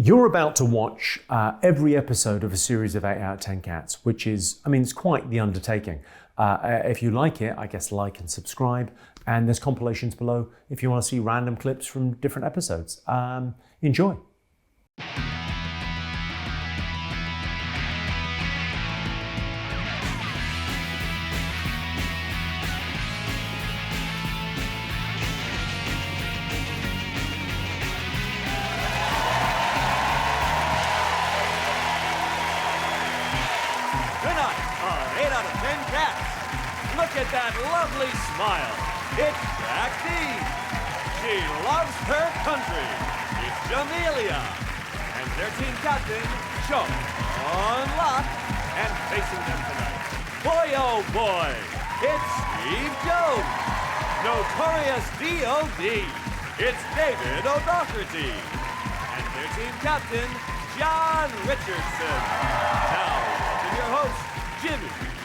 You're about to watch every episode of a series of 8 out of 10 Cats, which is, it's quite the undertaking. If you like it, I guess like and subscribe. And there's compilations below if you want to see random clips from different episodes. Enjoy. That lovely smile. It's Jackie. She loves her country. It's Jamelia. And their team captain, Sean Locke. And facing them tonight, boy oh boy, it's Steve Jones. Notorious D.O.D. It's David O'Doherty. And their team captain, John Richardson. Now, welcome your host, Jimmy Carr.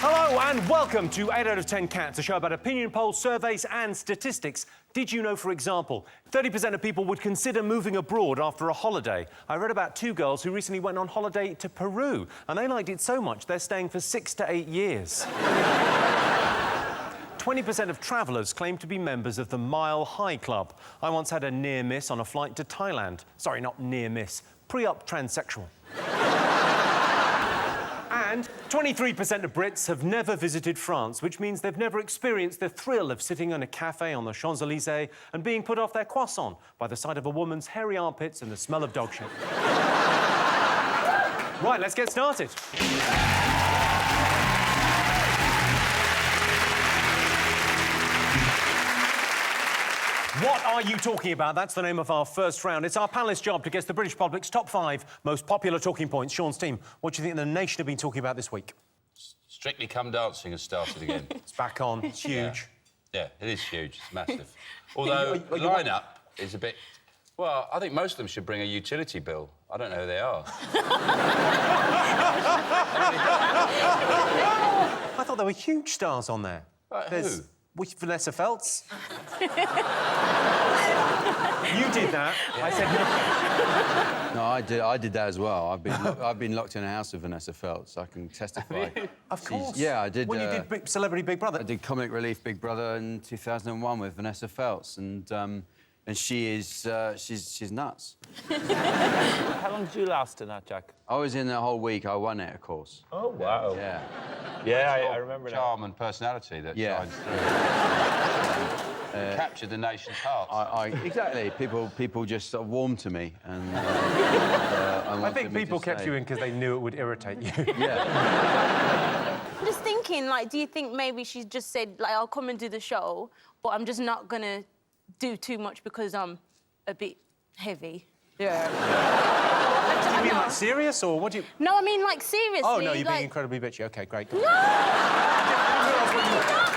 Hello and welcome to 8 out of 10 Cats, a show about opinion polls, surveys and statistics. Did you know, for example, 30% of people would consider moving abroad after a holiday? I read about 2 girls who recently went on holiday to Peru, and they liked it so much they're staying for 6 to 8 years. 20% of travellers claim to be members of the Mile High Club. I once had a near miss on a flight to Thailand. Sorry, not near miss. Pre-op transsexual. And 23% of Brits have never visited France, which means they've never experienced the thrill of sitting in a cafe on the Champs-Élysées and being put off their croissant by the sight of a woman's hairy armpits and the smell of dog shit. Right, let's get started. What are you talking about? That's the name of our first round. It's our panellists' job to guess the British public's top 5 most popular talking points. Sean's team, what do you think the nation have been talking about this week? Strictly Come Dancing has started again. It's back on. It's huge. Yeah, it is huge. It's massive. Although the line-up is a bit... Well, I think most of them should bring a utility bill. I don't know who they are. I thought there were huge stars on there. Who? With Vanessa Feltz. You did that. Yeah. I said nothing. No, I did that as well. I've been locked in a house with Vanessa Feltz. I can testify. Of course. Yeah, I did. When you did Celebrity Big Brother. I did Comic Relief Big Brother in 2001 with Vanessa Feltz, and she is she's nuts. How long did you last in that, Jack? I was in the whole week. I won it, of course. Oh wow. Yeah. Yeah, I remember that. Charm and personality that shines through. Captured the nation's hearts. Exactly. People just sort of warmed to me, and I think people kept you in because they knew it would irritate you. Yeah. I'm just thinking, like, do you think maybe she just said, like, I'll come and do the show, but I'm just not gonna do too much because I'm a bit heavy. Yeah. Do you mean like serious, or what do you... No, I mean, like, seriously. Oh, no, you're like... being incredibly bitchy. OK, great. No!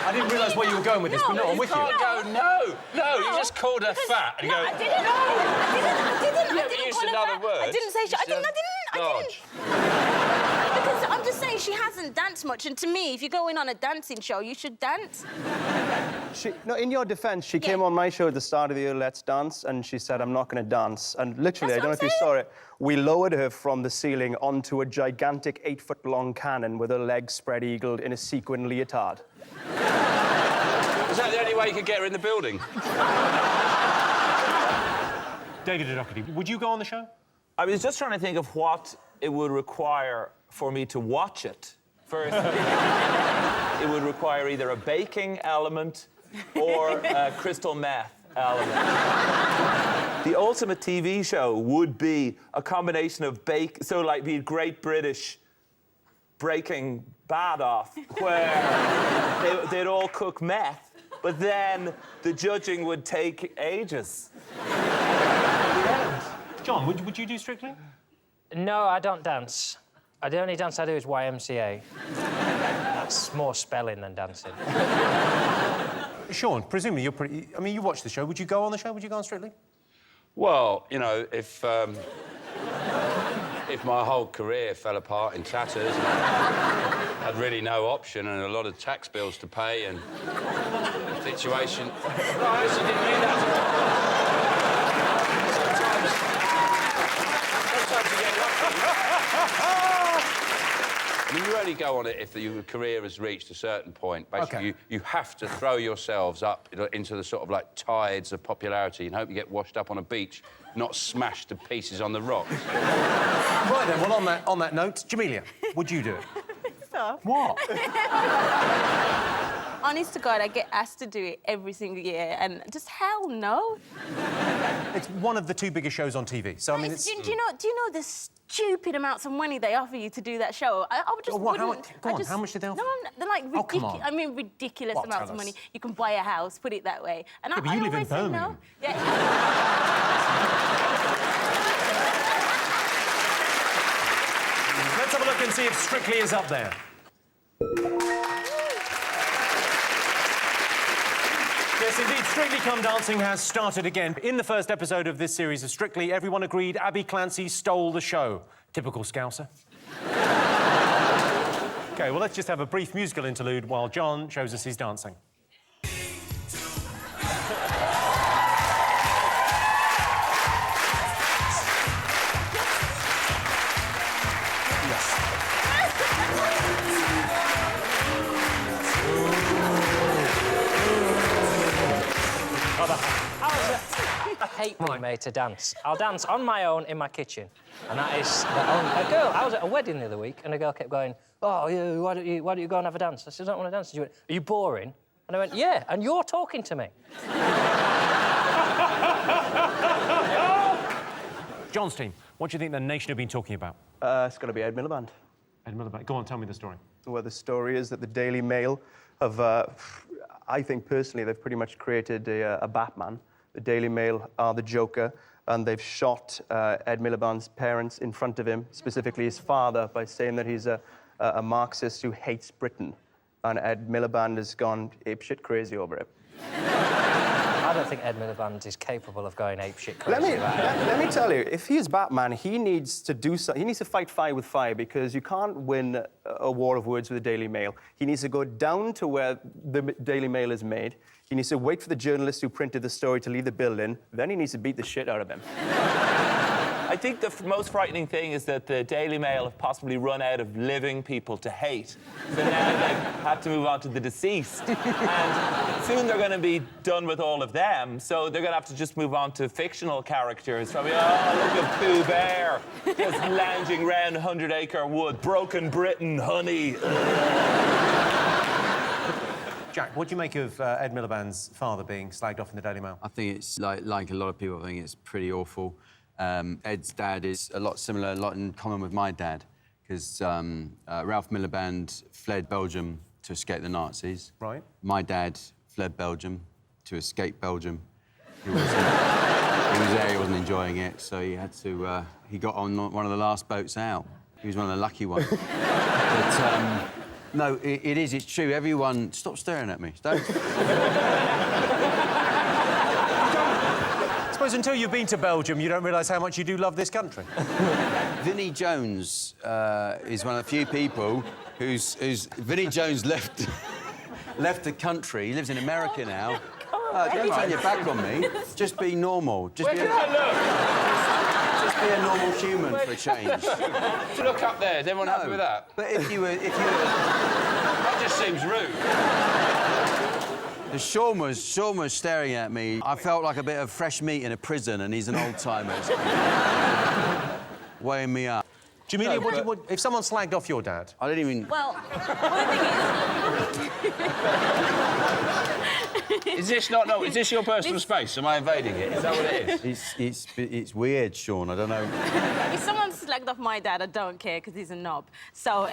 I didn't realise where you were going with this, but no, I'm with you. You can't go, no, you just called her fat and no, go... I didn't. No, I didn't used call her another fat. word. I didn't say... I didn't. Because I'm just saying she hasn't danced much, and to me, if you're going on a dancing show, you should dance. No, in your defence, she came on my show at the start of the year, Let's Dance, and she said, I'm not going to dance. And literally, I don't know if you saw it, we lowered her from the ceiling onto a gigantic 8-foot-long cannon with her legs spread-eagled in a sequin leotard. Was that the only way you could get her in the building? David O'Doherty, would you go on the show? I was just trying to think of what it would require for me to watch it. First, it would require either a baking element or a crystal meth element. The ultimate TV show would be a combination of so like the Great British Breaking Bad off, where they'd all cook meth, but then the judging would take ages. John, would you do Strictly? No, I don't dance. The only dance I do is YMCA. That's more spelling than dancing. Sean, presumably you're pretty... I mean, you watch the show. Would you go on the show? Would you go on Strictly? Well, you know, if if my whole career fell apart in tatters, and I had really no option and a lot of tax bills to pay and the situation... No, I actually didn't mean that. Sometimes you get lucky. I mean, you only go on it if your career has reached a certain point. Basically, you have to throw yourselves up into the sort of, like, tides of popularity and hope you get washed up on a beach, not smashed to pieces on the rocks. Right then, well, on that note, Jamelia, would you do it? Stop. What? Honest to God, I get asked to do it every single year, and just hell no. It's one of the 2 biggest shows on TV, so I mean, it's... Do you know the stupid amounts of money they offer you to do that show? I just What, wouldn't... how much did they offer? No, they're like Oh, come on. I mean, ridiculous What, amounts tell of us. money. You can buy a house, put it that way. And but I you live in always say no. Birmingham. Yeah. Let's have a look and see if Strictly is up there. Yes, indeed, Strictly Come Dancing has started again. In the first episode of this series of Strictly, everyone agreed Abby Clancy stole the show. Typical Scouser. OK, well, let's just have a brief musical interlude while John shows us his dancing. I hate being made to dance. I'll dance on my own in my kitchen. And that is a girl. I was at a wedding the other week, and a girl kept going, "Oh, yeah, why don't you go and have a dance?" I said, "I don't want to dance." And she went, "Are you boring?" And I went, "Yeah, and you're talking to me." John's team, what do you think the nation have been talking about? It's got to be Ed Miliband. Ed Miliband. Go on, tell me the story. Well, the story is that the Daily Mail have, I think personally, they've pretty much created a Batman. The Daily Mail are the Joker, and they've shot Ed Miliband's parents in front of him, specifically his father, by saying that he's a Marxist who hates Britain. And Ed Miliband has gone apeshit crazy over it. I don't think Ed Miliband is capable of going apeshit crazy. Let me tell you, if he is Batman, he needs to do something. He needs to fight fire with fire, because you can't win a war of words with the Daily Mail. He needs to go down to where the Daily Mail is made. He needs to wait for the journalist who printed the story to leave the building. Then he needs to beat the shit out of them. I think the most frightening thing is that the Daily Mail have possibly run out of living people to hate. So now they've had to move on to the deceased. And soon they're going to be done with all of them, so they're going to have to just move on to fictional characters. Probably, oh, look at Pooh Bear, just lounging round 100 Acre Wood, broken Britain, honey. Jack, what do you make of Ed Miliband's father being slagged off in the Daily Mail? I think it's like a lot of people. I think it's pretty awful. Ed's dad is a lot similar, a lot in common with my dad, because Ralph Miliband fled Belgium to escape the Nazis. Right. My dad fled Belgium to escape Belgium. He was there, he wasn't enjoying it, so he had to. He got on one of the last boats out. He was one of the lucky ones. But no, it is. It's true. Everyone, stop staring at me. Don't. I suppose until you've been to Belgium, you don't realise how much you do love this country. Vinnie Jones is one of the few people who's Vinnie Jones left the country. He lives in America now. Don't turn your back on me. Just be normal. Just be a normal human for a change. Look up there. Is everyone happy with that? But if you were... That just seems rude. Sean was staring at me. I felt like a bit of fresh meat in a prison, and he's an old-timer. Weighing me up. Jamelia, if someone slagged off your dad... I didn't even... Well, the thing Is this not... No, is this your personal space? Am I invading it? Is that what it is? It's weird, Sean. I don't know. if someone slagged off my dad, I don't care, because he's a knob. So,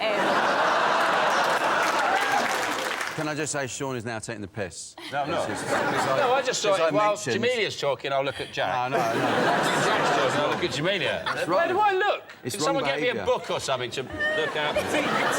Can I just say Sean is now taking the piss? No, no. No, I just thought, while Jamelia's talking, I'll look at Jack. No. Jack's talking, I'll look at Jamelia. Where do I look? It's Can someone wrong get me a behaviour. book or something to look at?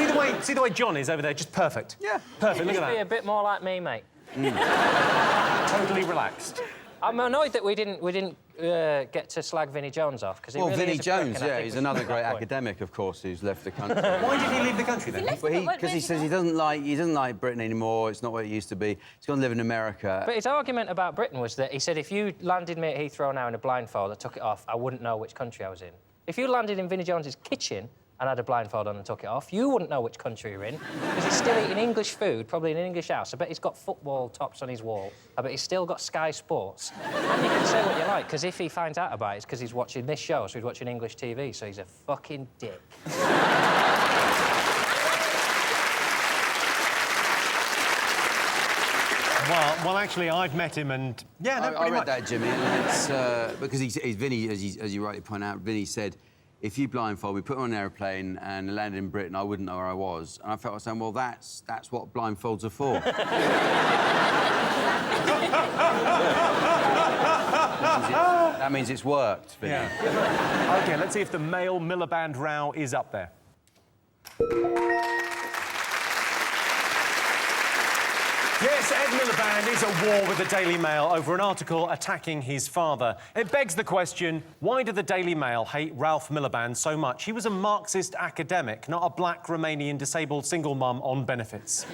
See the way John is over there, just perfect. Yeah. Perfect, look Be at a bit more like me, mate. that. Totally relaxed. I'm annoyed that we didn't get to slag Vinnie Jones off? Because Well, really Vinnie is a prick, Jones, and I yeah, think he's we should another make that great point. academic, of course, who's left the country. Why did he leave the country then? Because he says he doesn't like Britain anymore. It's not what it used to be. He's gone to live in America. But his argument about Britain was that he said if you landed me at Heathrow now in a blindfold, I took it off, I wouldn't know which country I was in. If you landed in Vinnie Jones's kitchen and had a blindfold on and took it off, you wouldn't know which country you're in, because he's still eating English food, probably in an English house. I bet he's got football tops on his wall. I bet he's still got Sky Sports. And you can say what you like, because if he finds out about it, it's because he's watching this show, so he's watching English TV, so he's a fucking dick. Well, actually, I've met him and... Yeah, no, I pretty read much. that, Jimmy, and it's... because he's Vinnie, as you rightly point out, Vinnie said, if you blindfold me, put me on an aeroplane and landed in Britain, I wouldn't know where I was. And I felt like saying, well, that's what blindfolds are for. That means it's worked, Vinnie. Yeah. OK, let's see if the male Miliband row is up there. Yes, Ed Miliband is at war with the Daily Mail over an article attacking his father. It begs the question, why did the Daily Mail hate Ralph Miliband so much? He was a Marxist academic, not a black Romanian disabled single mum on benefits.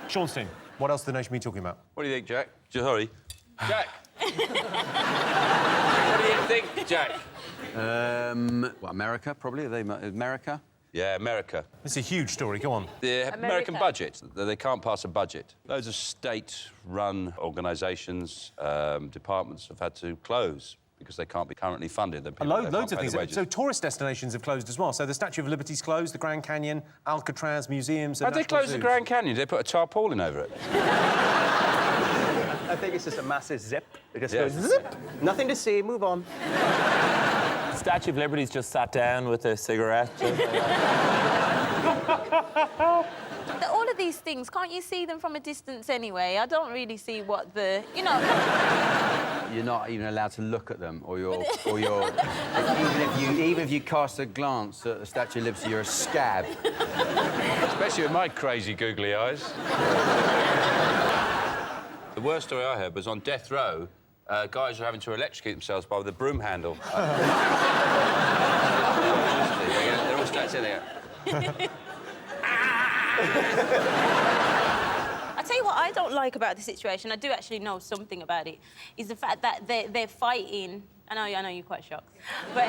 Sean, what else did the nation be talking about? What do you think, Jack? Sorry. Jack! What do you think, Jack? Well, America, probably. Are they America? Yeah, America. It's a huge story, go on. The American budget. They can't pass a budget. Loads of state-run organisations, departments have had to close because they can't be currently funded. Loads of things. So tourist destinations have closed as well. So the Statue of Liberty's closed, the Grand Canyon, Alcatraz, museums... How'd they close the Grand Canyon? Did they put a tarpaulin over it? I think it's just a massive zip. It just goes zip. Nothing to see, move on. Statue of Liberty's just sat down with a cigarette. All of these things, can't you see them from a distance anyway? I don't really see what the... You know... You're not even allowed to look at them, or you're... even if you cast a glance at the Statue of Liberty, you're a scab. Especially with my crazy googly eyes. The worst story I heard was on death row, guys were having to electrocute themselves by the broom handle. They're all stretched in there. I tell you what I don't like about the situation, I do actually know something about it, is the fact that they're fighting. I know you're quite shocked. But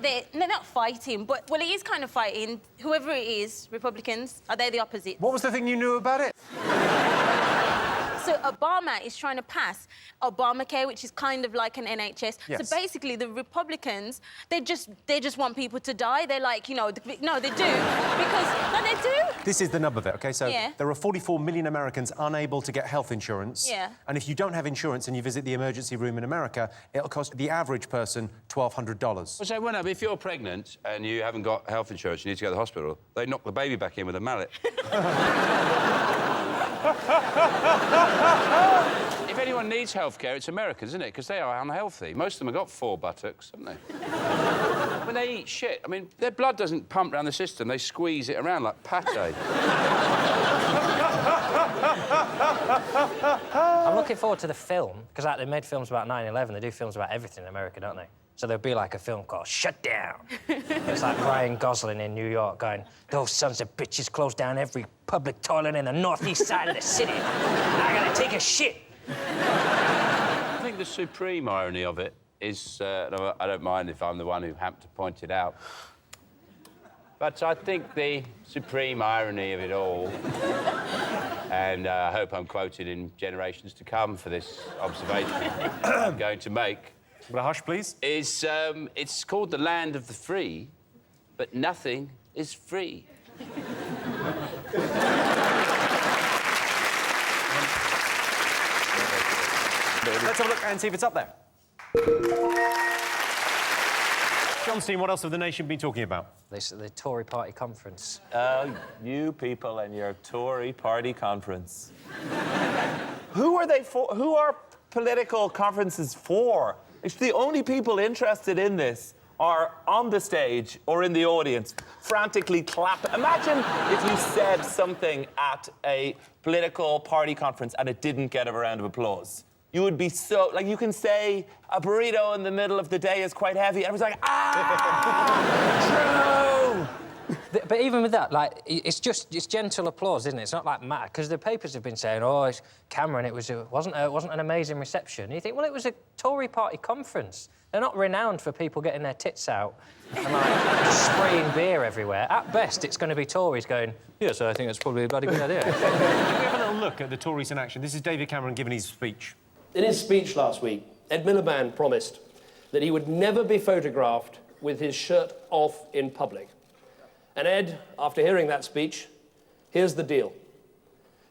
they're not fighting, but, well, it is kind of fighting. Whoever it is, Republicans, are they the opposite? What was the thing you knew about it? So Obama is trying to pass Obamacare, which is kind of like an NHS. Yes. So basically, the Republicans, they just want people to die. They're like, you know, no, they do. Because, no, they do. This is the nub of it, OK? So Yeah. there are 44 million Americans unable to get health insurance. Yeah. And if you don't have insurance and you visit the emergency room in America, it'll cost the average person $1,200. Well, so, well, no, but if you're pregnant and you haven't got health insurance, you need to go to the hospital, they knock the baby back in with a mallet. If anyone needs healthcare, it's Americans, isn't it? Because they are unhealthy. Most of them have got 4 buttocks, haven't they? When they eat shit, I mean, their blood doesn't pump around the system. They squeeze it around like pate. I'm looking forward to the film, because like, they made films about 9/11. They do films about everything in America, don't they? So there'll be like a film called Shutdown. It's like Ryan Gosling in New York going, those sons of bitches closed down every public toilet in the northeast side of the city. I gotta take a shit. I think the supreme irony of it is, no, I don't mind if I'm the one who happened to point it out, but I think the supreme irony of it all, and I hope I'm quoted in generations to come for this observation I'm going to make, Will I hush, please? is it's called the land of the free, but nothing is free. Let's have a look and see if it's up there. Johnstein, what else have the nation been talking about? The Tory party conference. You people and your Tory party conference. Who are they for? Who are political conferences for? It's the only people interested in this are on the stage or in the audience, frantically clapping. Imagine if you said something at a political party conference and it didn't get a round of applause. you would be so... Like, you can say a burrito in the middle of the day is quite heavy. Everyone's like, ah! True! But even with that, like, it's gentle applause, isn't it? It's not like mad, because the papers have been saying, oh, it's Cameron, it wasn't an amazing reception. And you think, well, it was a Tory party conference. They're not renowned for people getting their tits out and, like, spraying beer everywhere. At best, it's going to be Tories going, yes, I think that's probably a bloody good idea. Can we have a little look at the Tories in action? This is David Cameron giving his speech. In his speech last week, Ed Miliband promised that he would never be photographed with his shirt off in public. And Ed, after hearing that speech, here's the deal.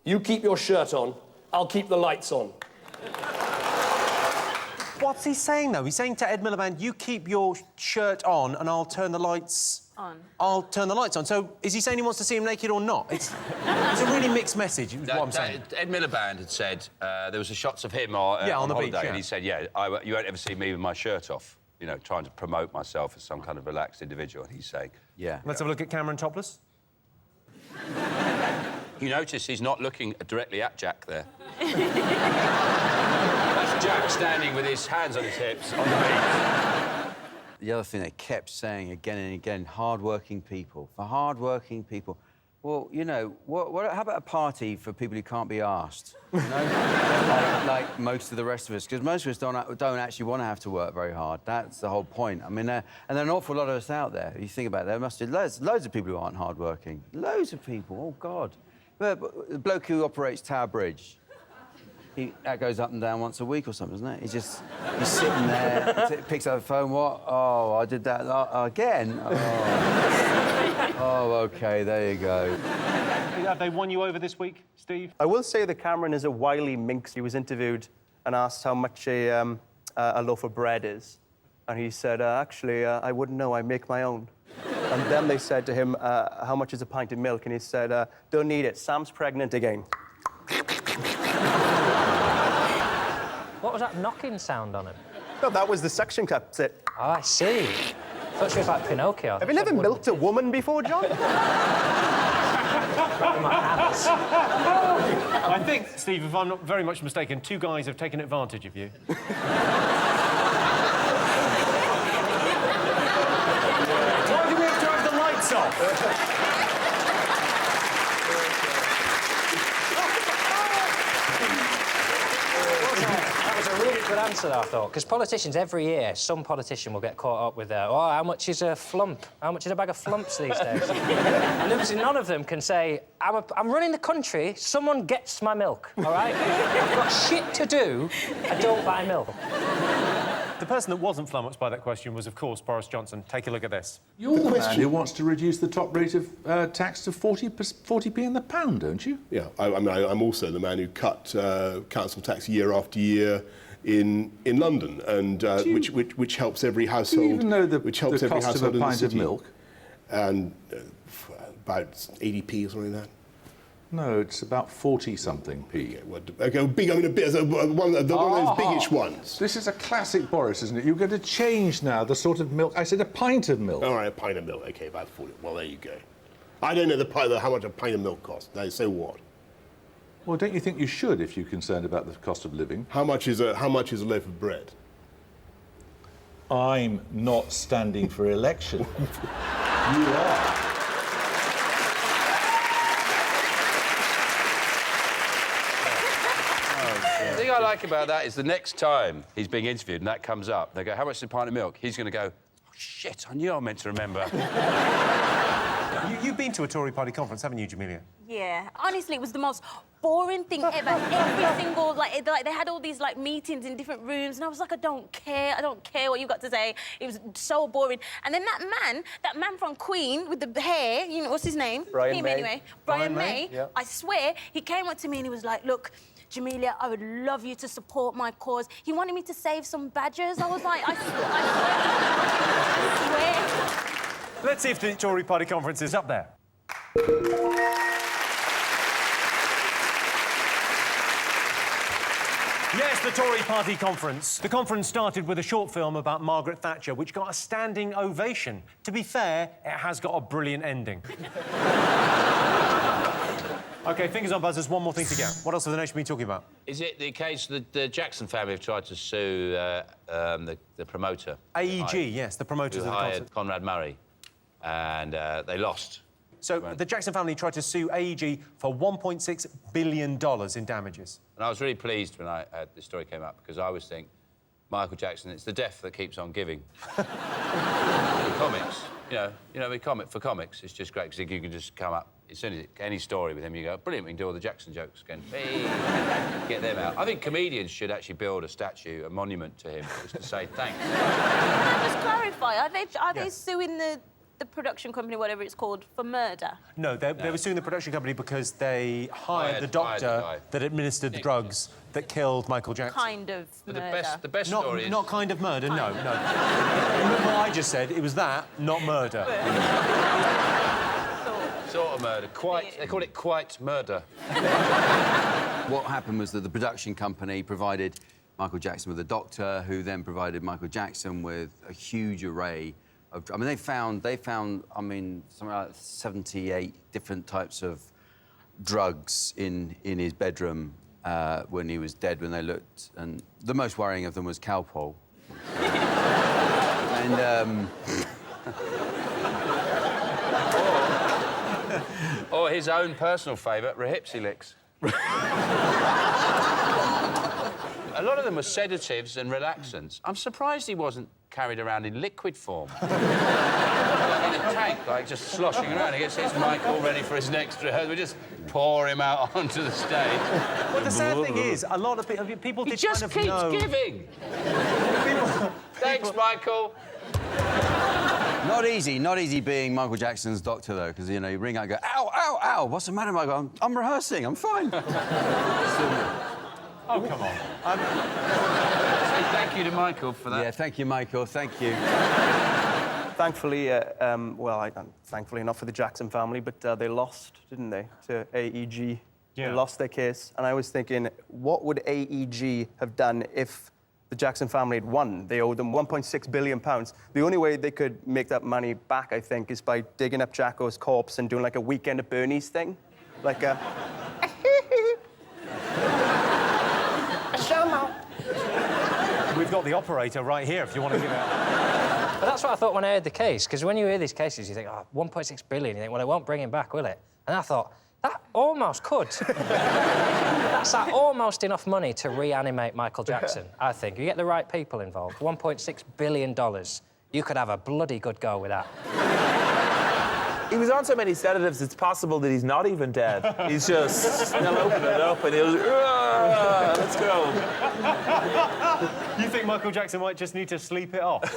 You keep your shirt on, I'll keep the lights on. What's he saying, though? He's saying to Ed Miliband, you keep your shirt on and I'll turn the lights... On. I'll turn the lights on. So, is he saying he wants to see him naked or not? It's a really mixed message, is what I'm saying. Ed Miliband had said there was shots of him on the holiday, beach, yeah. and he said, you won't ever see me with my shirt off, you know, trying to promote myself as some kind of relaxed individual, he's saying. Yeah. Let's have a look at Cameron topless. You notice he's not looking directly at Jack there. That's Jack standing with his hands on his hips on the beach. The other thing they kept saying again and again, hard-working people. For hard-working people. Well, you know, how about a party for people who can't be arsed? You know? like most of the rest of us. Because most of us don't actually want to have to work very hard. That's the whole point. I mean, and there are an awful lot of us out there. You think about it, there must be loads of people who aren't hard-working. Loads of people, oh, God. But the bloke who operates Tower Bridge, that goes up and down once a week or something, doesn't it? He's sitting there, picks up the phone, what? Oh, I did that again? Oh, OK, there you go. Have they won you over this week, Steve? I will say that Cameron is a wily minx. He was interviewed and asked how much a loaf of bread is. And he said, actually, I wouldn't know, I make my own. And then they said to him, how much is a pint of milk? And he said, don't need it, Sam's pregnant again. What was that knocking sound on him? No, that was the suction cup. That's it. Oh, I see. I thought she was like Pinocchio. Have you never milked a woman before, John? I think, Steve, if I'm not very much mistaken, two guys have taken advantage of you. Why do we have to have the lights off? Good answer, I thought, because politicians every year, some politician will get caught up with oh, how much is a flump? How much is a bag of flumps these days? And obviously none of them can say, I'm running the country, someone gets my milk, all right? I've got shit to do, I don't buy milk. The person that wasn't flummoxed by that question was, of course, Boris Johnson. Take a look at this. You're the man who wants to reduce the top rate of tax to 40p in the pound, don't you? Yeah, I'm also the man who cut council tax year after year in London, and which helps every household. Do you even know the cost of a pint of milk? And about 80p or something like that. No, it's about 40-something p. Yeah, well, okay, big. I mean, one of those biggish ones. This is a classic Boris, isn't it? You're going to change now the sort of milk. I said a pint of milk. All right, a pint of milk. Okay, about 40. Well, there you go. I don't know how much a pint of milk costs. No, so what? Well, don't you think you should if you're concerned about the cost of living? How much is a loaf of bread? I'm not standing for election. You are. The thing I like about that is the next time he's being interviewed and that comes up, they go, how much is a pint of milk? He's going to go, oh, shit, I knew I meant to remember. You've been to a Tory party conference, haven't you, Jamelia? Yeah. Honestly, it was the most boring thing ever. Every single, they had all these, meetings in different rooms, and I was like, I don't care what you got to say. It was so boring. And then that man from Queen with the hair, you know, what's his name? Brian May. Anyway. Brian May. Yeah. I swear, he came up to me and he was like, look, Jamelia, I would love you to support my cause. He wanted me to save some badgers. I was like, I swear. Let's see if the Tory party conference is up there. Yes, the Tory party conference. The conference started with a short film about Margaret Thatcher, which got a standing ovation. To be fair, it has got a brilliant ending. OK, fingers on buzzers, one more thing to go. What else have the nation been talking about? Is it the case that the Jackson family have tried to sue the promoter? AEG, yes, the promoters of the hired concert. Conrad Murray, and they lost. So the Jackson family tried to sue AEG for $1.6 billion in damages. And I was really pleased when this story came up, because I always think, Michael Jackson, it's the death that keeps on giving. With comics, for comics, it's just great, because you can just come up, as soon as any story with him, you go, brilliant, we can do all the Jackson jokes again. Hey, get them out. I think comedians should actually build a statue, a monument to him, just to say thanks. Can I just clarify? Are they suing the production company, whatever it's called, for murder? No, they were suing the production company because they hired the doctor that administered the drugs that killed Michael Jackson. Kind of But murder. the best Not, story is... not kind of murder, no. Remember what I just said? It was that, not murder. Sort of murder. They call it quite murder. What happened was that the production company provided Michael Jackson with a doctor, who then provided Michael Jackson with a huge array of... I mean, they found, something like 78 different types of drugs in his bedroom when he was dead, when they looked, and the most worrying of them was Calpol. And... Or his own personal favourite, Rehipsylix. A lot of them were sedatives and relaxants. I'm surprised he wasn't carried around in liquid form. In a tank, like, just sloshing around. He gets his mic all ready for his next rehearsal. We just pour him out onto the stage. Well, the sad thing is, a lot of people did just kind of know... keeps giving. Thanks, Michael. Not easy being Michael Jackson's doctor, though, because, you know, you ring out and go, ow, ow, ow, what's the matter, Michael? I'm rehearsing, I'm fine. Oh, come on. Say thank you to Michael for that. Yeah, thank you, Michael, thank you. Thankfully, thankfully not for the Jackson family, but they lost, didn't they, to AEG? Yeah. They lost their case. And I was thinking, what would AEG have done if the Jackson family had won? They owed them £1.6 billion. The only way they could make that money back, I think, is by digging up Jacko's corpse and doing, like, a Weekend at Bernie's thing. Like a... We've got the operator right here, if you want to give it... But that's what I thought when I heard the case, because when you hear these cases, you think, oh, 1.6 billion, you think, well, it won't bring him back, will it? And I thought, that almost could. That's almost enough money to reanimate Michael Jackson, I think. You get the right people involved, $1.6 billion. You could have a bloody good go with that. He was on so many sedatives, it's possible that he's not even dead. He's just... They'll open it up and he'll... Let's go. You think Michael Jackson might just need to sleep it off?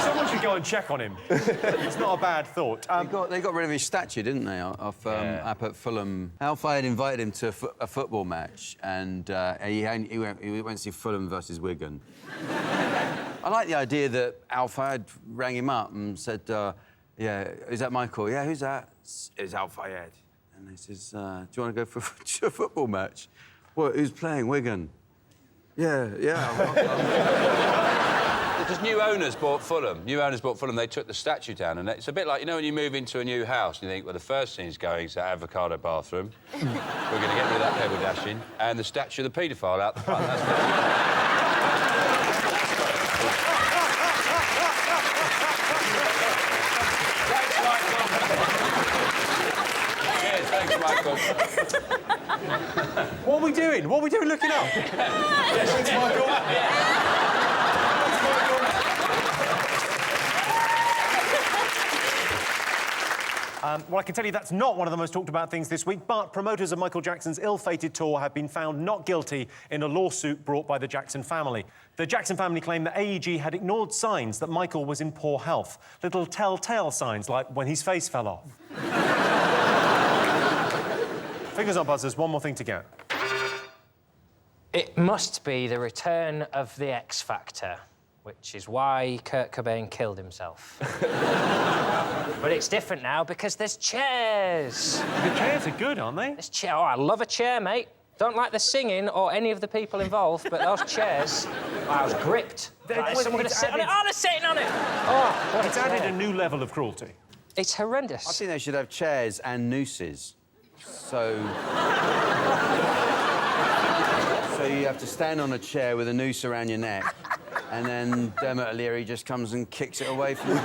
Someone should go and check on him. It's not a bad thought. They got rid of his statue, didn't they, up at Fulham. Alfie had invited him to a football match, and he went to see Fulham versus Wigan. I like the idea that Alfie had rang him up and said, yeah, is that Michael? Yeah, who's that? It's Alfie Ed. And he says, do you want to go to a football match? What, who's playing? Wigan? Yeah. Because new owners bought Fulham. They took the statue down, and it's a bit like, you know, when you move into a new house, and you think, well, the first thing is going to that avocado bathroom. We're going to get rid of that pebble dashing, and the statue of the paedophile out the front. That's Thanks, Michael. What are we doing? What are we doing looking up? Yes, thanks, Michael. Well, I can tell you that's not one of the most talked about things this week, but promoters of Michael Jackson's ill-fated tour have been found not guilty in a lawsuit brought by the Jackson family. The Jackson family claim that AEG had ignored signs that Michael was in poor health. Little telltale signs, like when his face fell off. Fingers on buzzers, one more thing to go. It must be the return of the X Factor, which is why Kurt Cobain killed himself. But it's different now because there's chairs. The chairs are good, aren't they? Oh, I love a chair, mate. Don't like the singing or any of the people involved, but those chairs, I was gripped. Like, is someone going to sit on it? Oh, they're sitting on it! Oh, what it's added a new level of cruelty. It's horrendous. I think they should have chairs and nooses. So you have to stand on a chair with a noose around your neck, and then Dermot O'Leary just comes and kicks it away from you.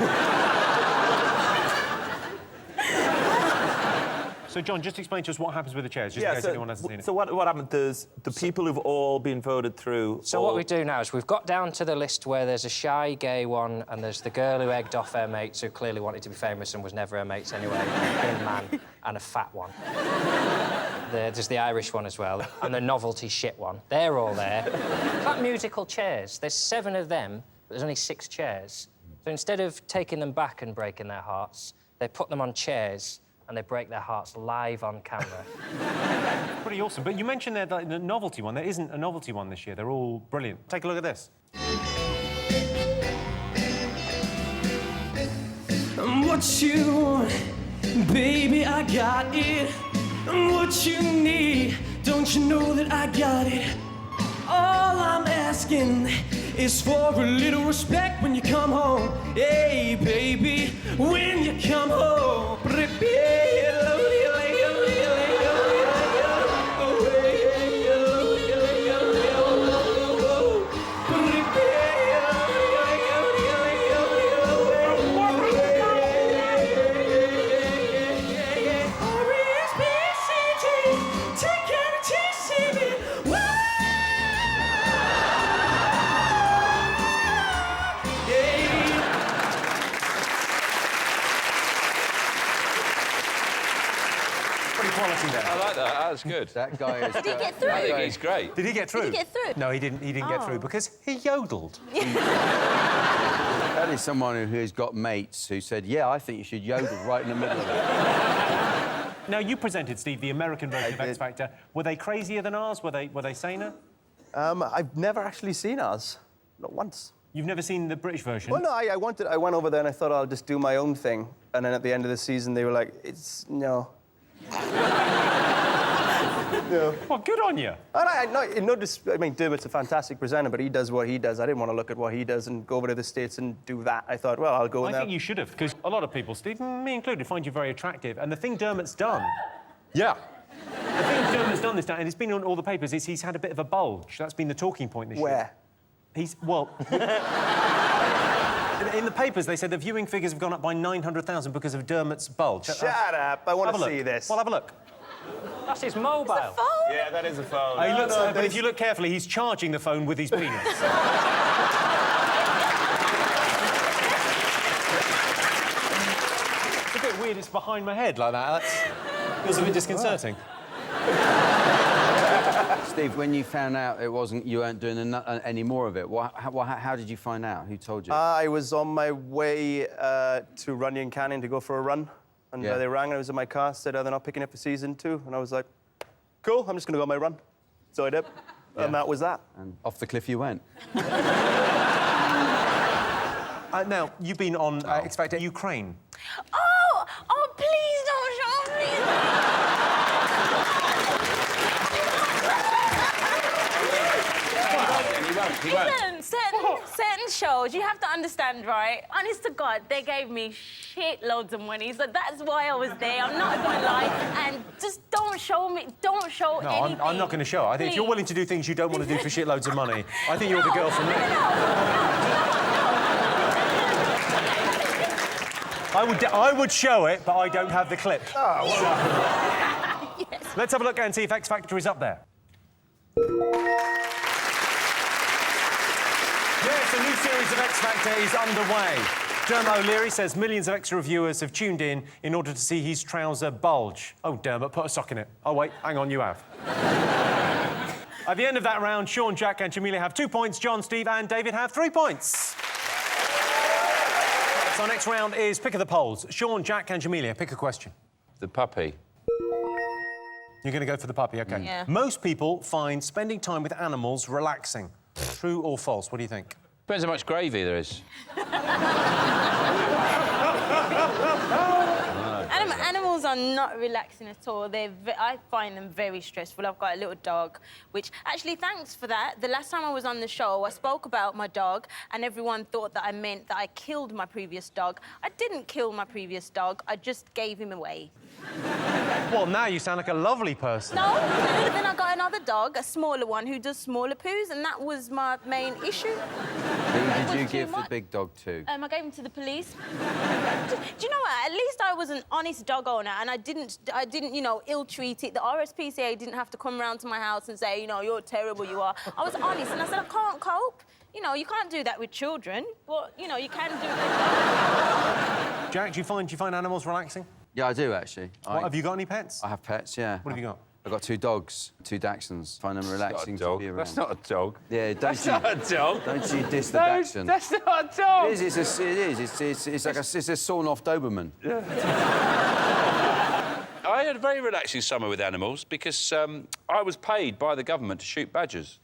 So, John, just explain to us what happens with the chairs, just in case anyone hasn't seen it. So what happened is the people who've all been voted through... So what we do now is we've got down to the list where there's a shy gay one and there's the girl who egged off her mates who clearly wanted to be famous and was never her mates anyway, a thin man, and a fat one. There's the Irish one as well, and the novelty shit one. They're all there. It's like musical chairs. There's 7 of them, but there's only 6 chairs. So instead of taking them back and breaking their hearts, they put them on chairs and they break their hearts live on camera. Pretty awesome. But you mentioned there the novelty one. There isn't a novelty one this year. They're all brilliant. Take a look at this. What you want, baby, I got it. What you need, don't you know that I got it? All I'm asking is for a little respect when you come home. Hey, baby, when you come home. Quality there. I like that. That was good. That guy is... Did he get through? I think he's great. Did he get through? Did he get through? No, he didn't get through because he yodeled. That is someone who's got mates who said, yeah, I think you should yodel right in the middle of it. Now, you presented, Steve, the American version of X Factor. Were they crazier than ours? Were they saner? I've never actually seen ours. Not once. You've never seen the British version? Well, no, I went over there and I thought I'll just do my own thing. And then at the end of the season, they were like, no. No. Well, good on you. I mean, Dermot's a fantastic presenter, but he does what he does. I didn't want to look at what he does and go over to the States and do that. I thought, well, I'll go in there. I think you should have, because a lot of people, Steve, me included, find you very attractive. And the thing Dermot's done... Yeah. The thing Dermot's done this time, and it's been on all the papers, is he's had a bit of a bulge. That's been the talking point this year. Where? Well... In the papers, they said the viewing figures have gone up by 900,000 because of Dermot's bulge. Shut up. I want to see this. Well, have a look. That's his mobile. It's a phone? Yeah, that is a phone. But if you look carefully, he's charging the phone with his penis. It's a bit weird, it's behind my head like that. Feels a bit disconcerting. Steve, when you found out you weren't doing any more of it, how did you find out? Who told you? I was on my way to Runyon Canyon to go for a run. And they rang, and I was in my car, said, they're not picking up for season 2. And I was like, cool, I'm just going to go on my run. So I did. And that was that. And off the cliff you went. Now, you've been on X Factor Ukraine. Oh, please don't show me. Listen, certain shows, you have to understand, right? Honest to God, they gave me shitloads of money, so that's why I was there. I'm not going to lie. And just don't show me, don't show anything. I'm not going to show. I think if you're willing to do things you don't want to do for shitloads of money, I think you're the girl for me. I would show it, but I don't have the clip. Oh, well. Yes. Let's have a look and see if X Factor is up there. Yes, a new series of X Factor is underway. Dermot O'Leary says millions of extra viewers have tuned in order to see his trouser bulge. Oh, Dermot, put a sock in it. Oh, wait, hang on, you have. At the end of that round, Sean, Jack and Jamelia have 2 points. John, Steve and David have 3 points. So our next round is Pick of the Polls. Sean, Jack and Jamelia, pick a question. The puppy. You're going to go for the puppy, OK. Yeah. Most people find spending time with animals relaxing. True or false? What do you think? Depends how much gravy there is. Animals are not relaxing at all. I find them very stressful. I've got a little dog, which... Actually, thanks for that. The last time I was on the show, I spoke about my dog, and everyone thought that I meant that I killed my previous dog. I didn't kill my previous dog. I just gave him away. Well, now you sound like a lovely person. No, then I got another dog, a smaller one, who does smaller poos, and that was my main issue. Who did you give the big dog to? I gave him to the police. Do you know what? At least I was an honest dog owner, and I didn't, you know, ill-treat it. The RSPCA didn't have to come round to my house and say, you know, you're terrible, you are. I was honest, and I said, I can't cope. You know, you can't do that with children, but, you know, you can do it. Jack, do you find animals relaxing? Yeah, I do, actually. Have you got any pets? I have pets, yeah. What have you got? I've got 2 dogs, 2 Dachshunds. Find them relaxing to be around. That's not a dog. Yeah, don't That's not a dog. Don't you diss the Dachshund. That's not a dog. It is, it's like a sawn-off Doberman. Yeah. I had a very relaxing summer with animals because I was paid by the government to shoot badgers.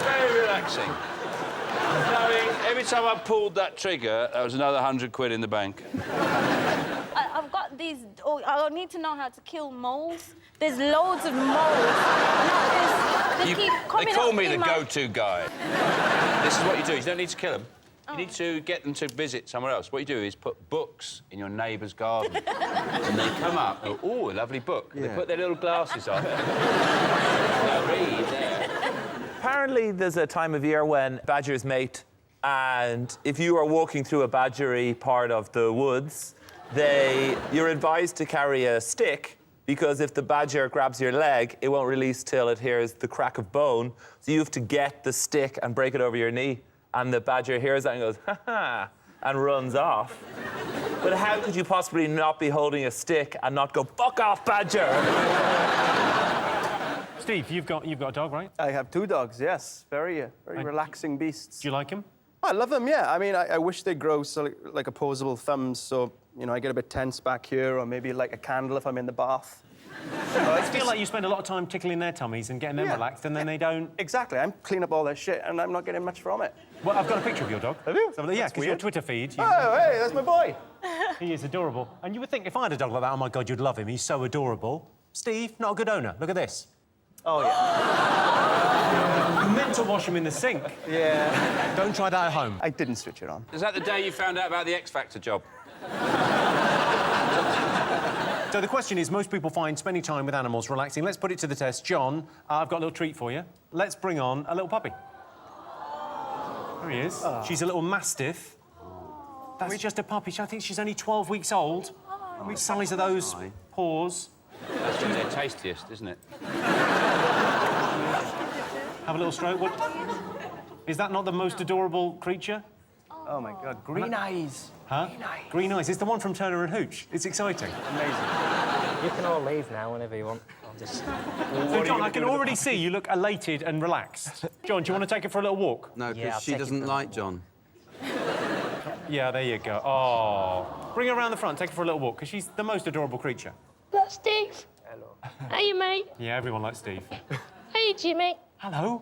Very relaxing. Knowing every time I pulled that trigger, there was another 100 quid in the bank. I've got these... Oh, I need to know how to kill moles. There's loads of moles. No, they keep coming They call up me the in my... go-to guy. This is what you do. You don't need to kill them. You need to get them to visit somewhere else. What you do is put books in your neighbour's garden. And they come up and go, ooh, a lovely book. Yeah. They put their little glasses on. They'll read there. Apparently, there's a time of year when badgers mate, and if you are walking through a badgery part of the woods, you're advised to carry a stick, because if the badger grabs your leg, it won't release till it hears the crack of bone. So you have to get the stick and break it over your knee. And the badger hears that and goes, ha-ha, and runs off. But how could you possibly not be holding a stick and not go, fuck off, badger? Steve, you've got a dog, right? I have 2 dogs, yes. Very relaxing beasts. Do you like them? I love them, yeah. I mean, I wish they'd grow like opposable thumbs, so, you know, I get a bit tense back here, or maybe like a candle if I'm in the bath. I feel like you spend a lot of time tickling their tummies and getting them relaxed, and then they don't... Exactly. I'm cleaning up all their shit, and I'm not getting much from it. Well, I've got a picture of your dog. Have you? So, yeah, because your Twitter feed... Oh, hey, that's my boy. He is adorable. And you would think if I had a dog like that, oh, my God, you'd love him. He's so adorable. Steve, not a good owner. Look at this. Oh, yeah. You meant to wash him in the sink. Yeah. Don't try that at home. I didn't switch it on. Is that the day you found out about the X Factor job? So the question is, most people find spending time with animals relaxing. Let's put it to the test. John, I've got a little treat for you. Let's bring on a little puppy. There he is. Oh. She's a little mastiff. That's just a puppy. I think she's only 12 weeks old. Which size are those paws? That's just their tastiest, isn't it? Have a little stroke. What? Is that not the most adorable creature? Oh, my God. Green eyes. Huh? Green eyes. Green eyes. It's the one from Turner and Hooch. It's exciting. Amazing. You can all leave now whenever you want. I'll just... So, John, I can already see you look elated and relaxed. John, do you want to take her for a little walk? No, because she doesn't like John. Yeah, there you go. Oh. Bring her around the front, take her for a little walk, because she's the most adorable creature. That's Steve. Hello. Hey, mate. Yeah, everyone likes Steve. Hey, Jimmy. Hello.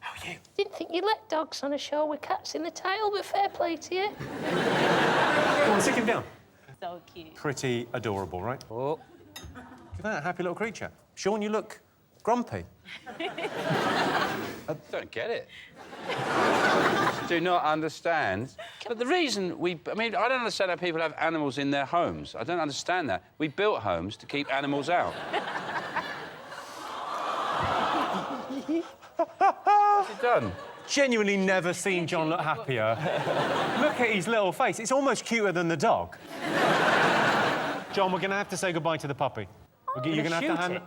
How are you? Didn't think you'd let dogs on a show with cats in the title, but fair play to you. Go on, sit him down. So cute. Pretty adorable, right? Oh. Look at that happy little creature. Sean, you look grumpy. I don't get it. Do not understand. But the reason I mean, I don't understand how people have animals in their homes. I don't understand that. We built homes to keep animals out. What's he done? Genuinely never seen John look happier. Look at his little face. It's almost cuter than the dog. John, we're going to have to say goodbye to the puppy. You're going to have to hand...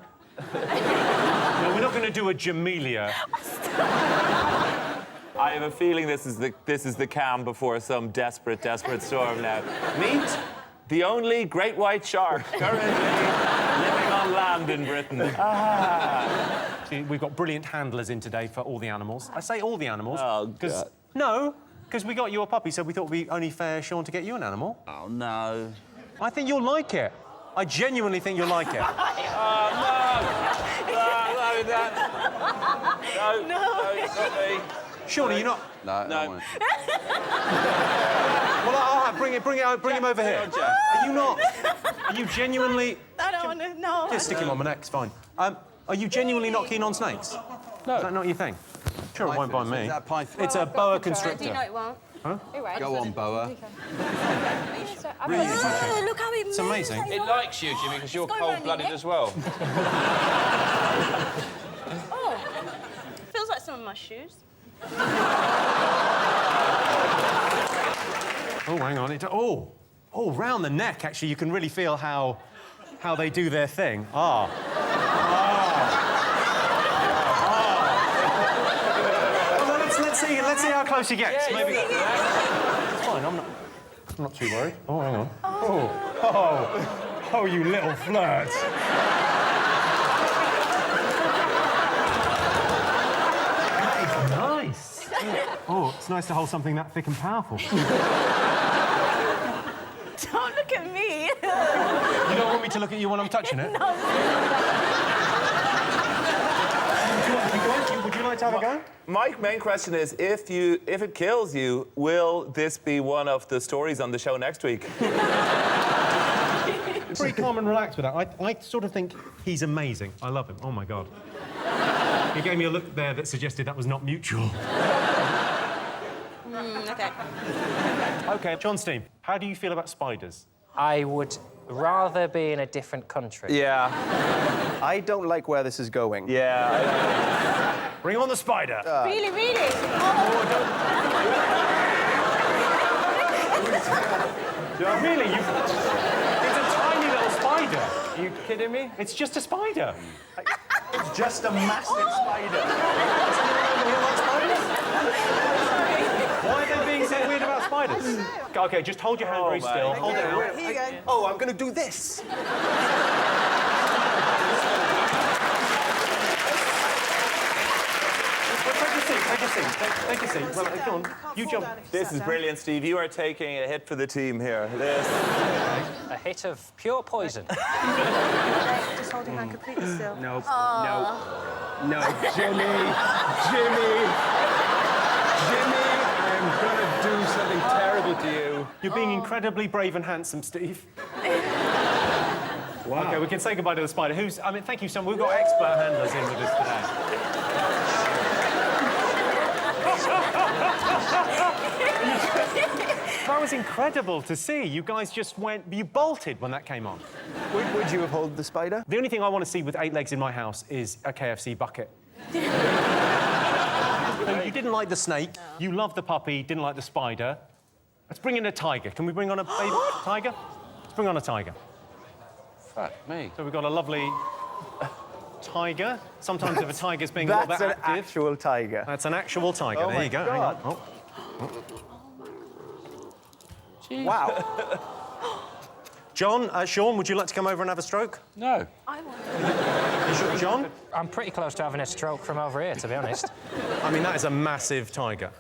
No, we're not going to do a Jamelia. I have a feeling this is the calm before some desperate storm now. Meet the only great white shark currently living on land in Britain. See, we've got brilliant handlers in today for all the animals. I say all the animals. Oh, God. No, because we got you a puppy, so we thought it'd be only fair, Sean, to get you an animal. Oh, no. I think you'll like it. I genuinely think you'll like it. Oh, no! No, it's not me. Sean, are you not? No, I don't want it. Well, I'll bring him over here. Are you not? Are you genuinely... I don't want to know. Just stick him on my neck, it's fine. Are you genuinely not keen on snakes? No. Is that not your thing? Sure, it won't bite me. Is that python? It's a boa constrictor. Do you know it won't? Huh? Go on, Boa. Look how it It's amazing. It likes you, Jimmy, because you're Let's go around cold-blooded your as well. Oh, feels like some of my shoes. Oh, hang on. Oh, round the neck, actually, you can really feel how they do their thing. Oh, well, let's see how close he gets. Yeah, Maybe. It's fine, I'm not too worried. Oh, hang on. Oh, you little flirt. That is nice. Oh, it's nice to hold something that thick and powerful. Don't look at me. You don't want me to look at you when I'm touching it? No. Would you like to have a go? My main question is, if it kills you, will this be one of the stories on the show next week? Pretty calm and relaxed with that. I sort of think he's amazing. I love him. Oh, my God. He gave me a look there that suggested that was not mutual. Okay. OK, John Steen, how do you feel about spiders? I would rather be in a different country. Yeah. I don't like where this is going. Yeah. Bring on the spider. Really? Really? It's a tiny little spider. Are you kidding me? It's just a spider. It's just a massive spider. Why are they being so weird about spiders? OK, just hold your hand very still. Hold it out. Here you go. Oh, I'm going to do this. Take a seat. Well, go on. You jump. This is brilliant, Steve. You are taking a hit for the team here. A hit of pure poison. Just hold your hand completely still. No, Jimmy, I'm gonna do something terrible to you. You're being incredibly brave and handsome, Steve. Wow. OK, we can say goodbye to the spider. Thank you, son. We've got expert handlers in with us today. That was incredible to see. You guys just you bolted when that came on. Would you have held the spider? The only thing I want to see with 8 legs in my house is a KFC bucket. You didn't like the snake, you loved the puppy, didn't like the spider. Let's bring in a tiger. Can we bring on a baby tiger? Let's bring on a tiger. Fuck me. So we've got a lovely tiger. Sometimes if a tiger's being a little bit active... That's an actual tiger. That's an actual tiger. Oh there you go. Hang on. Oh. Wow. John, Sean, would you like to come over and have a stroke? No. I want. You sure, John? I'm pretty close to having a stroke from over here, to be honest. I mean, that is a massive tiger.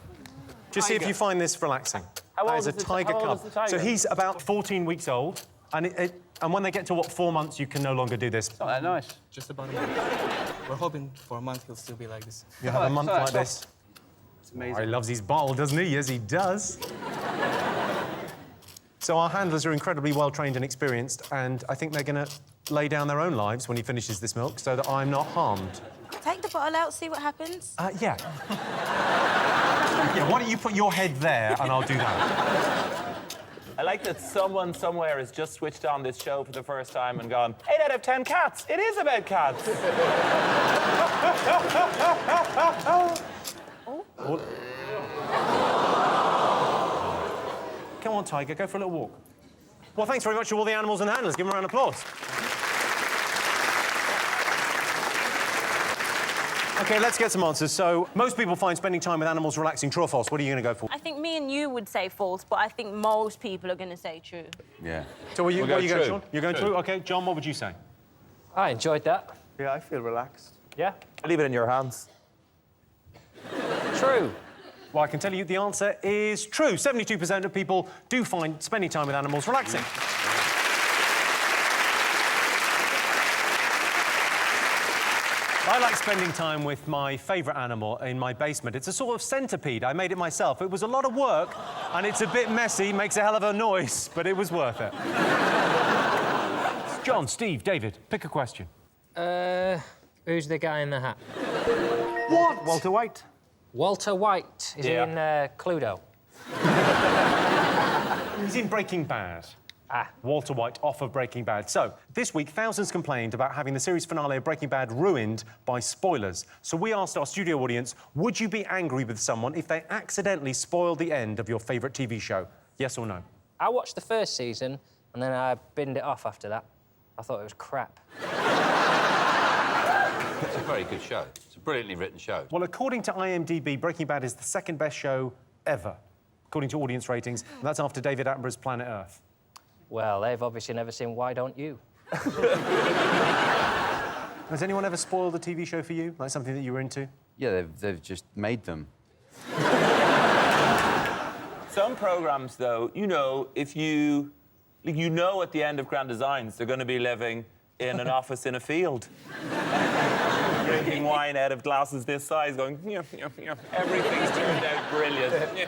Just see if you find this relaxing. How That old is a is the- tiger how old cub. is the tiger? So he's about 14 weeks old, and when they get to, 4 months, you can no longer do this. Not that nice. Just about a month. We're hoping for a month he'll still be like this. You have a month so like that's this. It's amazing. Oh, he loves his bottle, doesn't he? Yes, he does. So our handlers are incredibly well-trained and experienced, and I think they're going to lay down their own lives when he finishes this milk so that I'm not harmed. Take the bottle out, see what happens. Yeah. Yeah, why don't you put your head there and I'll do that. I like that someone somewhere has just switched on this show for the first time and gone, 8 out of 10 cats. It is about cats. Come on, Tiger, go for a little walk. Well, thanks very much to all the animals and handlers. Give them a round of applause. OK, let's get some answers. So, most people find spending time with animals relaxing. True or false? What are you going to go for? I think me and you would say false, but I think most people are going to say true. Yeah. So, what are you going, true. Sean? You're going true? OK, John, what would you say? I enjoyed that. Yeah, I feel relaxed. Yeah? I leave it in your hands. True. Well, I can tell you the answer is true. 72% of people do find spending time with animals relaxing. I like spending time with my favourite animal in my basement. It's a sort of centipede. I made it myself. It was a lot of work, and it's a bit messy, makes a hell of a noise, but it was worth it. John, Steve, David, pick a question. Who's the guy in the hat? What? Walter White. Walter White. Is he in Cluedo? He's in Breaking Bad. Walter White off of Breaking Bad. So, this week, thousands complained about having the series finale of Breaking Bad ruined by spoilers. So we asked our studio audience, would you be angry with someone if they accidentally spoiled the end of your favourite TV show? Yes or no? I watched the first season, and then I binned it off after that. I thought it was crap. It's a very good show. It's a brilliantly written show. Well, according to IMDb, Breaking Bad is the second best show ever, according to audience ratings, and that's after David Attenborough's Planet Earth. Well, they've obviously never seen Why Don't You? Has anyone ever spoiled a TV show for you? Like something that you were into? Yeah, they've just made them. Some programmes, though, you know, if you know at the end of Grand Designs they're going to be living in an office in a field. Drinking wine out of glasses this size, going, everything's turned out brilliant.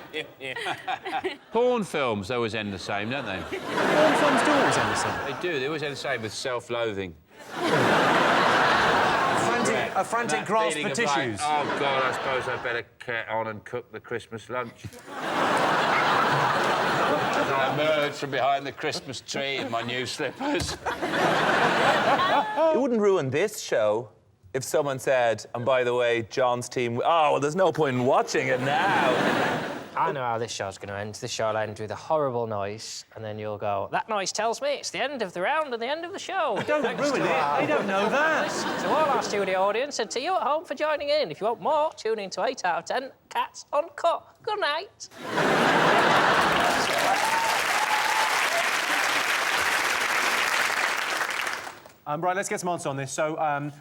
Porn films always end the same, don't they? Porn films do always end the same. They do. They always end the same with self-loathing. A frantic grasp for tissues. Like, oh, God, I suppose I'd better get on and cook the Christmas lunch. As I emerge from behind the Christmas tree in my new slippers. It wouldn't ruin this show if someone said, and by the way, John's team... Oh, well, there's no point in watching it now. I know how this show's going to end. This show will end with a horrible noise, and then you'll go, that noise tells me it's the end of the round and the end of the show. Don't ruin it. They don't know that. To all our studio audience and to you at home for joining in. If you want more, tune in to 8 out of 10 Cats Uncut. Good night. Right, let's get some answers on this. So,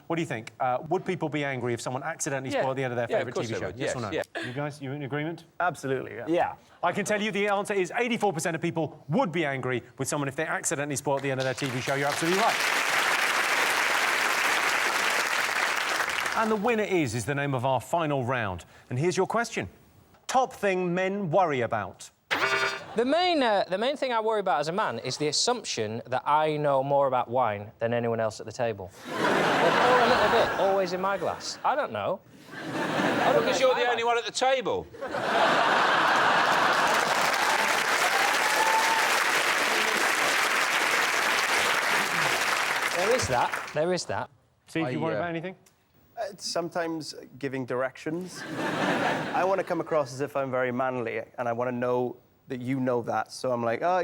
what do you think? Would people be angry if someone accidentally spoiled the end of their favourite TV show? Yes or no? Yeah. You guys, you in agreement? Absolutely, yeah. Yeah. I can tell you the answer is 84% of people would be angry with someone if they accidentally spoiled the end of their TV show. You're absolutely right. And the winner is the name of our final round. And here's your question. Top thing men worry about. The main thing I worry about as a man is the assumption that I know more about wine than anyone else at the table. They pour a little bit, always in my glass. I don't know. Because you're the only one at the table. There is that. There is that. See if you worry about anything? Sometimes giving directions. I want to come across as if I'm very manly, and I want to know that you know that. So I'm like, oh,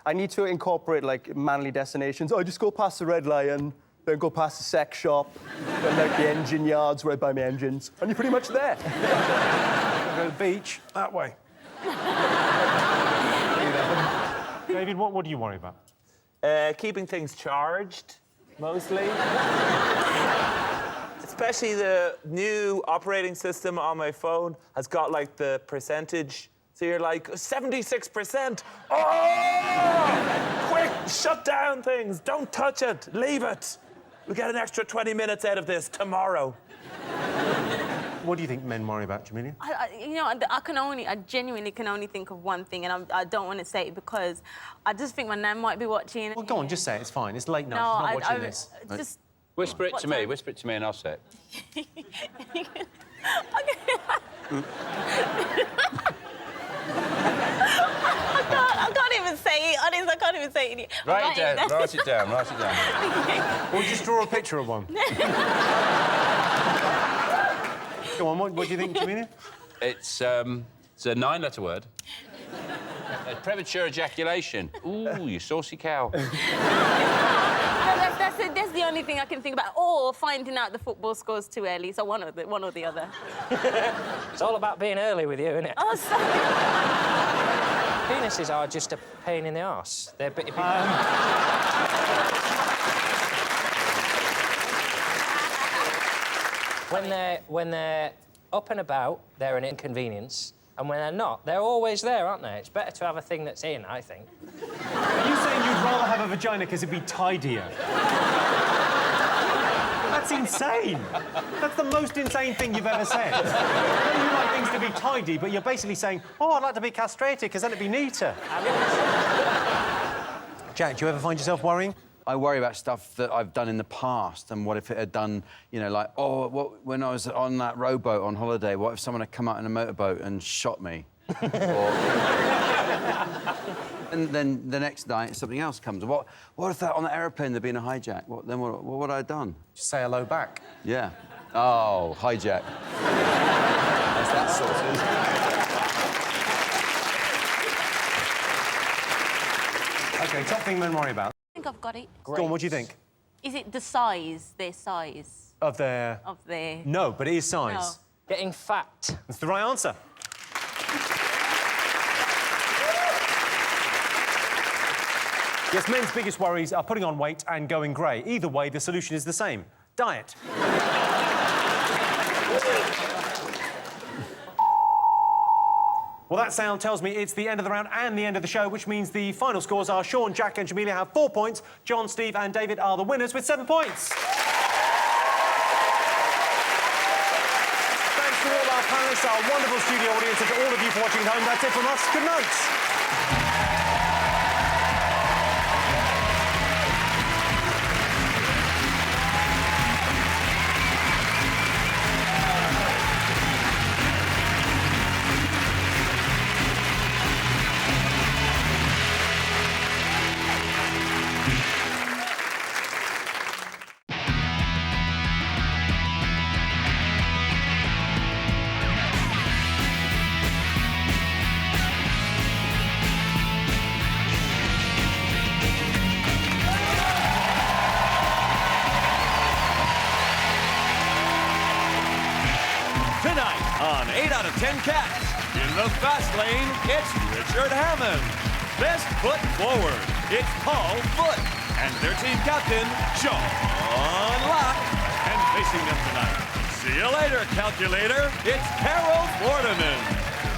I need to incorporate, like, manly destinations. Oh, just go past the Red Lion, then go past the sex shop, then, like, the engine yards where I buy my engines, and you're pretty much there. Go to the beach, that way. David, what do you worry about? Keeping things charged, mostly. Especially the new operating system on my phone has got, like, the percentage. So you're like, 76%. Oh! Quick, shut down things. Don't touch it. Leave it. We'll get an extra 20 minutes out of this tomorrow. What do you think men worry about, Jamelia? I genuinely can only think of one thing, and I don't want to say it because I just think my nan might be watching. Well, go on, just say it. It's fine. It's late night. No, She's not watching this. Just... Whisper it to me. Whisper it to me and I'll say it. I can't even say it. Honestly, I can't even say it. Write it down. Write it down. Write it down. Or just draw a picture of one. Go on, what do you think, Jamelia? It's a 9-letter word. Premature ejaculation. Ooh, you saucy cow. That's the only thing I can think about. Or finding out the football scores too early. So one or the other. It's all about being early with you, isn't it? Oh, sorry. Penises are just a pain in the arse. They're bitty. When they're up and about, they're an inconvenience. And when they're not, they're always there, aren't they? It's better to have a thing that's in, I think. Are you saying you'd rather have a vagina because it'd be tidier? That's insane. That's the most insane thing you've ever said. You like things to be tidy, but you're basically saying, oh, I'd like to be castrated because then it'd be neater. Jack, do you ever find yourself worrying? I worry about stuff that I've done in the past, and what if it had done, you know, like, when I was on that rowboat on holiday, what if someone had come out in a motorboat and shot me? And then the next night, something else comes. What if that on the aeroplane there'd been a hijack? What would I have done? Just say hello back. Yeah. Oh, hijack. That's that sorted. OK, top thing men worry about. I think I've got it. Go on, what do you think? Is it the size, their size? Of their... Of their... No, but it is size. No. Getting fat. That's the right answer. Yes, men's biggest worries are putting on weight and going grey. Either way, the solution is the same. Diet. Well, that sound tells me it's the end of the round and the end of the show, which means the final scores are Sean, Jack and Jamelia have 4 points. John, Steve and David are the winners with 7 points. Thanks to all our panellists, our wonderful studio audience, and to all of you for watching at home. That's it from us. Good night. On 8 out of 10 Cats, in the fast lane, it's Richard Hammond. Best foot forward, it's Paul Foot. And their team captain, Sean Locke. And facing them tonight, see you later, calculator, it's Harold Vorderman.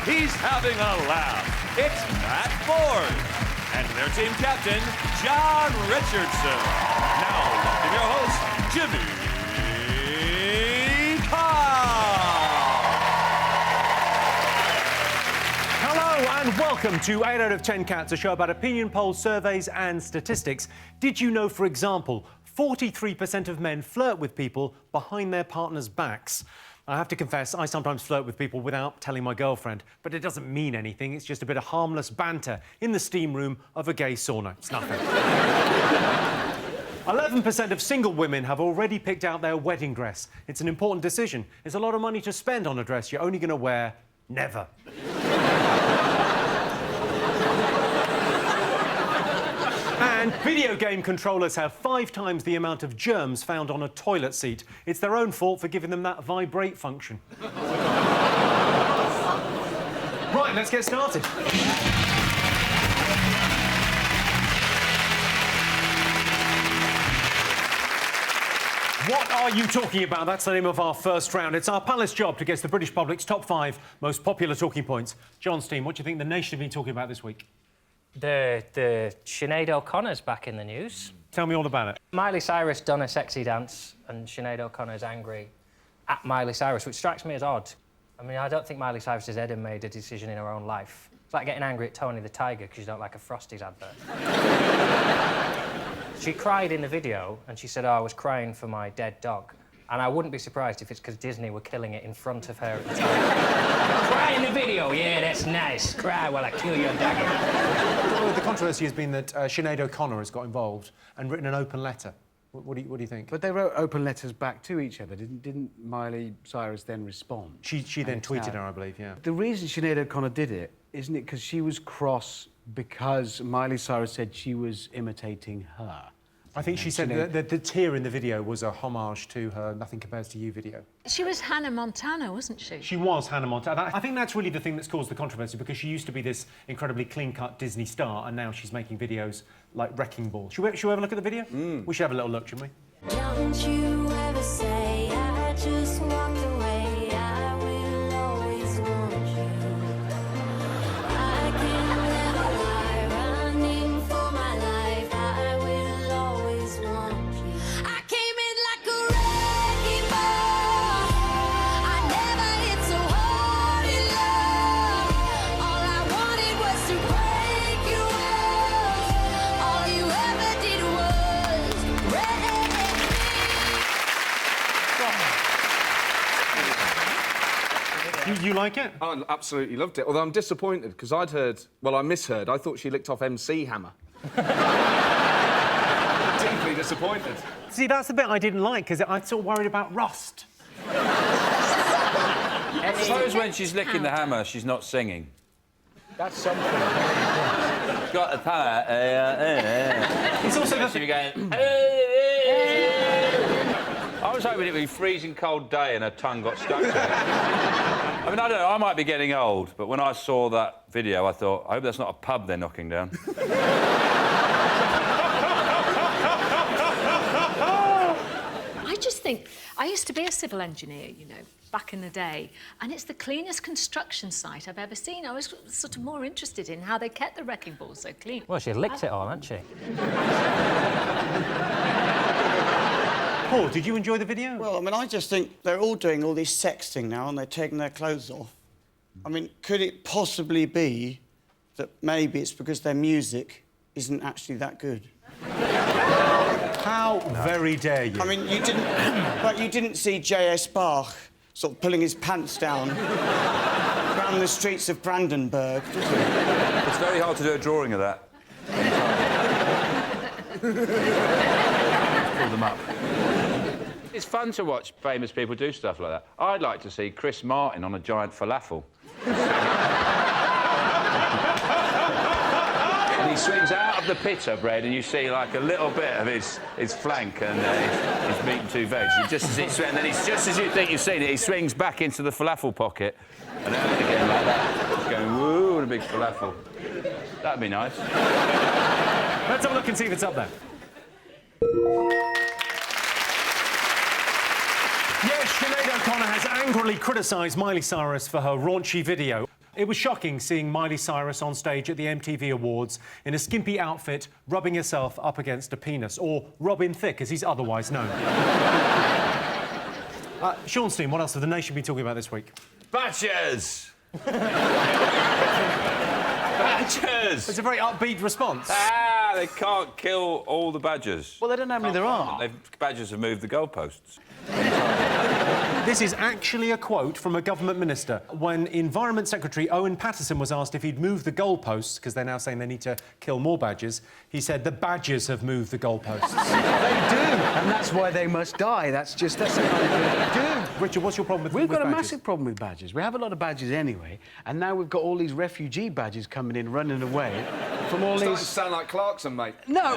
He's having a laugh. It's Matt Ford. And their team captain, John Richardson. Now, welcome your host, Jimmy Carr. And welcome to 8 out of 10 Cats, a show about opinion polls, surveys and statistics. Did you know, for example, 43% of men flirt with people behind their partners' backs? I have to confess, I sometimes flirt with people without telling my girlfriend, but it doesn't mean anything. It's just a bit of harmless banter in the steam room of a gay sauna. It's nothing. 11% of single women have already picked out their wedding dress. It's an important decision. It's a lot of money to spend on a dress you're only going to wear never. And video game controllers have 5 times the amount of germs found on a toilet seat. It's their own fault for giving them that vibrate function. Right, let's get started. What are you talking about? That's the name of our first round. It's our panellist's job to guess the British public's top 5 most popular talking points. John Steen, what do you think the nation have been talking about this week? The Sinead O'Connor's back in the news. Tell me all about it. Miley Cyrus done a sexy dance and Sinead O'Connor's angry at Miley Cyrus, which strikes me as odd. I mean, I don't think Miley Cyrus has ever made a decision in her own life. It's like getting angry at Tony the Tiger because you don't like a Frosties advert. She cried in the video and she said, oh, I was crying for my dead dog. And I wouldn't be surprised if it's because Disney were killing it in front of her at the time. Cry in the video, yeah, that's nice. Cry while I kill your doggy. Well, the controversy has been that Sinead O'Connor has got involved and written an open letter. What do you think? But they wrote open letters back to each other. Didn't Miley Cyrus then respond? She then tweeted her, I believe, yeah. The reason Sinead O'Connor did it, isn't it because she was cross because Miley Cyrus said she was imitating her? I think she said that the tear in the video was a homage to her Nothing Compares to You video. She was Hannah Montana, wasn't she? She was Hannah Montana. I think that's really the thing that's caused the controversy, because she used to be this incredibly clean-cut Disney star, and now she's making videos like Wrecking Ball. Should we have a look at the video? We should have a little look, shouldn't we? Don't you ever say I just walked away. I will always want you. I can never lie, running for my life. I will always want you. I came in like a wrecking ball. I never hit so hard in love. All I wanted was to break your walls. All you ever did was wreck me. You like it? I absolutely loved it, although I'm disappointed, because I'd heard... Well, I misheard. I thought she licked off MC Hammer. Deeply disappointed. See, that's the bit I didn't like, because I'm sort of worried about rust. I suppose when she's licking the hammer, she's not singing. That's something. She's got a palate. It's also the... She'd be going... I was hoping it'd be a freezing cold day and her tongue got stuck to it. I mean, I don't know, I might be getting old, but when I saw that video, I thought, I hope that's not a pub they're knocking down. I just think... I used to be a civil engineer, you know, back in the day, and it's the cleanest construction site I've ever seen. I was sort of more interested in how they kept the wrecking ball so clean. Well, she licked it all, hasn't she? Paul, did you enjoy the video? Well, I mean, I just think they're all doing all this sexting now and they're taking their clothes off. I mean, could it possibly be that maybe it's because their music isn't actually that good? How very dare you? I mean, you didn't... but you didn't see J.S. Bach sort of pulling his pants down around the streets of Brandenburg, did you? It's very hard to do a drawing of that. Pull them up. It's fun to watch famous people do stuff like that. I'd like to see Chris Martin on a giant falafel. And he swings out of the pita bread and you see, like, a little bit of his flank and his meat and two veg. And just as you think you've seen it, he swings back into the falafel pocket and out again like that. Just going, woo, and a big falafel. That'd be nice. Let's have a look and see if it's up there. Yes, Sinead O'Connor has angrily criticised Miley Cyrus for her raunchy video. It was shocking seeing Miley Cyrus on stage at the MTV Awards in a skimpy outfit, rubbing herself up against a penis, or Robin Thicke, as he's otherwise known. Sean Steen, what else have the nation been talking about this week? Badgers! Badgers! It's a very upbeat response. Ah, they can't kill all the badgers. Well, they don't know how many there are. Badgers have moved the goalposts. This is actually a quote from a government minister when Environment Secretary Owen Paterson was asked if he'd moved the goalposts, because they're now saying they need to kill more badgers. He said, the badgers have moved the goalposts. They do, and that's why they must die. That's the kind of thing they do. Richard, what's your problem with We've got badgers? a massive problem with badgers. We have a lot of badgers anyway, and now we've got all these refugee badgers coming in, running away from all Starting these... to sound like Clarkson, mate. No!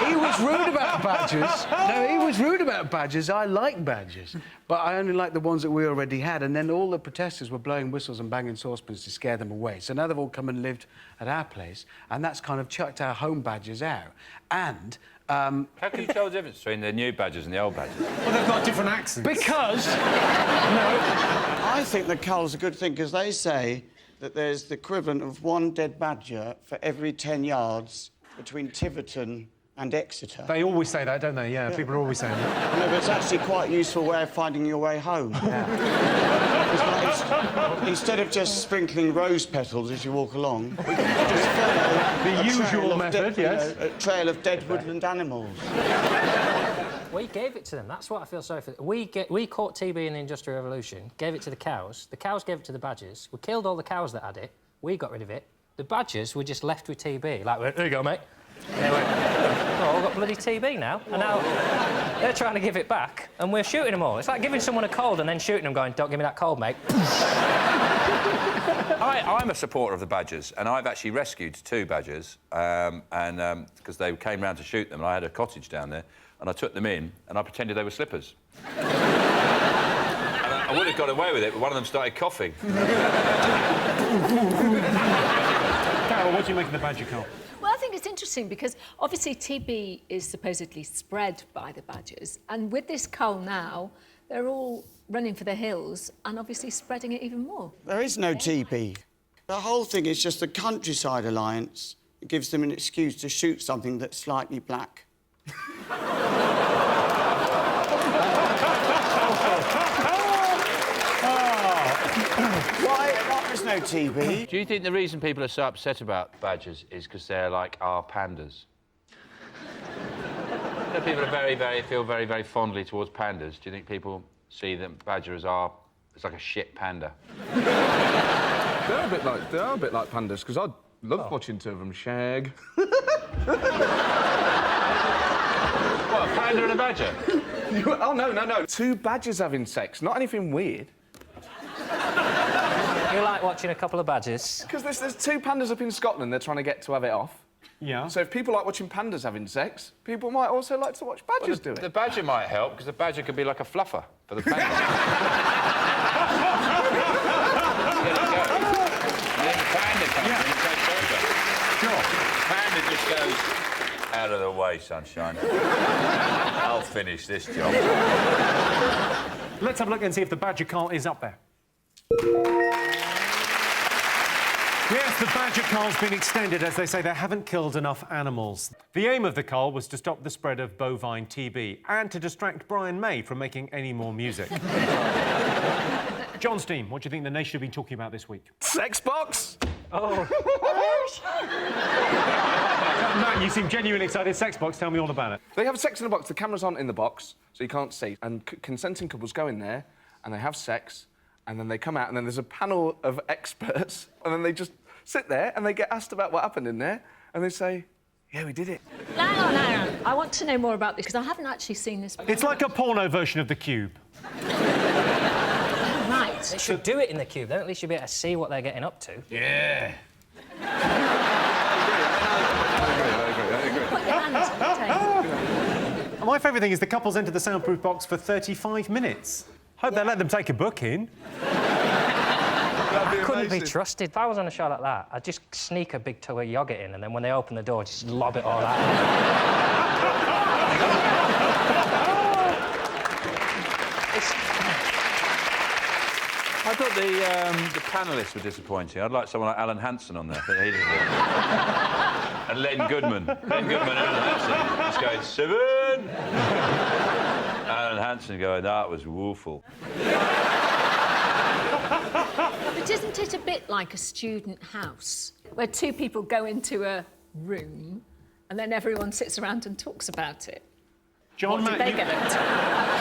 He was rude about badgers. No, he was rude about badgers. I like badgers, but I only like the ones that we already had. And then all the protesters were blowing whistles and banging saucepans to scare them away. So now they've all come and lived at our place, and that's kind of chucked our home badgers out. And... How can you tell the difference between the new badgers and the old badgers? Well, they've got different accents. Because... No. I think the cull's a good thing, because they say that there's the equivalent of one dead badger for every 10 yards between Tiverton and Exeter. They always say that, don't they? Yeah, people are always saying that. No, but it's actually quite a useful way of finding your way home. Yeah. Instead of just sprinkling rose petals as you walk along, we can just follow the usual method, yes. A trail of dead woodland animals. We gave it to them. That's what I feel sorry for. We caught TB in the Industrial Revolution, gave it to the cows. The cows gave it to the badgers. We killed all the cows that had it. We got rid of it. The badgers were just left with TB. Like, there you go, mate. They went, oh, I've got bloody TB now. And now they're trying to give it back, and we're shooting them all. It's like giving someone a cold and then shooting them, going, don't give me that cold, mate. I'm a supporter of the badgers, and I've actually rescued 2 badgers, because they came round to shoot them, and I had a cottage down there, and I took them in, and I pretended they were slippers. And I would have got away with it, but one of them started coughing. Carol, what do you make of the badger cull? Well, I think it's interesting because obviously TB is supposedly spread by the badgers, and with this cull now, they're all running for the hills and obviously spreading it even more. There is no TB. The whole thing is just the Countryside Alliance. It gives them an excuse to shoot something that's slightly black. Why? There's no TB. Do you think the reason people are so upset about badgers is because they're like our pandas? People are feel very, very fondly towards pandas. Do you think people see them badger as our It's like a shit panda. They are a bit like pandas, because I love watching two of them shag. What, a panda and a badger? Oh, no. Two badgers having sex, not anything weird. You like watching a couple of badgers? Because there's two pandas up in Scotland they're trying to get to have it off. Yeah. So if people like watching pandas having sex, people might also like to watch badgers do it. The badger might help, because the badger could be like a fluffer for the panda. There you go. And then the panda comes in and takes over. Sure. Panda just goes, out of the way, sunshine. I'll finish this job. Let's have a look and see if the badger call is up there. Yes, the badger cull's been extended as they say they haven't killed enough animals. The aim of the cull was to stop the spread of bovine TB and to distract Brian May from making any more music. John Steam, what do you think the nation have been talking about this week? Sex box! Oh. Matt, you seem genuinely excited. Sex box, tell me all about it. They have sex in a box. The cameras aren't in the box, so you can't see. And consenting couples go in there, and they have sex, and then they come out, and then there's a panel of experts, and then they just sit there, and they get asked about what happened in there, and they say, yeah, we did it. Hang on. I want to know more about this, because I haven't actually seen this before. It's like a porno version of The Cube. Right. They should do it in the Cube, then at least you'll be able to see what they're getting up to. Yeah. Put your hands on the table. My favourite thing is the couples enter the soundproof box for 35 minutes. Hope they let them take a book in. I couldn't be trusted. If I was on a show like that, I'd just sneak a big tub of yoghurt in, and then when they open the door, just lob it all out. I thought the panellists were disappointing. I'd like someone like Alan Hansen on there, but he didn't do it. And Len Goodman. Len Goodman and Alan Hansen just going, 7! Alan Hansen going, that was woeful. But isn't it a bit like a student house, where two people go into a room and then everyone sits around and talks about it? John, What did they get up to?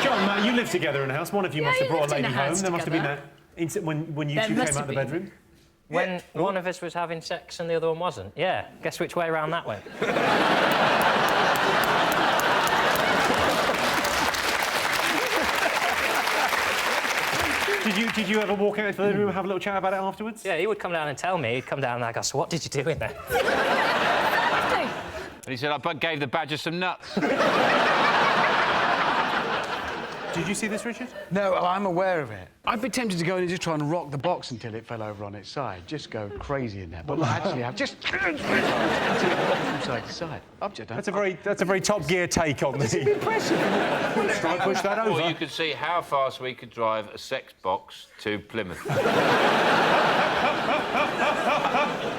John, Matt, you live together in a house. One of you must have brought a lady home. There must have been that when you two came out of the bedroom. When one of us was having sex and the other one wasn't. Yeah, guess which way around that went. Did you ever walk out into the room and have a little chat about it afterwards? Yeah, he would come down and tell me. He'd come down and I'd go, so what did you do in there? And he said, I gave the badger some nuts. Did you see this, Richard? No, I'm aware of it. I'd be tempted to go in and just try and rock the box until it fell over on its side. Just go crazy in there. But actually, I've just... until it rocked from side to side. That's a very Top Gear take on this. Impressive. Try and push that over. Or you could see how fast we could drive a sex box to Plymouth.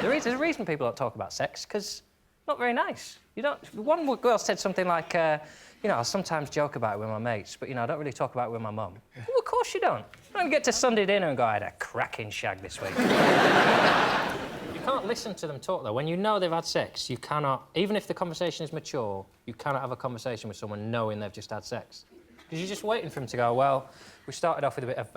There's a reason people don't talk about sex, because not very nice. You don't... One girl said something like, you know, I sometimes joke about it with my mates, but, you know, I don't really talk about it with my mum. Well, of course you don't. You don't get to Sunday dinner and go, I had a cracking shag this week. You can't listen to them talk, though. When you know they've had sex, you cannot... Even if the conversation is mature, you cannot have a conversation with someone knowing they've just had sex. Because you're just waiting for them to go, well, we started off with a bit of...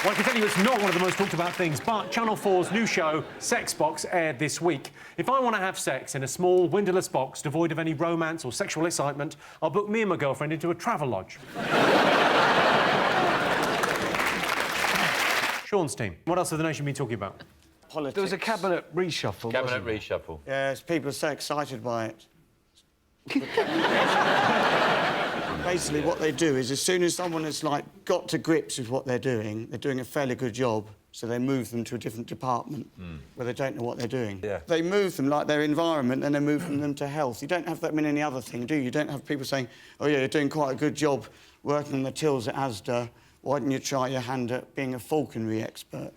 Well, I can tell you it's not one of the most talked about things, but Channel 4's new show, Sex Box, aired this week. If I want to have sex in a small, windowless box devoid of any romance or sexual excitement, I'll book me and my girlfriend into a travel lodge. Sean's team, what else has the nation been talking about? Politics. There was a cabinet reshuffle, Cabinet wasn't reshuffle. Yes, people are so excited by it. Basically, what they do is, as soon as someone has, like, got to grips with what they're doing a fairly good job, so they move them to a different department where they don't know what they're doing. Yeah. They move them like their environment, and they move them to health. You don't have that many other thing, do you? You don't have people saying, oh, yeah, you're doing quite a good job working on the tills at Asda. Why didn't you try your hand at being a falconry expert?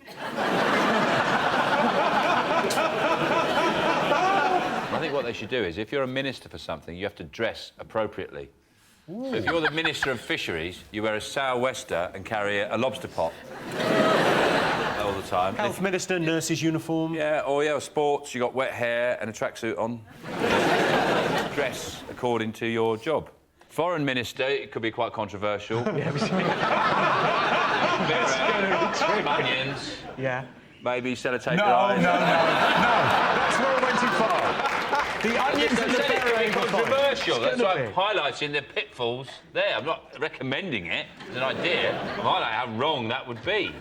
I think what they should do is, if you're a minister for something, you have to dress appropriately. So if you're the Minister of Fisheries, you wear a sou'wester and carry a lobster pot all the the time. Health minister, nurse's uniform. Yeah, or sports, you got wet hair and a tracksuit on. Dress according to your job. Foreign minister, it could be quite controversial. Onions. Yeah. Maybe sellotape No, your eyes. no, that's where I went too far. The onions and the It could be controversial. That's why I'm gonna highlighting the pitfalls there. I'm not recommending it as an idea. I'm highlighting how wrong that would be.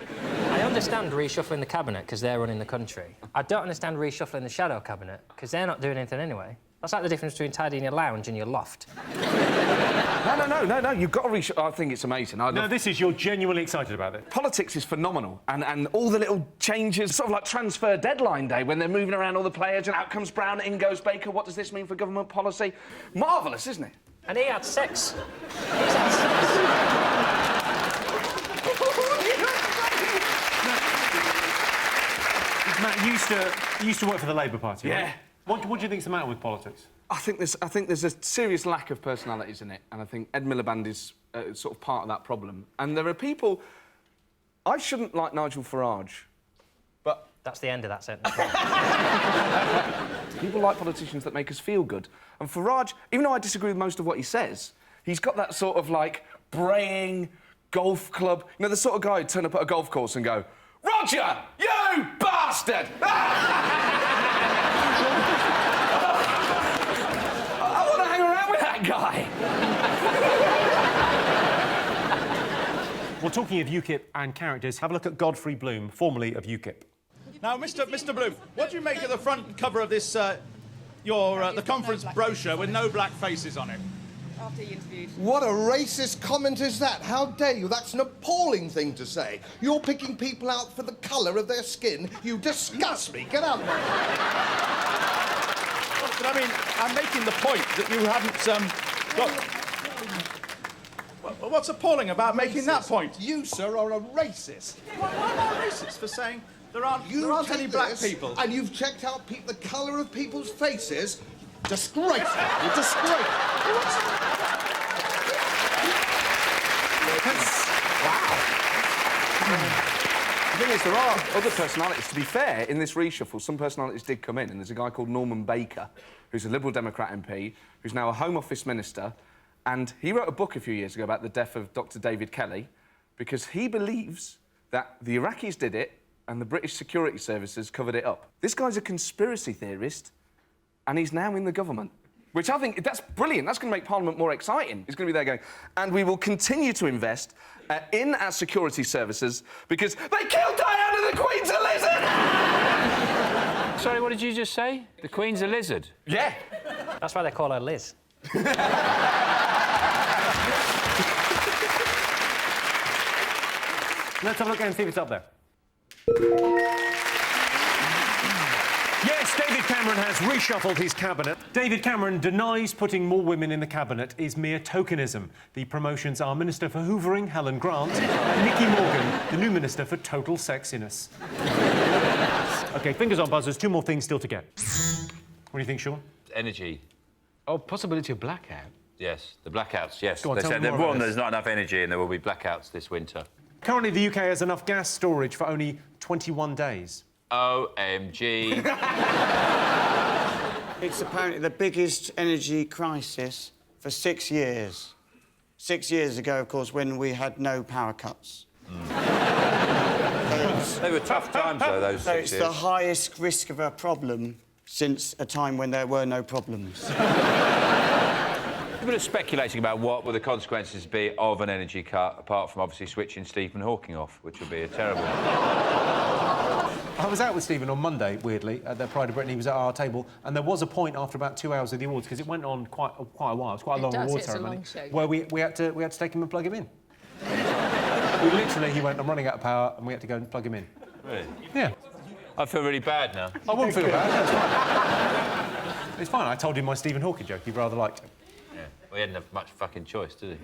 I understand reshuffling the cabinet because they're running the country. I don't understand reshuffling the shadow cabinet because they're not doing anything anyway. That's like the difference between tidying your lounge and your loft. No, you've got to reshuffle. I think it's amazing. No, this is, you're genuinely excited about it. Politics is phenomenal, and all the little changes, sort of like transfer deadline day, when they're moving around all the players, and out comes Brown, in goes Baker. What does this mean for government policy? Marvellous, isn't it? And he had sex. Matt, you used to work for the Labour Party, Yeah. right? What do you think's the matter with politics? I think there's a serious lack of personalities in it, and I think Ed Miliband is sort of part of that problem. And there are people... I shouldn't like Nigel Farage, but... That's the end of that sentence. People like politicians that make us feel good. And Farage, even though I disagree with most of what he says, he's got that sort of, like, braying golf club... You know, the sort of guy who'd turn up at a golf course and go, "Roger, you bastard!" I want to hang around with that guy. Well, talking of UKIP and characters, have a look at Godfrey Bloom, formerly of UKIP. Now, Mr. Bloom, what do you make of the front cover of this, the conference brochure with no black faces on it? After he interviewed. What a racist comment is that? How dare you? That's an appalling thing to say. You're picking people out for the colour of their skin. You disgust me. Get out of my But I mean, I'm making the point that you haven't got... What's appalling about making that point? You, sir, are a racist. Why am I racist for saying there aren't any black people? And you've checked out the colour of people's faces. Disgraceful. You're disgraceful. The thing is, there are other personalities. To be fair, in this reshuffle, some personalities did come in, and there's a guy called Norman Baker, who's a Liberal Democrat MP, who's now a Home Office Minister, and he wrote a book a few years ago about the death of Dr. David Kelly, because he believes that the Iraqis did it and the British security services covered it up. This guy's a conspiracy theorist, and he's now in the government. Which I think, that's brilliant. That's going to make Parliament more exciting. He's going to be there going, and we will continue to invest in our security services because they killed Diana, the Queen's a lizard! Sorry, what did you just say? The Queen's a lizard? Yeah. That's why they call her Liz. Let's have a look and see if it's up there. Yes, David Cameron has reshuffled his cabinet. David Cameron denies putting more women in the cabinet is mere tokenism. The promotions are Minister for Hoovering, Helen Grant, and Nicky Morgan, the new Minister for Total Sexiness. OK, fingers on buzzers, two more things still to get. What do you think, Sean? Energy. Oh, possibility of blackout. Yes, the blackouts, yes. Go on, they tell said me more about there's this. not enough energy and there will be blackouts this winter. Currently, the UK has enough gas storage for only 21 days. OMG. It's apparently the biggest energy crisis for 6 years. 6 years ago, of course, when we had no power cuts. They were tough times, though, those 6 years. So it's the highest risk of a problem since a time when there were no problems. People are speculating about what will the consequences be of an energy cut, apart from obviously switching Stephen Hawking off, which would be a terrible... I was out with Stephen on Monday, weirdly, at the Pride of Britain. He was at our table, and there was a point after about 2 hours of the awards, because it went on quite a while. It was quite a long award ceremony, where we had to take him and plug him in. He went, "I'm running out of power," and we had to go and plug him in. Really? Yeah. I feel really bad now. I won't feel bad. That's fine. It's fine. I told him my Stephen Hawking joke. He rather liked it. Yeah. Well, he hadn't have much fucking choice, did he?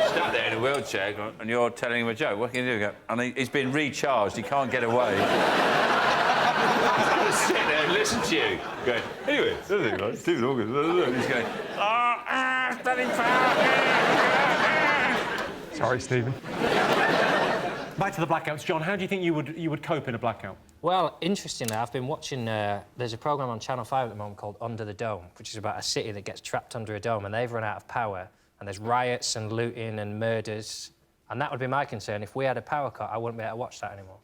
Stuck there in a wheelchair, and you're telling him a joke. What can you do? Go, and he's been recharged. He can't get away. He's sit there and listen to you. Going, anyway, Stephen Hawking. He's going, standing power. Sorry, Stephen. Back to the blackouts. John, how do you think you would cope in a blackout? Well, interestingly, I've been watching... there's a programme on Channel 5 at the moment called Under the Dome, which is about a city that gets trapped under a dome and they've run out of power, and there's riots and looting and murders, and that would be my concern. If we had a power cut, I wouldn't be able to watch that anymore.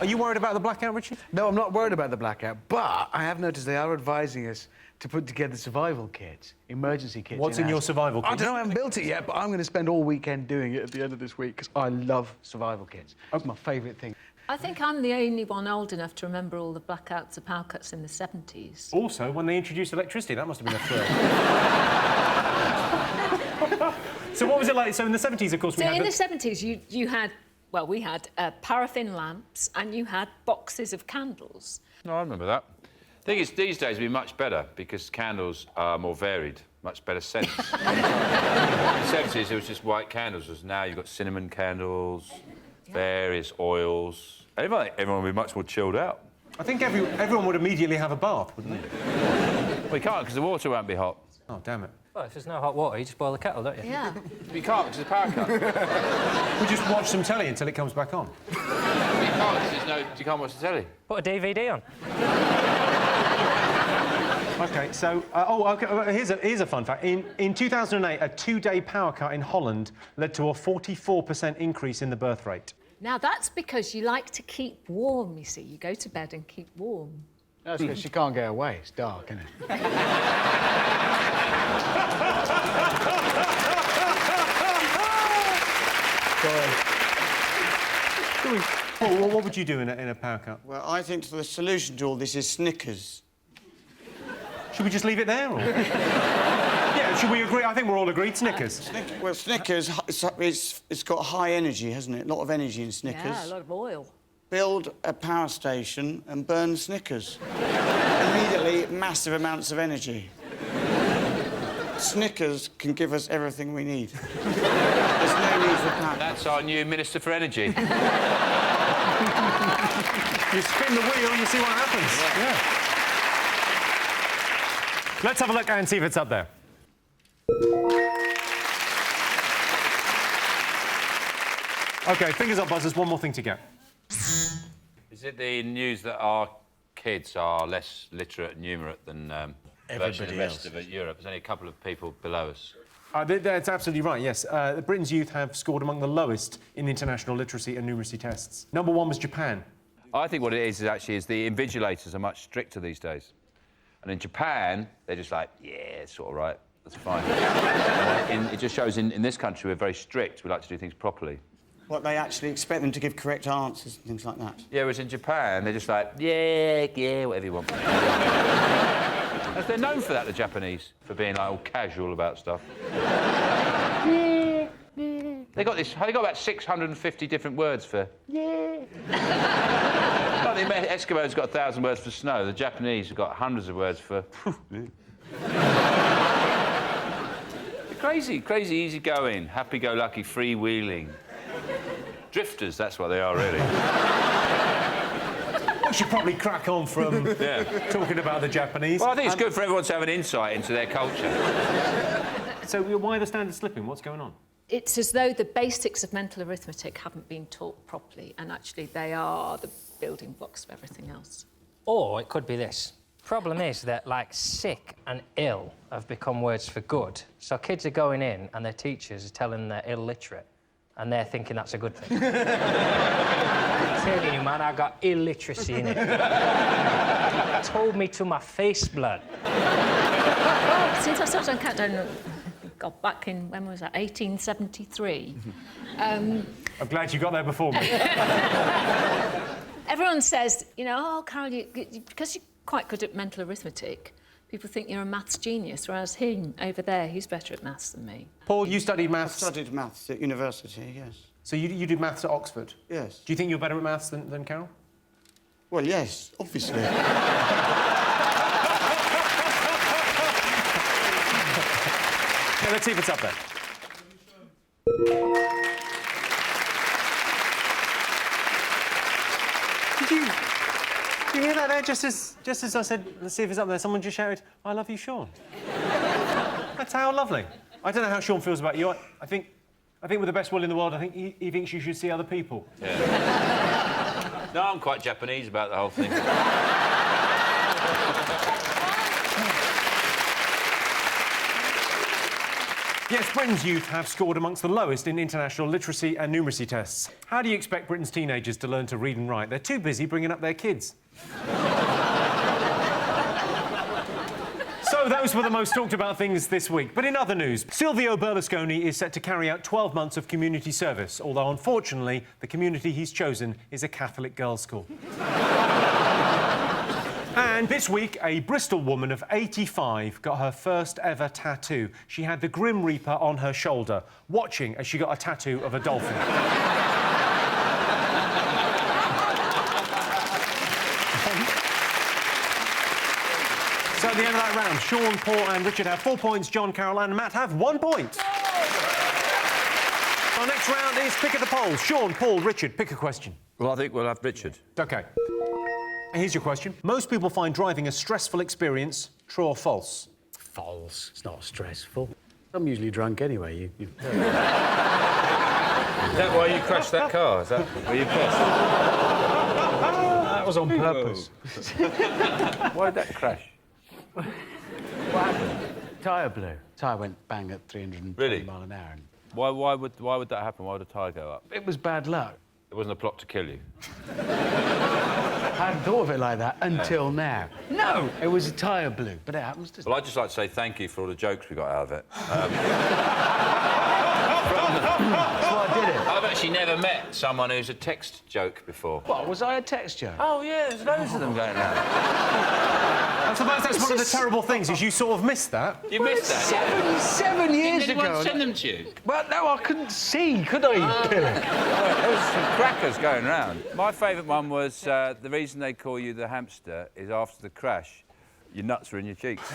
Are you worried about the blackout, Richard? No, I'm not worried about the blackout, but I have noticed they are advising us to put together survival kits, emergency kits. What's in your survival kit? I don't know, I haven't built it yet, but I'm going to spend all weekend doing it at the end of this week, because I love survival kits. That's my favourite thing. I think I'm the only one old enough to remember all the blackouts and power cuts in the 70s. Also, when they introduced electricity, that must have been a thrill. So what was it like? So in the 70s, of course, we had... So in the 70s, you had... Well, we had paraffin lamps and you had boxes of candles. No, I remember that. The thing is, these days would be much better because candles are more varied, much better scents. In the 70s, it was just white candles, whereas now you've got cinnamon candles, various oils. Everyone would be much more chilled out. I think everyone would immediately have a bath, wouldn't they? Well, you can't, because the water won't be hot. Oh, damn it. Well, if there's no hot water, you just boil the kettle, don't you? Yeah. You can't, because it's a power cut. We just watch some telly until it comes back on. You can't, you can't watch the telly. Put a DVD on. OK, so... here's a fun fact. In 2008, a 2-day power cut in Holland led to a 44% increase in the birth rate. Now, that's because you like to keep warm, you see. You go to bed and keep warm. That's because she can't get away. It's dark, isn't it? Paul, what would you do in a power cut? Well, I think the solution to all this is Snickers. Should we just leave it there, or...? Yeah, should we agree? I think we're all agreed. Snickers. Well, Snickers, it's got high energy, hasn't it? A lot of energy in Snickers. Yeah, a lot of oil. Build a power station and burn Snickers. Immediately, massive amounts of energy. Snickers can give us everything we need. There's no need for power. That's our new Minister for Energy. You spin the wheel and you see what happens. Yeah. Let's have a look and see if it's up there. OK, fingers up, buzzers. One more thing to get. Is it the news that our kids are less literate and numerate than virtually the rest of Europe? There's only a couple of people below us. That's absolutely right, yes. Britain's youth have scored among the lowest in the international literacy and numeracy tests. Number 1 was Japan. I think what it is actually the invigilators are much stricter these days. And in Japan, they're just like, yeah, it's all right, that's fine. It just shows in this country we're very strict. We like to do things properly. What, they actually expect them to give correct answers and things like that? Yeah, whereas in Japan, they're just like, yeah, whatever you want. They're known for that, the Japanese, for being, like, all casual about stuff. They got about 650 different words for... Like the Eskimos got 1,000 words for snow. The Japanese have got hundreds of words for... Crazy, easygoing, happy-go-lucky, freewheeling. Drifters, that's what they are, really. We should probably crack on from talking about the Japanese. Well, I think it's good for everyone to have an insight into their culture. So why the standard slipping? What's going on? It's as though the basics of mental arithmetic haven't been taught properly, and actually they are the building blocks of everything else. Or it could be this. Problem is that, like, sick and ill have become words for good. So kids are going in and their teachers are telling them they're illiterate, and they're thinking that's a good thing. I'm telling you, man, I got illiteracy in it. Told me to my face, blood. Since I started on Countdown, God, back in, when was that, 1873. I'm glad you got there before me. Everyone says, you know, oh, Carol, because you're quite good at mental arithmetic, people think you're a maths genius, whereas him, over there, he's better at maths than me. Paul, you studied maths? I studied maths at university, yes. So you did maths at Oxford? Yes. Do you think you're better at maths than Carol? Well, yes, obviously. Okay, let's see if it's up there. Did you hear that there? Just as I said, let's see if it's up there, someone just shouted, "I love you, Sean." That's how lovely. I don't know how Sean feels about you. I think with the best will in the world, I think he thinks you should see other people. Yeah. No, I'm quite Japanese about the whole thing. Yes, Britain's youth have scored amongst the lowest in international literacy and numeracy tests. How do you expect Britain's teenagers to learn to read and write? They're too busy bringing up their kids. So those were the most talked about things this week. But in other news, Silvio Berlusconi is set to carry out 12 months of community service, although unfortunately the community he's chosen is a Catholic girls' school. And this week, a Bristol woman of 85 got her first ever tattoo. She had the Grim Reaper on her shoulder, watching as she got a tattoo of a dolphin. So at the end of that round, Sean, Paul and Richard have 4 points, John, Carol and Matt have 1 point. Our next round is Pick of the Polls. Sean, Paul, Richard, pick a question. Well, I think we'll have Richard. OK. Here's your question. Most people find driving a stressful experience. True or false? False. It's not stressful. I'm usually drunk anyway. Is that why you crashed that car? Is that why you pissed? That was on purpose. Why did that crash? What happened? Tyre blew. Tyre went bang at 320 mile an hour. And Why would that happen? Why would a tyre go up? it was bad luck. It wasn't a plot to kill you. I hadn't thought of it like that until now. No, it was a tyre blew, but it happens to... Well, I'd just like to say thank you for all the jokes we got out of it. That's why I did it. I've actually never met someone who's a text joke before. What, was I a text joke? Oh, yeah, there's loads of them going around. I suppose that's one of the terrible things, is you sort of missed that. You missed that? 7 years Did ago. anyone send them to you? Well, no, I couldn't see, could I, Billy? There was some crackers going round. My favourite one was the reason they call you the hamster is after the crash, your nuts were in your cheeks.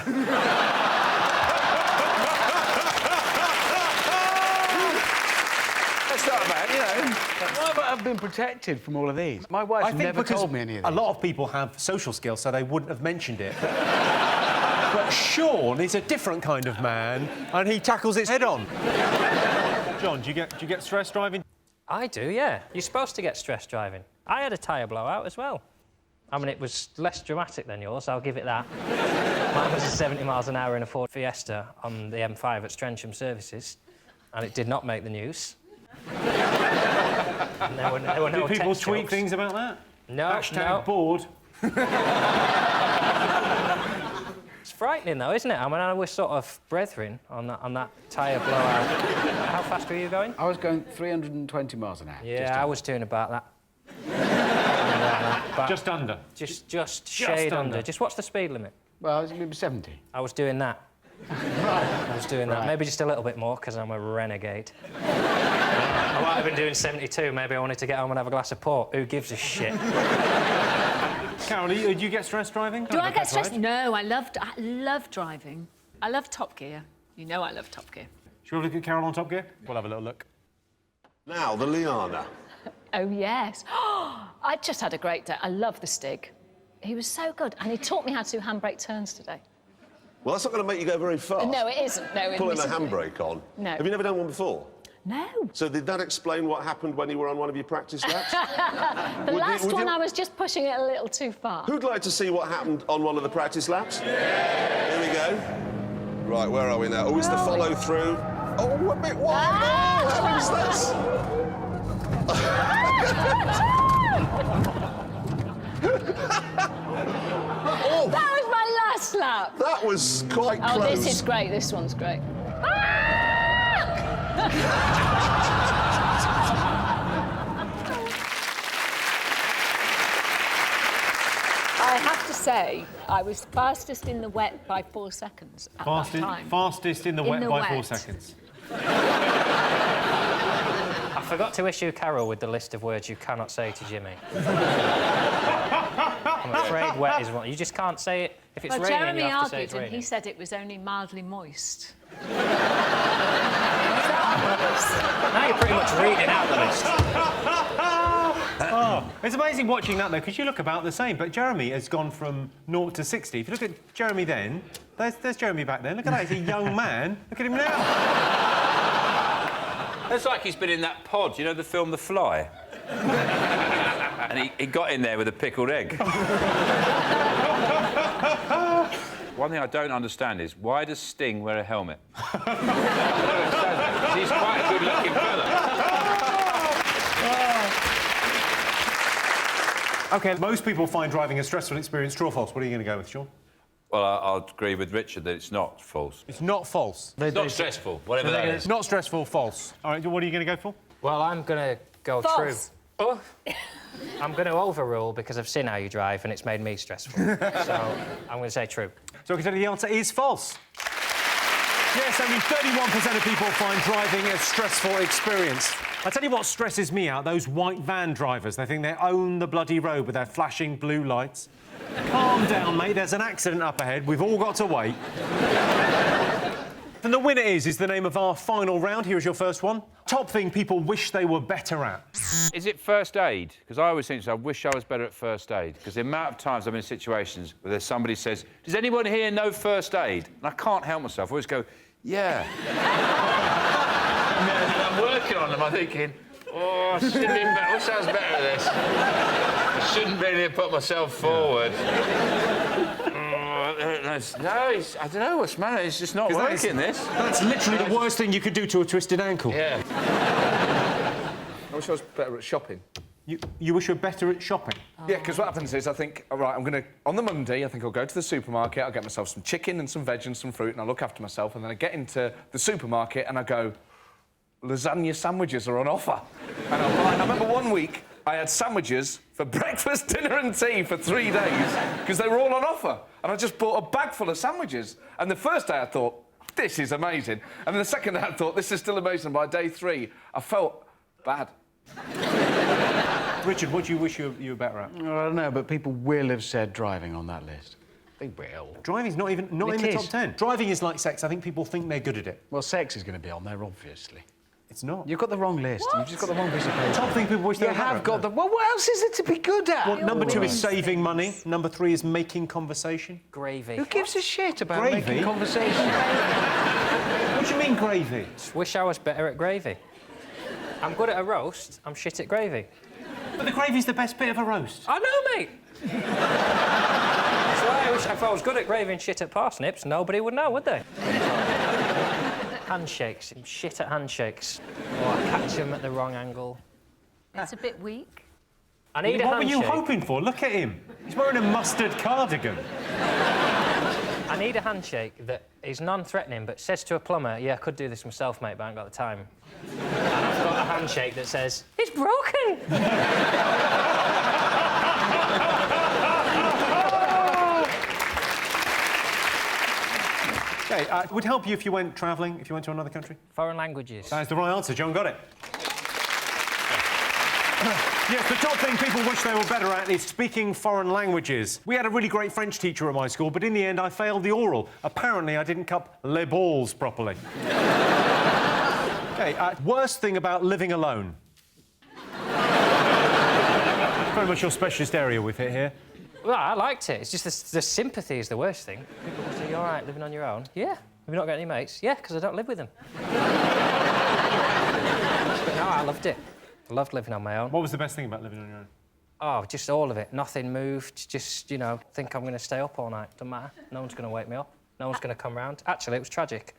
That's not bad, you know. Why have I been protected from all of these? My wife never told me any of these. A lot of people have social skills, so they wouldn't have mentioned it. But Sean is a different kind of man, and he tackles it head on. John, do you get stressed driving? I do, yeah. You're supposed to get stressed driving. I had a tyre blowout as well. I mean, it was less dramatic than yours, I'll give it that. Mine was 70 miles an hour in a Ford Fiesta on the M5 at Strensham Services, and it did not make the news. There were no Did people text tweet jokes. things about that? No, Hashtag bored. It's frightening, though, isn't it? I mean, we're sort of brethren on that tyre blowout. How fast were you going? I was going 320 miles an hour. Yeah, I was doing about that. Just under? Just shade under. Just what's the speed limit? Well, it was 70. I was doing that. I was doing that. Maybe just a little bit more, because I'm a renegade. I might have been doing 72. Maybe I wanted to get home and have a glass of port. Who gives a shit? Carol, do you get stressed driving? Do I get stressed? No, I love driving. I love Top Gear. You know I love Top Gear. Should we look at Carol on Top Gear? We'll have a little look. Now, the Liana. Oh, yes. I just had a great day. I love the Stig. He was so good, and he taught me how to do handbrake turns today. Well, that's not going to make you go very fast. No, it isn't. No, Pulling a isn't. handbrake on. No. Have you never done one before? No. So did that explain what happened when you were on one of your practice laps? The last one, I was just pushing it a little too far. Who'd like to see what happened on one of the practice laps? Yeah. Here we go. Right, where are we now? Oh, it's the follow through. Oh, a bit wide. Oh, how is this? Oh. That was my last lap. That was quite close. Oh, this is great. This one's great. I have to say, I was fastest in the wet by 4 seconds at that time. Fastest in the wet by 4 seconds. I forgot to issue Carol with the list of words you cannot say to Jimmy. I'm afraid wet is one. You just can't say it. If it's raining, Jeremy you have to say argued it's and raining. he said it was only mildly moist. Now you're pretty much reading out the list. Oh, it's amazing watching that, though, because you look about the same, but Jeremy has gone from 0 to 60. If you look at Jeremy then, There's Jeremy back there. Look at that, he's a young man. Look at him now. It's like he's been in that pod, you know the film The Fly? And he got in there with a pickled egg. One thing I don't understand is, why does Sting wear a helmet? I don't understand that, 'cause he's quite a good-looking fella. OK, most people find driving a stressful experience. True or false? What are you going to go with, Sean? Well, I'll agree with Richard that it's not false. It's not false. It's not stressful, whatever that is. Not stressful, false. All right, what are you going to go for? Well, I'm going to go False. true. Oh. I'm going to overrule because I've seen how you drive and it's made me stressful. So I'm going to say true. So I can tell you the answer is false. Yes, only 31% of people find driving a stressful experience. I tell you what stresses me out, those white van drivers. They think they own the bloody road with their flashing blue lights. Calm down, mate, there's an accident up ahead. We've all got to wait. And the winner is the name of our final round. Here is your first one. Top thing people wish they were better at. Is it first aid? Because I always think, I wish I was better at first aid. Because the amount of times I'm in situations where there's somebody says, does anyone here know first aid? And I can't help myself. I always go, yeah. And I'm working on them. I'm thinking, oh, I should be better. I wish I was better at this. I shouldn't really have put myself forward. No, I don't know what's the matter. It's just not working, this. That's literally the worst thing you could do to a twisted ankle. Yeah. I wish I was better at shopping. You wish you were better at shopping? Yeah, because what happens is I think, all right, I'm going to... On the Monday, I think I'll go to the supermarket, I'll get myself some chicken and some veg and some fruit, and I'll look after myself, and then I get into the supermarket and I go, lasagna sandwiches are on offer. And I'll buy... I remember one week I had sandwiches for breakfast, dinner and tea for 3 days because they were all on offer. And I just bought a bag full of sandwiches. And the first day I thought, this is amazing. And then the second day I thought, this is still amazing. By day 3, I felt bad. Richard, what do you wish you were better at? I don't know, but people will have said driving on that list. They will. Driving's not in the top 10. Driving is like sex. I think people think they're good at it. Well, sex is going to be on there, obviously. It's not. You've got the wrong list. What? You've just got the wrong piece of paper. Top thing people wish they were better at. You have got the... Well, what else is there to be good at? Well, number 2 is saving money. Number 3 is making conversation. Gravy. Who gives a shit about Gravy? making conversation? What do you mean, gravy? Just wish I was better at gravy. I'm good at a roast, I'm shit at gravy. But the gravy's the best bit of a roast. I know, mate. That's why I wish if I was good at gravy and shit at parsnips, nobody would know, would they? Handshakes. I'm shit at handshakes. Or I catch them at the wrong angle. It's a bit weak. I need a What were handshake. you hoping for? Look at him. He's wearing a mustard cardigan. I need a handshake that is non-threatening but says to a plumber, yeah, I could do this myself, mate, but I ain't got the time. And I've got a handshake that says, it's broken! OK, it would help you if you went travelling, if you went to another country? Foreign languages. That's the right answer. John got it. Yes, the top thing people wish they were better at is speaking foreign languages. We had a really great French teacher at my school, but in the end I failed the oral. Apparently I didn't cup les balls properly. OK, worst thing about living alone? Very much your specialist area we've hit here. Well, I liked it. It's just the sympathy is the worst thing. People say, you all right living on your own? Yeah. Have you not got any mates? Yeah, because I don't live with them. But no, I loved it. I loved living on my own. What was the best thing about living on your own? Oh, just all of it. Nothing moved. Just, you know, think I'm going to stay up all night. Doesn't matter. No one's going to wake me up. No one's going to come round. Actually, it was tragic.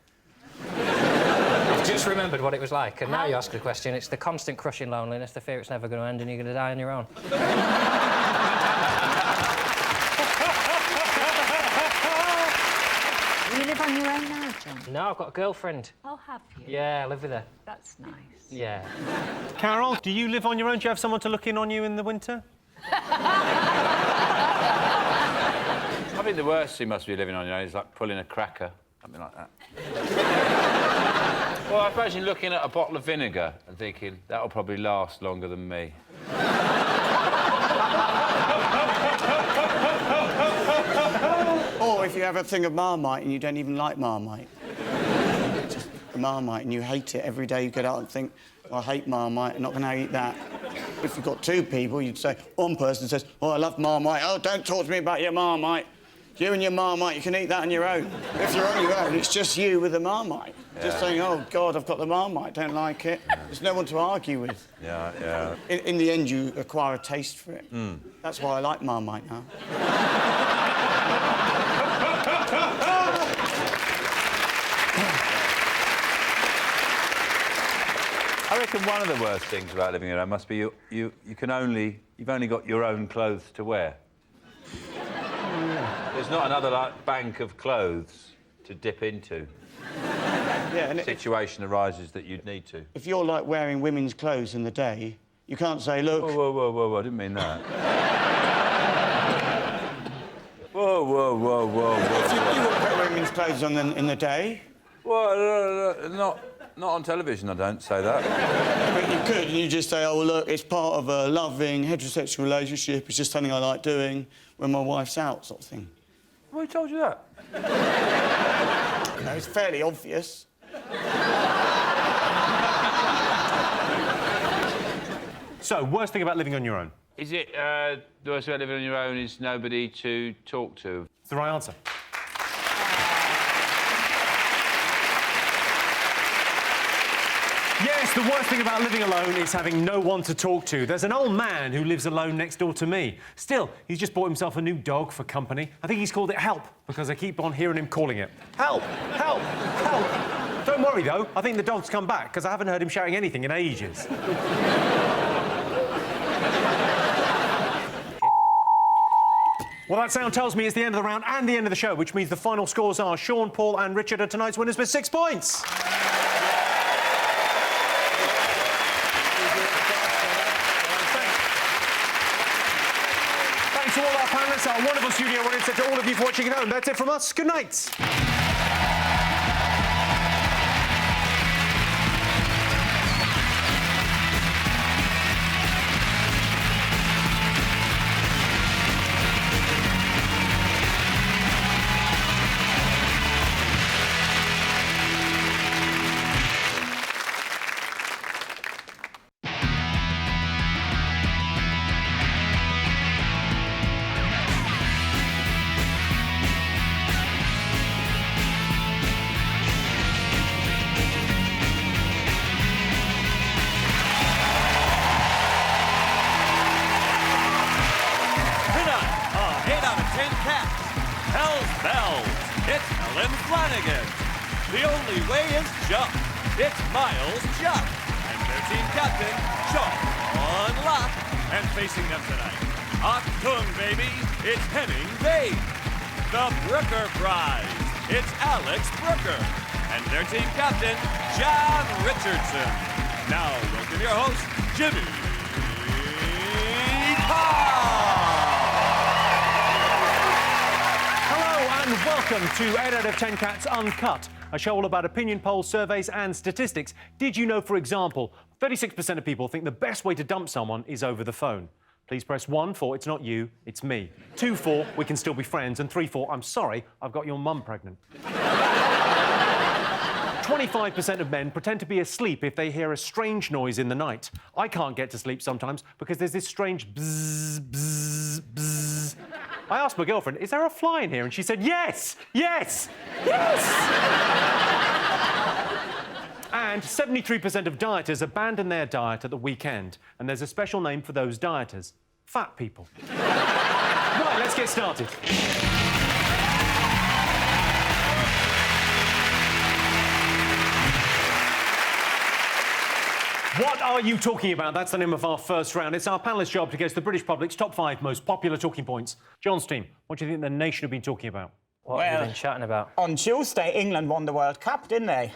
I've just remembered what it was like, and now you ask the question, it's the constant crushing loneliness, the fear it's never going to end and you're going to die on your own. You live on your own now, John? No, I've got a girlfriend. Oh, have you? Yeah, I live with her. That's nice. Yeah. Carol, do you live on your own? Do you have someone to look in on you in the winter? I think the worst thing must be living on your own is like pulling a cracker, something like that. Well, I imagine looking at a bottle of vinegar and thinking, that'll probably last longer than me. Or if you have a thing of Marmite and you don't even like Marmite. Just a Marmite and you hate it every day you get out and think, I hate Marmite, I'm not going to eat that. If you've got 2 people, you'd say, one person says, oh, I love Marmite, oh, don't talk to me about your Marmite. You and your Marmite, you can eat that on your own. If you're on your own, it's just you with the Marmite. Just saying, oh, God, I've got the Marmite, don't like it. There's no one to argue with. Yeah, yeah. In the end, you acquire a taste for it. That's why I like Marmite now. I reckon one of the worst things about living alone must be you've only got your own clothes to wear. There's not another like bank of clothes to dip into. Yeah, and situation arises that you'd need to. If you're like wearing women's clothes in the day, you can't say, look. Whoa, whoa, whoa, whoa! I didn't mean that. Whoa, whoa, whoa, whoa, whoa! If you wouldn't wear women's clothes on in the day. Well, not on television. I don't say that. But you could, and you just say, oh, well, look, it's part of a loving heterosexual relationship. It's just something I like doing when my wife's out, sort of thing. Who told you that? You know, it's fairly obvious. So, worst thing about living on your own? Is it the worst about living on your own is nobody to talk to? It's the right answer. Yes, the worst thing about living alone is having no one to talk to. There's an old man who lives alone next door to me. Still, he's just bought himself a new dog for company. I think he's called it Help, because I keep on hearing him calling it. Help! Help! Help! Don't worry, though. I think the dog's come back, because I haven't heard him shouting anything in ages. Well, that sound tells me it's the end of the round and the end of the show, which means the final scores are Sean, Paul and Richard are tonight's winners with 6 points. Thanks to all our panellists, our wonderful studio audience, and to all of you for watching at home. That's it from us. Good night. The only way is jump. It's Miles Jump and their team captain, Sean Locke. And facing them tonight, Achtung, baby, it's Henning Babe. The Brooker Prize, it's Alex Brooker. And their team captain, John Richardson. Now, welcome your host, Jimmy Carr. Welcome to 8 out of 10 Cats Uncut, a show all about opinion polls, surveys and statistics. Did you know, for example, 36% of people think the best way to dump someone is over the phone? Please press 1 for it's not you, it's me. 2 for we can still be friends. And 3 for I'm sorry, I've got your mum pregnant. 25% of men pretend to be asleep if they hear a strange noise in the night. I can't get to sleep sometimes because there's this strange bzzz, bzzz, bzzz. I asked my girlfriend, is there a fly in here? And she said, yes, yes, yes! And 73% of dieters abandon their diet at the weekend. And there's a special name for those dieters. Fat people. Right, let's get started. What are you talking about? That's the name of our first round. It's our panellists' job to guess the British public's top 5 most popular talking points. John's team, what do you think the nation have been talking about? What have you been chatting about? On Tuesday, England won the World Cup, didn't they?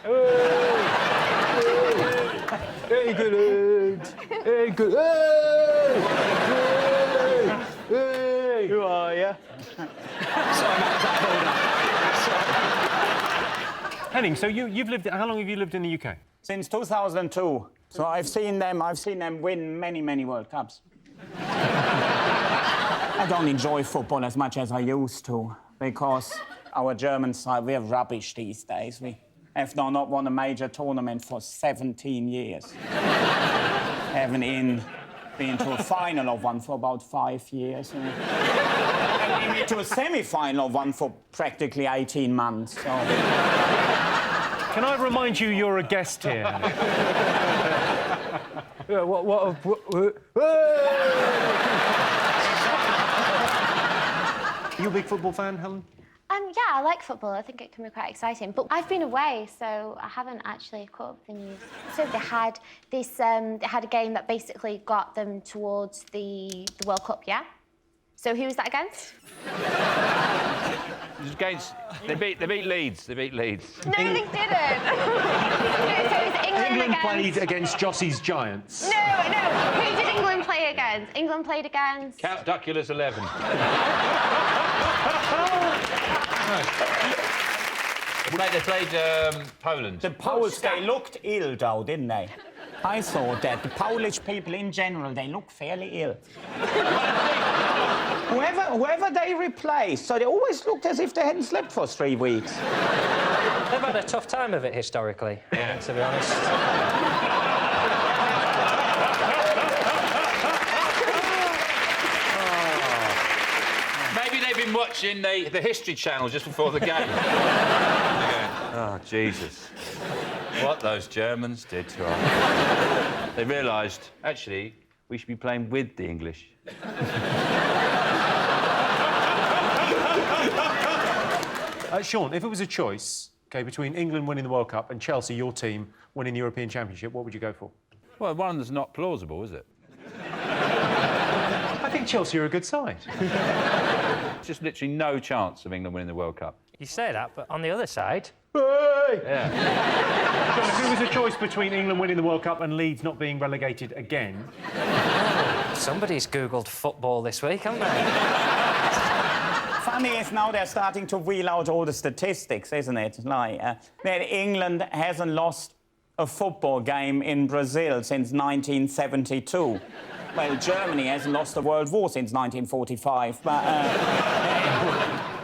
England! England! Hey! Who are you? Henning, so you've lived... How long have you lived in the UK? Since 2002. So I've seen them win many, many World Cups. I don't enjoy football as much as I used to, because our German side, we're rubbish these days. We have not won a major tournament for 17 years. Haven't in Been to a final of one for about 5 years. And been to a semi-final of one for practically 18 months. So. Can I remind you you're a guest here? You a big football fan, Helen? Yeah, I like football. I think it can be quite exciting. But I've been away, so I haven't actually caught up with the news. So they had this. They had a game that basically got them towards the World Cup. Yeah. So who was that against? It was against. They beat Leeds. They beat Leeds. No, they didn't. So it was England played against Jossie's Giants. No. Who did England play against? England played against. Count Duculus 11. Mate, they played Poland. The Poles, they looked ill, though, didn't they? I saw that. The Polish people in general, they look fairly ill. whoever they replaced, so they always looked as if they hadn't slept for 3 weeks. They've had a tough time of it historically, to be honest. Maybe they've been watching the History Channel just before the game. Oh, Jesus. What those Germans did to us. They realised, actually, we should be playing with the English. Sean, if it was a choice, OK, between England winning the World Cup and Chelsea, your team, winning the European Championship, what would you go for? Well, one that's not plausible, is it? I think Chelsea are a good side. Just literally no chance of England winning the World Cup. You say that, but on the other side... Hey! Yeah. John, if it was a choice between England winning the World Cup and Leeds not being relegated again... Somebody's Googled football this week, haven't they? Funny is now they're starting to wheel out all the statistics, isn't it? Like, that England hasn't lost a football game in Brazil since 1972. Well, Germany hasn't lost a world war since 1945, but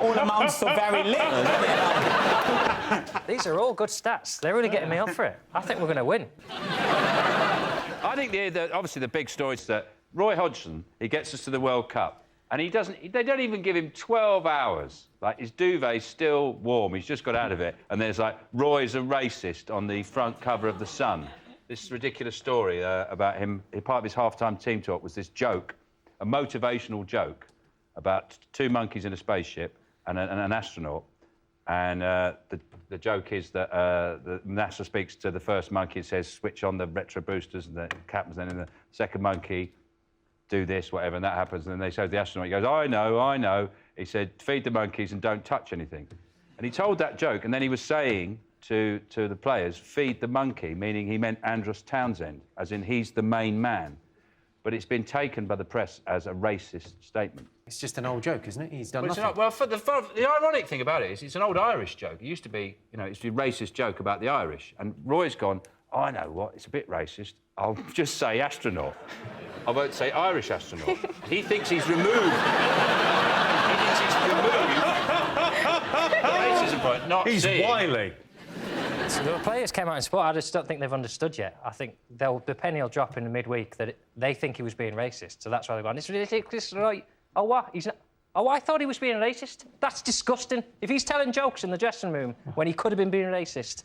all amounts to very little. These are all good stats. They're really getting me up for it. I think we're going to win. I think obviously the big story is that Roy Hodgson, he gets us to the World Cup, and they don't even give him 12 hours. Like, his duvet's still warm, he's just got out of it, and there's, like, Roy's a racist on the front cover of The Sun. This ridiculous story about him, part of his half-time team talk was this joke, a motivational joke, about 2 monkeys in a spaceship and an astronaut. And the joke is that the NASA speaks to the first monkey and says, switch on the retro boosters, and the captain's then in the second monkey, do this, whatever, and that happens. And then they show the astronaut, he goes, I know. He said, feed the monkeys and don't touch anything. And he told that joke, and then he was saying to the players, feed the monkey, meaning he meant Andros Townsend, as in he's the main man. But it's been taken by the press as a racist statement. It's just an old joke, isn't it? He's done nothing. Well, the ironic thing about it is it's an old Irish joke. It used to be, it's a racist joke about the Irish. And Roy's gone, I know what, it's a bit racist. I'll just say astronaut. I won't say Irish astronaut. He thinks he's removed. He thinks he's removed. Racism point, not He's seeing. wily. So the players came out in sport. I just don't think they've understood yet. I think the penny will drop in the midweek that they think he was being racist, so that's why they've gone, it's ridiculous, right? Oh, what? He's not... Oh, I thought he was being racist. That's disgusting. If he's telling jokes in the dressing room when he could have been being racist,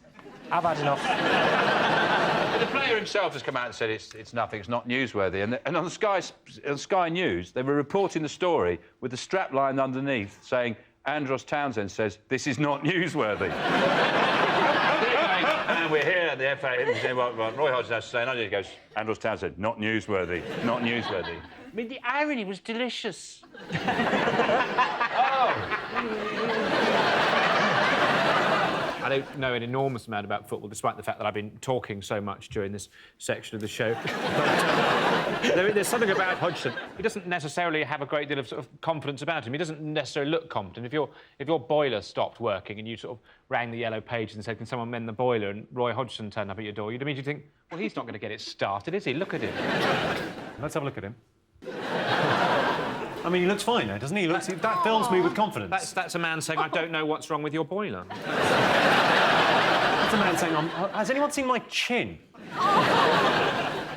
I've had enough. But the player himself has come out and said it's nothing, it's not newsworthy. And on Sky News, they were reporting the story with the strapline underneath saying, Andros Townsend says, this is not newsworthy. And we're here at the FA, saying what Roy Hodgson has to say, and he goes, Andros Townsend, not newsworthy, not newsworthy. I mean, the irony was delicious. I don't know an enormous amount about football, despite the fact that I've been talking so much during this section of the show. But there's something about Hodgson. He doesn't necessarily have a great deal of sort of confidence about him. He doesn't necessarily look competent. If your boiler stopped working and you sort of rang the yellow pages and said, can someone mend the boiler, and Roy Hodgson turned up at your door, you'd immediately think, well, he's not going to get it started, is he? Look at him. Let's have a look at him. I mean, he looks fine now, doesn't he? That fills me with confidence. That's a man saying, I don't know what's wrong with your boiler. That's a man saying, has anyone seen my chin?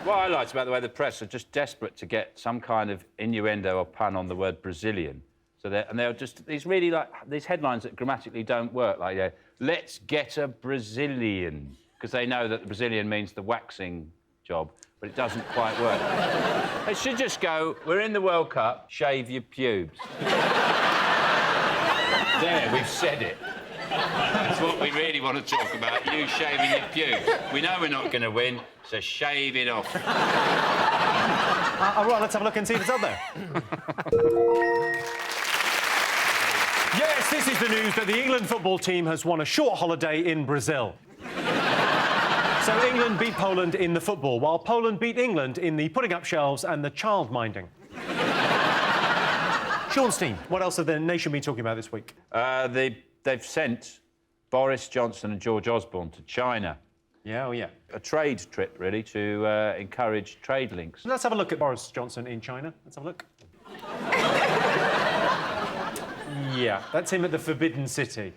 What I liked about the way the press are just desperate to get some kind of innuendo or pun on the word Brazilian. So they're just these really like these headlines that grammatically don't work. Like, yeah, let's get a Brazilian, because they know that the Brazilian means the waxing job, but it doesn't quite work. They should just go, we're in the World Cup, shave your pubes. There, we've said it. That's what we really want to talk about, you shaving your pubes. We know we're not going to win, so shave it off. All right, let's have a look and see if it's up there. Yes, this is the news that the England football team has won a short holiday in Brazil. So England beat Poland in the football, while Poland beat England in the putting up shelves and the child-minding. Sean Steen, what else have the nation been talking about this week? They've sent Boris Johnson and George Osborne to China. Yeah, oh yeah. A trade trip, really, to encourage trade links. Let's have a look at Boris Johnson in China. Let's have a look. Yeah, that's him at the Forbidden City.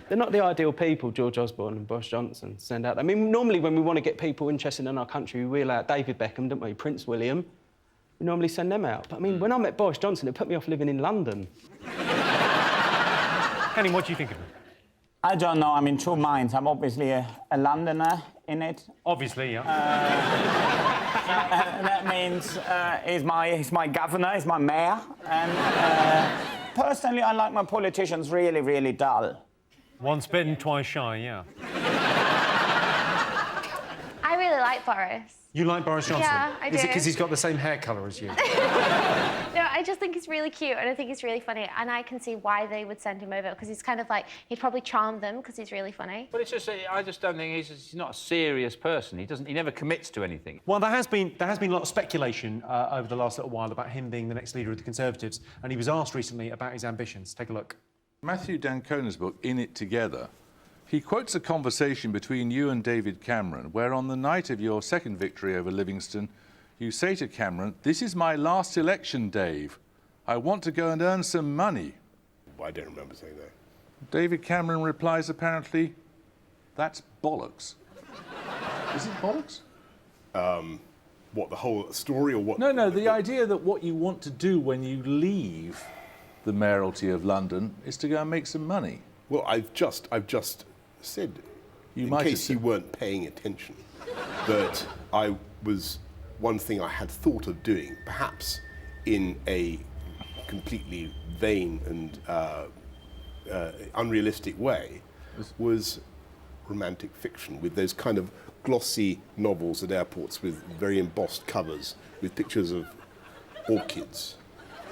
They're not the ideal people, George Osborne and Boris Johnson, send out. I mean, normally when we want to get people interested in our country, we wheel out David Beckham, don't we? Prince William. We normally send them out. But, I mean, when I met Boris Johnson, it put me off living in London. Kenny, what do you think of him? I don't know. I'm in two minds. I'm obviously a Londoner in it. Obviously, yeah. That means he's my governor, he's my mayor. And personally, I like my politicians really, really dull. Once bitten, twice shy, yeah. I really like Boris. You like Boris Johnson? Yeah, I do. Is it because he's got the same hair colour as you? No, I just think he's really cute and I think he's really funny, and I can see why they would send him over, because he's kind of like, he'd probably charm them because he's really funny. But it's just, I just don't think he's not a serious person. He never commits to anything. Well, there has been a lot of speculation over the last little while about him being the next leader of the Conservatives, and he was asked recently about his ambitions. Take a look. Matthew Dancona's book, In It Together, he quotes a conversation between you and David Cameron, where on the night of your second victory over Livingston, you say to Cameron, "This is my last election, Dave. I want to go and earn some money." I don't remember saying that. David Cameron replies, apparently, "That's bollocks." Is it bollocks? What, the whole story or what? No, the idea that what you want to do when you leave the mayoralty of London is to go and make some money. Well, I've just said, in case you weren't paying attention, that one thing I had thought of doing, perhaps in a completely vain and unrealistic way, was romantic fiction, with those kind of glossy novels at airports with very embossed covers with pictures of orchids.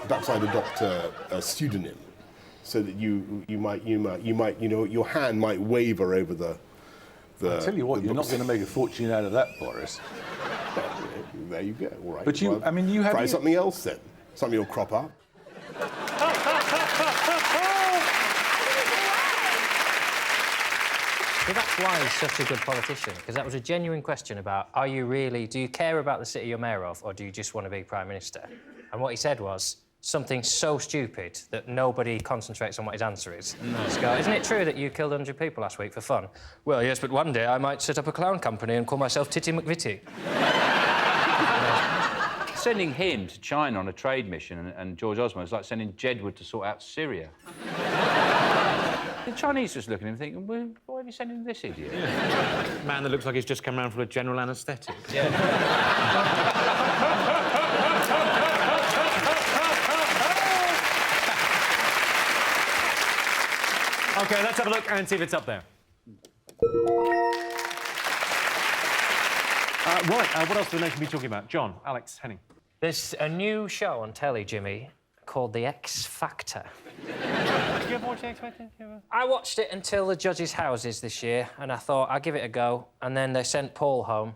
Perhaps I'd adopt a pseudonym, so that you might, your hand might waver over the. I'll tell you what, you're not going to make a fortune out of that, Boris. There you go. All right. But you, I mean, you have try something else then. Something will crop up. Well, that's why he's such a good politician, because that was a genuine question about, do you care about the city you're mayor of, or do you just want to be Prime Minister? And what he said was something so stupid that nobody concentrates on what his answer is. Just go, isn't it true that you killed 100 people last week for fun? Well, yes, but one day I might set up a clown company and call myself Titty McVitty. Sending him to China on a trade mission and George Osborne is like sending Jedward to sort out Syria. The Chinese just looking at him thinking, well, why have you sent him this idiot? Yeah. Man that looks like he's just come round for a general anaesthetic. Yeah. OK, let's have a look and see if it's up there. What else do the nation be talking about? John, Alex, Henning. There's a new show on telly, Jimmy, called The X Factor. Did you ever watch The X Factor? I watched it until the judges' houses this year, and I thought I'd give it a go. And then they sent Paul home,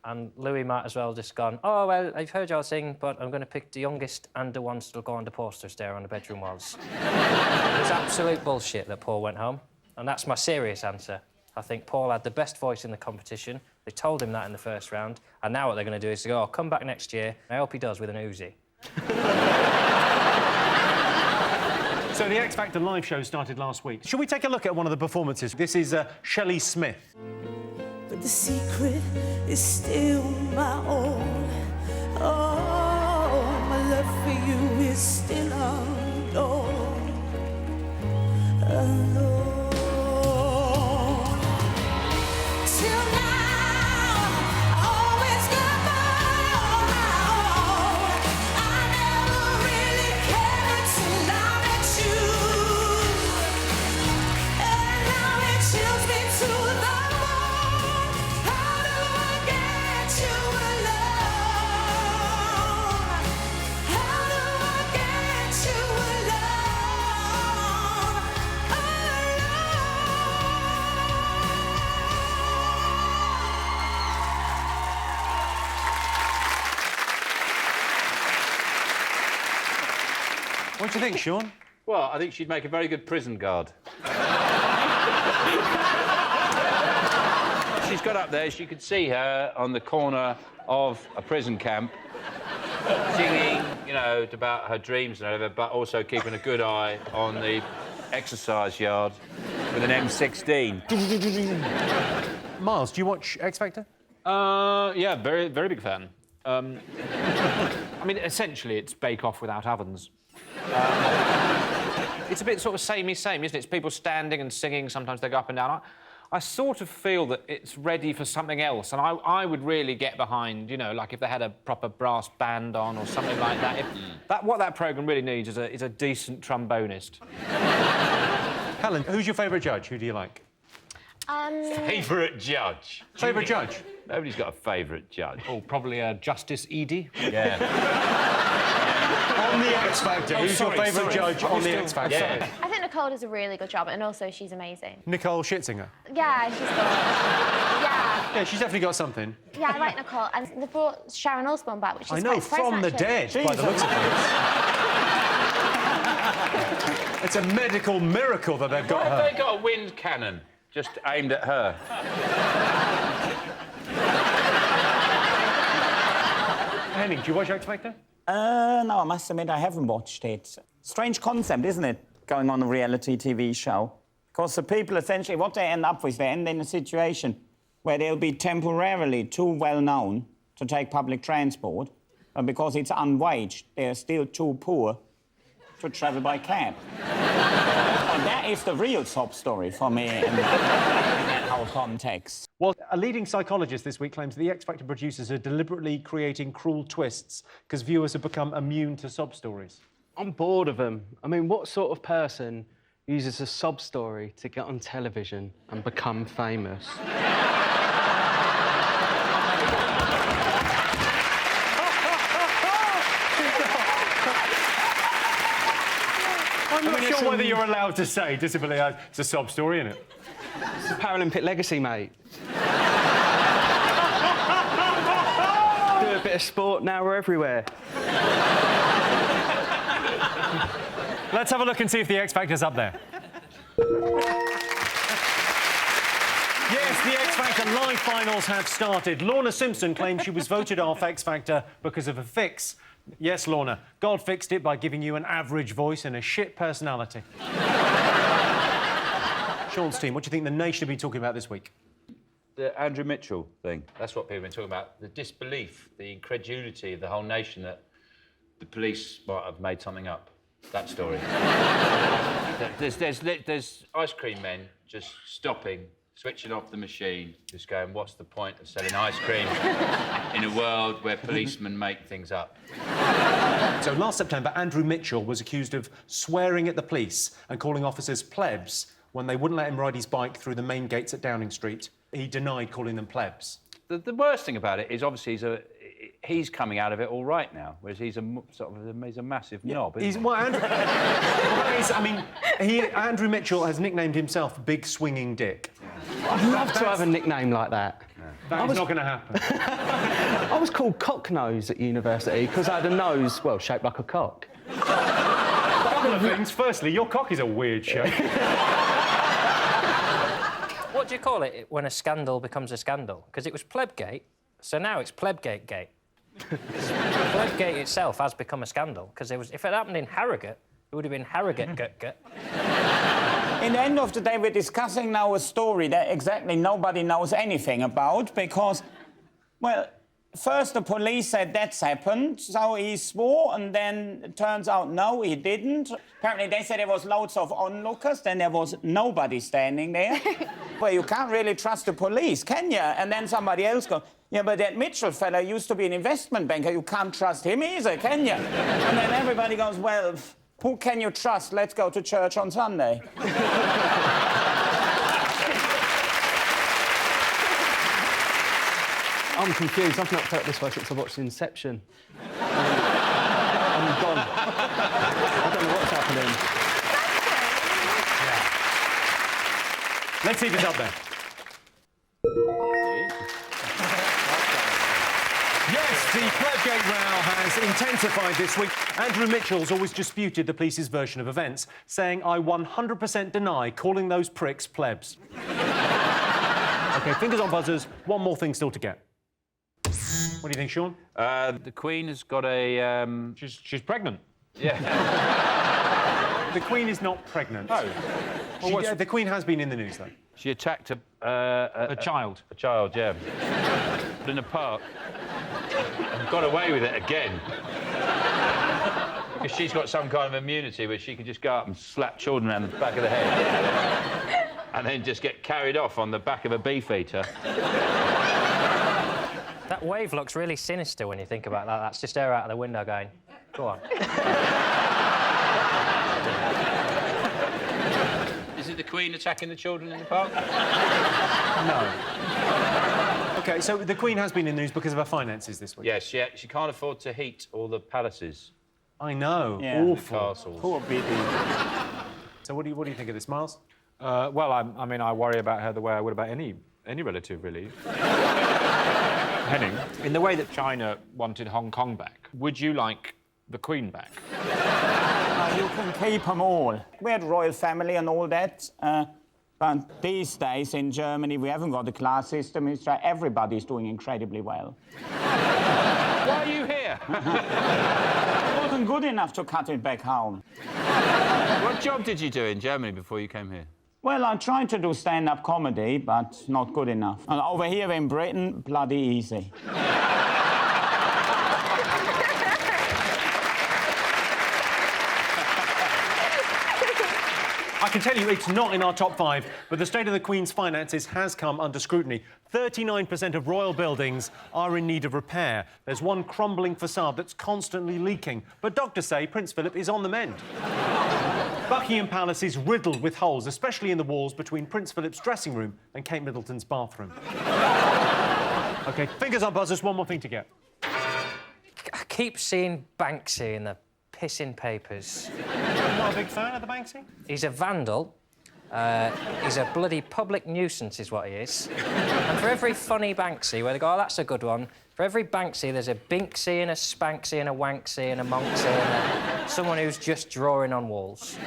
and Louis might as well just gone, "Oh, well, I've heard y'all sing, but I'm going to pick the youngest and the ones that'll go on the posters there on the bedroom walls." It was absolute bullshit that Paul went home, and that's my serious answer. I think Paul had the best voice in the competition. They told him that in the first round, and now what they're going to do is to go, "Oh, come back next year." I hope he does with an Uzi. So the X Factor live show started last week. Shall we take a look at one of the performances? This is Shelley Smith. but the secret is still my own. Oh, my love for you is still unknown. Alone. Till now, I always got my own. I never really cared till I met you. And now it chills me to the bone. How do I get you alone? How do I get you alone? What do you think, Sean? Well, I think she'd make a very good prison guard. She's got up there, you could see her on the corner of a prison camp, singing, you know, about her dreams and whatever, but also keeping a good eye on the exercise yard with an M16. Miles, do you watch X Factor? Yeah, very, very big fan. I mean, essentially, it's Bake Off without ovens. It's a bit sort of samey, isn't it? It's people standing and singing. Sometimes they go up and down. I sort of feel that it's ready for something else, and I would really get behind, you know, like if they had a proper brass band on or something like that. What that programme really needs is a decent trombonist. Helen, who's your favourite judge? Who do you like? Favourite judge? Favourite judge? Nobody's got a favourite judge. Oh, probably Justice Edie. Yeah. On the X Factor, who's your favourite judge on the X Factor? Yeah. I think Nicole does a really good job, and also she's amazing. Nicole Scherzinger? Yeah, she's good. Yeah. Yeah, she's definitely got something. Yeah, I like Nicole. And they brought Sharon Osbourne back, which is I know, quite surprising, from the actually. dead, by the looks of it. It's a medical miracle that they've got Why her. have they got a wind cannon just aimed at her? Henning, do you watch X Factor? No, I must admit I haven't watched it. Strange concept, isn't it, going on a reality TV show? Because the people, essentially, what they end up with, they end in a situation where they'll be temporarily too well-known to take public transport, but because it's unwaged, they're still too poor to travel by cab. And that is the real sob story for me in that whole context. Well, a leading psychologist this week claims the X Factor producers are deliberately creating cruel twists because viewers have become immune to sob stories. I'm bored of them. I mean, what sort of person uses a sob story to get on television and become famous? I'm not sure whether you're allowed to say, disability, it's a sob story, isn't it? It's a Paralympic legacy, mate. Do a bit of sport, now we're everywhere. Let's have a look and see if the X Factor's up there. Yes, the X Factor live finals have started. Lorna Simpson claims she was voted off X Factor because of a fix. Yes, Lorna, God fixed it by giving you an average voice and a shit personality. Sean's team, what do you think the nation have been talking about this week? The Andrew Mitchell thing. That's what people have been talking about. The disbelief, the incredulity of the whole nation that the police might have made something up. That story. There's ice cream men just stopping, switching off the machine, just going, what's the point of selling ice cream in a world where policemen make things up? So last September, Andrew Mitchell was accused of swearing at the police and calling officers plebs when they wouldn't let him ride his bike through the main gates at Downing Street. He denied calling them plebs. The worst thing about it is obviously he's coming out of it all right now, whereas he's a massive knob. Isn't he? Well, Andrew, Andrew Mitchell has nicknamed himself Big Swinging Dick. I'd love to have a nickname like that. That's not going to happen. I was called Cocknose at university because I had a nose, well, shaped like a cock. A couple of things. Firstly, your cock is a weird shape. What do you call it when a scandal becomes a scandal? Because it was Plebgate, so now it's Plebgate Gate. Plebgate itself has become a scandal, because if it happened in Harrogate, it would have been Harrogate. In the end of the day, we're discussing now a story that exactly nobody knows anything about because, well, first the police said that's happened, so he swore, and then it turns out no, he didn't. Apparently they said there was loads of onlookers, then there was nobody standing there. Well, you can't really trust the police, can you? And then somebody else goes, yeah, but that Mitchell fella used to be an investment banker. You can't trust him either, can you? And then everybody goes, well, who can you trust? Let's go to church on Sunday. I'm confused. I've not felt this way since I watched Inception. I'm gone. I don't know what's happening. Let's see if it's up there. Yes, the Plebgate row has intensified this week. Andrew Mitchell's always disputed the police's version of events, saying, I 100% deny calling those pricks plebs. OK, fingers on buzzers. One more thing still to get. What do you think, Sean? The Queen has got a... She's pregnant. Yeah. The Queen is not pregnant. No. Well, the Queen has been in the news, though. She attacked a child. A child, yeah. In a park. And got away with it again. Because she's got some kind of immunity where she can just go up and slap children around the back of the head. And then just get carried off on the back of a beefeater. That wave looks really sinister when you think about that. That's just her out of the window going, go on. Is it the Queen attacking the children in the park? No. OK, so the Queen has been in the news because of her finances this week. Yes, she can't afford to heat all the palaces. I know. Yeah. Awful. Castles. Poor Biddy. So what do you think of this, Miles? Well, I mean, I worry about her the way I would about any relative, really. Henning, in the way that China wanted Hong Kong back, would you like the Queen back? You can keep them all. We had royal family and all that, but these days in Germany we haven't got a class system. It's like everybody's doing incredibly well. Why are you here? I wasn't good enough to cut it back home. What job did you do in Germany before you came here? Well, I tried to do stand-up comedy, but not good enough. And over here in Britain, bloody easy. I can tell you it's not in our top 5, but the state of the Queen's finances has come under scrutiny. 39% of royal buildings are in need of repair. There's one crumbling facade that's constantly leaking. But doctors say Prince Philip is on the mend. Buckingham Palace is riddled with holes, especially in the walls between Prince Philip's dressing room and Kate Middleton's bathroom. OK, fingers on buzzers, one more thing to get. I keep seeing Banksy in the pissing papers. You're not a big fan of the Banksy? He's a vandal. He's a bloody public nuisance is what he is. And for every funny Banksy, where they go, oh, that's a good one, for every Banksy, there's a Binksy and a Spanksy and a Wanksy and a Monksy and someone who's just drawing on walls.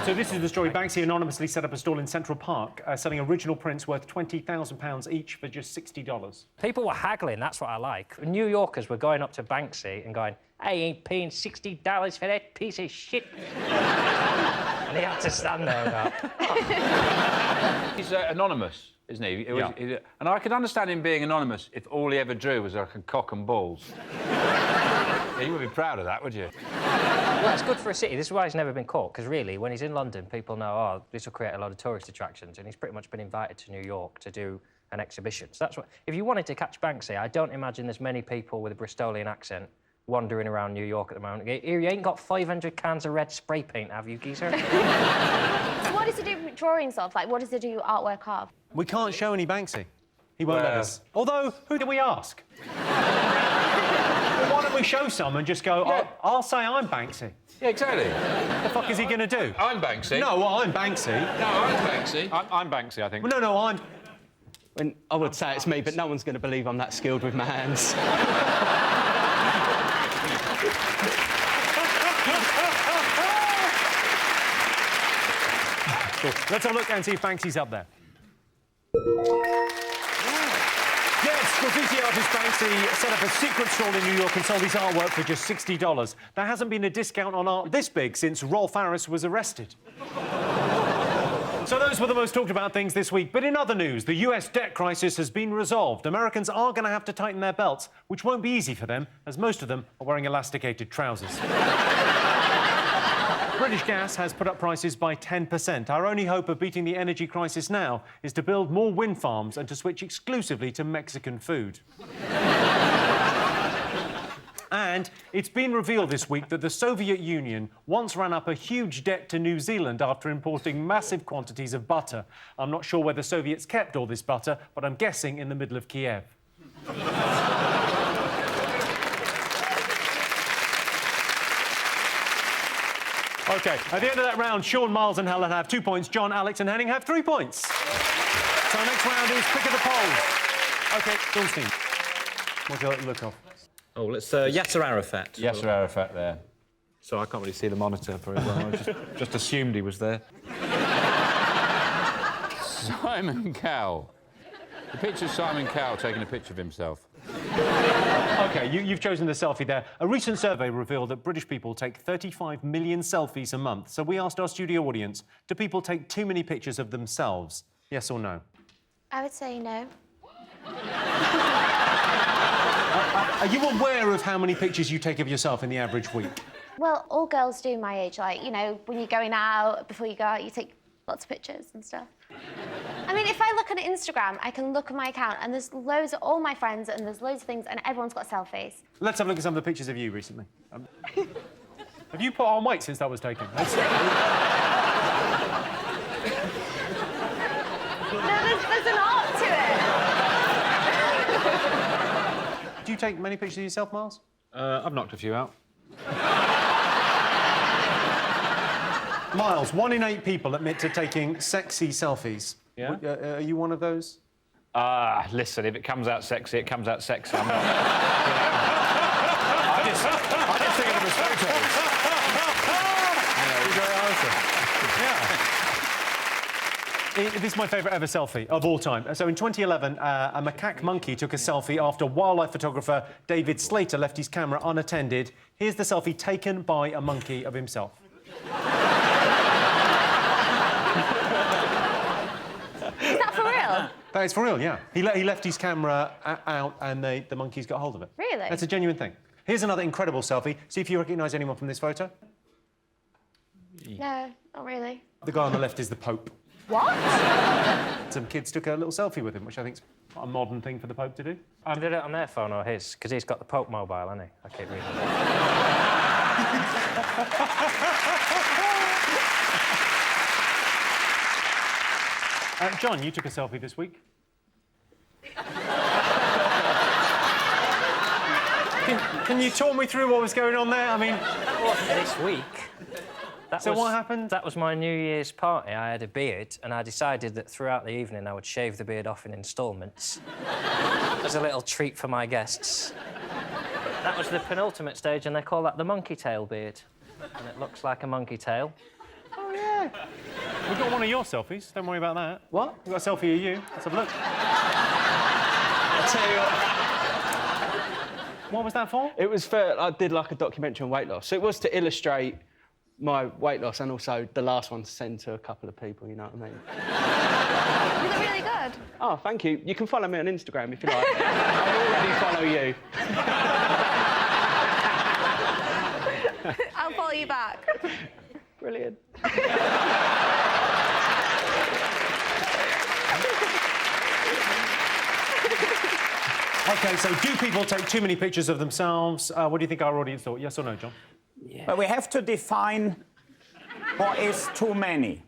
So this is the story. Banksy anonymously set up a stall in Central Park, selling original prints worth £20,000 each for just $60. People were haggling, that's what I like. New Yorkers were going up to Banksy and going, I ain't paying $60 for that piece of shit. And he had to stand there and go... He's anonymous, isn't he? Yeah. And I could understand him being anonymous if all he ever drew was like a cock and balls. You would be proud of that, would you? Well, it's good for a city. This is why he's never been caught, because really, when he's in London, people know, oh, this will create a lot of tourist attractions, and he's pretty much been invited to New York to do an exhibition. So that's what... If you wanted to catch Banksy, I don't imagine there's many people with a Bristolian accent wandering around New York at the moment. You ain't got 500 cans of red spray paint, have you, geezer? So what does he do drawings of? Like, what does he do artwork of? We can't show any Banksy. He won't let us. Although, who do we ask? Well, why don't we show some and just go, yeah. I'll say I'm Banksy. Yeah, exactly. What the fuck is he going to do? I'm Banksy. No, well, I'm Banksy. No, I'm Banksy. I'm Banksy, I think. Well, no, I'm... And I would say it's me, but no one's going to believe I'm that skilled with my hands. Cool. Let's have a look and see if Banksy's up there. Yes, graffiti artist Banksy set up a secret stall in New York and sold his artwork for just $60. There hasn't been a discount on art this big since Rolf Harris was arrested. So those were the most talked about things this week. But in other news, the US debt crisis has been resolved. Americans are going to have to tighten their belts, which won't be easy for them, as most of them are wearing elasticated trousers. British Gas has put up prices by 10%. Our only hope of beating the energy crisis now is to build more wind farms and to switch exclusively to Mexican food. And it's been revealed this week that the Soviet Union once ran up a huge debt to New Zealand after importing massive quantities of butter. I'm not sure where the Soviets kept all this butter, but I'm guessing in the middle of Kiev. OK, at the end of that round, Sean, Miles and Helen have 2 points. John, Alex and Henning have 3 points. So our next round is pick of the polls. OK, John's team. What do you like the look of? Oh, let's Yasser Arafat. Yasser Arafat there. So I can't really see the monitor very well. I just assumed he was there. Simon Cowell. The picture of Simon Cowell taking a picture of himself. OK, you've chosen the selfie there. A recent survey revealed that British people take 35 million selfies a month. So we asked our studio audience, do people take too many pictures of themselves? Yes or no? I would say no. Are you aware of how many pictures you take of yourself in the average week? Well, all girls do my age. Like, you know, when you're going out, before you go out, you take lots of pictures and stuff. I mean, if I look on Instagram, I can look at my account and there's loads of all my friends and there's loads of things and everyone's got selfies. Let's have a look at some of the pictures of you recently. Have you put on weight since that was taken? No, there's an art to it. Do you take many pictures of yourself, Miles? I've knocked a few out. Miles, 1 in 8 people admit to taking sexy selfies. Yeah? Are you one of those? Listen, if it comes out sexy, it comes out sexy. I'm not... I just think of them as photos. This is my favourite ever selfie of all time. So in 2011, a macaque monkey took a selfie after wildlife photographer David Slater left his camera unattended. Here's the selfie taken by a monkey of himself. Is that for real? That is for real, yeah. He left his camera out and the monkeys got hold of it. Really? That's a genuine thing. Here's another incredible selfie. See if you recognise anyone from this photo. No, not really. The guy on the left is the Pope. What? Some kids took a little selfie with him, which I think is a modern thing for the Pope to do. Did it on their phone or his? Because he's got the Pope mobile, hasn't he? I keep reading John, you took a selfie this week. Can you talk me through what was going on there? I mean... This week... What happened? That was my New Year's party. I had a beard, and I decided that throughout the evening I would shave the beard off in instalments as a little treat for my guests. That was the penultimate stage, and they call that the monkey tail beard. And it looks like a monkey tail. Oh, yeah. We've got one of your selfies. Don't worry about that. What? We've got a selfie of you. Let's have a look. I'll tell you what. What was that for? It was for... I did, like, a documentary on weight loss. So it was to illustrate my weight loss and also the last one to send to a couple of people, you know what I mean? Was it really good? Oh, thank you. You can follow me on Instagram if you like. I already follow you. I'll follow you back. Brilliant. OK, so do people take too many pictures of themselves? What do you think our audience thought? Yes or no, John? Yeah. But we have to define what is too many.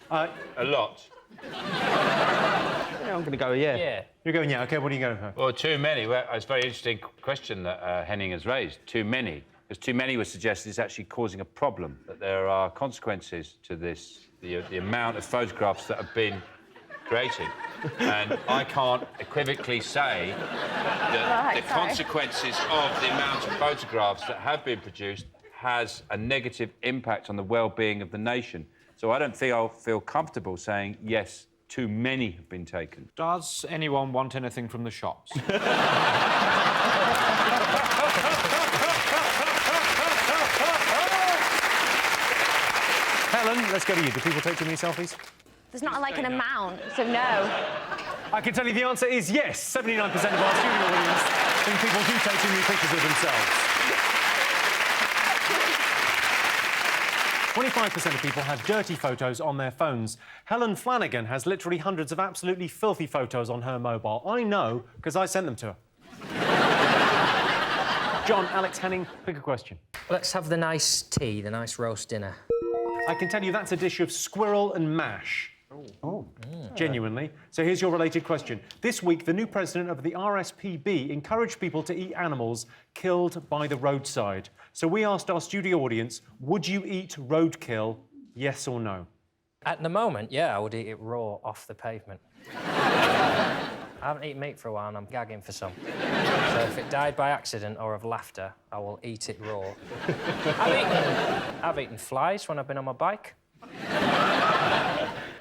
A lot. Yeah, I'm going to go yeah. Yeah. You're going yeah. OK, what are you going for? Well, too many. Well, it's a very interesting question that Henning has raised. Too many. Because too many would suggest it's actually causing a problem, that there are consequences to this, the amount of photographs that have been created. And I can't equivocally say that the consequences of the amount of photographs that have been produced has a negative impact on the well-being of the nation. So I don't think I'll feel comfortable saying, yes, too many have been taken. Does anyone want anything from the shops? Helen, let's go to you. Do people take too many selfies? There's not like an amount, so no. I can tell you the answer is yes. 79% of our studio audience think people do take too many pictures of themselves. 25% of people have dirty photos on their phones. Helen Flanagan has literally hundreds of absolutely filthy photos on her mobile. I know, because I sent them to her. John, Alex, Henning, pick a question. Let's have the nice tea, the nice roast dinner. I can tell you that's a dish of squirrel and mash. Oh. Genuinely. So here's your related question. This week, the new president of the RSPB encouraged people to eat animals killed by the roadside. So we asked our studio audience, would you eat roadkill, yes or no? At the moment, yeah, I would eat it raw off the pavement. I haven't eaten meat for a while and I'm gagging for some. So if it died by accident or of laughter, I will eat it raw. I've eaten flies when I've been on my bike.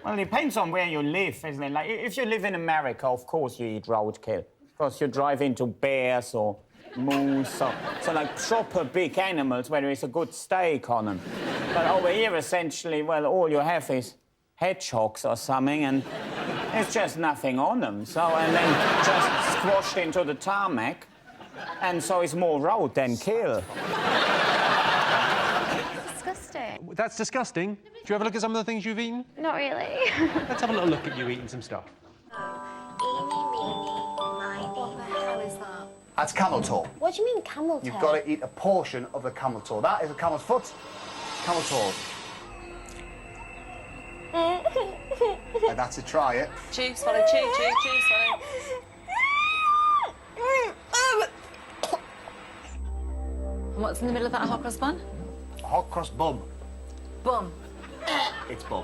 Well, it depends on where you live, isn't it? Like, if you live in America, of course you eat roadkill. Because you drive into bears or moose or... So, like, proper big animals where there is a good steak on them. But over here, essentially, well, all you have is hedgehogs or something, and there's just nothing on them. So, and then just squashed into the tarmac, and so it's more road than kill. Disgusting. That's disgusting. Do you ever look at some of the things you've eaten? Not really. Let's have a little look at you eating some stuff. That's camel toe. What do you mean camel toe? You've got to eat a portion of the camel toe. That is a camel's foot. Camel toes. That's it, try it. Chew, swallow, chew, swallow. And what's in the middle of that hot cross bun? A hot cross bum. Bum. It's bum.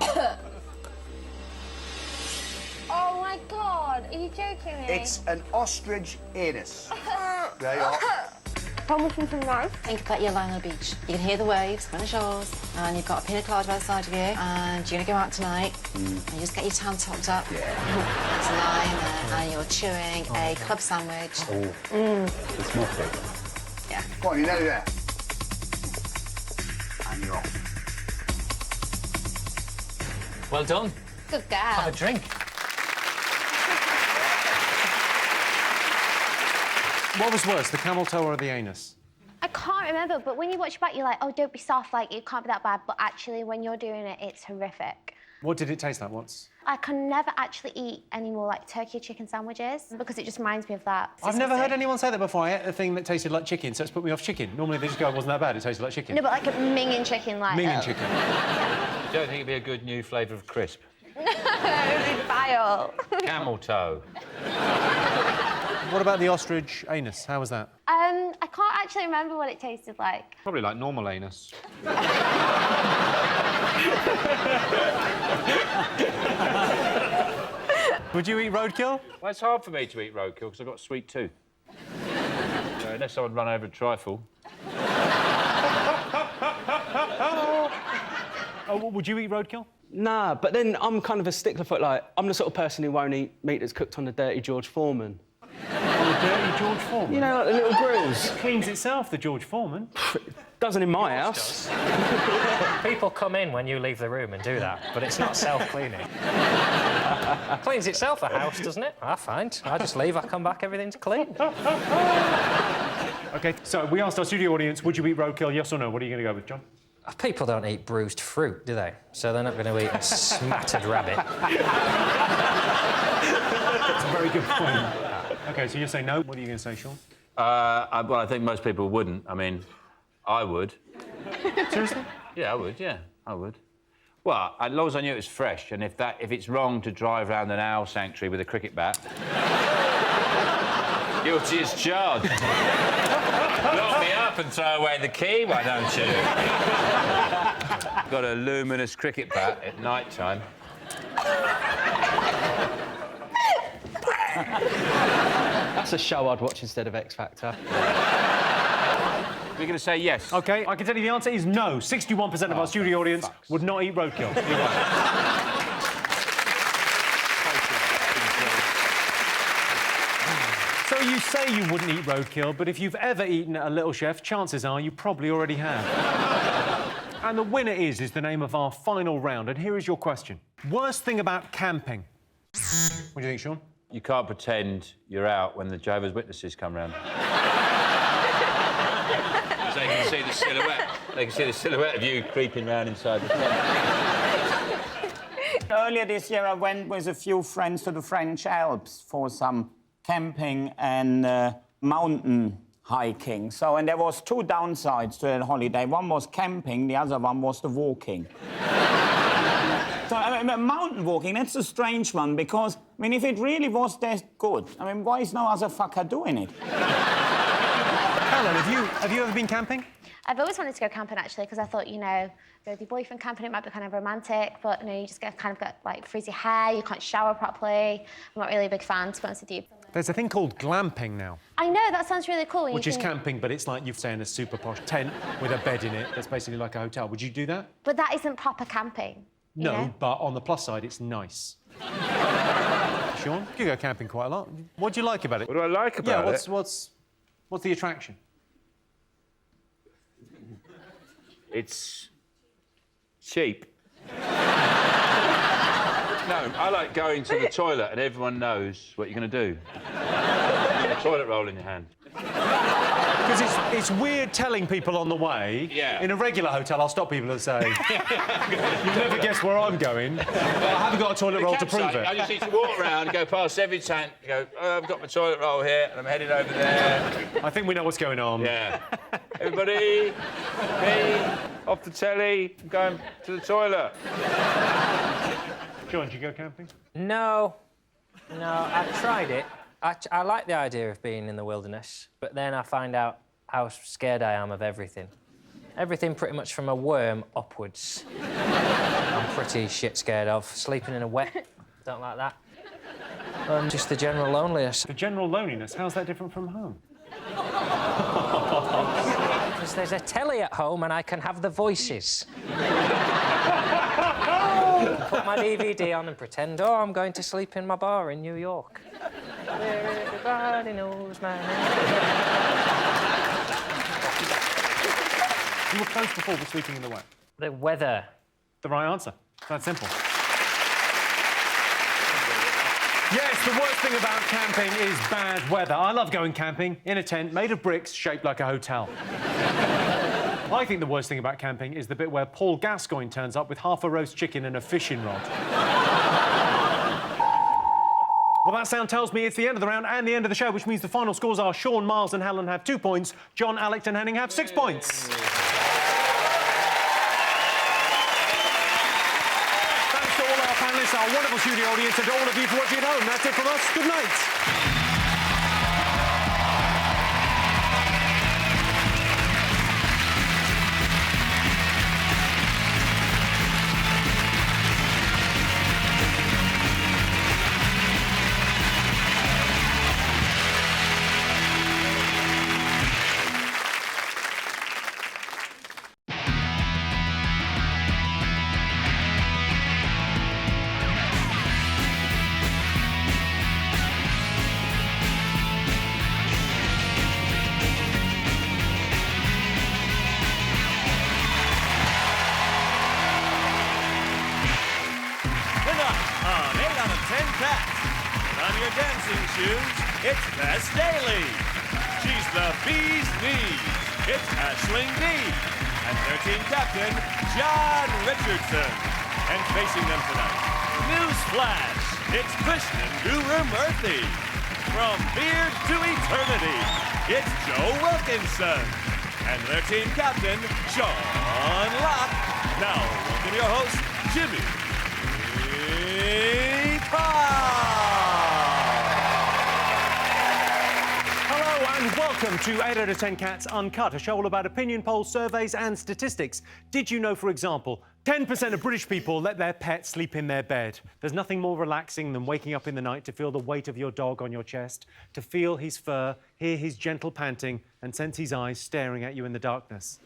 Oh my God, are you joking me? It's an ostrich anus. There you are. Promise me some nice. Think about you lying on the beach. You can hear the waves, on the shores, and you've got a pina colada by the side of you, and you're going to go out tonight, and you just get your tan topped up. Yeah. That's lying there, and you're chewing a club sandwich. Oh. It's not big. Yeah. Go on, you're nearly there. And you're off. Well done. Good girl. Have a drink. What was worse, the camel toe or the anus? I can't remember, but when you watch it back, you're like, oh, don't be soft, like, it can't be that bad. But actually, when you're doing it, it's horrific. What did it taste like once? I can never actually eat any more, like, turkey or chicken sandwiches because it just reminds me of that. I've never heard anyone say that before. I ate a thing that tasted like chicken, so it's put me off chicken. Normally they just go, it wasn't that bad, it tasted like chicken. No, but like a minging chicken, like... Minging chicken. You don't think it'd be a good new flavour of crisp? No, it would be vile. Camel toe. What about the ostrich anus? How was that? I can't actually remember what it tasted like. Probably like normal anus. Would you eat roadkill? Well, it's hard for me to eat roadkill because I've got a sweet tooth. So unless someone run over a trifle. Oh, would you eat roadkill? Nah, but then I'm kind of a stickler for it. Like, I'm the sort of person who won't eat meat that's cooked on the dirty George Foreman. On the dirty George Foreman? You know, like the little grills. It cleans itself, the George Foreman. Doesn't in my house. People come in when you leave the room and do that, but it's not self-cleaning. Cleans itself, a house, doesn't it? I find. I just leave, I come back, everything's clean. OK, so we asked our studio audience, would you eat roadkill, yes or no? What are you going to go with, John? People don't eat bruised fruit, do they? So they're not going to eat a smattered rabbit. That's a very good point. OK, so you're saying no. What are you going to say, Sean? Well, I think most people wouldn't. I mean, I would. Seriously? Yeah, I would, yeah, I would. Well, as long as I knew it was fresh, and if it's wrong to drive around an owl sanctuary with a cricket bat... guilty as charged. Lock me up and throw away the key, why don't you? Got a luminous cricket bat at night time. That's a show I'd watch instead of X Factor. We're going to say yes. OK, I can tell you the answer is no. 61% of our studio audience would not eat roadkill. You're right. So you say you wouldn't eat roadkill, but if you've ever eaten at a Little Chef, chances are you probably already have. And the winner is the name of our final round, and here is your question. Worst thing about camping. What do you think, Sean? You can't pretend you're out when the Jehovah's Witnesses come round. They can see the silhouette. They can see the silhouette of you creeping round inside the tent. Earlier this year, I went with a few friends to the French Alps for some camping and mountain hiking. And there was two downsides to that holiday. One was camping, the other one was the walking. So, I mean, mountain walking, that's a strange one, because, I mean, if it really was that good, I mean, why is no other fucker doing it? Helen, have you ever been camping? I've always wanted to go camping, actually, because I thought, you know, go with your boyfriend camping, it might be kind of romantic, but, you know, you just get like, frizzy hair, you can't shower properly. I'm not really a big fan, to be honest with you. There's a thing called glamping now. I know, that sounds really cool. Which is camping, but it's like you stay in a super posh tent with a bed in it. That's basically like a hotel. Would you do that? But that isn't proper camping. No, you know? but on the plus side, it's nice. Sean, you go camping quite a lot. What do you like about it? What do I like about it? What's the attraction? It's cheap. No, I like going to the toilet and everyone knows what you're going to do. A toilet roll in your hand. Because it's weird telling people on the way. Yeah. In a regular hotel, I'll stop people and say, "You'll never guess where I'm going, but I haven't got a toilet roll to prove it." I just need to walk around, go past every tent, go, oh, I've got my toilet roll here, and I'm headed over there. I think we know what's going on. Yeah. Everybody, me, off the telly, I'm going to the toilet. John, do you go camping? No, I've tried it. I like the idea of being in the wilderness, but then I find out how scared I am of everything. Everything pretty much from a worm upwards. I'm pretty shit scared of. Sleeping in a wet, don't like that. And just the general loneliness. The general loneliness? How's that different from home? Because there's a telly at home and I can have the voices. Put my DVD on and pretend, oh, I'm going to sleep in my bar in New York. Where everybody knows my name. You were close before with sleeping in the wet. The weather. The right answer. It's that simple. Yes, the worst thing about camping is bad weather. I love going camping in a tent made of bricks shaped like a hotel. I think the worst thing about camping is the bit where Paul Gascoigne turns up with half a roast chicken and a fishing rod. Well, that sound tells me it's the end of the round and the end of the show, which means the final scores are Sean, Miles and Helen have 2 points, John, Alex and Henning have 6 points. Thanks to all our panellists, our wonderful studio audience, and to all of you for watching at home. That's it from us. Good night. It's Bess Daly. She's the bee's knees. It's Aisling D. And their team captain, John Richardson. And facing them tonight, newsflash, it's Krishnan Guru Murthy. From beard to eternity, it's Joe Wilkinson. And their team captain, Sean Locke. Now, welcome your host, Jimmy Carr. And welcome to 8 out of 10 Cats Uncut, a show all about opinion polls, surveys and statistics. Did you know, for example, 10% of British people let their pet sleep in their bed? There's nothing more relaxing than waking up in the night to feel the weight of your dog on your chest, to feel his fur, hear his gentle panting and sense his eyes staring at you in the darkness.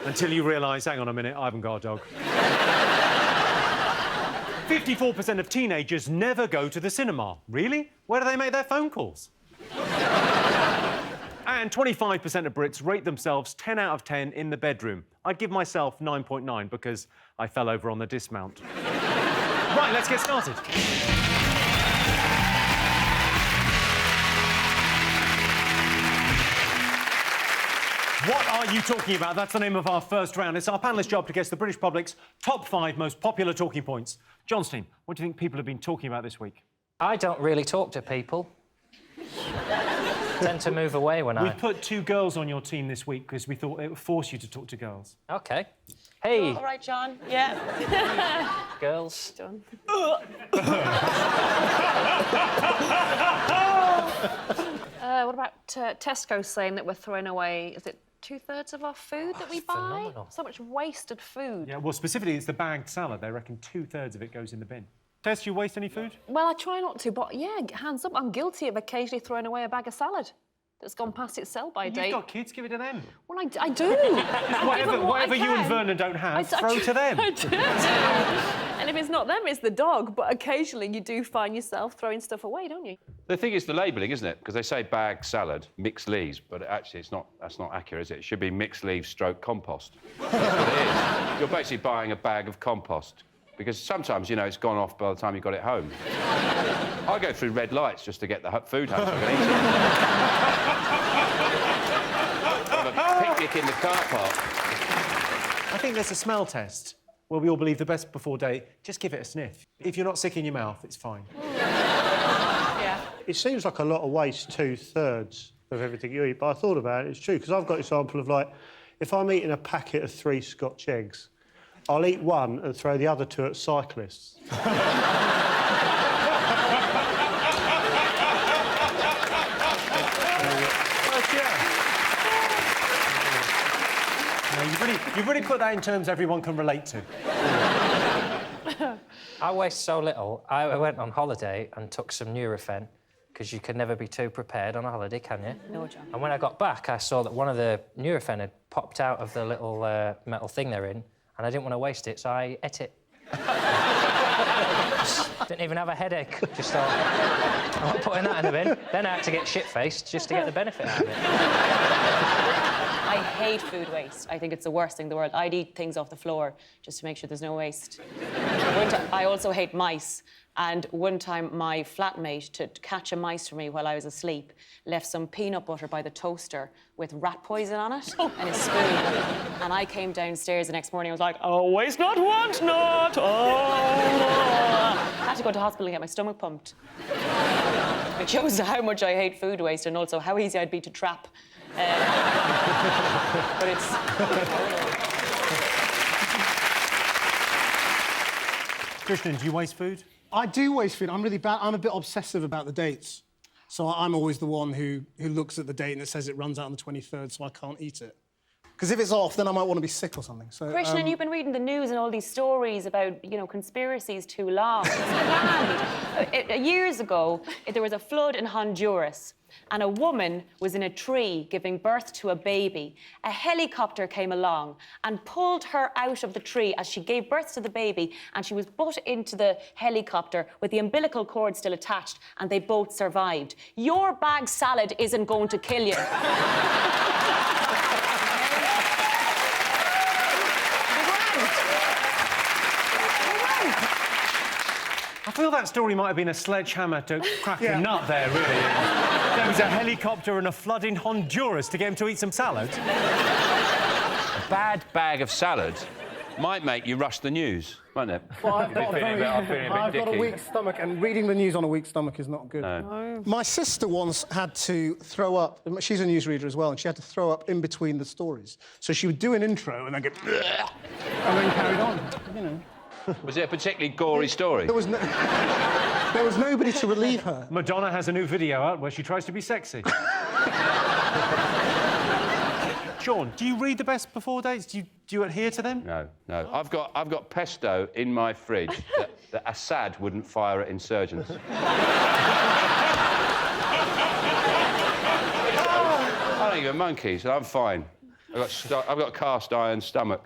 Until you realise, hang on a minute, I haven't got a dog. 54% of teenagers never go to the cinema. Really? Where do they make their phone calls? And 25% of Brits rate themselves 10 out of 10 in the bedroom. I'd give myself 9.9 because I fell over on the dismount. OK, let's get started. What are you talking about? That's the name of our first round. It's our panellists' job to guess the British public's top 5 most popular talking points. John's team, what do you think people have been talking about this week? I don't really talk to people. Tend to move away when We've put 2 girls on your team this week because we thought it would force you to talk to girls. OK. Hey. All right, John. Yeah. Girls. John. What about Tesco saying that we're throwing away, is it 2/3 of our food that we buy? Phenomenal. So much wasted food. Yeah, well, specifically, it's the bagged salad. They reckon 2/3 of it goes in the bin. Tess, do you waste any food? Well, I try not to, but yeah, hands up, I'm guilty of occasionally throwing away a bag of salad that's gone past its sell-by date. You've got kids, give it to them. Well, I do. Whatever you and Vernon don't have, throw to them. I do. And if it's not them, it's the dog. But occasionally you do find yourself throwing stuff away, don't you? The thing is the labelling, isn't it? Because they say bag salad, mixed leaves, but actually that's not accurate, is it? It should be mixed leaves stroke compost. That's what it is. You're basically buying a bag of compost. Because sometimes, you know, it's gone off by the time you got it home. I go through red lights just to get the food home so I can eat it. Have a picnic in the car park. I think there's a smell test where we all believe the best before date, just give it a sniff. If you're not sick in your mouth, it's fine. Yeah. It seems like a lot of waste, 2/3 of everything you eat, but I thought about it, it's true, because I've got an example of, like, if I'm eating a packet of 3 Scotch eggs, I'll eat one and throw the other 2 at cyclists. You've really put that in terms everyone can relate to. I waste so little. I went on holiday and took some Nurofen, because you can never be too prepared on a holiday, can you? No, John. And when I got back, I saw that one of the Nurofen had popped out of the little metal thing they're in, and I didn't want to waste it, so I ate it. Didn't even have a headache. Just thought, I'm not putting that in the bin. Then I had to get shit-faced just to get the benefit out of it. I hate food waste. I think it's the worst thing in the world. I'd eat things off the floor just to make sure there's no waste. I also hate mice. And one time, my flatmate, to catch a mice for me while I was asleep, left some peanut butter by the toaster with rat poison on it and a spoon. And I came downstairs the next morning, I was like, oh, waste not, want not, oh. I had to go to hospital and get my stomach pumped. It shows how much I hate food waste and also how easy I'd be to trap. But it's... Krishnan, do you waste food? I do waste food. I'm really bad. I'm a bit obsessive about the dates. So I'm always the one who looks at the date and it says it runs out on the 23rd, so I can't eat it. Because if it's off, then I might want to be sick or something. So, Krishnan, you've been reading the news and all these stories about, you know, conspiracies too long. It's grand. Years ago, there was a flood in Honduras, and a woman was in a tree giving birth to a baby. A helicopter came along and pulled her out of the tree as she gave birth to the baby, and she was put into the helicopter with the umbilical cord still attached, and they both survived. Your bag salad isn't going to kill you. I feel that story might have been a sledgehammer to crack a nut there, really. There was a helicopter and a flood in Honduras to get him to eat some salad. A bad bag of salad might make you rush the news, won't it? Well, I've got a weak stomach, and reading the news on a weak stomach is not good. No. My sister once had to throw up. She's a newsreader as well, and she had to throw up in between the stories. So she would do an intro and then go... and then carried on, you know. Was it a particularly gory story? There was nobody to relieve her. Madonna has a new video out where she tries to be sexy. Sean, do you read the best before dates? Do you adhere to them? No. I've got pesto in my fridge that Assad wouldn't fire at insurgents. I don't give a monkey, so I'm fine. I've got cast iron stomach.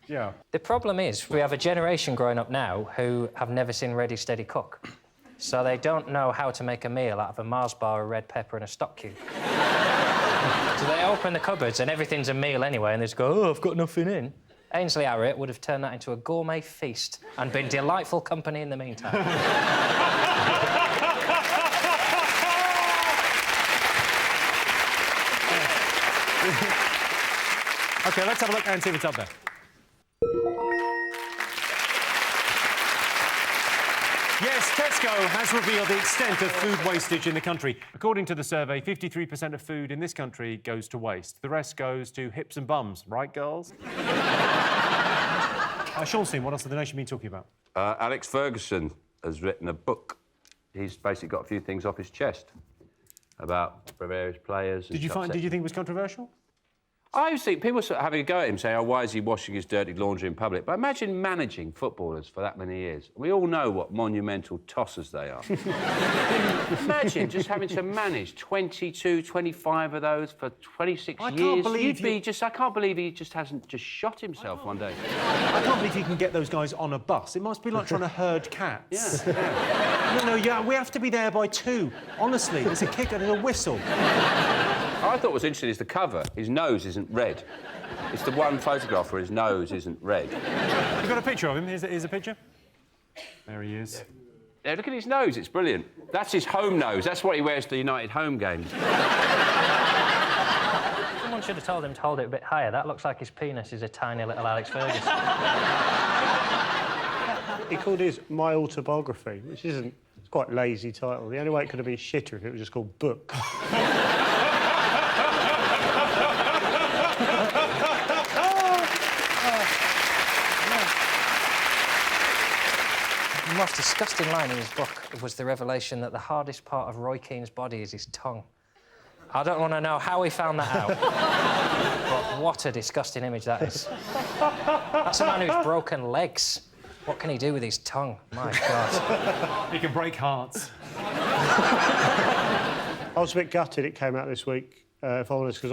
Yeah. The problem is we have a generation growing up now who have never seen Ready, Steady, Cook. So they don't know how to make a meal out of a Mars bar, a red pepper and a stock cube. So they open the cupboards and everything's a meal anyway, and they just go, oh, I've got nothing in. Ainsley Harriott would have turned that into a gourmet feast and been delightful company in the meantime. OK, let's have a look and see what's up there. Yes, Tesco has revealed the extent of food wastage in the country. According to the survey, 53% of food in this country goes to waste. The rest goes to hips and bums, right, girls? Sean, what else has the nation been talking about? Alex Ferguson has written a book. He's basically got a few things off his chest about various players. Did you think it was controversial? I think people were having a go at him, saying, "Oh, why is he washing his dirty laundry in public?" But imagine managing footballers for that many years. We all know what monumental tossers they are. Imagine just having to manage 22, 25 of those for 26 years. I can't believe he just hasn't just shot himself one day. I can't believe you can get those guys on a bus. It must be like trying to herd cats. Yeah. We have to be there by 2. Honestly, there's a kick and a whistle. I thought what was interesting is the cover. His nose isn't red. It's the one photograph where his nose isn't red. You got a picture of him? Here's a picture. There he is. Yeah, look at his nose. It's brilliant. That's his home nose. That's what he wears to the United home games. Someone should have told him to hold it a bit higher. That looks like his penis is a tiny little Alex Ferguson. He called his My Autobiography, which isn't... It's quite a lazy title. The only way it could have been shitter if it was just called Book. The most disgusting line in his book was the revelation that the hardest part of Roy Keane's body is his tongue. I don't want to know how he found that out, but what a disgusting image that is. That's a man who's broken legs. What can he do with his tongue? My God. He can break hearts. I was a bit gutted it came out this week, if I'm honest, because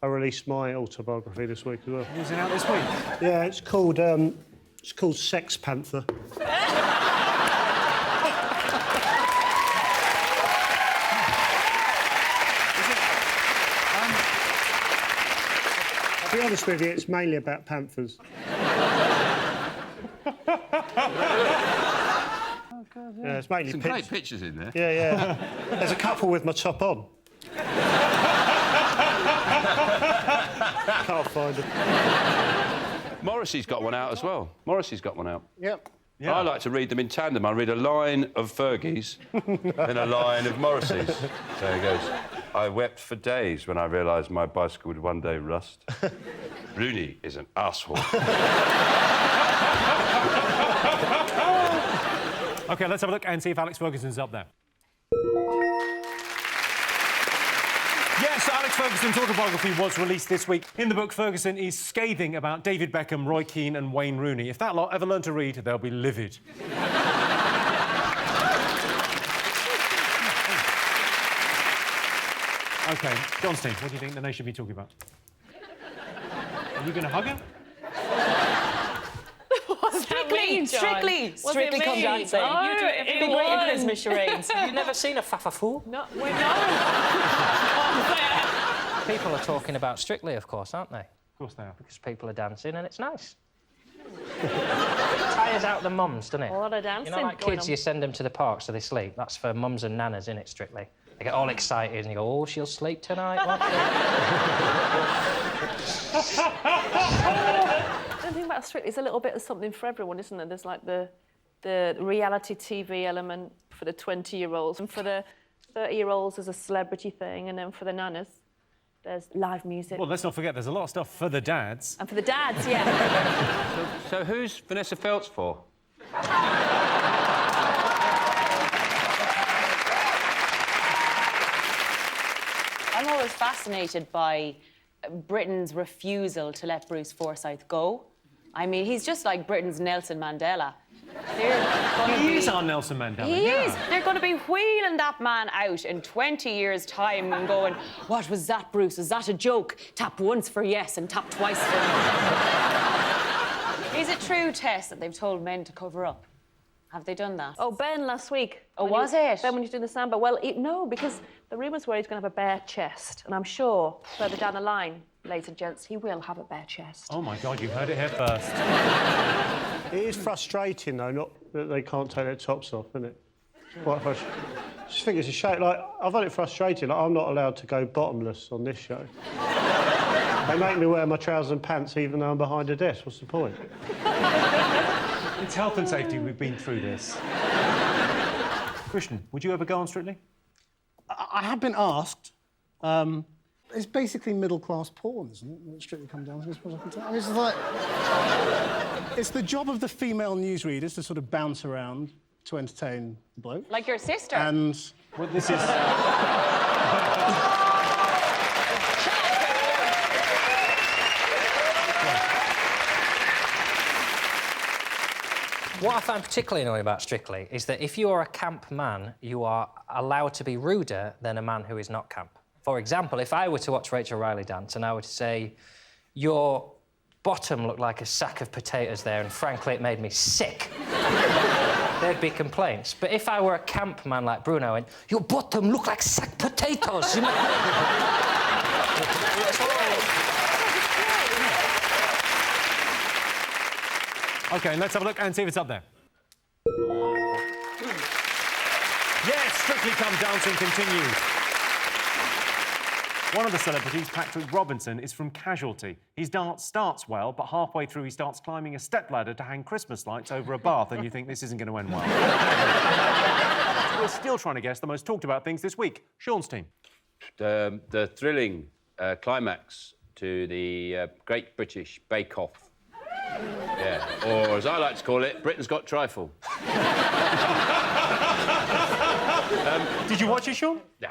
I released my autobiography this week as well. Is it out this week? Yeah, it's called Sex Panther. I'll be honest with you, it's mainly about panthers. Yeah, it's mainly some great pictures in there. Yeah. There's a couple with my top on. Can't find it. Morrissey's got one out as well. Morrissey's got one out. Yep. Yeah. I like to read them in tandem. I read a line of Fergie's, then a line of Morrissey's. So he goes, "I wept for days when I realised my bicycle would one day rust. Rooney is an arsehole." OK, let's have a look and see if Alex Ferguson's up there. Yes, Alex Ferguson's autobiography was released this week. In the book, Ferguson is scathing about David Beckham, Roy Keane and Wayne Rooney. If that lot ever learn to read, they'll be livid. OK, Johnstein, what do you think the nation should be talking about? Are you going to hug him? Strictly come dancing. You do it every week at Christmas charades. You've never seen a fafafu? No, we're People are talking about Strictly, of course, aren't they? Of course they are. Because people are dancing and it's nice. It tires out the mums, doesn't it? A lot of dancing. You know, like kids, you send them to the park so they sleep. That's for mums and nanas, innit, Strictly? They get all excited and you go, "Oh, she'll sleep tonight." The thing about Strictly is a little bit of something for everyone, isn't there? There's like the reality TV element for the 20-year-olds, and for the 30-year-olds there's a celebrity thing, and then for the nanas there's live music. Well, let's not forget there's a lot of stuff for the dads. And for the dads, yeah. So who's Vanessa Feltz for? I'm always fascinated by Britain's refusal to let Bruce Forsyth go. I mean, he's just like Britain's Nelson Mandela. He is our Nelson Mandela. He is. They're going to be wheeling that man out in 20 years' time and going, "What was that, Bruce? Was that a joke? Tap once for yes and tap twice for no." Is it true, Tess, that they've told men to cover up? Have they done that? Oh, Ben last week. Oh, was it? Ben, when he was doing the samba. Well, no, because the rumours were he's going to have a bare chest, and I'm sure further down the line ladies and gents, he will have a bare chest. Oh, my God, you heard it here first. It is frustrating, though, not that they can't take their tops off, isn't it? Quite frustrating. I just think it's a shame. Like, I find it frustrating. Like, I'm not allowed to go bottomless on this show. They make me wear my trousers and pants even though I'm behind a desk. What's the point? It's health and safety. We've been through this. Christian, would you ever go on Strictly? I have been asked. It's basically middle-class porn, isn't it? That Strictly come down to, as far as I can tell. I mean, it's like... it's the job of the female newsreaders to sort of bounce around to entertain the bloke. Like your sister. And... Well, this is... What I find particularly annoying about Strictly is that if you are a camp man, you are allowed to be ruder than a man who is not camp. For example, if I were to watch Rachel Riley dance and I were to say, your bottom looked like a sack of potatoes there and frankly it made me sick, there'd be complaints. But if I were a camp man like Bruno and your bottom looked like sack potatoes, you know... OK, let's have a look and see if it's up there. Yes, Strictly Come Dancing continues. One of the celebrities, Patrick Robinson, is from Casualty. His dance starts well, but halfway through he starts climbing a stepladder to hang Christmas lights over a bath, and you think this isn't going to end well. We're still trying to guess the most talked about things this week. Sean's team. The thrilling climax to the Great British Bake Off. Yeah, or as I like to call it, Britain's Got Trifle. Did you watch it, Sean? No.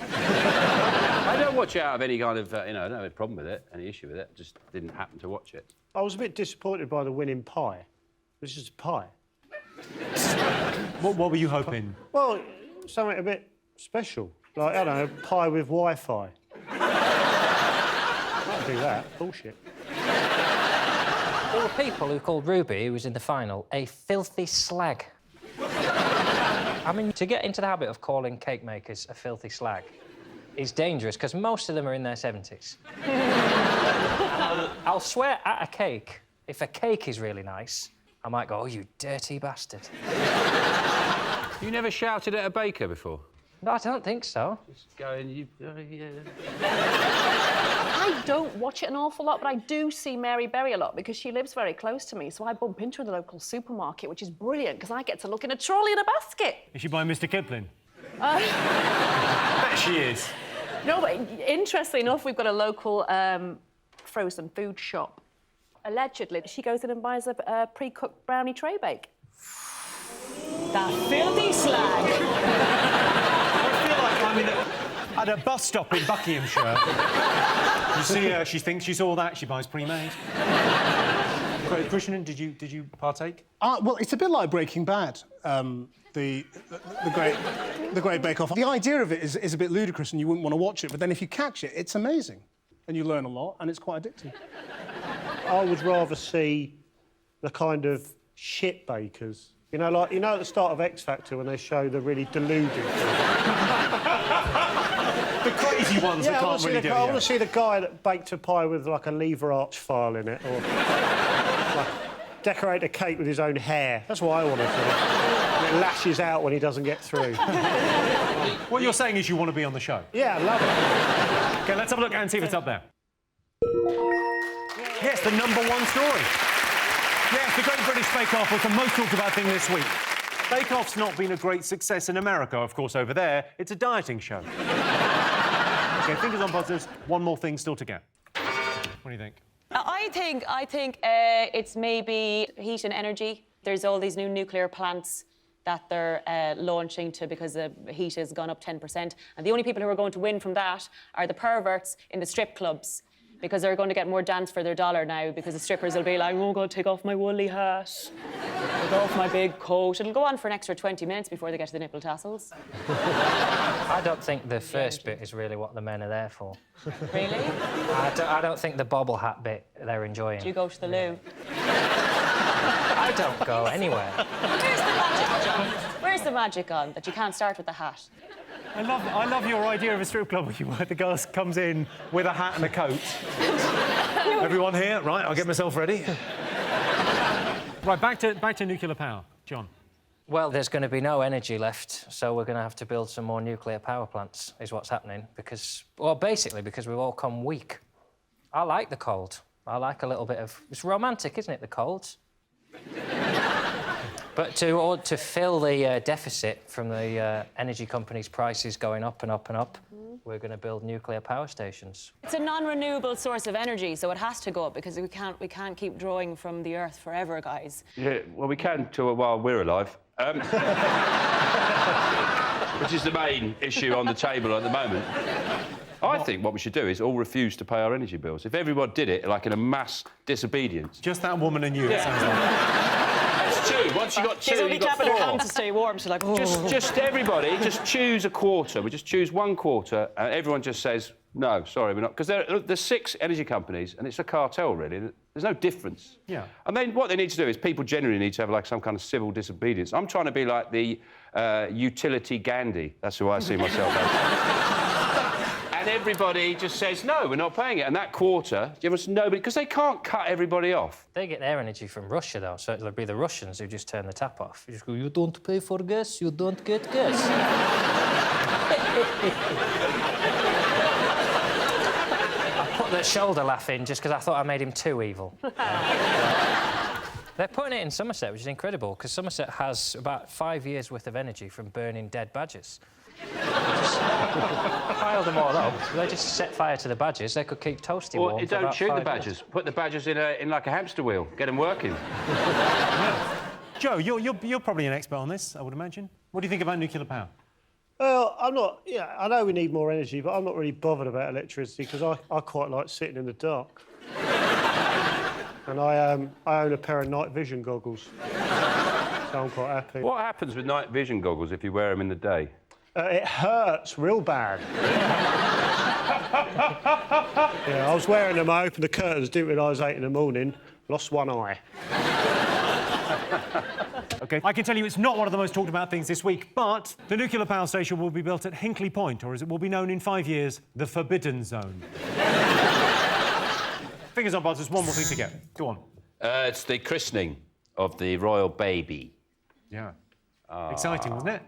I don't watch it out of any kind of, I don't have a problem with it, any issue with it. Just didn't happen to watch it. I was a bit disappointed by the winning pie. It was just a pie. What were you hoping? Well, something a bit special. Like, I don't know, pie with Wi-Fi. Can't do that. Bullshit. There were people who called Ruby, who was in the final, a filthy slag. I mean, to get into the habit of calling cake makers a filthy slag is dangerous, because most of them are in their 70s. I'll swear at a cake, if a cake is really nice, I might go, oh, you dirty bastard. You never shouted at a baker before? No, I don't think so. Just going, yeah. I don't watch it an awful lot, but I do see Mary Berry a lot because she lives very close to me, so I bump into her in the local supermarket, which is brilliant because I get to look in a trolley in a basket. Is she buying Mr. Kipling? I bet she is. No, but interestingly enough, we've got a local frozen food shop. Allegedly, she goes in and buys a pre-cooked brownie tray bake. That filthy slag. I feel like I'm at a bus stop in Buckinghamshire. You see her, she thinks she saw that, she buys pre-made. Christian, did you partake? Well, it's a bit like Breaking Bad, the Great Bake Off. The idea of it is a bit ludicrous and you wouldn't want to watch it, but then if you catch it, it's amazing. And you learn a lot, and it's quite addictive. I would rather see the kind of shit bakers. You know, like, at the start of X Factor when they show the really deluded The crazy ones that can't really do it. I want to see the guy that baked a pie with, like, a lever arch file in it, or like, decorate a cake with his own hair. That's what I want to see. And it lashes out when he doesn't get through. What you're saying is you want to be on the show? Yeah, I love it. OK, let's have a look and see if it's up there. Yes, the #1 story. Yes, the Great British Bake Off was the most talked about thing this week. Bake Off's not been a great success in America, of course, over there. It's a dieting show. OK, fingers on buzzers. One more thing still to get. What do you think? I think it's maybe heat and energy. There's all these new nuclear plants that they're launching because the heat has gone up 10%. And the only people who are going to win from that are the perverts in the strip clubs, because they're going to get more dance for their dollar now, because the strippers will be like, oh, I'm going to take off my woolly hat, take off my big coat. It'll go on for an extra 20 minutes before they get to the nipple tassels. I don't think the first bit is really what the men are there for. Really? I don't think the bobble hat bit they're enjoying. Do you go to the loo? I don't go anywhere. Where's the magic on? Where's the magic on that you can't start with the hat? I love your idea of a strip club where the girl comes in with a hat and a coat. Everyone here? Right, I'll get myself ready. Right, back to nuclear power. John. Well, there's going to be no energy left, so we're going to have to build some more nuclear power plants, is what's happening, because... Well, basically, because we've all come weak. I like the cold. I like a little bit of... It's romantic, isn't it, the cold? But to fill the deficit from the energy companies' prices going up and up and up, we're going to build nuclear power stations. It's a non-renewable source of energy, so it has to go up because we can't keep drawing from the earth forever, guys. Yeah, well, we can while we're alive. Which is the main issue on the table at the moment. I think what we should do is all refuse to pay our energy bills. If everyone did it, like in a mass disobedience. Just that woman and you, yeah. It sounds like. That's two. Once you got two, She's only you got clapping four. her hands to stay warm. She's like, oh. Just everybody, just choose a quarter. We just choose one quarter, and everyone just says, no, sorry, we're not. Because there's 6 energy companies, and it's a cartel, really. There's no difference. Yeah. And then what they need to do is people generally need to have, like, some kind of civil disobedience. I'm trying to be like the utility Gandhi. That's who I see myself as. And everybody just says, no, we're not paying it. And that quarter, give us nobody... Because they can't cut everybody off. They get their energy from Russia, though, so it'll be the Russians who just turn the tap off. You just go, you don't pay for gas, you don't get gas. I put the shoulder laugh in just because I thought I made him too evil. They're putting it in Somerset, which is incredible, because Somerset has about 5 years' worth of energy from burning dead badgers. Pile them all up. They just set fire to the badgers. They could keep toasty warm. Or you don't shoot the badgers. Put the badgers in like a hamster wheel. Get them working. Joe, you're probably an expert on this, I would imagine. What do you think about nuclear power? Well, I'm not... Yeah, I know we need more energy, but I'm not really bothered about electricity because I quite like sitting in the dark. And I own a pair of night vision goggles. So I'm quite happy. What happens with night vision goggles if you wear them in the day? It hurts real bad. Yeah, I was wearing them, I opened the curtains, didn't realise 8 in the morning, lost one eye. OK, I can tell you it's not one of the most talked about things this week, but the nuclear power station will be built at Hinkley Point, or as it will be known in 5 years, the Forbidden Zone. Fingers on buzzers, one more thing to get. Go on. It's the christening of the royal baby. Yeah. Exciting, wasn't it?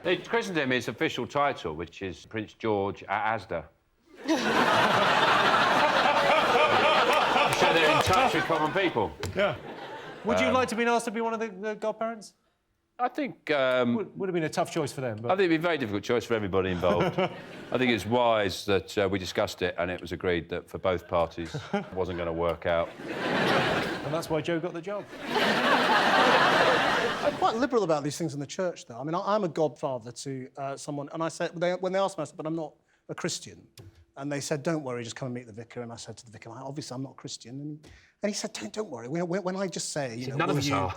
They christened him his official title, which is Prince George Asda. So they're in touch with common people. Yeah. Would you like to be asked to be one of the godparents? I think... would have been a tough choice for them, but... I think it'd be a very difficult choice for everybody involved. I think it's wise that we discussed it and it was agreed that for both parties it wasn't going to work out. And that's why Joe got the job. I'm quite liberal about these things in the church, though. I mean, I'm a godfather to someone, and I said, when they asked me, I said, but I'm not a Christian. And they said, don't worry, just come and meet the vicar. And I said to the vicar, obviously, I'm not a Christian. And he said, don't worry. When I just say, you know, none of us are.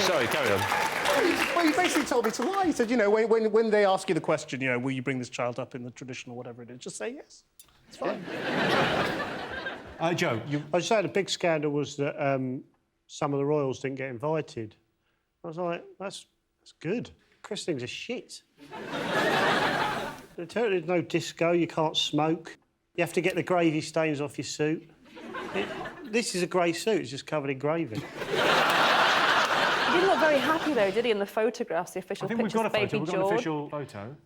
Sorry, carry on. Well, he basically told me to lie. He said, you know, when they ask you the question, you know, will you bring this child up in the tradition or whatever it is, just say yes. It's fine. Joe, I was saying a big scandal was that some of the royals didn't get invited. I was like, that's good. Christenings are shit. There's no disco, you can't smoke. You have to get the gravy stains off your suit. This is a grey suit, it's just covered in gravy. He didn't look very happy, though, did he, in the photographs, the official I think pictures we've got a of baby photo. We've got George? an official photo.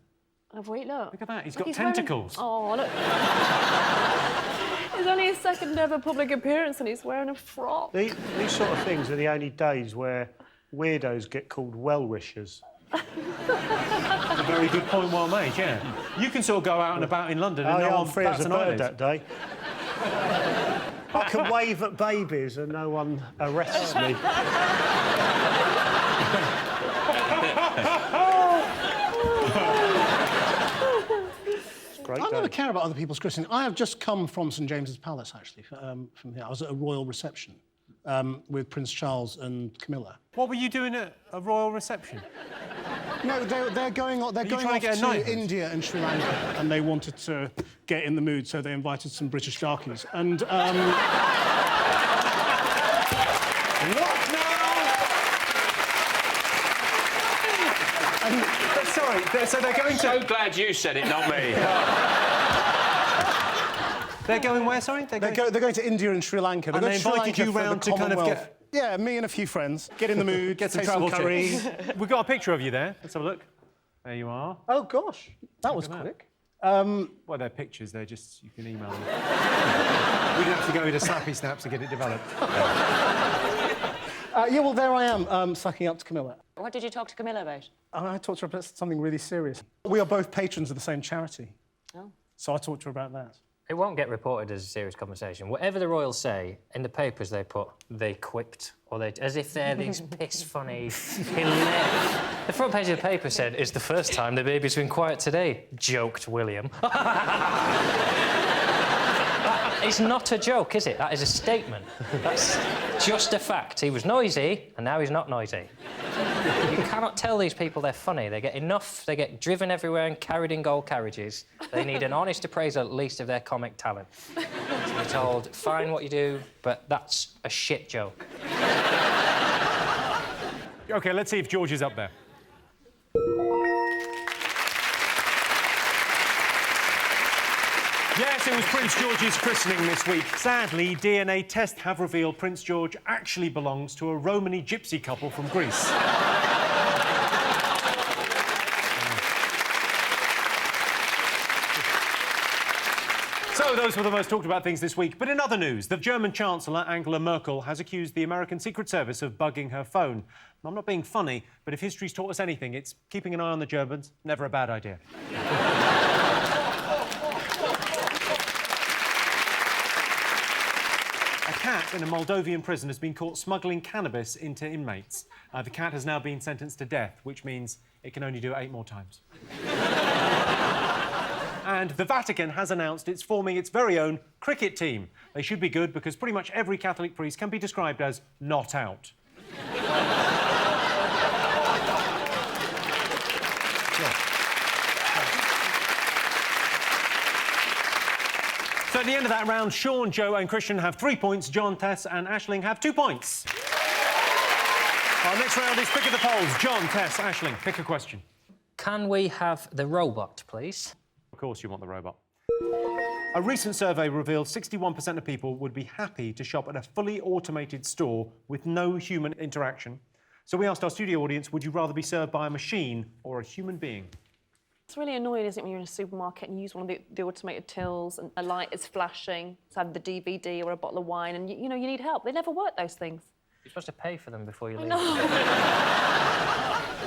Oh, wait, look. Look at that, he's Look, got wearing- tentacles. Oh, look. It's only his second ever public appearance and he's wearing a frock. These sort of things are the only days where weirdos get called well-wishers. That's a very good point, well made, yeah. You can sort of go out and about in London and no I'm one free as bats a an bird eyelid. that day. I can wave at babies and no one arrests me. I never care about other people's christening. I have just come from St James's Palace, actually, from here. I was at a royal reception with Prince Charles and Camilla. What were you doing at a royal reception? No, they're going off to India and Sri Lanka, and they wanted to get in the mood, so they invited some British darkies. And Sorry, so they're going to... I'm so glad you said it, not me. They're going where, sorry? They're going to India and Sri Lanka. And they invited you round to kind of get... Yeah, me and a few friends. Get in the mood, get some taste travel curry. tips. We've got a picture of you there. Let's have a look. There you are. Oh, gosh. That was quick. Well, they're pictures. They're just... You can email them. We'd have to go into Snappy Snaps to get it developed. Yeah, well, there I am, sucking up to Camilla. What did you talk to Camilla about? I talked to her about something really serious. We are both patrons of the same charity. Oh. So I talked to her about that. It won't get reported as a serious conversation. Whatever the royals say, in the papers they put, they quipped, or they... as if they're these piss-funny, hilarious... The front page of the paper said, "It's the first time the baby's been quiet today," joked William. It's not a joke, is it? That is a statement. That's just a fact. He was noisy, and now he's not noisy. You cannot tell these people they're funny. They get enough, they get driven everywhere and carried in gold carriages. They need an honest appraisal, at least, of their comic talent. To be told, fine what you do, but that's a shit joke. OK, let's see if George is up there. Yes, it was Prince George's christening this week. Sadly, DNA tests have revealed Prince George actually belongs to a Romany gypsy couple from Greece. So those were the most talked about things this week. But in other news, the German Chancellor, Angela Merkel, has accused the American Secret Service of bugging her phone. I'm not being funny, but if history's taught us anything, it's keeping an eye on the Germans. Never a bad idea. A cat in a Moldovan prison has been caught smuggling cannabis into inmates. The cat has now been sentenced to death, which means it can only do it 8 more times. And the Vatican has announced it's forming its very own cricket team. They should be good because pretty much every Catholic priest can be described as not out. So at the end of that round, Sean, Joe and Christian have 3 points. John, Tess and Aisling have 2 points. Our next round is Pick of the Polls. John, Tess, Aisling, pick a question. Can we have the robot, please? Of course you want the robot. A recent survey revealed 61% of people would be happy to shop at a fully automated store with no human interaction. So we asked our studio audience, would you rather be served by a machine or a human being? It's really annoying, isn't it, when you're in a supermarket and you use one of the automated tills and a light is flashing, it's either the DVD or a bottle of wine, and you know, you need help. They never work, those things. You're supposed to pay for them before you leave.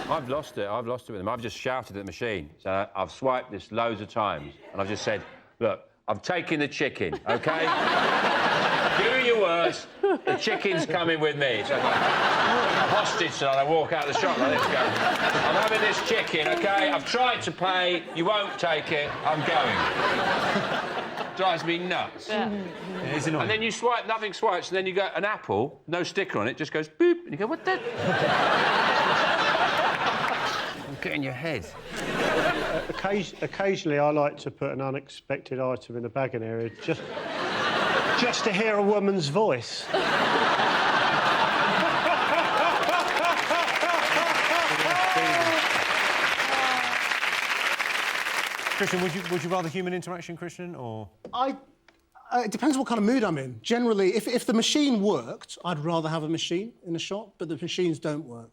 I've lost it with them. I've just shouted at the machine. So I've swiped this loads of times, and I've just said, look, I'm taking the chicken, OK? Do your worst. The chicken's coming with me. So I'm like a hostage, so I walk out of the shop like this, go, I'm having this chicken, OK? I've tried to pay. You won't take it. I'm going. Drives me nuts. Yeah. It is annoying. And then you swipe, nothing swipes, and then you go, an apple, no sticker on it, just goes boop, and you go, what the... Get in your head. Occasionally, I like to put an unexpected item in the bagging area just to hear a woman's voice. Christian, would you rather human interaction, Christian, or...? It depends what kind of mood I'm in. Generally, if the machine worked, I'd rather have a machine in a shop, but the machines don't work.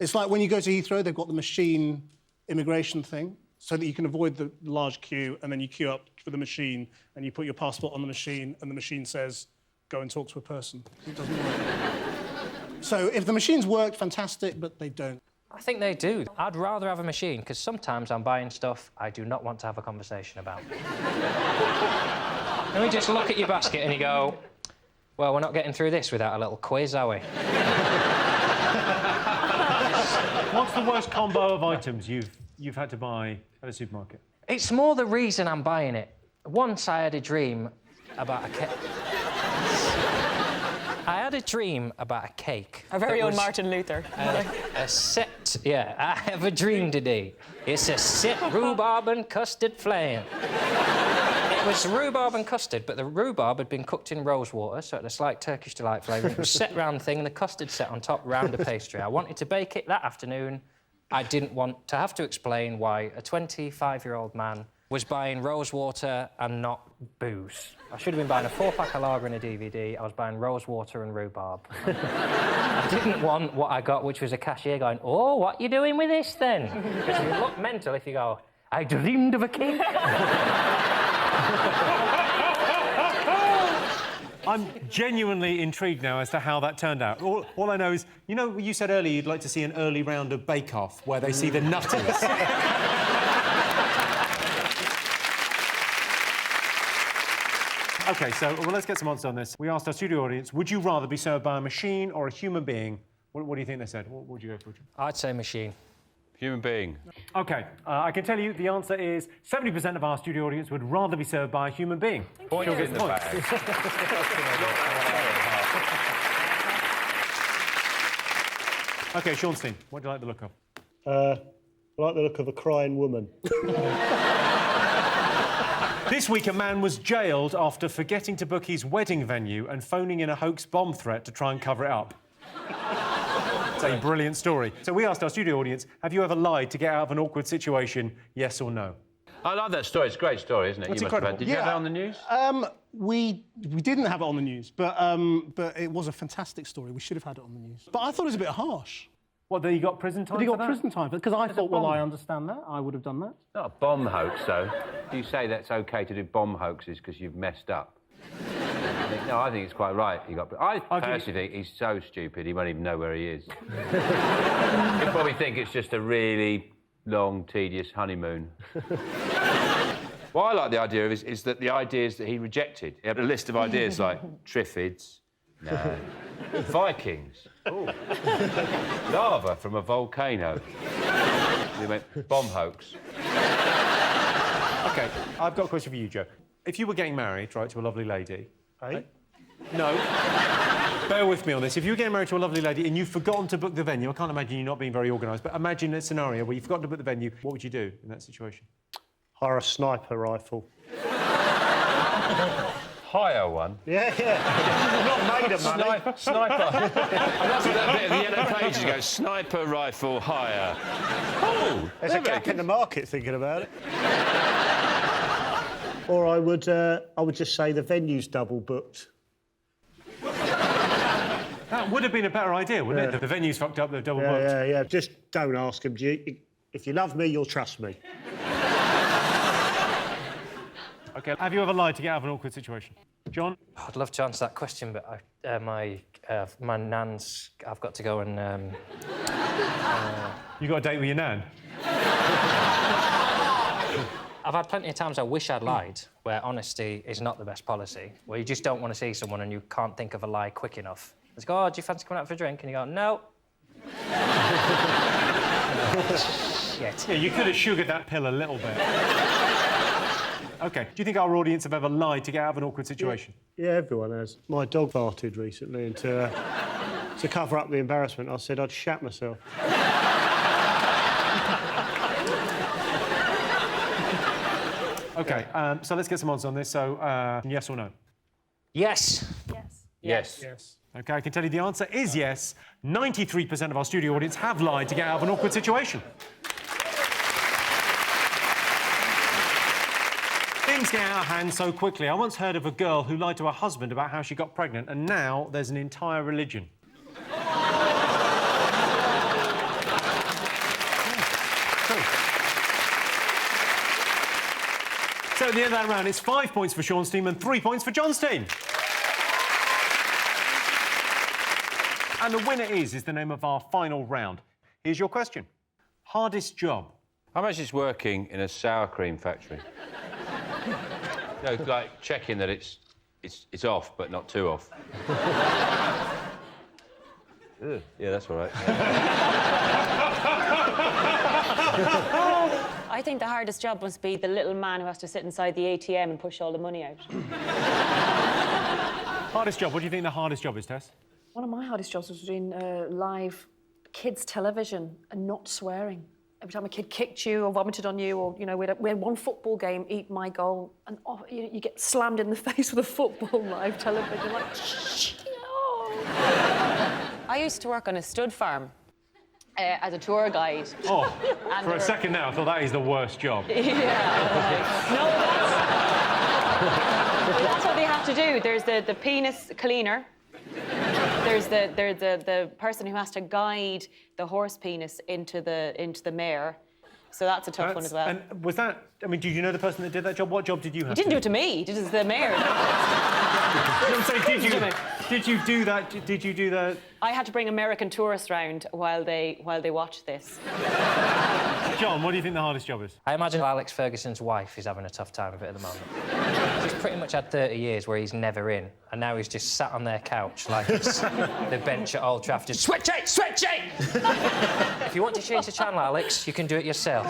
It's like when you go to Heathrow, they've got the machine immigration thing, so that you can avoid the large queue, and then you queue up for the machine, and you put your passport on the machine, and the machine says, go and talk to a person. It doesn't work. So if the machines work, fantastic, but they don't. I think they do. I'd rather have a machine, because sometimes I'm buying stuff I do not want to have a conversation about. Let me just look at your basket and you go, well, we're not getting through this without a little quiz, are we? What's the worst combo of items you've had to buy at a supermarket? It's more the reason I'm buying it. Once I had a dream about a cake. I had a dream about a cake. Our very own Martin Luther. A set, yeah, I have a dream today. It's a set rhubarb and custard flan. It was rhubarb and custard, but the rhubarb had been cooked in rose water, so it had a slight Turkish delight flavour. It was set round the thing, and the custard set on top round a pastry. I wanted to bake it that afternoon, I didn't want to have to explain why a 25-year-old man was buying rose water and not booze. I should have been buying a 4-pack of lager and a DVD. I was buying rose water and rhubarb. I didn't want what I got, which was a cashier going, "Oh, what you doing with this, then?" Because you look mental if you go, "I dreamed of a cake." I'm genuinely intrigued now as to how that turned out. All I know is, you know, you said earlier you'd like to see an early round of Bake Off where they see the nutters. OK, so let's get some answers on this. We asked our studio audience, would you rather be served by a machine or a human being? What do you think they said? What would you go for? I'd say machine. Human being. OK, I can tell you the answer is 70% of our studio audience would rather be served by a human being. Point in the bag. OK, Seanstein, what do you like the look of? I like the look of a crying woman. This week, a man was jailed after forgetting to book his wedding venue and phoning in a hoax bomb threat to try and cover it up. It's a brilliant story. So we asked our studio audience, have you ever lied to get out of an awkward situation, yes or no? I love that story. It's a great story, isn't it? That's you must have incredible. had. Did you have it on the news? We didn't have it on the news, but it was a fantastic story. We should have had it on the news. But I thought it was a bit harsh. What, that he got prison time But he for got prison time because I thought, well, I understand that. I would have done that. Not a bomb hoax, though. You say that's OK to do bomb hoaxes because you've messed up. No, I think it's quite right. I personally think he's so stupid he won't even know where he is. He'll probably think it's just a really long, tedious honeymoon. What I like the idea of is that the ideas that he rejected. He had a list of ideas like Triffids, no, Vikings, ooh, lava from a volcano. He went bomb hoax. OK, I've got a question for you, Joe. If you were getting married, right, to a lovely lady... Eh? No. Bear with me on this. If you were getting married to a lovely lady and you've forgotten to book the venue, I can't imagine you not being very organised, but imagine a scenario where you've forgotten to book the venue, what would you do in that situation? Hire a sniper rifle. Hire one? Yeah. I'm not made of money. Sniper. I love that bit of the yellow pages go, sniper rifle hire. Oh, there's a gap in the market thinking about it. Or I would just say the venue's double booked. That would have been a better idea, wouldn't it? The venue's fucked up, they're double booked. Yeah. Just don't ask them. If you love me, you'll trust me. OK, have you ever lied to get out of an awkward situation? John? I'd love to answer that question, but my nan's... I've got to go and... You got a date with your nan? I've had plenty of times I wish I'd lied, where honesty is not the best policy, where you just don't want to see someone and you can't think of a lie quick enough. It's go, "Oh, do you fancy coming out for a drink?" And you go, "No." Shit. Yeah, you could have sugared that pill a little bit. OK, do you think our audience have ever lied to get out of an awkward situation? Yeah, everyone has. My dog farted recently, and to cover up the embarrassment, I said I'd shat myself. OK, so let's get some answers on this. So, yes or no? Yes. Yes. OK, I can tell you the answer is yes. 93% of our studio audience have lied to get out of an awkward situation. Things get out of hand so quickly. I once heard of a girl who lied to her husband about how she got pregnant, and now there's an entire religion. So at the end of that round, it's 5 points for Seanstein and 3 points for Johnstein. And the winner is the name of our final round. Here's your question. Hardest job? How much is working in a sour cream factory? Like checking that it's off, but not too off. Yeah, that's all right. I think the hardest job must be the little man who has to sit inside the ATM and push all the money out. Hardest job? What do you think the hardest job is, Tess? One of my hardest jobs was doing live kids' television and not swearing. Every time a kid kicked you or vomited on you, or, you know, we had one football game, Eat My Goal, and you get slammed in the face with a football live television, like, shh, I used to work on a stud farm, As a tour guide. Oh, And for a they were- second now, I thought that is the worst job. Yeah. No, that's what they have to do. There's the penis cleaner. There's the person who has to guide the horse penis into the mare. So that's a tough one as well. And was that... I mean, did you know the person that did that job? What job did you have? He didn't do it to me. He did it to the mare. I'm saying, did you do that? Did you do that? I had to bring American tourists round while they watched this. John, what do you think the hardest job is? I imagine Alex Ferguson's wife is having a tough time of it at the moment. He's pretty much had 30 years where he's never in, and now he's just sat on their couch like it's the bench at Old Trafford. Just, switch it! Switch it! If you want to change the channel, Alex, you can do it yourself.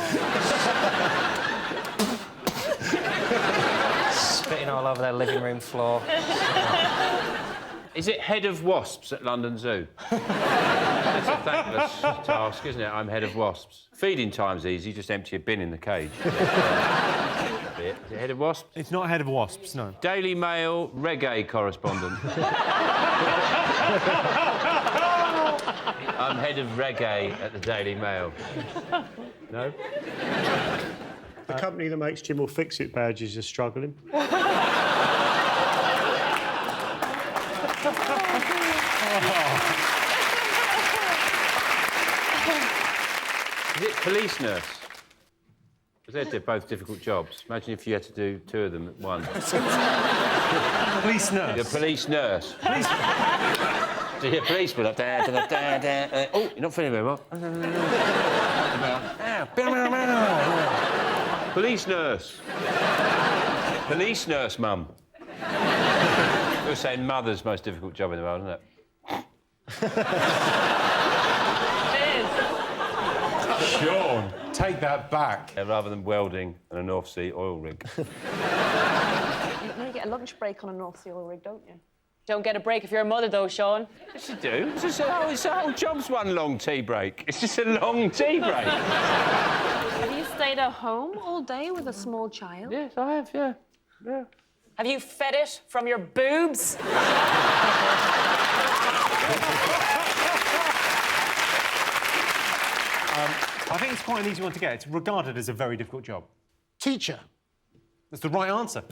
Spitting all over their living room floor. Is it head of wasps at London Zoo? It's a thankless task, isn't it? I'm head of wasps. Feeding time's easy, just empty a bin in the cage. Is it head of wasps? It's not head of wasps, no. Daily Mail reggae correspondent. I'm head of reggae at the Daily Mail. No? The company that makes Jim will fix it badges is struggling. Is it police nurse? Because they're both difficult jobs. Imagine if you had to do two of them at once. Police nurse? The police nurse. Police... So you're a policeman up there. Oh, you're not feeling very well. Police nurse. Police nurse, mum. You were saying mother's most difficult job in the world, isn't it? Sean, take that back. Rather than welding and a North Sea oil rig. You get a lunch break on a North Sea oil rig, don't you? Don't get a break if you're a mother, though, Sean. Yes, you do. It's the whole job's one long tea break. It's just a long tea break. Have you stayed at home all day with a small child? Yes, I have, yeah. Yeah. Have you fed it from your boobs? I think it's quite an easy one to get. It's regarded as a very difficult job. Teacher. That's the right answer.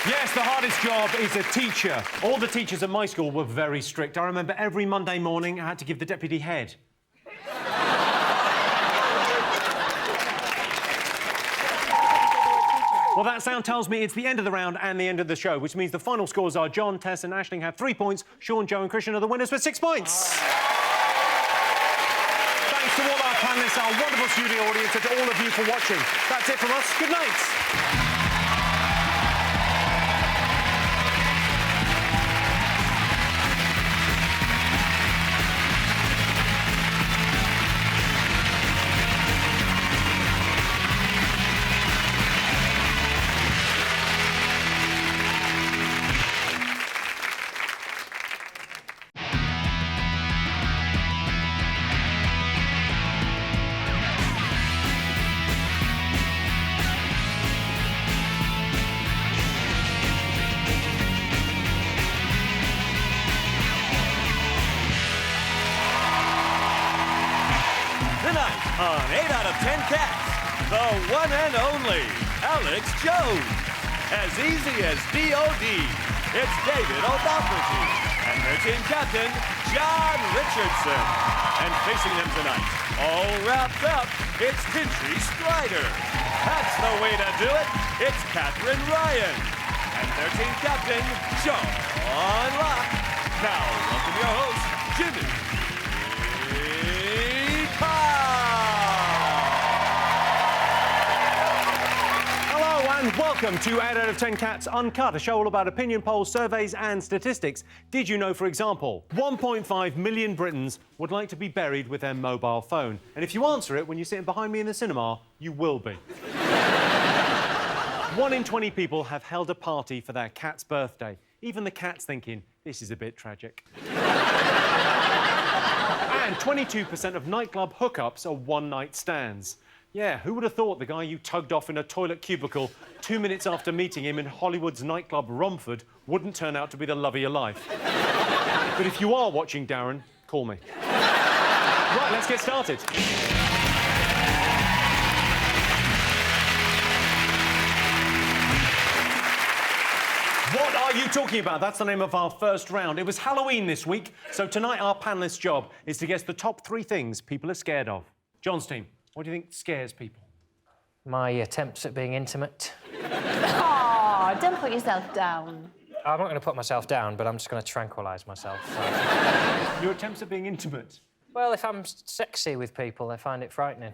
Yes, the hardest job is a teacher. All the teachers at my school were very strict. I remember every Monday morning I had to give the deputy head. Well, that sound tells me it's the end of the round and the end of the show, which means the final scores are John, Tess and Aisling have 3 points. Sean, Joe and Christian are the winners with 6 points. Thanks to all our panellists, our wonderful studio audience, and to all of you for watching. That's it from us. Good night. Tonight on 8 out of 10 Cats, the one and only Alex Jones. As easy as D.O.D., it's David O'Doherty and their team captain, John Richardson. And facing them tonight, all wrapped up, it's Tintry Strider. That's the way to do it. It's Catherine Ryan and their team captain, John Locke. Now, welcome your host, Jimmy Carr. Hello and welcome to 8 out of 10 Cats Uncut, a show all about opinion polls, surveys and statistics. Did you know, for example, 1.5 million Britons would like to be buried with their mobile phone? And if you answer it when you're sitting behind me in the cinema, you will be. 1 in 20 people have held a party for their cat's birthday. Even the cat's thinking, this is a bit tragic. And 22% of nightclub hookups are one-night stands. Yeah, who would have thought the guy you tugged off in a toilet cubicle 2 minutes after meeting him in Hollywood's nightclub Romford wouldn't turn out to be the love of your life? But if you are watching, Darren, call me. Right, let's get started. What are you talking about? That's the name of our first round. It was Halloween this week, so tonight our panellists' job is to guess the top 3 things people are scared of. John's team, what do you think scares people? My attempts at being intimate. Oh, don't put yourself down. I'm not going to put myself down, but I'm just going to tranquilise myself. Your attempts at being intimate? Well, if I'm sexy with people, they find it frightening.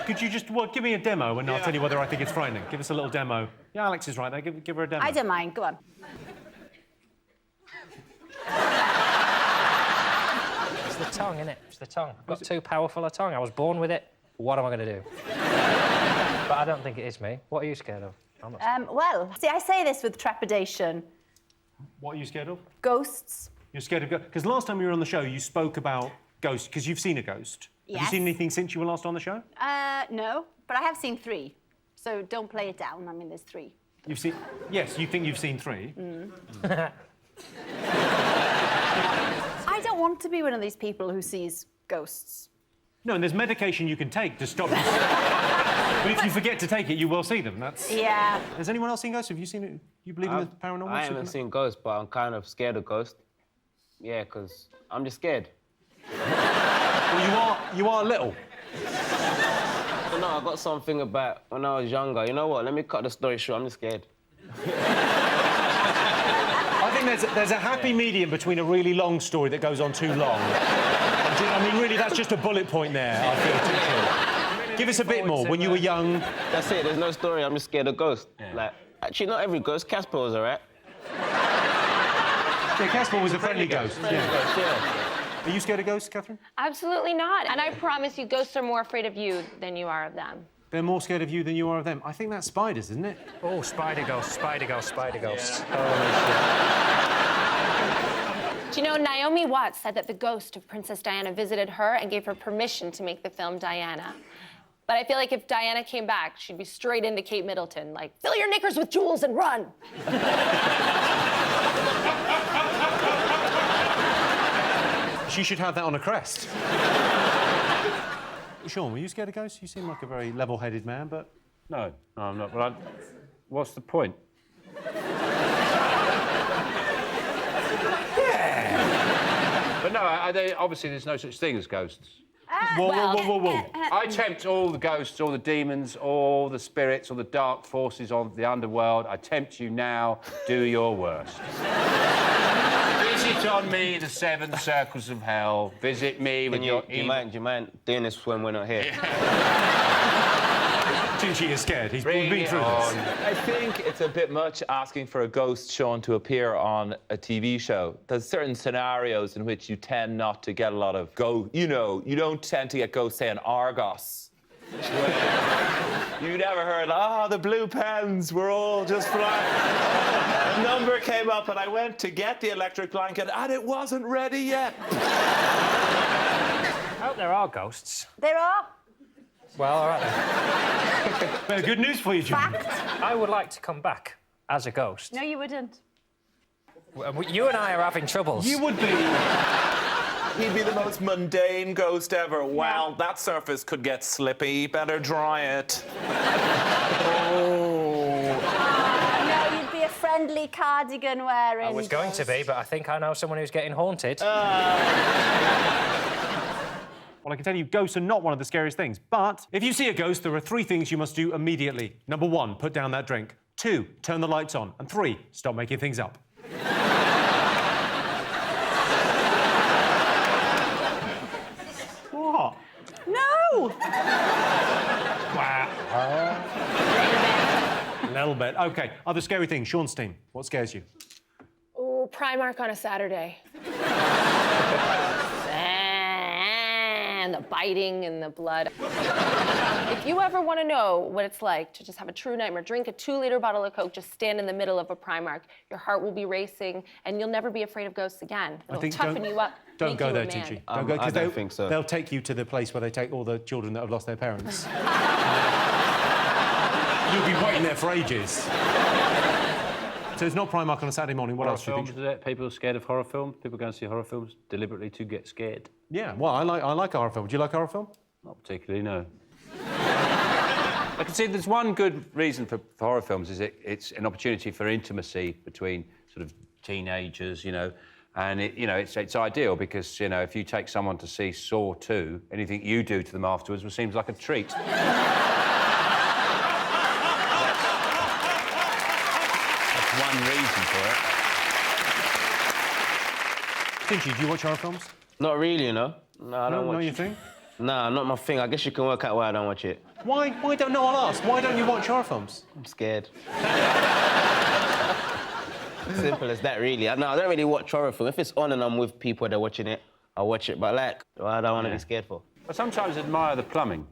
Could you just, give me a demo and I'll tell you whether I think it's frightening. Give us a little demo. Yeah, Alex is right there. Give her a demo. I don't mind. Go on. It's the tongue, innit? It's the tongue. I've got too powerful a tongue. I was born with it. What am I going to do? But I don't think it is me. What are you scared of? I'm not Well, see, I say this with trepidation. What are you scared of? Ghosts. You're scared of ghosts? Because last time you were on the show, you spoke about ghosts, because you've seen a ghost. Yes. Have you seen anything since you were last on the show? No, but I have seen 3. So don't play it down. I mean, there's 3. You've seen... Yes, you think you've seen 3? I don't want to be one of these people who sees ghosts. No, and there's medication you can take to stop... But if you forget to take it, you will see them. That's... Yeah. Has anyone else seen ghosts? Have you seen it? You believe in the paranormal? I haven't seen ghosts, but I'm kind of scared of ghosts. Yeah, because I'm just scared. Well, you are little. But no, I got something about when I was younger. You know what? Let me cut the story short. I'm just scared. I think there's a happy medium between a really long story that goes on too long. I mean, really, that's just a bullet point there, I feel, too. Give us a bit more. When you were young... That's it. There's no story. I'm just scared of ghosts. Yeah. Like, actually, not every ghost. Casper was all right. Yeah, Casper was a friendly ghost. Yeah. Are you scared of ghosts, Catherine? Absolutely not. And I promise you, ghosts are more afraid of you than you are of them. They're more scared of you than you are of them. I think that's spiders, isn't it? Oh, spider ghosts, spider ghosts, spider ghosts. Yeah. Do you know, Naomi Watts said that the ghost of Princess Diana visited her and gave her permission to make the film Diana. But I feel like if Diana came back, she'd be straight into Kate Middleton, like, fill your knickers with jewels and run. She should have that on a crest. Sean, were you scared of ghosts? You seem like a very level-headed man, but... No, I'm not. But what's the point? Yeah. But no, obviously there's no such thing as ghosts. Whoa. I tempt all the ghosts, all the demons, all the spirits, all the dark forces of the underworld. I tempt you now. Do your worst. Visit on me the 7 circles of hell. Visit me with your... Do you mind doing this when we're not here? Tunchi is scared. He's been through this. I think it's a bit much asking for a ghost, Sean, to appear on a TV show. There's certain scenarios in which you tend not to get a lot of ghosts. You know, you don't tend to get ghosts, say, in Argos. You never heard, the blue pens were all just flying. A number came up and I went to get the electric blanket and it wasn't ready yet. I hope there are ghosts. There are. Well, all right then. Well, good news for you, Jimmy. I would like to come back as a ghost. No, you wouldn't. You and I are having troubles. You would be. He'd be the most mundane ghost ever. Well, that surface could get slippy. Better dry it. No, you'd be a friendly cardigan wearing. I was going to be, but I think I know someone who's getting haunted. Well, I can tell you, ghosts are not one of the scariest things. But if you see a ghost, there are 3 things you must do immediately. Number 1, put down that drink. 2, turn the lights on. And 3, stop making things up. What? No! Wow. A little bit. OK, other scary things. Sean's team, what scares you? Oh, Primark on a Saturday. And the biting and the blood. If you ever want to know what it's like to just have a true nightmare, drink a 2-liter bottle of Coke, just stand in the middle of a Primark. Your heart will be racing, and you'll never be afraid of ghosts again. It'll toughen you up. Don't go there, Tunchi. Don't go, I don't think so. They'll take you to the place where they take all the children that have lost their parents. You'll be waiting there for ages. So it's not Primark on a Saturday morning. What Horror else do you films, think? is it? People are scared of horror films. People go and see horror films deliberately to get scared. Yeah, well, I like a horror film. Do you like a horror film? Not particularly, no. I can see there's one good reason for horror films is it's an opportunity for intimacy between sort of teenagers, you know, and it's ideal because, you know, if you take someone to see Saw 2, anything you do to them afterwards seems like a treat. That's one reason for it. Finchy, do you watch horror films? Not really, you know. No, I don't watch Not your thing? Nah, not my thing. I guess you can work out why I don't watch it. Why don't... No, I'll ask. Why don't you watch horror films? I'm scared. Simple as that, really. No, I don't really watch horror films. If it's on and I'm with people that are watching it, I'll watch it. But, like, I don't want to be scared for. I sometimes admire the plumbing.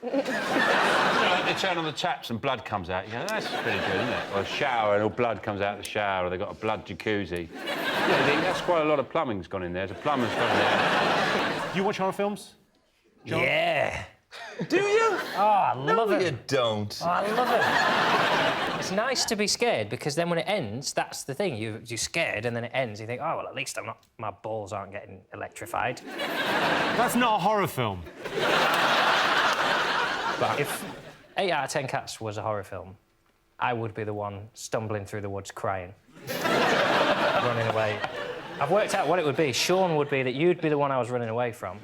You know, like they turn on the taps and blood comes out. You go, that's pretty good, isn't it? Or a shower and all blood comes out of the shower, or they've got a blood jacuzzi. Yeah, I think that's quite a lot of plumbing's gone in there. The plumber's gone in there. Do you watch horror films? John? Yeah. Do you? Oh, I love it. No, you don't. Oh, I love it. It's nice to be scared because then when it ends, that's the thing. You're scared and then it ends. You think, oh, well, at least my balls aren't getting electrified. That's not a horror film. But if 8 out of 10 Cats was a horror film, I would be the one stumbling through the woods crying. Running away. I've worked out what it would be. Sean would be that you'd be the one I was running away from.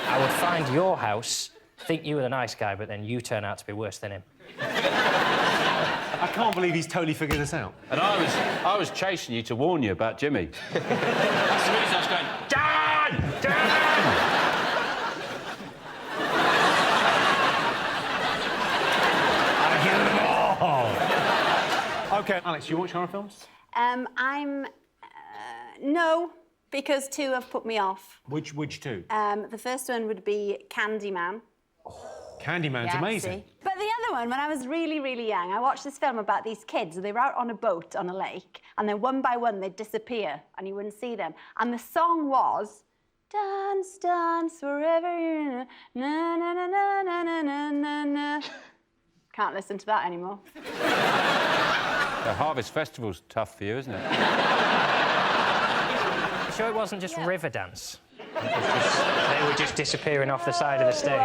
I would find your house, think you were the nice guy, but then you turn out to be worse than him. I can't believe he's totally figured this out. And I was chasing you to warn you about Jimmy. That's the reason I was going, Dan! Dan! OK, Alex, you watch horror films? No, because 2 have put me off. Which 2? The first one would be Candyman. Candyman's amazing. See? But the other one, when I was really, really young, I watched this film about these kids. They were out on a boat on a lake, and then one by one they'd disappear, and you wouldn't see them. And the song was, dance, dance, forever, na, na, na, na, na, na, na, na, na. Can't listen to that anymore. The Harvest Festival's tough for you, isn't it? Sure it wasn't just Riverdance? They were just disappearing off the side of the stage.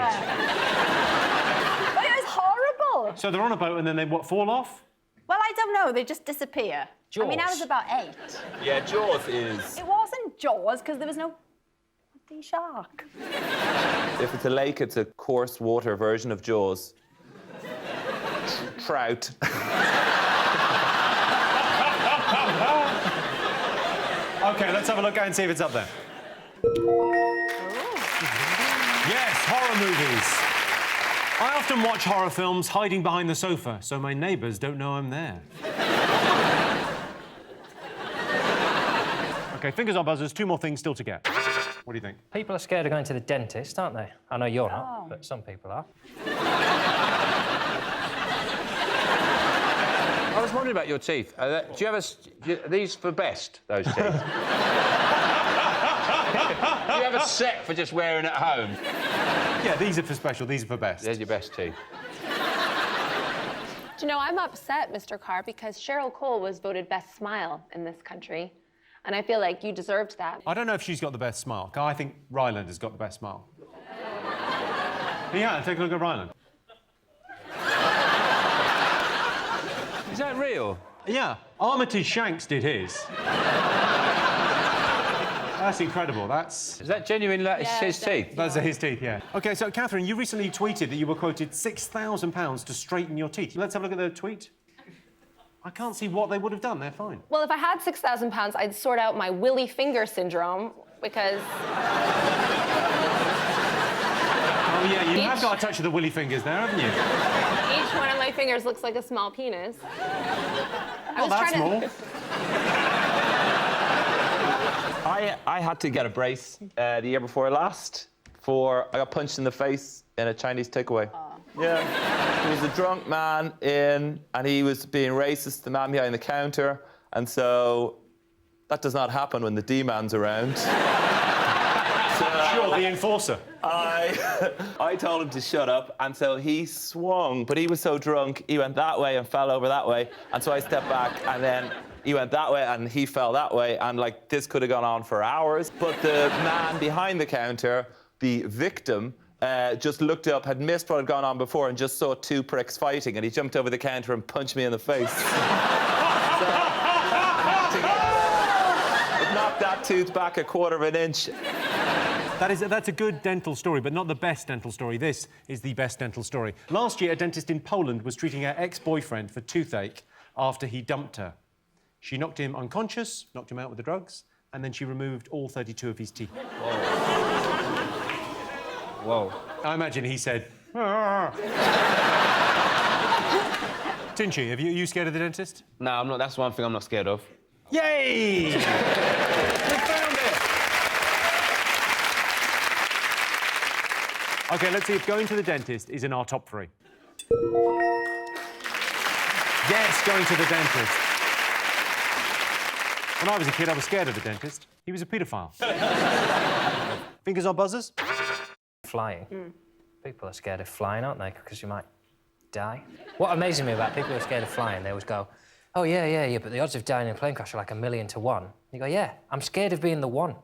But it was horrible. So they're on a boat and then they, fall off? Well, I don't know. They just disappear. Jaws. I mean, I was about 8. Yeah, Jaws is... It wasn't Jaws, because there was no bloody shark. If it's a lake, it's a coarse water version of Jaws. Trout. OK, let's have a look and see if it's up there. Yes, horror movies. I often watch horror films hiding behind the sofa, so my neighbours don't know I'm there. OK, fingers on buzzers, 2 more things still to get. What do you think? People are scared of going to the dentist, aren't they? I know you're not, but some people are. I was wondering about your teeth. Do you have are these for best, those teeth? Do you have a set for just wearing at home? Yeah, these are for special, these are for best. There's your best teeth. Do you know, I'm upset, Mr. Carr, because Cheryl Cole was voted best smile in this country. And I feel like you deserved that. I don't know if she's got the best smile. I think Ryland has got the best smile. Yeah, take a look at Ryland. Is that real? Yeah, Armitage Shanks did his. That's incredible. That's... Is that genuine? His teeth? Those are his teeth, yeah. OK, so, Catherine, you recently tweeted that you were quoted £6,000 to straighten your teeth. Let's have a look at the tweet. I can't see what they would have done. They're fine. Well, if I had £6,000, I'd sort out my willy finger syndrome, because... Oh, yeah, you have got a touch of the willy fingers there, haven't you? Each one of my fingers looks like a small penis. Not that small. I had to get a brace the year before last I got punched in the face in a Chinese takeaway. Yeah. There was a drunk man in, and he was being racist to the man behind the counter, and so that does not happen when the D-man's around. Sure, the enforcer. I told him to shut up, and so he swung, but he was so drunk, he went that way and fell over that way, and so I stepped back, and then he went that way and he fell that way, and like this could have gone on for hours. But the man behind the counter, the victim, just looked up, had missed what had gone on before, and just saw two pricks fighting, and he jumped over the counter and punched me in the face. It knocked that tooth back 1/4 of an inch. That's a good dental story, but not the best dental story. This is the best dental story. Last year, a dentist in Poland was treating her ex-boyfriend for toothache after he dumped her. She knocked him unconscious, knocked him out with the drugs, and then she removed all 32 of his teeth. Whoa. I imagine he said... Tinchy, are you scared of the dentist? No, I'm not. That's one thing I'm not scared of. Yay! We found it! OK, let's see if going to the dentist is in our top 3. Yes, going to the dentist. When I was a kid, I was scared of the dentist. He was a paedophile. Fingers on buzzers? Flying. People are scared of flying, aren't they? Because you might die. What amazes me about people who are scared of flying, they always go, oh, yeah, but the odds of dying in a plane crash are like 1,000,000 to 1. You go, yeah, I'm scared of being the one.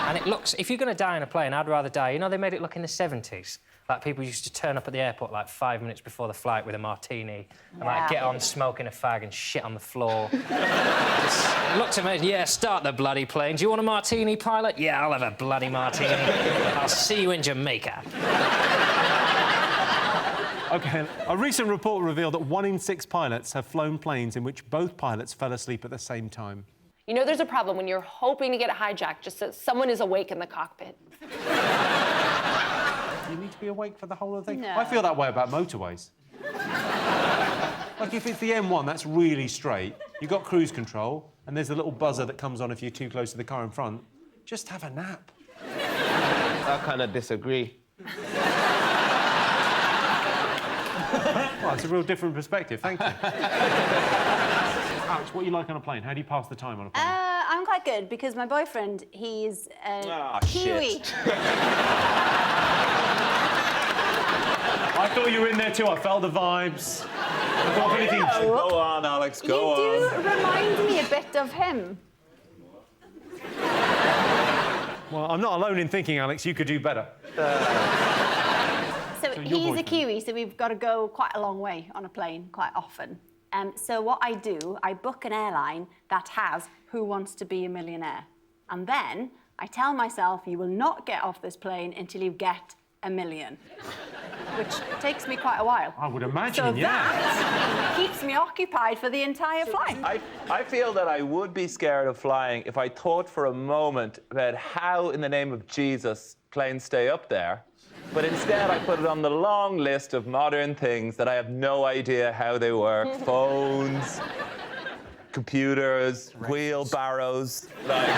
And it looks... If you're going to die in a plane, I'd rather die... You know, they made it look in the 70s. Like, people used to turn up at the airport, like, 5 minutes before the flight with a martini and, like, get on smoking a fag and shit on the floor. It looks amazing. Yeah, start the bloody plane. Do you want a martini, pilot? Yeah, I'll have a bloody martini. I'll see you in Jamaica. OK, a recent report revealed that 1 in 6 pilots have flown planes in which both pilots fell asleep at the same time. You know there's a problem when you're hoping to get hijacked just so someone is awake in the cockpit. You need to be awake for the whole of the thing? No. I feel that way about motorways. Like, if it's the M1, that's really straight. You've got cruise control, and there's a little buzzer that comes on if you're too close to the car in front. Just have a nap. I kind of disagree. Well, it's a real different perspective, thank you. Alex, what do you like on a plane? How do you pass the time on a plane? I'm quite good because my boyfriend, he's Kiwi. I thought you were in there too. I felt the vibes. I thought anything... Go on, Alex, go on. You do remind me a bit of him. Well, I'm not alone in thinking, Alex, you could do better. So he's a Kiwi, so we've got to go quite a long way on a plane quite often. So what I do, I book an airline that has Who Wants to Be a Millionaire. And then I tell myself, you will not get off this plane until you get $1 million, which takes me quite a while. I would imagine, so that keeps me occupied for the entire flight. I feel that I would be scared of flying if I thought for a moment about how, in the name of Jesus, planes stay up there. But instead, I put it on the long list of modern things that I have no idea how they work. Phones, computers, wheelbarrows, like...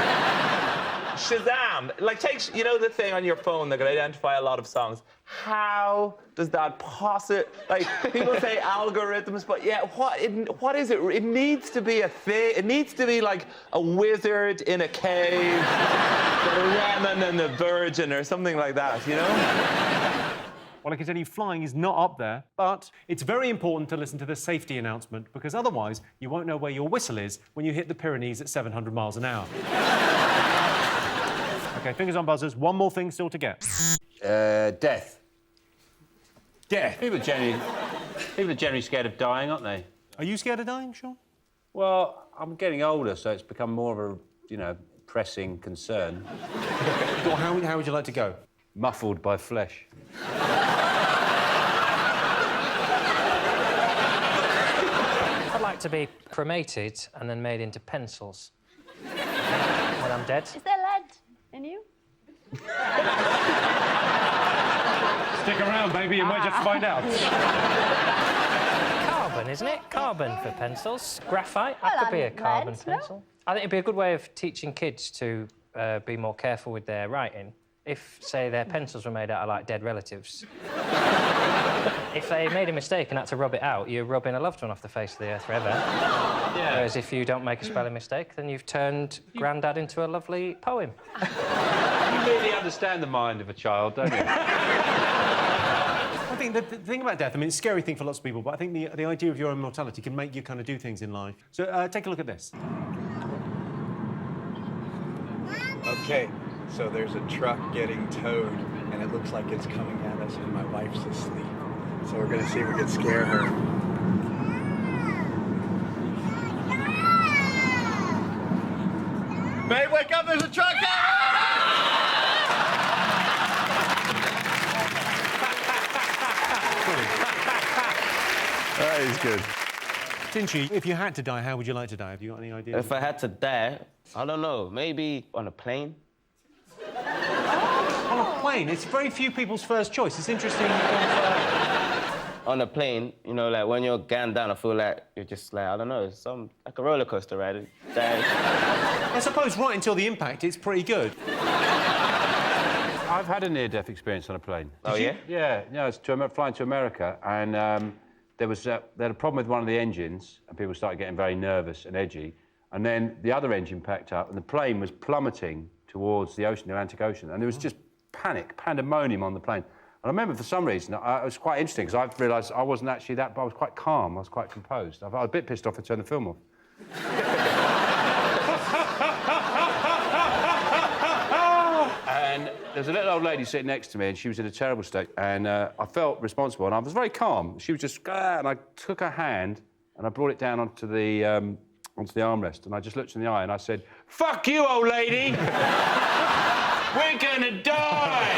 Shazam! Like, you know the thing on your phone that can identify a lot of songs? How does that possibly... Like, people say algorithms, but yeah, what is it? It needs to be a thing. It needs to be like a wizard in a cave, the Remen and the Virgin or something like that, you know? Well, I can tell you, flying is not up there, but it's very important to listen to the safety announcement because otherwise you won't know where your whistle is when you hit the Pyrenees at 700 miles an hour. OK, fingers on buzzers. One more thing still to get. Death. Death. People are generally scared of dying, aren't they? Are you scared of dying, Sean? Well, I'm getting older, so it's become more of a, pressing concern. Well, how would you like to go? Muffled by flesh. I'd like to be cremated and then made into pencils. When I'm dead. Is there lead in you? Stick around, baby, you might just find out. Carbon, isn't it? Carbon for pencils. Graphite, that could be a carbon pencil. I think it'd be a good way of teaching kids to be more careful with their writing. If, say, their pencils were made out of, like, dead relatives. If they made a mistake and had to rub it out, you're rubbing a loved one off the face of the earth forever. Yeah. Whereas if you don't make a spelling mistake, then you've turned Grandad into a lovely poem. You really understand the mind of a child, don't you? I think the thing about death, I mean, it's a scary thing for lots of people, but I think the idea of your own mortality can make you kind of do things in life. So take a look at this. Okay, so there's a truck getting towed, and it looks like it's coming at us, and my wife's asleep. So we're gonna see if we can scare her. Babe, wake up, there's a truck That is good. Tinchy, if you had to die, how would you like to die? Have you got any idea? If I had to die, I don't know, maybe on a plane. On a plane? It's very few people's first choice. It's interesting. On a plane, you know, like when you're going down, I feel like you're just like, I don't know, it's like a roller coaster ride. I suppose right until the impact, it's pretty good. I've had a near-death experience on a plane. Oh, yeah? Yeah, no, it's flying to America, and they had a problem with one of the engines, and people started getting very nervous and edgy, and then the other engine packed up, and the plane was plummeting towards the ocean, the Atlantic Ocean, and there was just panic, pandemonium on the plane. And I remember, for some reason, it was quite interesting, because I realised I wasn't actually that, but I was quite calm, I was quite composed. I was a bit pissed off to turn the film off. And there's a little old lady sitting next to me, and she was in a terrible state, and I felt responsible, and I was very calm. She was just, and I took her hand, and I brought it down onto the armrest, and I just looked her in the eye, and I said, "Fuck you, old lady! We're gonna die!"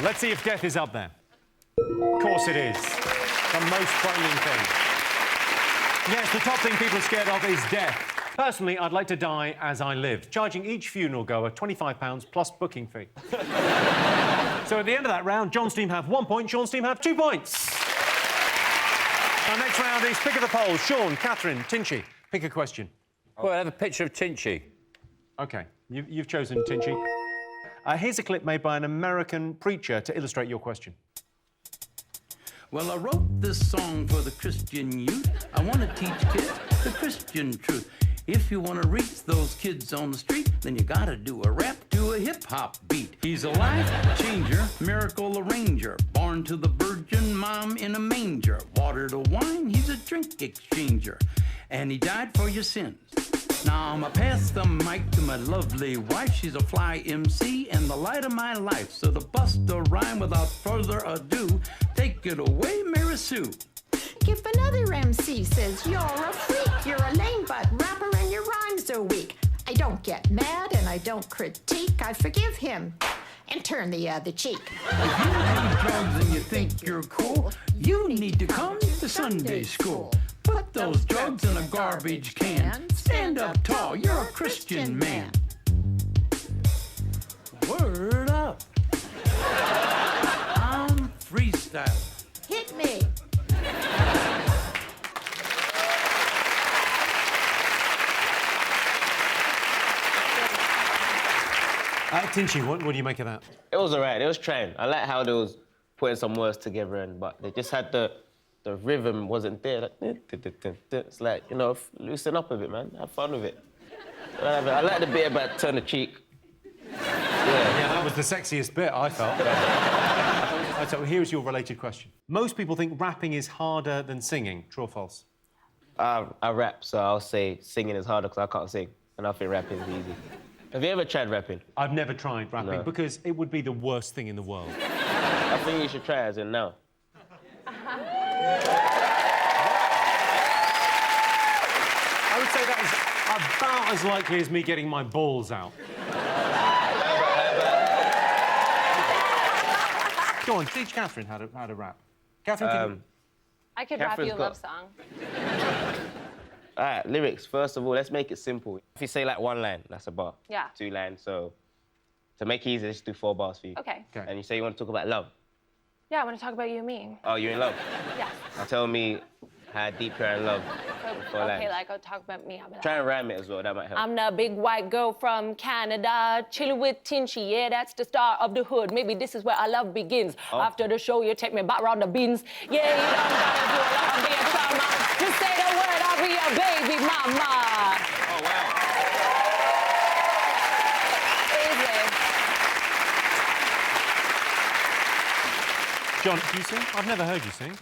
Let's see if death is up there. Of course it is. The most frightening thing. Yes, the top thing people are scared of is death. Personally, I'd like to die as I lived, charging each funeral goer £25 plus booking fee. So at the end of that round, John's team have 1 point, Sean's team have 2 points. Our next round is pick of the polls. Sean, Catherine, Tinchy, pick a question. Well, I have a picture of Tinchy. OK, you've chosen Tinchy. Here's a clip made by an American preacher to illustrate your question. Well, I wrote this song for the Christian youth. I want to teach kids the Christian truth. If you want to reach those kids on the street, then you gotta do a rap to a hip-hop beat. He's a life changer, miracle arranger, born to the virgin mom in a manger. Water to wine, he's a drink exchanger, and he died for your sins. Now I'ma pass the mic to my lovely wife. She's a fly MC and the light of my life. So to bust a rhyme without further ado, take it away, Mary Sue. If another MC says you're a freak, you're a lame butt rapper and your rhymes are weak, I don't get mad and I don't critique. I forgive him and turn the other cheek. If you hate drugs and you think you're cool, you need to come to Sunday school. Put those drugs in a garbage can. Stand up tall, you're a Christian man. Word up. I'm freestyle. Hit me. Tinchy, what do you make of that? It was all right. It was trying. I like how they was putting some words together, but they just had the rhythm wasn't there. Like, it's like, you know, loosen up a bit, man. Have fun with it. I like the bit about turn the cheek. Yeah, that was the sexiest bit, I felt. So here's your related question. Most people think rapping is harder than singing. True or false? I rap, so I'll say singing is harder because I can't sing, and I think rapping is easy. Have you ever tried rapping? I've never tried rapping because it would be the worst thing in the world. I think you should try as in now. I would say that is about as likely as me getting my balls out. Go on, teach Catherine how to rap. Catherine, can you... I could rap you a love song. All right, lyrics. First of all, let's make it simple. If you say like 1 line, that's a bar. Yeah. 2 lines, so to make it easy, let's do 4 bars for you. Okay. And you say you want to talk about love. Yeah, I want to talk about you and me. Oh, you're in love? Yes. Now tell me how deep you're in love. Okay, like, I'll talk about me. Try and rhyme it as well, that might help. I'm the big white girl from Canada, chilling with Tinchy, yeah, that's the star of the hood. Maybe this is where our love begins. Oh. After the show, you take me back round the beans. Yeah, you don't gotta do a lot of being drama. Just say the word, I'll be your baby mama. Oh, wow. John, do you sing? I've never heard you sing.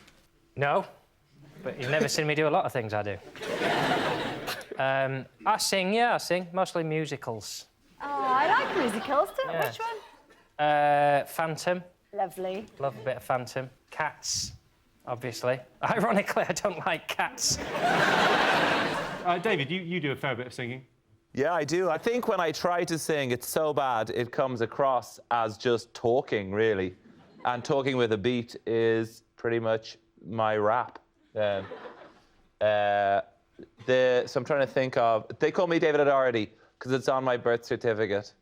No, but you've never seen me do a lot of things I do. I sing, yeah, I sing. Mostly musicals. Oh, I like musicals. Yeah. Which one? Phantom. Lovely. Love a bit of Phantom. Cats, obviously. Ironically, I don't like cats. David, you do a fair bit of singing. Yeah, I do. I think when I try to sing, it's so bad, it comes across as just talking, really. And talking with a beat is pretty much my rap. So I'm trying to think of... They call me David O'Doherty because it's on my birth certificate.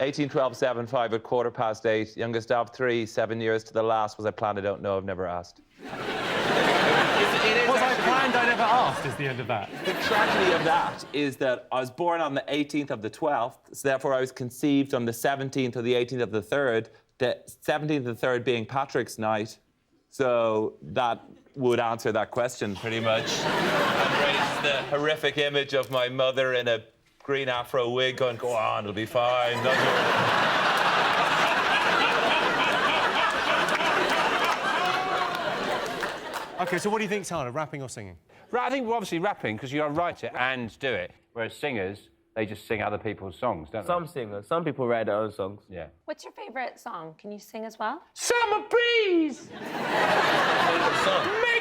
18-12-7-5 at 8:15. Youngest of 3, 7 years to the last. Was I planned? I don't know. I've never asked. Was I planned? I never asked is the end of that. The tragedy of that is that I was born on the 18th of the 12th, so therefore I was conceived on the 17th or the 18th of the 3rd, the 17th of the 3rd being Patrick's night. So that would answer that question, pretty much. And raise the horrific image of my mother in a green afro wig going, go on, it'll be fine. Don't worry. OK, so what do you think's harder, rapping or singing? I think obviously rapping, because you got to write it and do it. Whereas singers, they just sing other people's songs, don't they? Some singers. Some people write their own songs. Yeah. What's your favourite song? Can you sing as well? Summer breeze! Make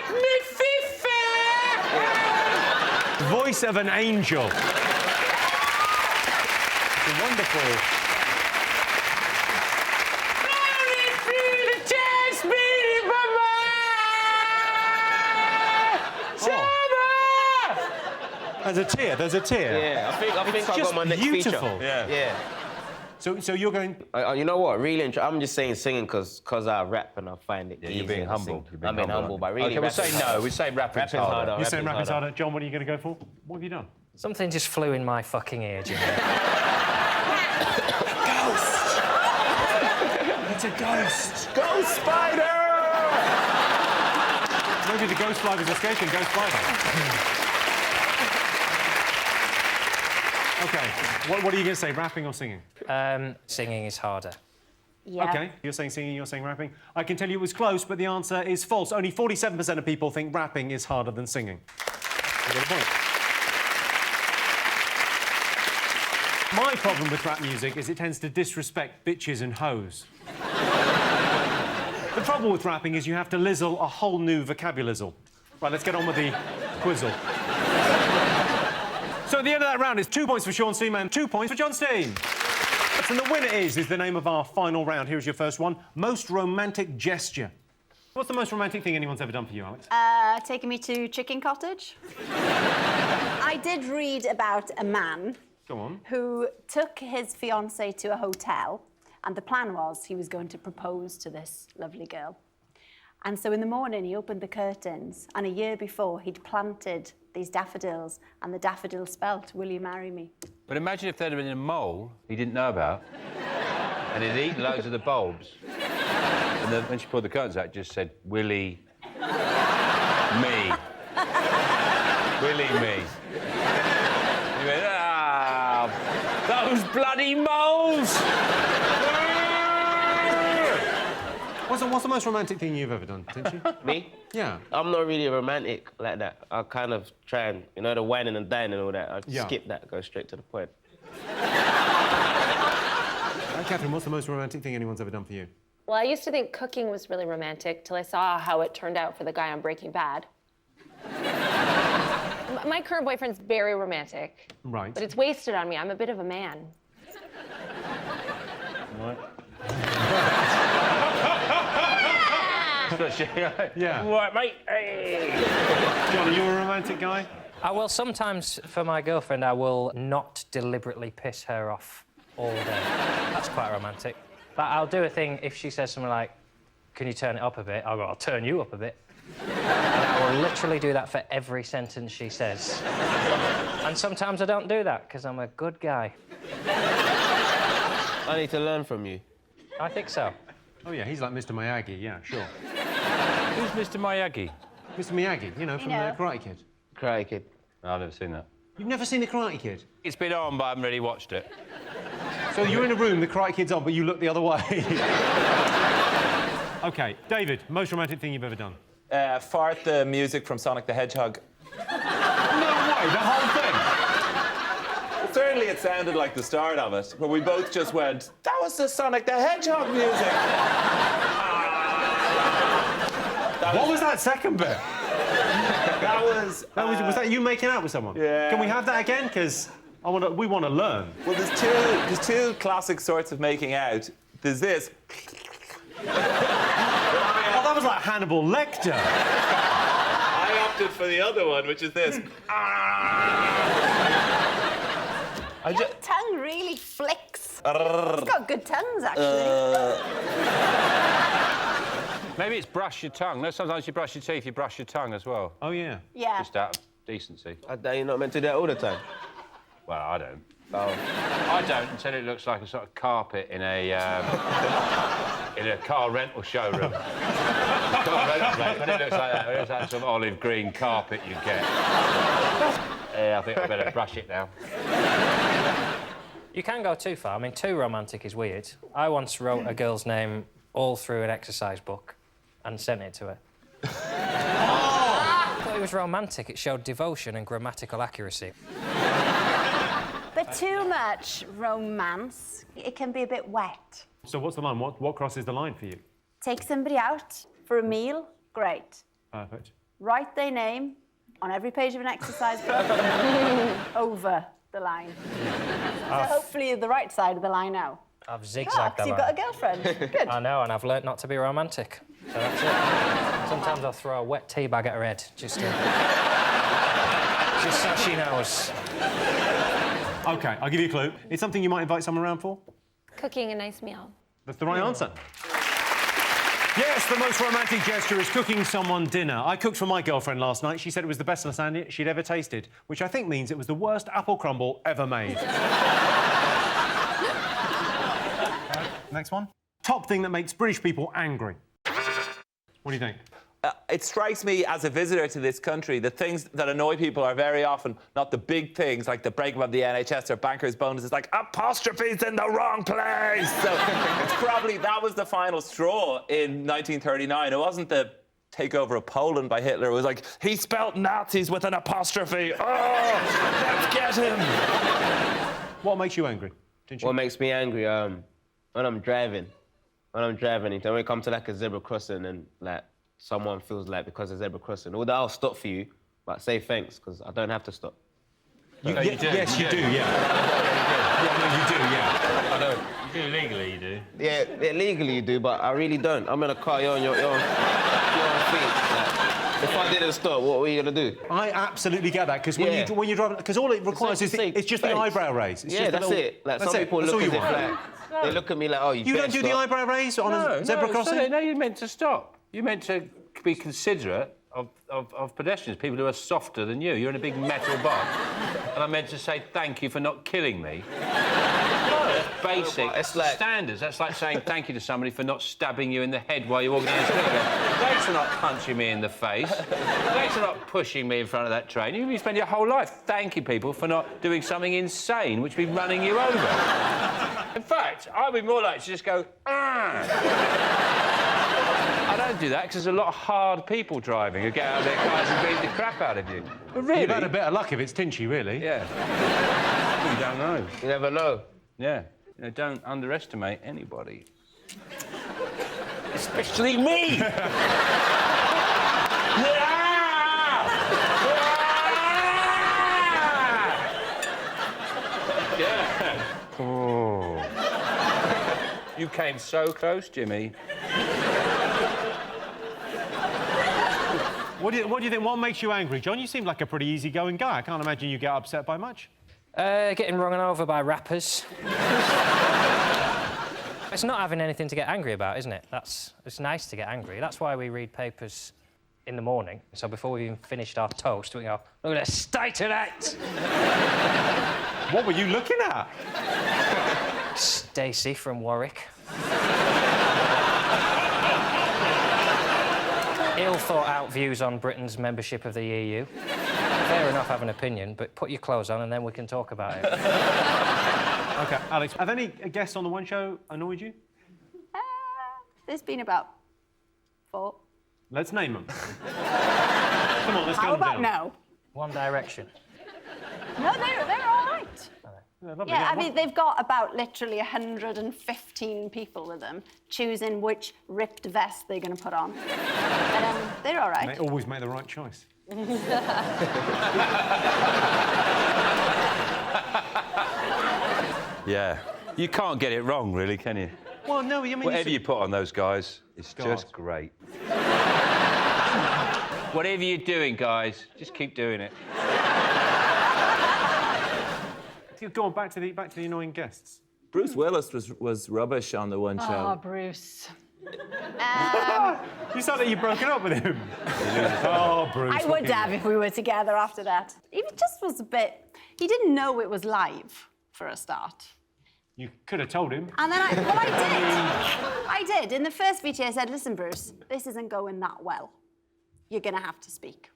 me feel fair! Voice of an angel. It's wonderful. There's a tear, there's a tear. Yeah, I think I got my next beautiful. feature. Yeah. So you're going... You know what, really, I'm just saying singing because I rap and I find it easy. You're being humble. I'm being humble, but really... OK, we'll say no. We say rapping's harder. You're saying rapping's harder. John, what are you going to go for? What have you done? Something just flew in my fucking ear, Jimmy. Ghost! It's a ghost! Ghost spider! Maybe the ghost fly was escaping ghost spider. OK, what are you going to say, rapping or singing? Singing is harder. Yeah. OK, you're saying singing, you're saying rapping. I can tell you it was close, but the answer is false. Only 47% of people think rapping is harder than singing. You got a point. My problem with rap music is it tends to disrespect bitches and hoes. The trouble with rapping is you have to lizzle a whole new vocabulary. Right, let's get on with the quizzle. So at the end of that round, it's 2 points for Sean Steam and 2 points for John Steam. And the winner is the name of our final round. Here's your first one. Most romantic gesture. What's the most romantic thing anyone's ever done for you, Alex? Taking me to Chicken Cottage. I did read about a man Go on. who took his fiancée to a hotel, and the plan was he was going to propose to this lovely girl. And so in the morning, he opened the curtains, and a year before, he'd planted these daffodils, and the daffodil spelt, "Will you marry me?" But imagine if there'd have been a mole he didn't know about, and he'd eaten loads of the bulbs. And then when she pulled the curtains out, it just said, Willie... me. Willie me. He went, ah, those bloody moles! What's the most romantic thing you've ever done, Tinchy? Me? Yeah. I'm not really romantic like that. I kind of try and, you know, the whining and dining and all that. I skip that, go straight to the point. Catherine, what's the most romantic thing anyone's ever done for you? Well, I used to think cooking was really romantic till I saw how it turned out for the guy on Breaking Bad. My current boyfriend's very romantic. Right. But it's wasted on me. I'm a bit of a man. Right. Yeah. Right, mate. Hey. John, are you a romantic guy? I will sometimes, for my girlfriend, I will not deliberately piss her off all day. That's quite romantic. But I'll do a thing if she says something like, can you turn it up a bit? I'll go, I'll turn you up a bit. And I will literally do that for every sentence she says. And sometimes I don't do that, because I'm a good guy. I need to learn from you. I think so. Oh, yeah, he's like Mr. Miyagi, yeah, sure. Who's Mr. Miyagi? Mr. Miyagi, you know, from the Karate Kid. Karate Kid. No, I've never seen that. You've never seen the Karate Kid? It's been on, but I haven't really watched it. So you're in a room, the Karate Kid's on, but you look the other way. OK, David, most romantic thing you've ever done? Fart the music from Sonic the Hedgehog. No way, the whole thing? Certainly it sounded like the start of it, but we both just went, that was the Sonic the Hedgehog music! What was that second bit? Was that you making out with someone? Yeah. Can we have that again? Because we want to learn. Well, there's two classic sorts of making out. There's this. Oh, that was like Hannibal Lecter. I opted for the other one, which is this. Your tongue really flicks. It's got good tongues, actually. Maybe it's brush your tongue. No, sometimes you brush your teeth, you brush your tongue as well. Oh, yeah. Yeah. Just out of decency. You're not meant to do that all the time. Well, I don't. Oh. I don't until it looks like a sort of carpet in a in a car rental showroom. Car rental place, when it looks like that, there's that sort of olive green carpet you get. Yeah, I think I better brush it now. You can go too far. I mean, too romantic is weird. I once wrote a girl's name all through an exercise book and sent it to her. I thought it was romantic. It showed devotion and grammatical accuracy. But too much romance, it can be a bit wet. So what's the line? What crosses the line for you? Take somebody out for a meal, great. Perfect. Write their name on every page of an exercise book, over the line. So hopefully you're the right side of the line now. I've zigzagged you've got a girlfriend. Good. I know, and I've learnt not to be romantic. So that's it. Sometimes I'll throw a wet tea bag at her head, just so she knows. OK, I'll give you a clue. It's something you might invite someone around for? Cooking a nice meal. That's the right answer. Yes, the most romantic gesture is cooking someone dinner. I cooked for my girlfriend last night. She said it was the best lasagna she'd ever tasted, which I think means it was the worst apple crumble ever made. Next one. Top thing that makes British people angry. What do you think? It strikes me as a visitor to this country, the things that annoy people are very often not the big things like the breakup of the NHS or bankers' bonuses, like apostrophes in the wrong place. So it's probably that was the final straw in 1939. It wasn't the takeover of Poland by Hitler. It was like, he spelt Nazis with an apostrophe. Oh, let's get him. What makes you angry? What makes me angry? When I'm driving, then we come to like a zebra crossing and like someone feels like because of zebra crossing, although I'll stop for you, but say thanks because I don't have to stop. You do. Yes, you do. Yeah. No, you do. Yeah. I don't. You do legally, you do. Yeah, legally you do, but I really don't. I'm in a car. You're on your feet. Like, if I didn't stop, what were you gonna do? I absolutely get that because when you're driving, because all it requires is it's just the eyebrow raise. It's just that's it. Like some people look as if like they look at me like, oh, you don't do the eyebrow raise on a zebra crossing? No, you're meant to stop. You're meant to be considerate of pedestrians, people who are softer than you. You're in a big metal box. And I'm meant to say thank you for not killing me. That's basic standards. That's like saying thank you to somebody for not stabbing you in the head while you're walking down the street. Thanks for not punching me in the face. Thanks for not pushing me in front of that train. You spend your whole life thanking people for not doing something insane, which would be running you over. In fact, I'd be more likely to just go, ah. I don't do that because there's a lot of hard people driving who get out of their cars and beat the crap out of you. But really... You've had a bit of luck if it's Tinchy, really. Yeah. You don't know. You never know. Yeah. You know, don't underestimate anybody. Especially me! Yeah. Oh. You came so close, Jimmy. What do you think? What makes you angry? John, you seem like a pretty easygoing guy. I can't imagine you get upset by much. Getting run over by rappers. It's not having anything to get angry about, isn't it? It's nice to get angry. That's why we read papers in the morning. So before we've even finished our toast, we go, look at the state of that! What were you looking at? Stacey from Warwick. Ill-thought-out views on Britain's membership of the EU. Fair enough, have an opinion, but put your clothes on and then we can talk about it. OK, Alex, have any guests on the One Show annoyed you? There's been about for? Let's name them. Come on, let's How go about down. no? One Direction. No, they're all right. Lovely. Yeah, I mean, they've got about literally 115 people with them, choosing which ripped vest they're going to put on. They're all right. They always make the right choice. Yeah. You can't get it wrong, really, can you? Well, no, I mean... Whatever you put on those guys, it's just great. Whatever you're doing, guys, just keep doing it. Go on, back to the annoying guests. Bruce Willis was rubbish on the one show. Oh, Bruce. You sound like you've broken up with him. Oh, Bruce. I would have if we were together after that. He just was a bit... He didn't know it was live, for a start. You could have told him. And then I did. I did. In the first VT, I said, listen, Bruce, this isn't going that well. You're going to have to speak.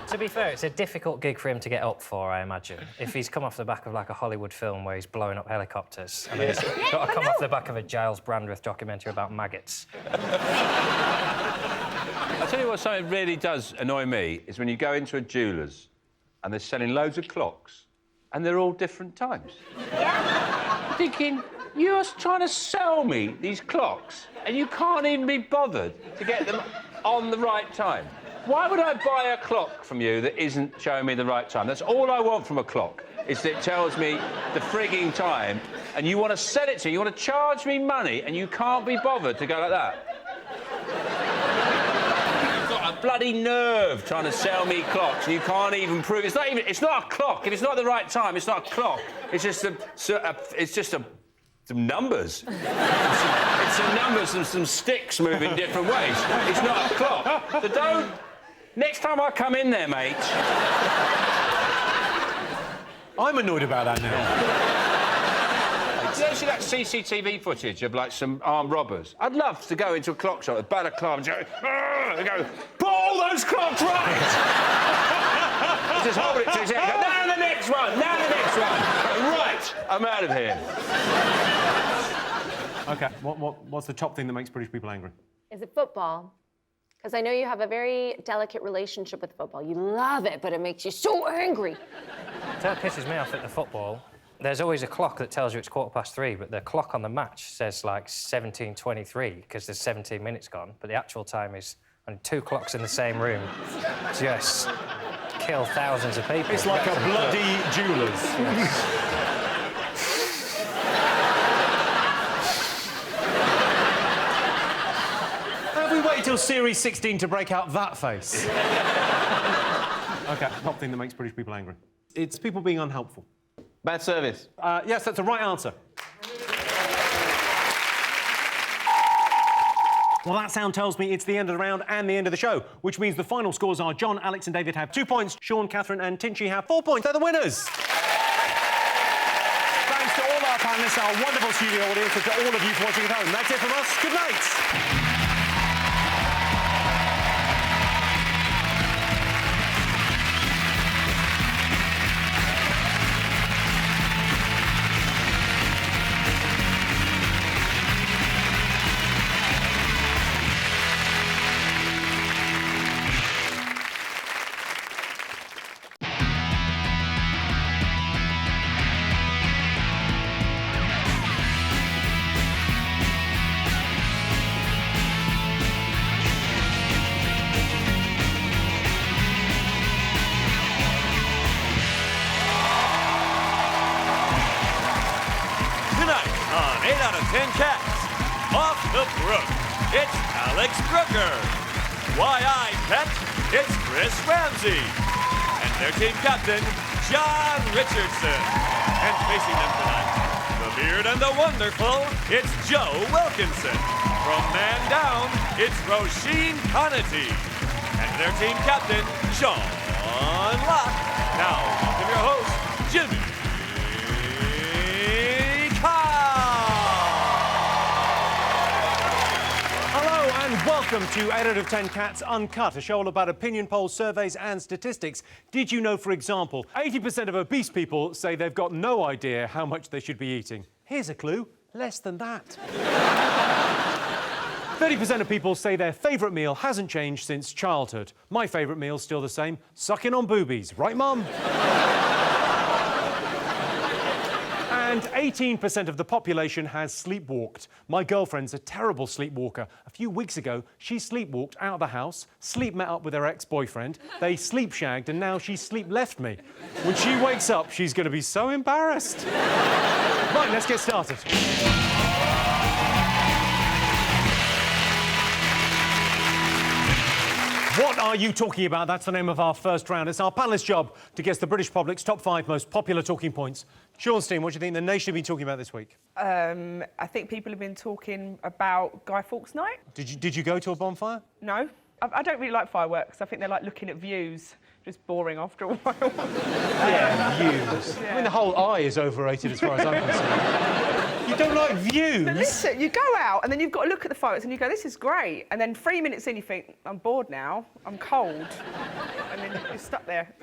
To be fair, it's a difficult gig for him to get up for, I imagine. If he's come off the back of, like, a Hollywood film where he's blowing up helicopters, and he's got to come off the back of a Giles Brandreth documentary about maggots. I'll tell you what something really does annoy me is when you go into a jeweller's and they're selling loads of clocks and they're all different times. I'm thinking, you're trying to sell me these clocks and you can't even be bothered to get them on the right time. Why would I buy a clock from you that isn't showing me the right time? That's all I want from a clock, is that it tells me the frigging time, and you want to sell it to me, you want to charge me money, and you can't be bothered to go like that. You've got a bloody nerve trying to sell me clocks, and you can't even prove it's not a clock. If it's not the right time, it's not a clock. It's just some numbers. It's some numbers and some sticks moving different ways. It's not a clock. So don't... Next time I come in there, mate... I'm annoyed about that now. Did you see that CCTV footage of, like, some armed robbers? I'd love to go into a clock shop with balaclava and go, put all those clocks right! Just hold it to his head and go, now the next one, now the next one. Right, I'm out of here. OK, what's the top thing that makes British people angry? Is it football? Because I know you have a very delicate relationship with football. You love it, but it makes you so angry. That pisses me off at the football. There's always a clock that tells you it's 3:15, but the clock on the match says, like, 17:23, because there's 17 minutes gone, but the actual time is... And 2 clocks in the same room just kill thousands of people. It's like a bloody jeweller's. We wait till Series 16 to break out that face. OK, top thing that makes British people angry. It's people being unhelpful. Bad service. Yes, that's the right answer. Well, that sound tells me it's the end of the round and the end of the show, which means the final scores are John, Alex and David have 2 points, Sean, Catherine and Tinchy have 4 points. They're the winners! Thanks to all our panellists, our wonderful studio audience, and to all of you for watching at home. That's it from us. Good night. On 8 out of 10 Cats, Off the Brook, it's Alex Brooker. Why Pet, it's Chris Ramsey. And their team captain, John Richardson. And facing them tonight, the beard and the wonderful, it's Joe Wilkinson. From Man Down, it's Roisin Conity. And their team captain, Sean Locke. Now, welcome your host, Jimmy Carr. Hello and welcome to 8 out of 10 Cats Uncut, a show all about opinion polls, surveys and statistics. Did you know, for example, 80% of obese people say they've got no idea how much they should be eating? Here's a clue, less than that. 30% of people say their favourite meal hasn't changed since childhood. My favourite meal's still the same, sucking on boobies. Right, Mum? And 18% of the population has sleepwalked. My girlfriend's a terrible sleepwalker. A few weeks ago, she sleepwalked out of the house, met up with her ex-boyfriend, they sleep-shagged, and now she sleep-left me. When she wakes up, she's going to be so embarrassed. Right, let's get started. What are you talking about? That's the name of our first round. It's our panellist's job to guess the British public's top 5 most popular talking points. Sean, what do you think the nation have been talking about this week? I think people have been talking about Guy Fawkes Night. Did you go to a bonfire? No. I don't really like fireworks. I think they're like looking at views. Just boring after a while. Yeah, views. Yeah. I mean, the whole eye is overrated as far as I'm concerned. You don't like views? But listen, you go out and then you've got to look at the fireworks and you go, this is great. And then 3 minutes in, you think, I'm bored now, I'm cold. And then you're stuck there.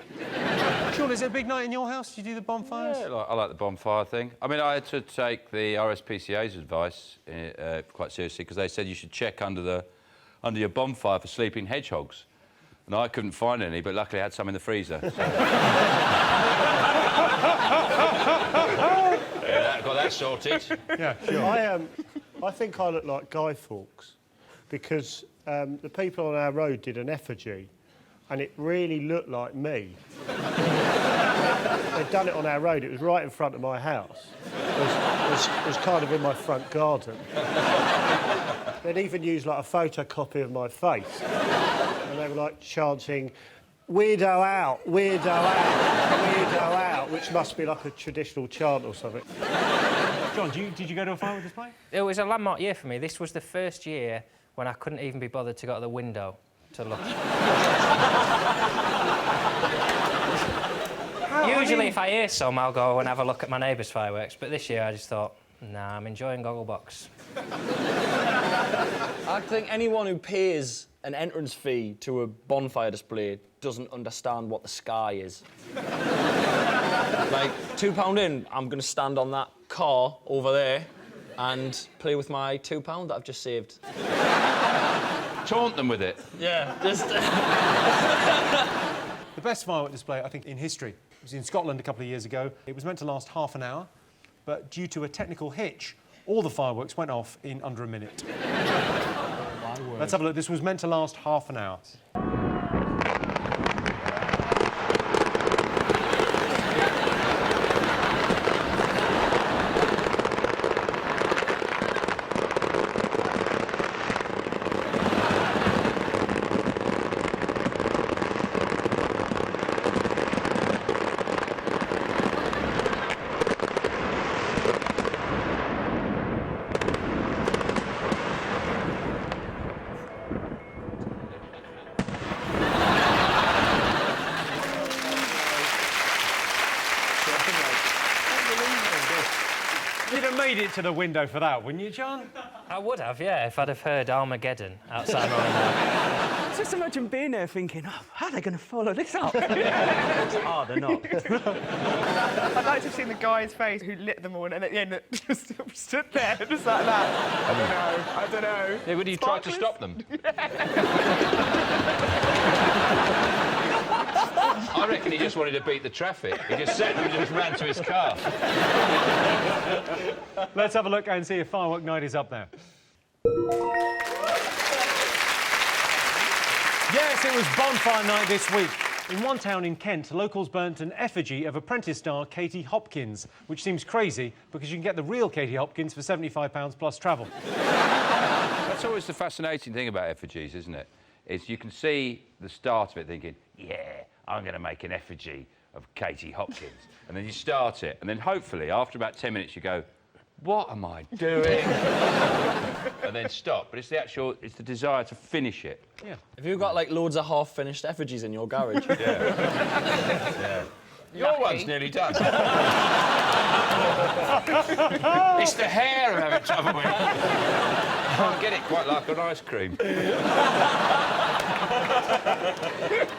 Sean, is it a big night in your house? Do you do the bonfires? Yeah, I like the bonfire thing. I mean, I had to take the RSPCA's advice quite seriously because they said you should check under your bonfire for sleeping hedgehogs. And I couldn't find any, but luckily I had some in the freezer. So. Yeah, got that sorted. Yeah, sure. I think I look like Guy Fawkes because the people on our road did an effigy and it really looked like me. They'd done it on our road. It was right in front of my house. It was kind of in my front garden. They'd even used, like, a photocopy of my face. And they were, like, chanting, "Weirdo out, weirdo out, weirdo out," which must be like a traditional chant or something. John, did you go to a fireworks display? It was a landmark year for me. This was the first year when I couldn't even be bothered to go to the window to look. Usually, if I hear some, I'll go and have a look at my neighbour's fireworks. But this year, I just thought, nah, I'm enjoying Gogglebox. I think anyone who pays an entrance fee to a bonfire display doesn't understand what the sky is. Like, £2 in, I'm going to stand on that car over there and play with my £2 that I've just saved. Taunt them with it. Yeah, just... The best firework display, I think, in history was in Scotland a couple of years ago. It was meant to last half an hour, but due to a technical hitch, all the fireworks went off in under a minute. Let's have a look. This was meant to last half an hour. You'd have made it to the window for that, wouldn't you, John? I would have, yeah, if I'd have heard Armageddon outside my window. Just imagine being there thinking, oh, how are they going to follow this up? Oh, they're not. I'd like to have seen the guy's face who lit them all and at the end just stood there just like that. I don't know. Yeah, would you try to stop them? I reckon he just wanted to beat the traffic. He just sat and just ran to his car. Let's have a look and see if Firework Night is up there. Yes, it was bonfire night this week. In one town in Kent, locals burnt an effigy of Apprentice star Katie Hopkins, which seems crazy because you can get the real Katie Hopkins for £75 plus travel. That's always the fascinating thing about effigies, isn't it? Is you can see the start of it thinking, yeah, I'm going to make an effigy of Katie Hopkins. And then you start it, and then hopefully, after about 10 minutes, you go, what am I doing? And then stop. But it's the desire to finish it. Yeah. Have you got, like, loads of half-finished effigies in your garage? Yeah. Your one's nearly done. It's the hair I'm having trouble with. I can't get it quite like an ice cream.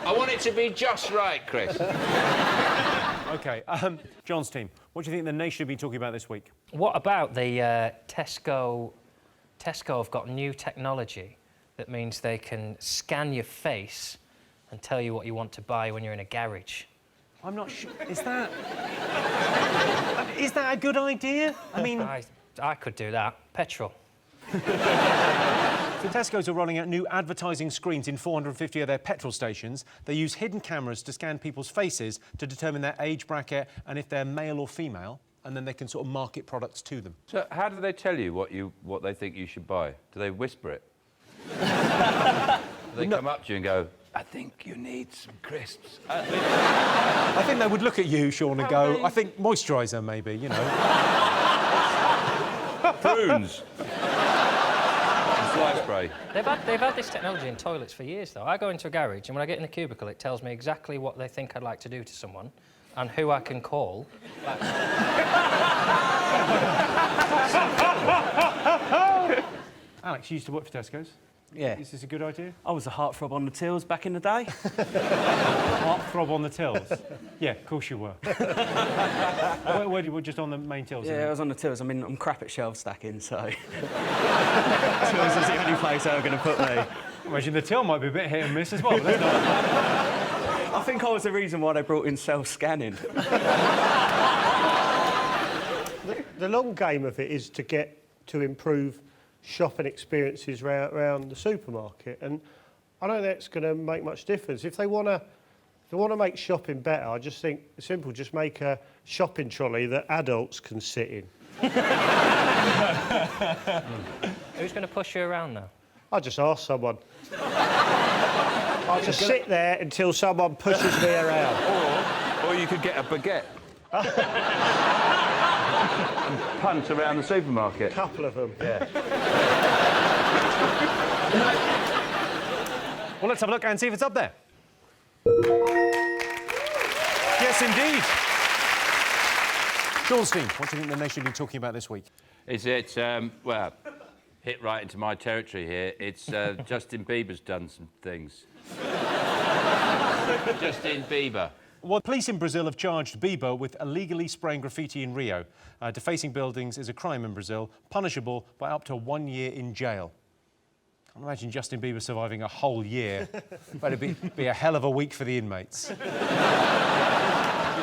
I want it to be just right, Chris. OK, John's team, what do you think the nation have been talking about this week? What about the Tesco Tesco have got new technology that means they can scan your face and tell you what you want to buy when you're in a garage. I'm not sure. Is that a good idea? I mean... I could do that. Petrol. So Tesco's are rolling out new advertising screens in 450 of their petrol stations. They use hidden cameras to scan people's faces to determine their age bracket and if they're male or female, and then they can sort of market products to them. So how do they tell you what they think you should buy? Do they whisper it? Do they come up to you and go, I think you need some crisps? I think they would look at you, Sean, and go, I think moisturiser, maybe, you know. Prunes. Fly spray. They've had this technology in toilets for years, though. I go into a garage, and when I get in the cubicle, it tells me exactly what they think I'd like to do to someone and who I can call. Alex, you used to work for Tesco's. Yeah. Is this a good idea? I was a heartthrob on the tills back in the day. Heartthrob on the tills? Yeah, of course you were. where you were just on the main tills? Yeah, I was on the tills. I mean, I'm crap at shelf stacking, so... tills is the only place they were going to put me. Imagine the till might be a bit hit and miss as well, but that's not... I think I was the reason why they brought in self-scanning. The long game of it is to improve shopping experiences around the supermarket, and I don't think that's going to make much difference. If they want to make shopping better, I just think it's simple. Just make a shopping trolley that adults can sit in. Who's going to push you around, though? I'll just ask someone. I'll just sit there until someone pushes me around. Or you could get a baguette. And punt around the supermarket. A couple of them. Yeah. Well, let's have a look and see if it's up there. Yes, indeed. Sean Steen, what do you think the nation has been talking about this week? Is it, well, hit right into my territory here. It's Justin Bieber's done some things. Justin Bieber. Well, police in Brazil have charged Bieber with illegally spraying graffiti in Rio. Defacing buildings is a crime in Brazil, punishable by up to 1 year in jail. I can't imagine Justin Bieber surviving a whole year. But it'd be a hell of a week for the inmates. You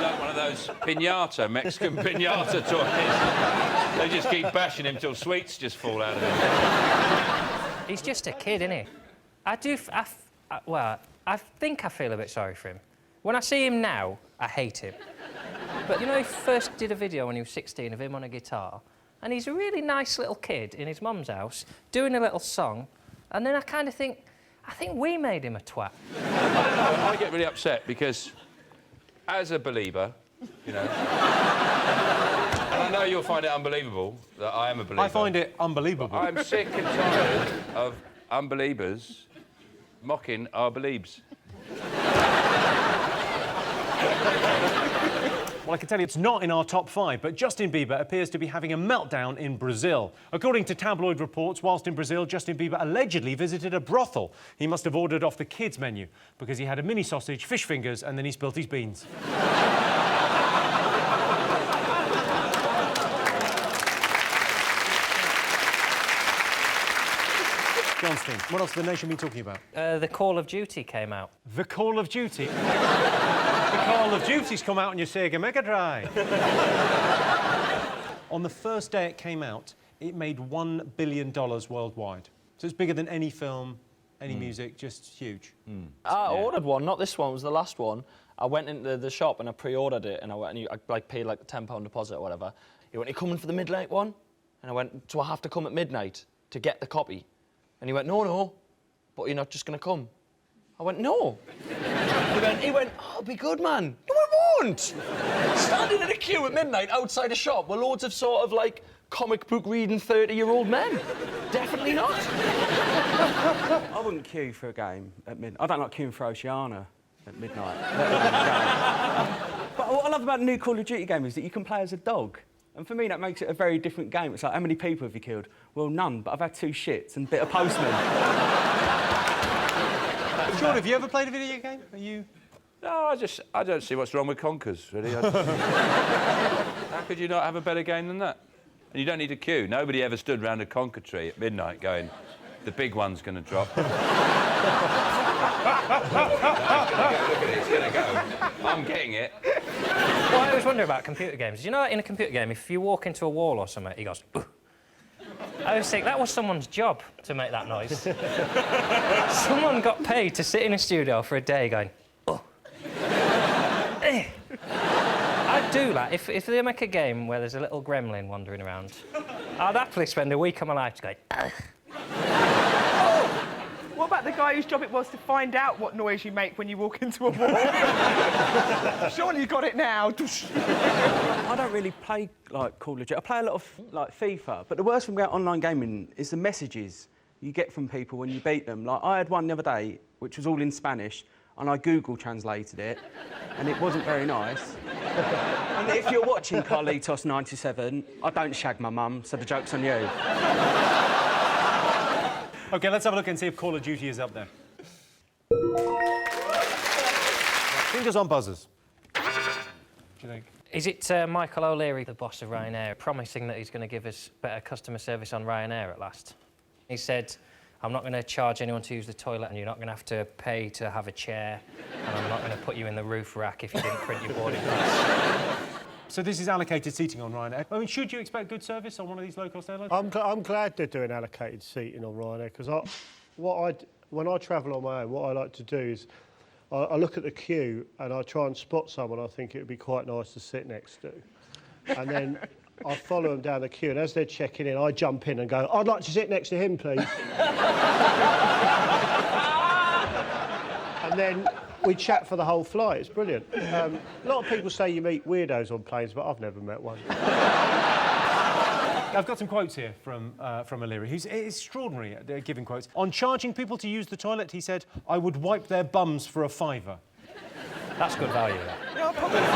like one of those piñata, Mexican piñata toys? They just keep bashing him till sweets just fall out of him. He's just a kid, isn't he? I think I feel a bit sorry for him. When I see him now, I hate him. But you know, he first did a video when he was 16 of him on a guitar, and he's a really nice little kid in his mum's house doing a little song, and then I kind of think, I think we made him a twat. I get really upset because, as a believer, you know, and I know you'll find it unbelievable that I am a believer. I find it unbelievable. I'm sick and tired of unbelievers mocking our beliebs. Well, I can tell you it's not in our top 5, but Justin Bieber appears to be having a meltdown in Brazil. According to tabloid reports, whilst in Brazil, Justin Bieber allegedly visited a brothel. He must have ordered off the kids' menu because he had a mini sausage, fish fingers, and then he spilt his beans. John Steen, what else has the nation been talking about? The Call of Duty came out. The Call of Duty? The Call of Duty's come out on your Sega Mega Drive. On the first day it came out, it made $1 billion worldwide. So it's bigger than any film, any music, just huge. I ordered one, not this one, it was the last one. I went into the shop and I pre-ordered it, and I paid like a £10 deposit or whatever. He went, "Are you coming for the midnight one?" And I went, "Do I have to come at midnight to get the copy?" And he went, "No, but you're not just going to come." I went, "No." He went, "Oh, it'll be good, man." No, I won't. Standing in a queue at midnight outside a shop with loads of sort of like comic book reading 30-year-old men. Definitely not. I wouldn't queue for a game at midnight. I don't like queuing for Oceania at midnight. But what I love about the new Call of Duty game is that you can play as a dog. And for me, that makes it a very different game. It's like, how many people have you killed? Well, none, but I've had 2 shits and a bit of postman. Sean, have you ever played a video game? Are you... No, I don't see what's wrong with Conkers, really. How could you not have a better game than that? And you don't need a queue. Nobody ever stood round a conker tree at midnight going, the big one's going to drop. Look at it, it's going to go. I'm getting it. Well, I always wonder about computer games. You know, in a computer game, if you walk into a wall or something, he goes, "Ugh." I always think that was someone's job to make that noise. Someone got paid to sit in a studio for a day going, "Oh." I'd do that. If they make a game where there's a little gremlin wandering around, I'd happily spend a week of my life going, "Ugh." What about the guy whose job it was to find out what noise you make when you walk into a wall? Surely you got it now. I don't really play like Call of Duty. I play a lot of like FIFA, but the worst thing about online gaming is the messages you get from people when you beat them. Like I had one the other day which was all in Spanish, and I Google translated it, and it wasn't very nice. And if you're watching Carlitos 97, I don't shag my mum, so the joke's on you. OK, let's have a look and see if Call of Duty is up there. Fingers on buzzers. What do you think? Is it Michael O'Leary, the boss of Ryanair, promising that he's going to give us better customer service on Ryanair at last? He said, I'm not going to charge anyone to use the toilet, and you're not going to have to pay to have a chair, and I'm not going to put you in the roof rack if you didn't print your boarding pass. So this is allocated seating on Ryanair. I mean, should you expect good service on one of these low-cost airlines? I'm glad they're doing allocated seating on Ryanair, because when I travel on my own, what I like to do is I look at the queue and I try and spot someone I think it would be quite nice to sit next to. And then I follow them down the queue, and as they're checking in, I jump in and go, I'd like to sit next to him, please. And then we chat for the whole flight. It's brilliant. A lot of people say you meet weirdos on planes, but I've never met one. I've got some quotes here from O'Leary. He's extraordinary at giving quotes. On charging people to use the toilet, he said, I would wipe their bums for a £5. That's good value, that. Yeah, probably. Not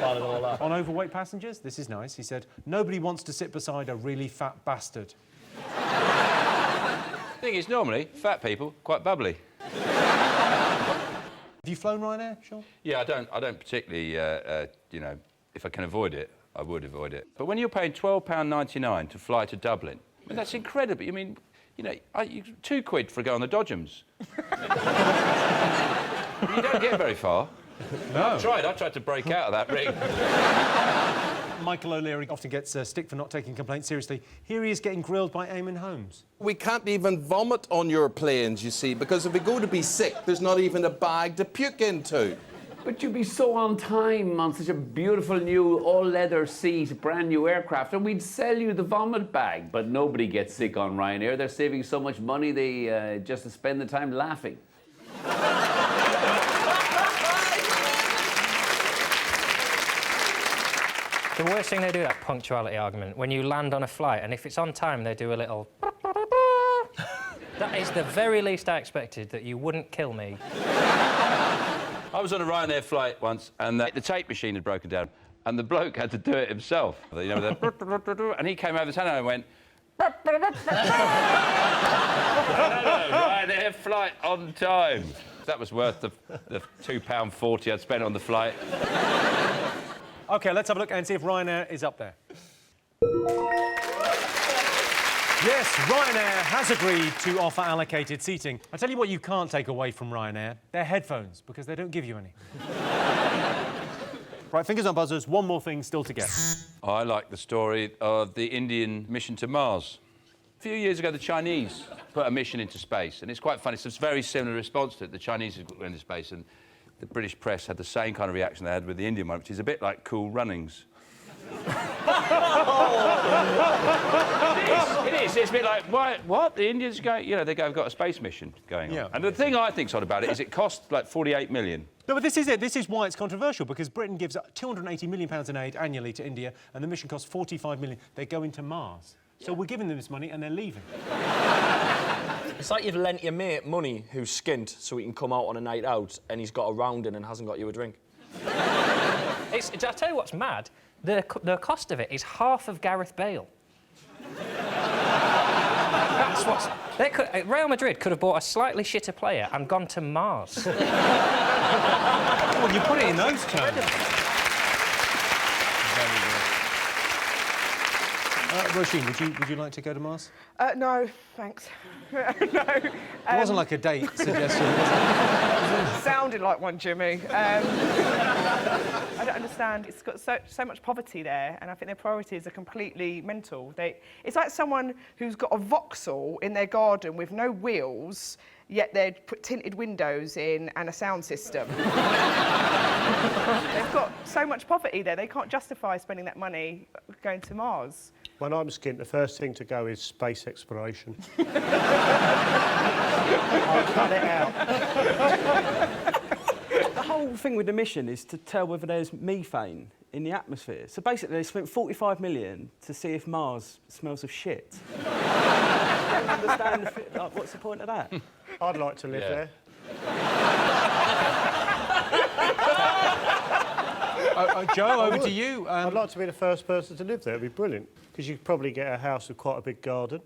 bad at all, that. On overweight passengers, this is nice. He said, nobody wants to sit beside a really fat bastard. The thing is, normally, fat people, quite bubbly. Have you flown Ryanair, Sean? Yeah, I don't particularly, you know, if I can avoid it, I would avoid it. But when you're paying £12.99 to fly to Dublin, I mean, that's incredible. I mean, you know, £2 for a go on the Dodgems. You don't get very far. No. I tried to break out of that ring. Michael O'Leary often gets stick for not taking complaints seriously. Here he is getting grilled by Eamon Holmes. We can't even vomit on your planes, you see, because if we go to be sick, there's not even a bag to puke into. But you'd be so on time on such a beautiful new all-leather seat, brand new aircraft, and we'd sell you the vomit bag. But nobody gets sick on Ryanair. They're saving so much money, they just spend the time laughing. The worst thing they do, that punctuality argument, when you land on a flight, and if it's on time, they do a little... That is the very least I expected, that you wouldn't kill me. I was on a Ryanair flight once, and the tape machine had broken down, and the bloke had to do it himself. You know, and he came over the tunnel and went... Ryanair flight on time. That was worth the £2.40 I'd spent on the flight. OK, let's have a look and see if Ryanair is up there. Yes, Ryanair has agreed to offer allocated seating. I tell you what you can't take away from Ryanair, their headphones, because they don't give you any. Right, fingers on buzzers, one more thing still to get. I like the story of the Indian mission to Mars. A few years ago, the Chinese put a mission into space, and it's quite funny. It's a very similar response to it. The Chinese went into space, and the British press had the same kind of reaction they had with the Indian one, which is a bit like Cool Runnings. It is. It's a bit like, what? The Indians go, you know, they've got a space mission going on. Yeah. And the thing I think's odd about it is it costs like 48 million. No, but this is it. This is why it's controversial, because Britain gives £280 million in aid annually to India, and the mission costs £45 million. They go into Mars. So we're giving them this money, and they're leaving. It's like you've lent your mate money who's skint so he can come out on a night out and he's got a round in and hasn't got you a drink. I'll tell you what's mad. The cost of it is half of Gareth Bale. That's what's... Real Madrid could have bought a slightly shitter player and gone to Mars. Well, you put it in those terms. Roisin, would you like to go to Mars? No, thanks. No. It wasn't like a date suggestion, was it? Sounded like one, Jimmy. I don't understand. It's got so much poverty there, and I think their priorities are completely mental. It's like someone who's got a Vauxhall in their garden with no wheels, yet they'd put tinted windows in and a sound system. They've got so much poverty there, they can't justify spending that money going to Mars. When I'm skint, the first thing to go is space exploration. I'll cut it out. The whole thing with the mission is to tell whether there's methane in the atmosphere. So basically, they spent 45 million to see if Mars smells of shit. I don't understand what's the point of that? I'd like to live there. Joe, over to you. I'd like to be the first person to live there. It'd be brilliant, because you'd probably get a house with quite a big garden.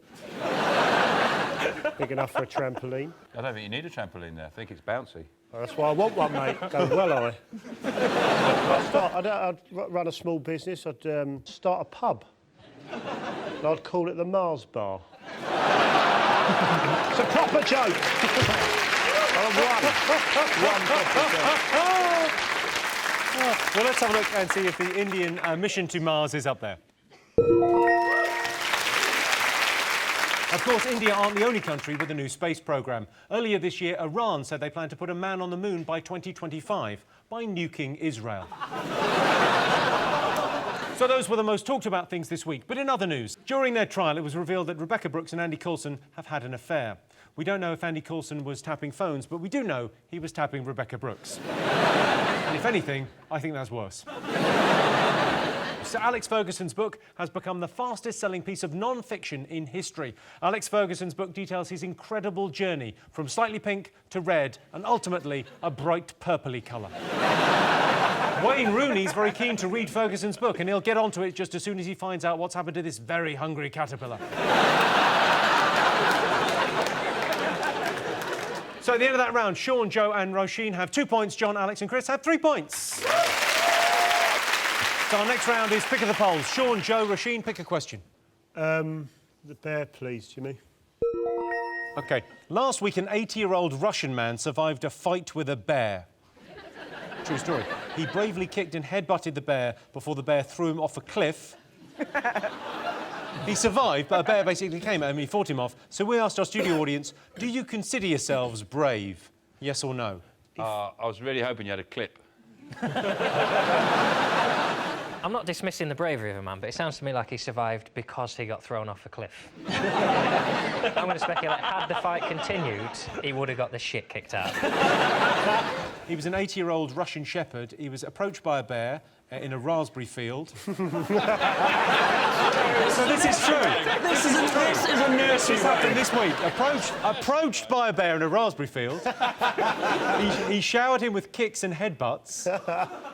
Big enough for a trampoline. I don't think you need a trampoline there. I think it's bouncy. Well, that's why I want one, mate. Go well, I'd run a small business. I'd start a pub. And I'd call it the Mars Bar. It's a proper joke. One proper joke. Well, let's have a look and see if the Indian mission to Mars is up there. Of course, India aren't the only country with a new space programme. Earlier this year, Iran said they plan to put a man on the moon by 2025 by nuking Israel. So those were the most talked about things this week. But in other news, during their trial, it was revealed that Rebecca Brooks and Andy Coulson have had an affair. We don't know if Andy Coulson was tapping phones, but we do know he was tapping Rebecca Brooks. And if anything, I think that's worse. Sir Alex Ferguson's book has become the fastest-selling piece of non-fiction in history. Alex Ferguson's book details his incredible journey from slightly pink to red and ultimately a bright purpley colour. Wayne Rooney's very keen to read Ferguson's book, and he'll get onto it just as soon as he finds out what's happened to this very hungry caterpillar. So at the end of that round, Sean, Joe and Roisin have 2 points. John, Alex and Chris have 3 points. So our next round is pick of the polls. Sean, Joe, Roisin, pick a question. The bear, please, Jimmy. OK. Last week, an 80-year-old Russian man survived a fight with a bear. True story. He bravely kicked and headbutted the bear before the bear threw him off a cliff. He survived, but a bear basically came at him and he fought him off. So we asked our studio audience, do you consider yourselves brave? Yes or no? I was really hoping you had a clip. I'm not dismissing the bravery of a man, but it sounds to me like he survived because he got thrown off a cliff. I'm going to speculate, had the fight continued, he would have got the shit kicked out. He was an 80-year-old Russian shepherd. He was approached by a bear in a raspberry field. So this is true. This is a nursery. This happened this week. Approached by a bear in a raspberry field. He showered him with kicks and headbutts.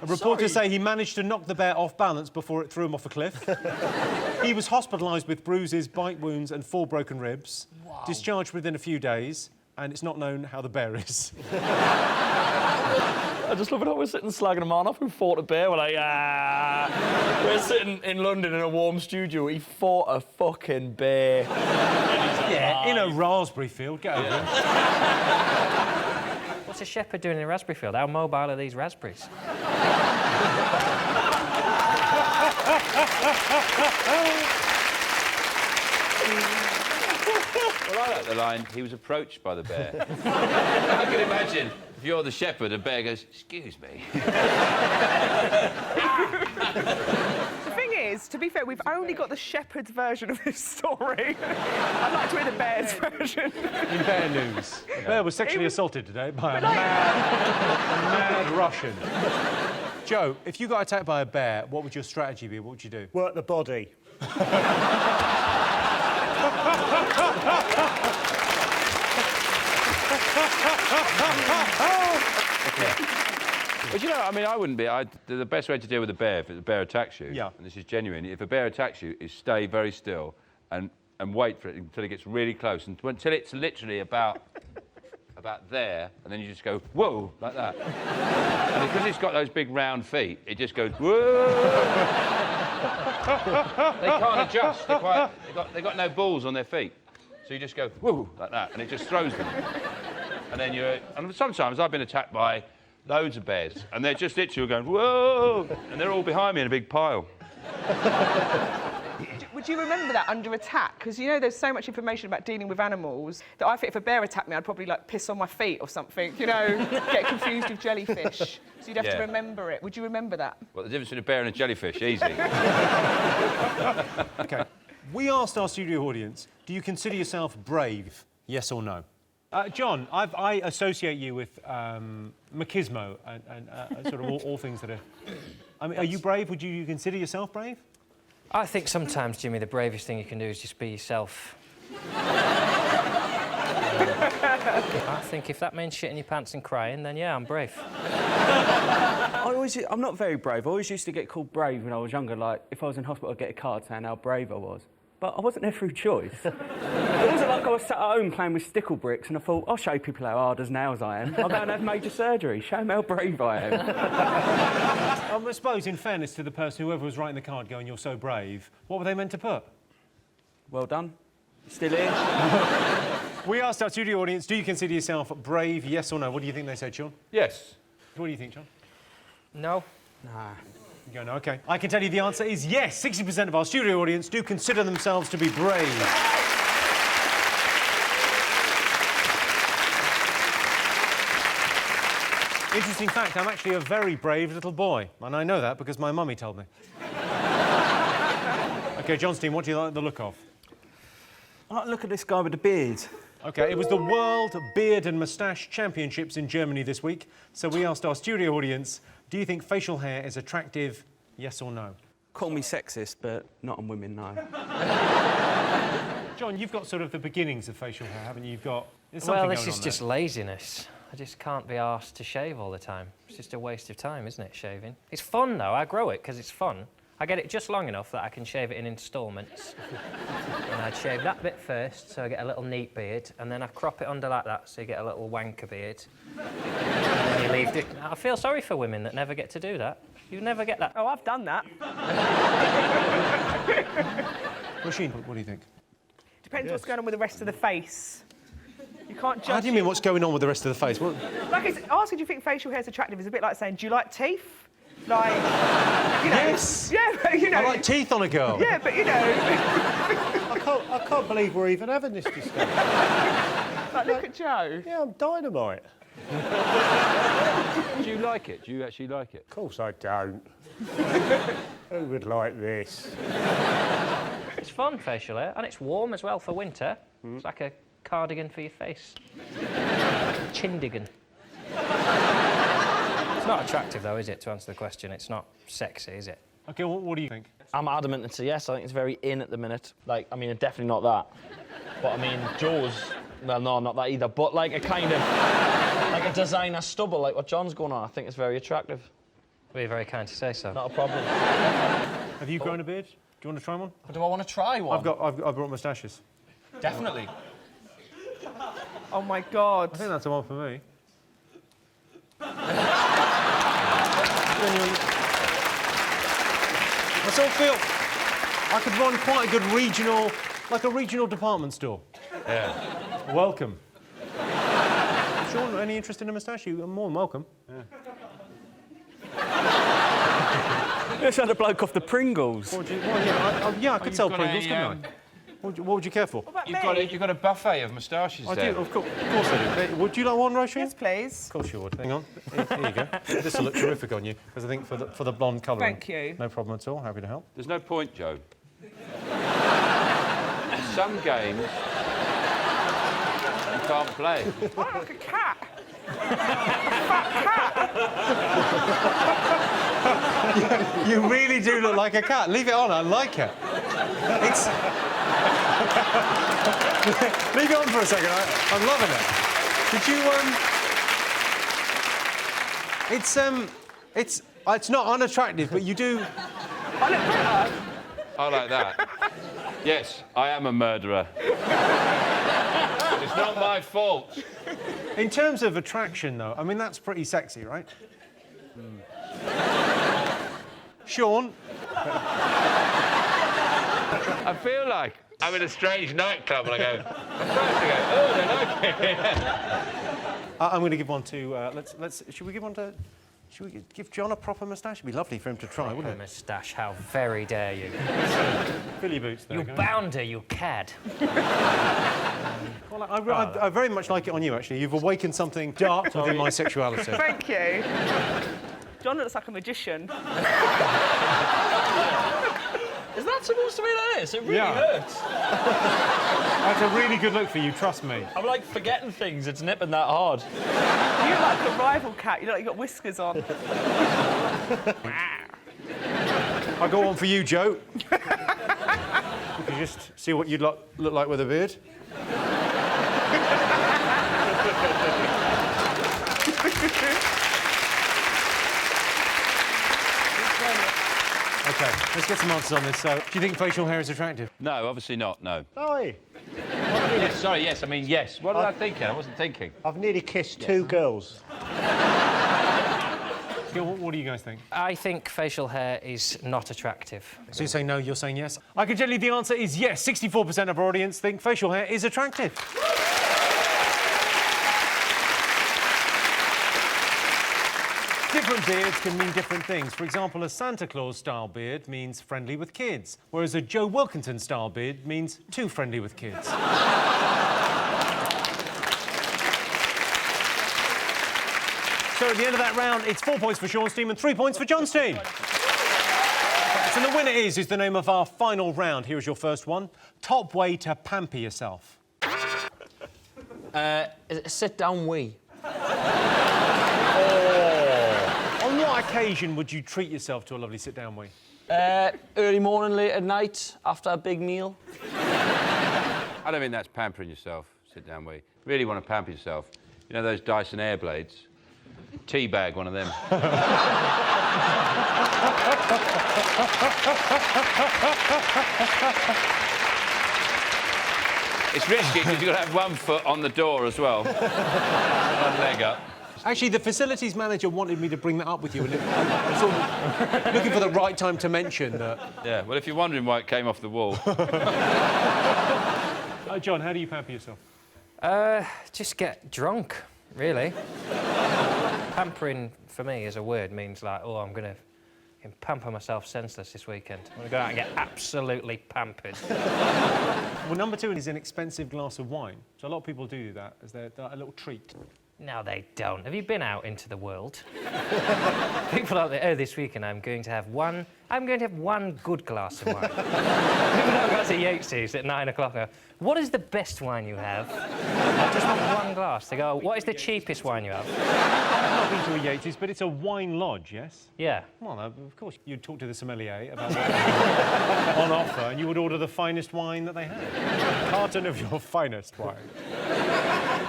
Reporters say he managed to knock the bear off balance before it threw him off a cliff. He was hospitalised with bruises, bite wounds and 4 broken ribs. Wow. Discharged within a few days, and it's not known how the bear is. I just love it how we're sitting slagging a man off who fought a bear. We're like, We're sitting in London in a warm studio. He fought a fucking bear. Yeah, in a raspberry field. Get over it. What's a shepherd doing in a raspberry field? How mobile are these raspberries? Well, I like the line, he was approached by the bear. I can imagine, if you're the shepherd, a bear goes, excuse me. The thing is, to be fair, we've only got the shepherd's version of this story. I'd like to hear the bear's version. In bear news, a bear was sexually assaulted today by a mad Russian. Joe, if you got attacked by a bear, what would your strategy be? What would you do? Work the body. But you know, I mean, I wouldn't be. The best way to deal with a bear, if a bear attacks you, and this is genuine, if a bear attacks you, is stay very still and wait for it until it gets really close, until it's literally about there, and then you just go, whoa, like that. And because it's got those big round feet, it just goes, whoa. They can't adjust. They've got no balls on their feet. So you just go, whoa, like that, and it just throws them. And then and sometimes I've been attacked by loads of bears, and they're just literally going, whoa, and they're all behind me in a big pile. Would you remember that under attack? Because you know there's so much information about dealing with animals that I think if a bear attacked me, I'd probably like piss on my feet or something, you know, get confused with jellyfish. So you'd have to remember it. Would you remember that? Well, the difference between a bear and a jellyfish, easy. OK. We asked our studio audience, do you consider yourself brave? Yes or no? John, I associate you with machismo and sort of all things that are... I mean, are you brave? Would you consider yourself brave? I think sometimes, Jimmy, the bravest thing you can do is just be yourself. I think if that means shitting your pants and crying, then yeah, I'm brave. I'm not very brave. I always used to get called brave when I was younger. Like, if I was in hospital, I'd get a card saying how brave I was. But I wasn't there through choice. It wasn't like I was sat at home playing with stickle bricks and I thought, I'll show people how hard as nails I am. I'll go and have major surgery. Show them how brave I am. I suppose, in fairness to the person, whoever was writing the card going, you're so brave, what were they meant to put? Well done. Still here. We asked our studio audience, do you consider yourself brave, yes or no? What do you think they said, Sean? Yes. What do you think, John? No. Nah. You go, no, OK. I can tell you the answer is yes. 60% of our studio audience do consider themselves to be brave. Interesting fact, I'm actually a very brave little boy. And I know that because my mummy told me. OK, John Steen, what do you like the look of? I like the look at this guy with the beard. OK, it was the World Beard and Moustache Championships in Germany this week. So we asked our studio audience, do you think facial hair is attractive, yes or no? Call me sexist, but not on women, no. John, you've got sort of the beginnings of facial hair, haven't you? You've got... Well, this is just laziness. I just can't be arsed to shave all the time. It's just a waste of time, isn't it, shaving? It's fun, though. I grow it because it's fun. I get it just long enough that I can shave it in instalments. And I'd shave that bit first, so I get a little neat beard, and then I crop it under like that, so you get a little wanker beard. And then you leave it. I feel sorry for women that never get to do that. You never get that. Oh, I've done that. Machine, what do you think? Depends what's going on with the rest of the face. You can't judge. How do you mean what's going on with the rest of the face? What? Like, asking do you think facial hair is attractive is a bit like saying, do you like teeth? Like, you know... Yes! Yeah, but, you know... I like teeth on a girl. Yeah, but, you know... I can't believe we're even having this discussion. Like, look at Joe. Yeah, I'm dynamite. Do you like it? Do you actually like it? Of course I don't. Who would like this? It's fun, facial hair, and it's warm as well for winter. It's like a cardigan for your face. Chindigan. It's not attractive, though, is it, to answer the question? It's not sexy, is it? OK, what do you think? I'm adamant it's a yes. I think it's very in at the minute. Like, I mean, definitely not that. But, I mean, Joe's... Well, no, not that either. But, like, a kind of... like a designer stubble, like what John's going on, I think it's very attractive. Well, you're very kind to say so. Not a problem. Have you grown a beard? Do you want to try one? Do I want to try one? I've brought moustaches. Definitely. Oh, my God. I think that's the one for me. I sort of feel I could run quite a good regional, like a regional department store. Yeah. Welcome. Sean, any interest in a moustache? You're more than welcome. Yeah. Just had a bloke off the Pringles. I could sell Pringles, couldn't I? What would you care for? You've got a buffet of moustaches there. I do, of course I do. Would you like one, Roisin? Yes, please. Of course you would. Hang on. Here you go. This will look terrific on you, because I think for the blonde colouring. Thank you. No problem at all. Happy to help. There's no point, Joe. Some games you can't play. I look like a cat. You really do look like a cat. Leave it on. I like it. It's... Leave it on for a second. I'm loving it. Did you It's not unattractive, but you do. I look better. I like that. Yes, I am a murderer. It's not my fault. In terms of attraction, though, I mean, that's pretty sexy, right? Sean, I feel like I'm in a strange nightclub and I go, I'm supposed to go, oh, they like it. I'm going to give one to, should we give one to, should we give John a proper moustache? It'd be lovely for him to try, wouldn't it? Moustache, how very dare you. Fill your boots there. You bounder, you cad. Well, I very much like it on you, actually. You've awakened something dark within my sexuality. Thank you. John looks like a magician. Is that supposed to be like this? It really hurts. That's a really good look for you, trust me. I'm like forgetting things. It's nipping that hard. You look like a rival cat. You look like you've got whiskers on. I'll go on for you, Joe. You can just see what you'd look like with a beard. OK, let's get some answers on this. So, do you think facial hair is attractive? No, obviously not, no. Sorry. Yes, sorry, yes, I mean, yes. What was I thinking? I wasn't thinking. I've nearly kissed two girls. What do you guys think? I think facial hair is not attractive. So you say no, you're saying yes? I can tell you the answer is yes. 64% of our audience think facial hair is attractive. Different beards can mean different things. For example, a Santa Claus-style beard means friendly with kids, whereas a Joe Wilkinson-style beard means too friendly with kids. So at the end of that round, it's 4 points for Sean's team and 3 points for John's team. So the winner is the name of our final round. Here is your first one. Top way to pamper yourself. Sit-down wee. On what occasion would you treat yourself to a lovely sit-down wee? Early morning, late at night, after a big meal. I don't think that's pampering yourself, sit down wee. Really want to pamper yourself. You know those Dyson air blades? Teabag one of them. It's risky because you've got to have 1 foot on the door as well. 1 leg up. Actually, the facilities manager wanted me to bring that up with you, and I was sort of looking for the right time to mention that. Yeah, well, if you're wondering why it came off the wall. John, how do you pamper yourself? Just get drunk, really. Pampering, for me, as a word, means like, oh, I'm going to pamper myself senseless this weekend. I'm going to go out and get absolutely pampered. Well, number 2 is an expensive glass of wine. So a lot of people do that as a little treat. No, they don't. Have you been out into the world? People out there, oh, this weekend I'm going to have one good glass of wine. People don't go to Yates's at 9 o'clock and go, what is the best wine you have? I just want 1 glass. They go, what is the cheapest wine you have? I've not been to a Yates's, but it's a wine lodge, yes? Yeah. Well, of course, you'd talk to the sommelier about what on offer, and you would order the finest wine that they had. A carton of your finest wine.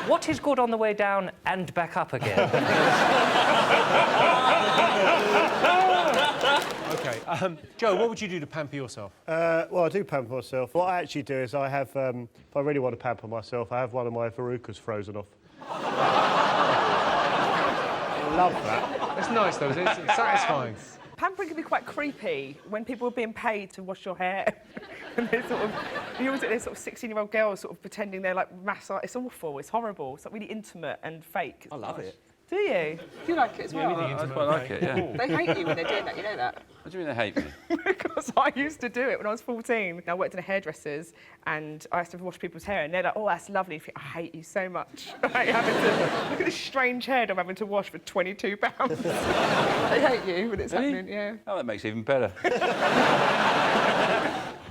What is good on the way down and back up again? OK, Joe, what would you do to pamper yourself? Well, I do pamper myself. What I actually do is I have, if I really want to pamper myself, I have one of my verrucas frozen off. I love that. It's nice, though, isn't it? It's satisfying. Pampering can be quite creepy when people are being paid to wash your hair. And they're sort of, you always get these sort of 16-year-old girls sort of pretending they're like massage. It's awful. It's horrible. It's like really intimate and fake. I love it. Do you? Do you like it as well? I quite like it, yeah. They hate you when they're doing that, you know that? What do you mean they hate me? Because I used to do it when I was 14. I worked in a hairdresser's and I used to wash people's hair and they're like, oh, that's lovely. I hate you so much. Like, having to, look at this strange head I'm having to wash for £22. They hate you when it's happening, yeah. Oh, that makes it even better.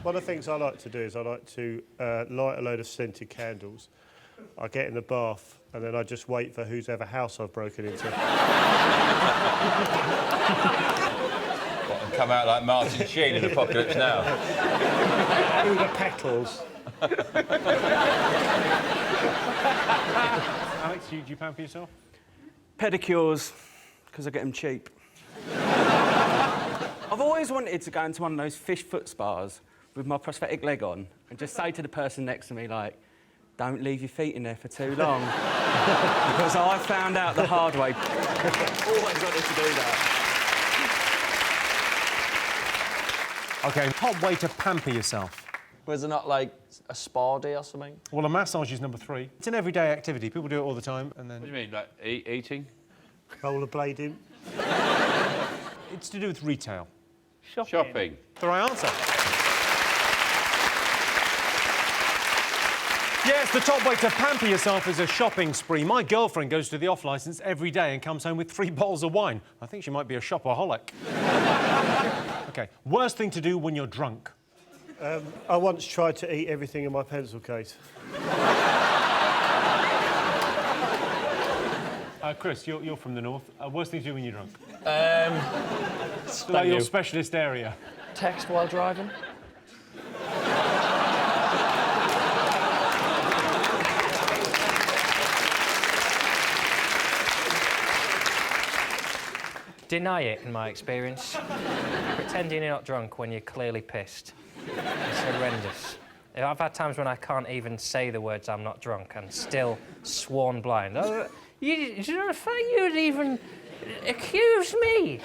One of the things I like to do is I like to light a load of scented candles. I get in the bath and then I just wait for whose ever house I've broken into. What, and come out like Martin Sheen in Apocalypse Now? Through the petals. Alex, do you pamper yourself? Pedicures, because I get them cheap. I've always wanted to go into one of those fish foot spas with my prosthetic leg on and just say to the person next to me, like, don't leave your feet in there for too long. Because I found out the hard way. Always wanted to do that. OK, top way to pamper yourself. Was it not like a spa day or something? Well, a massage is number 3. It's an everyday activity. People do it all the time, and then... What do you mean, like eating? Rollerblading. It's to do with retail. Shopping. The right answer. Yes, the top way to pamper yourself is a shopping spree. My girlfriend goes to the off-licence every day and comes home with 3 bottles of wine. I think she might be a shopaholic. OK, worst thing to do when you're drunk? I once tried to eat everything in my pencil case. Chris, you're from the north. Worst thing to do when you're drunk? Like your specialist area. Text while driving. Deny it, in my experience. Pretending you're not drunk when you're clearly pissed. It's horrendous. I've had times when I can't even say the words "I'm not drunk" and still sworn blind. Oh, you know the fact you'd even accuse me?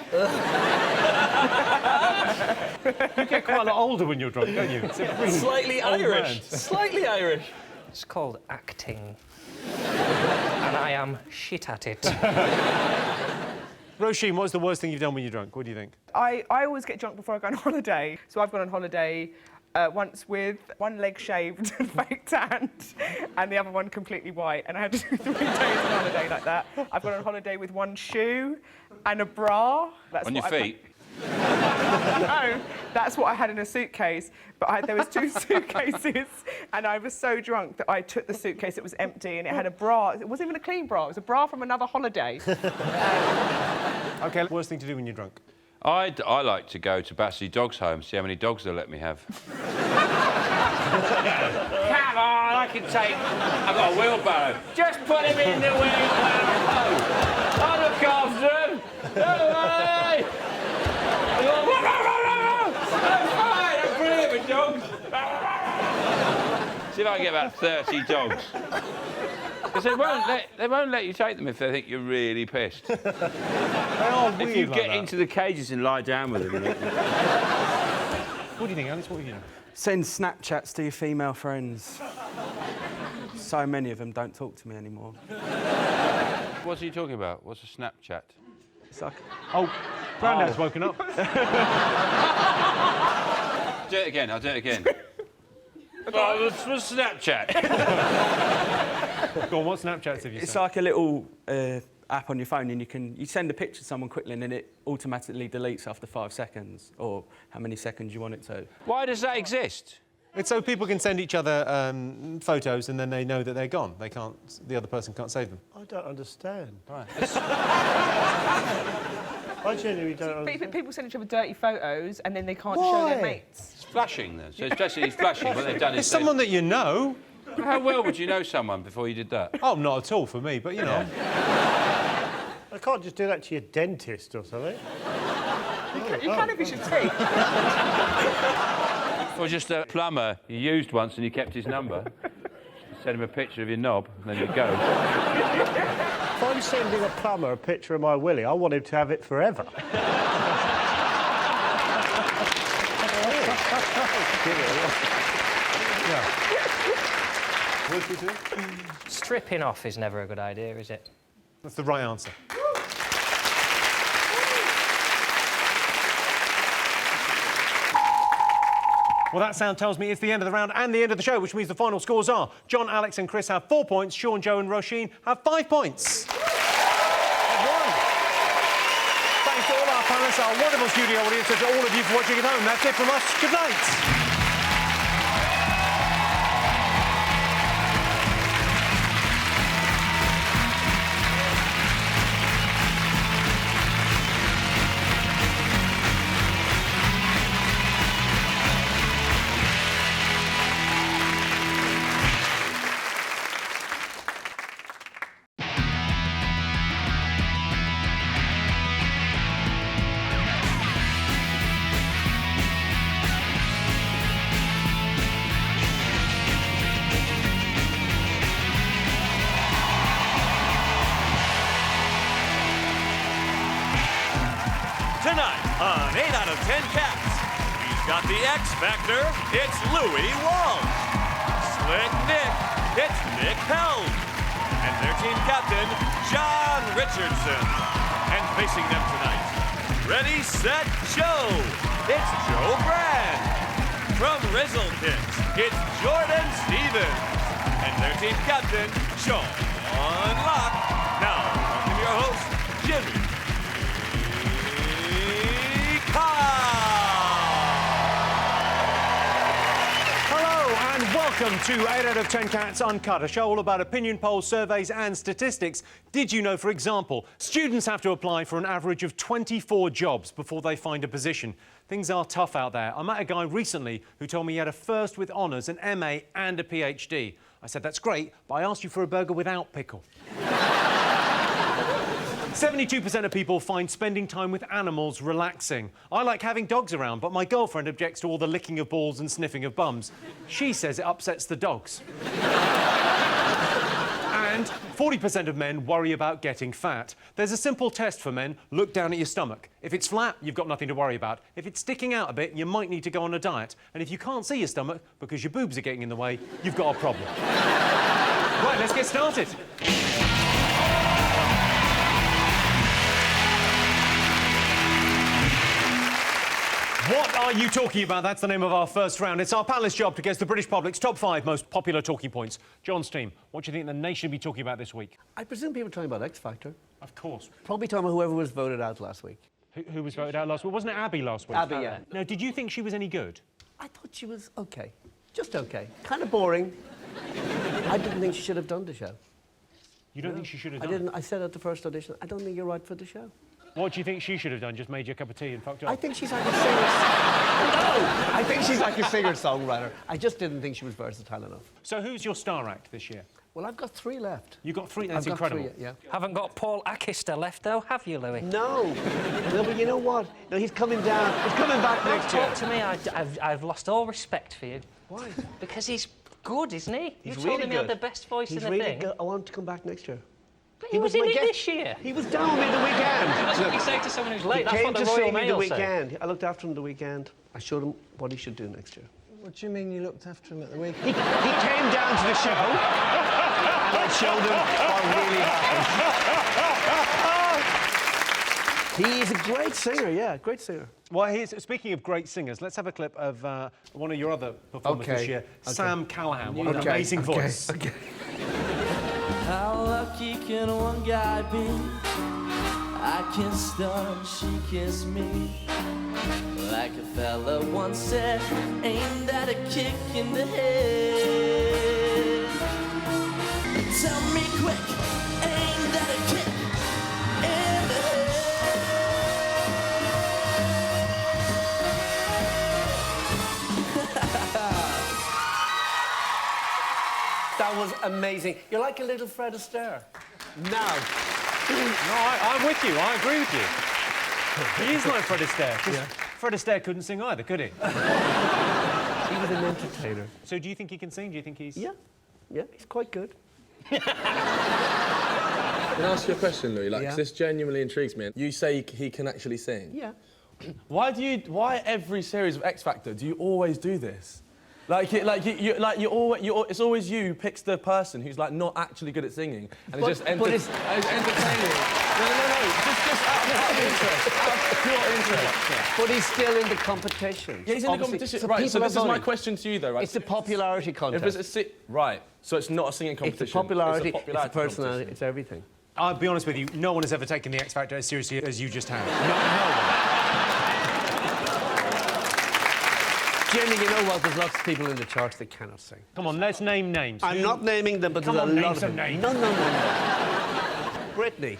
You get quite a lot older when you're drunk, don't you? It's a really Slightly old Irish. man. Slightly Irish. It's called acting. And I am shit at it. Roisin, what's the worst thing you've done when you're drunk? What do you think? I always get drunk before I go on holiday. So I've gone on holiday once with one leg shaved and fake tanned and the other one completely white, and I had to do 3 days on holiday like that. I've gone on holiday with one shoe and a bra. That's on your feet? No, that's what I had in a suitcase. But there was 2 suitcases, and I was so drunk that I took the suitcase. It was empty, and it had a bra. It wasn't even a clean bra. It was a bra from another holiday. OK, worst thing to do when you're drunk? I like to go to Battersea Dogs Home, see how many dogs they'll let me have. Come on, I can take... I've got a wheelbarrow. Just put him in the wheelbarrow. I'll look after him. Don't worry. I'm fine, I'm brilliant with dogs. See if I can get about 30 dogs. Because they won't let you take them if they think you're really pissed. They are weird. If you like get that. into the cages and lie down with them. What do you think, Alice? What do you know? Send Snapchats to your female friends. So many of them don't talk to me anymore. What's he talking about? What's a Snapchat? It's like... Oh, Grandad's woken up. Do it again, I'll do it again. Oh, this was Snapchat. Go on, what Snapchats have you It's sent? like a little app on your phone, and you send a picture to someone quickly, and then it automatically deletes after 5 seconds, or how many seconds you want it to. Why does that exist? It's so people can send each other photos, and then they know that they're gone. They can't. The other person can't save them. I don't understand. Right. I genuinely don't understand. People send each other dirty photos, and then they can't show their mates. It's flashing, then. So it's basically flashing. What they've done is... It's someone that you know. How well would you know someone before you did that? Oh, not at all for me, but, you know. I can't just do that to your dentist or something. You can if you should take. Or just a plumber you used once and you kept his number. Send him a picture of your knob, and then you go. If I'm sending a plumber a picture of my willy, I want him to have it forever. Stripping off is never a good idea, is it? That's the right answer. Well, that sound tells me it's the end of the round and the end of the show, which means the final scores are John, Alex and Chris have 4 points, Sean, Joe and Roisin have 5 points. Thanks to all our panellists, our wonderful studio audience, and to all of you for watching at home. That's it from us. Good night. Tonight on 8 out of 10 Cats, we got the X Factor, it's Louis Walsh. Slick Nick, it's Nick Helm. And their team captain, John Richardson. And facing them tonight, ready, set, show, it's Joe Brand. From Rizzlekicks, it's Jordan Stevens. And their team captain, Sean Locke. Now, welcome your host, Jimmy Carr. Hello and welcome to 8 out of 10 Cats Uncut, a show all about opinion polls, surveys and statistics. Did you know, for example, students have to apply for an average of 24 jobs before they find a position? Things are tough out there. I met a guy recently who told me he had a first with honours, an MA and a PhD. I said, that's great, but I asked you for a burger without pickle. 72% of people find spending time with animals relaxing. I like having dogs around, but my girlfriend objects to all the licking of balls and sniffing of bums. She says it upsets the dogs. And 40% of men worry about getting fat. There's a simple test for men. Look down at your stomach. If it's flat, you've got nothing to worry about. If it's sticking out a bit, you might need to go on a diet. And if you can't see your stomach because your boobs are getting in the way, you've got a problem. Right, let's get started. What are you talking about? That's the name of our first round. It's our panelist's job to guess the British public's top 5 most popular talking points. John's team, what do you think the nation will be talking about this week? I presume people are talking about X Factor. Of course. Probably talking about whoever was voted out last week. Who was voted out last week? Wasn't it Abby last week? Abby, yeah. Now, did you think she was any good? I thought she was okay. Just okay. Kind of boring. I didn't think she should have done the show. You don't think she should have done I didn't. I said at the first audition, I don't think you're right for the show. What do you think she should have done? Just made you a cup of tea and fucked off? I think she's like a singer. No! I think she's like a singer-songwriter. I just didn't think she was versatile enough. So who's your star act this year? Well, I've got 3 left. You got 3? That's I've got incredible. 3, yeah. Haven't got Paul Achister left, though, have you, Louis? No. No, but you know what? No, he's coming down. He's coming back next year. Talk to me. I've lost all respect for you. Why? Because he's good, isn't he? He's you really told him he had good. the best voice He's in the really thing. good. I want him to come back next year. But he was in it this year. He was down with me the weekend. That's what you say to someone who's late. He That's came what the to see Royal me the Mail say. weekend. I looked after him the weekend. I showed him what he should do next year. What do you mean you looked after him at the weekend? He came down to the show, and I showed him what really happened. He's a great singer, yeah, great singer. Well, speaking of great singers, let's have a clip of one of your other performers this year, Sam Callahan. What an amazing voice. Okay. How lucky can one guy be? I kissed her and she kissed me. Like a fella once said, ain't that a kick in the head? Tell me quick, ain't that a kick in the That was amazing. You're like a little Fred Astaire. Now. No, I'm with you. I agree with you. He is like Fred Astaire. Yeah. Fred Astaire couldn't sing either, could he? He was an entertainer. So do you think he can sing? Do you think he's... Yeah, he's quite good. Can I ask you a question, Louis? Like, 'cause this genuinely intrigues me. You say he can actually sing. Yeah. Why every series of X Factor do you always do this? It's always you who picks the person who's like not actually good at singing, and it's just entertaining. No. Just out of pure interest. But he's still in the competition. Yeah, he's in the competition. Right. So this is my question to you, though. Right. It's a popularity contest. Right. So it's not a singing competition. It's a popularity. It's a personality. Competition. It's everything. I'll be honest with you. No one has ever taken the X Factor as seriously as you just have. No one. Jimmy, you know what? There's lots of people in the charts that cannot sing. Come on, let's name names. I'm not naming them, but Come there's on, a name lot some of them. names. No. Britney.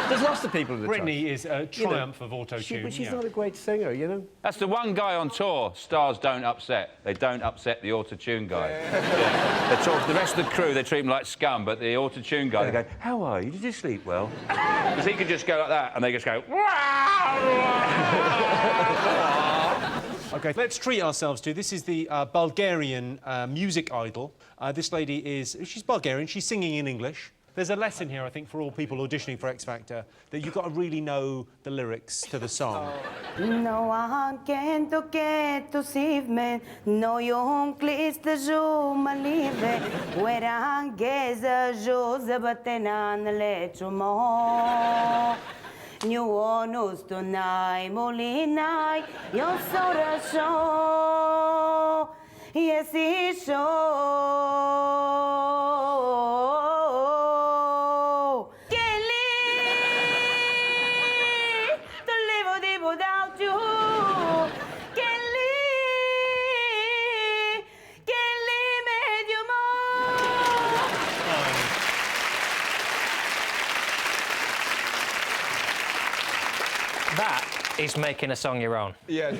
There's lots of people in the charts. Britney is a triumph of auto-tune. But she's not a great singer, you know? That's the one guy on tour stars don't upset. They don't upset the auto-tune guy. Yeah. The rest of the crew, they treat him like scum, but the auto-tune guy, they go, how are you? Did you sleep well? Because he could just go like that, and they just go, OK, let's treat ourselves to... This is the Bulgarian music idol. This lady she's Bulgarian, she's singing in English. There's a lesson here, I think, for all people auditioning for X Factor, that you've got to really know the lyrics to the song. No one can to get to save me. No young please the show my live. Where I guess a Jose but then on the let you more. You want us tonight, Molina. You're so the show. Yes, it's so. Without you, can't live you more. That is making a song your own. Yeah,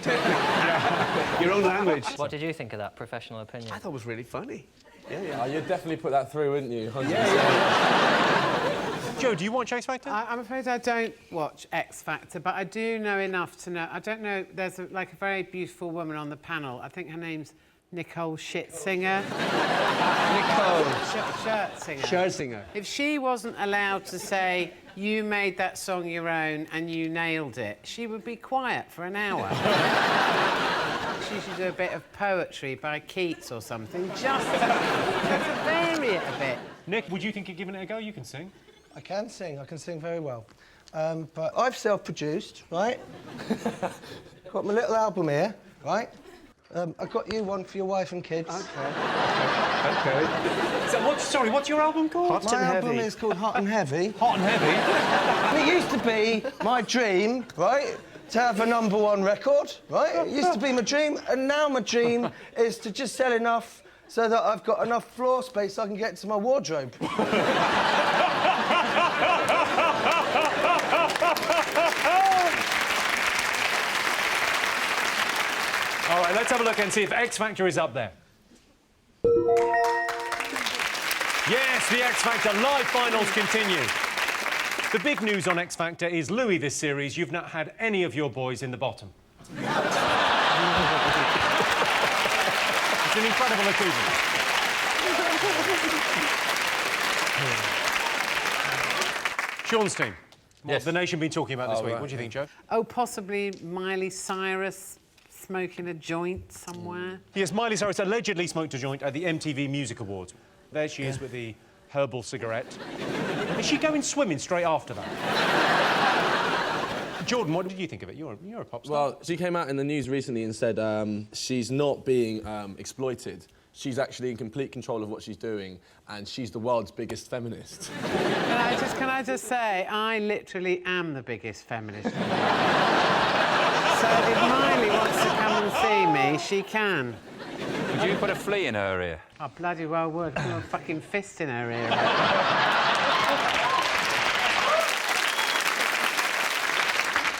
your own language. What did you think of that? Professional opinion. I thought it was really funny. Oh, you'd definitely put that through, wouldn't you? 100%. Joe, do you watch X Factor? I'm afraid I don't watch X Factor, but I do know enough to know. I don't know. There's a very beautiful woman on the panel. I think her name's Nicole Shitzinger. Nicole. Shirtsinger. Shirtsinger. If she wasn't allowed to say, you made that song your own and you nailed it, she would be quiet for an hour. She should do a bit of poetry by Keats or something, just to vary it a bit. Nick, would you think of giving it a go? You can sing. I can sing very well. But I've self-produced, right? Got my little album here, right? I got you one for your wife and kids. Okay. So what's your album called? My album is called Hot and Heavy. Hot and Heavy? And it used to be my dream, right, to have a #1 record, right? It used to be my dream, and now my dream is to just sell enough so that I've got enough floor space I can get to my wardrobe. All right, let's have a look and see if X Factor is up there. Yes, the X Factor live finals continue. The big news on X Factor is, Louis, this series, you've not had any of your boys in the bottom. It's an incredible achievement. Sean's team. What's the nation been talking about this week? What do you think, Joe? Oh, possibly Miley Cyrus smoking a joint somewhere. Yes, Miley Cyrus allegedly smoked a joint at the MTV Music Awards. There she is with the herbal cigarette. Is she going swimming straight after that? Jordan, what did you think of it? You're a pop star. Well, she came out in the news recently and said she's not being exploited. She's actually in complete control of what she's doing, and she's the world's biggest feminist. Can I just say, I literally am the biggest feminist. So if Miley wants to come and see me, she can. Would you put a flea in her ear? I bloody well would. Put a fucking fist in her ear.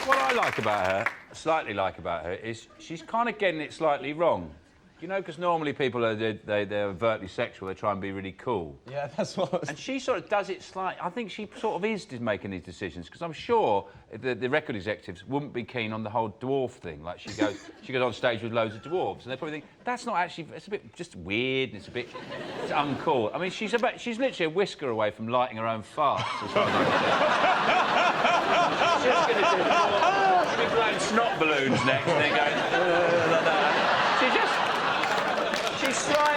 What I like about her, slightly like about her, is she's kind of getting it slightly wrong. You know, because normally people they're overtly sexual, they try and be really cool. Yeah, that's what... And she sort of does it slightly... I think she sort of is making these decisions, because I'm sure the record executives wouldn't be keen on the whole dwarf thing. Like, she goes on stage with loads of dwarves, and they probably think, that's not actually... It's a bit just weird, and it's uncool. I mean, she's literally a whisker away from lighting her own farts or something like that. She's just going to do... She'll be blowing snot balloons next, and then going... like that.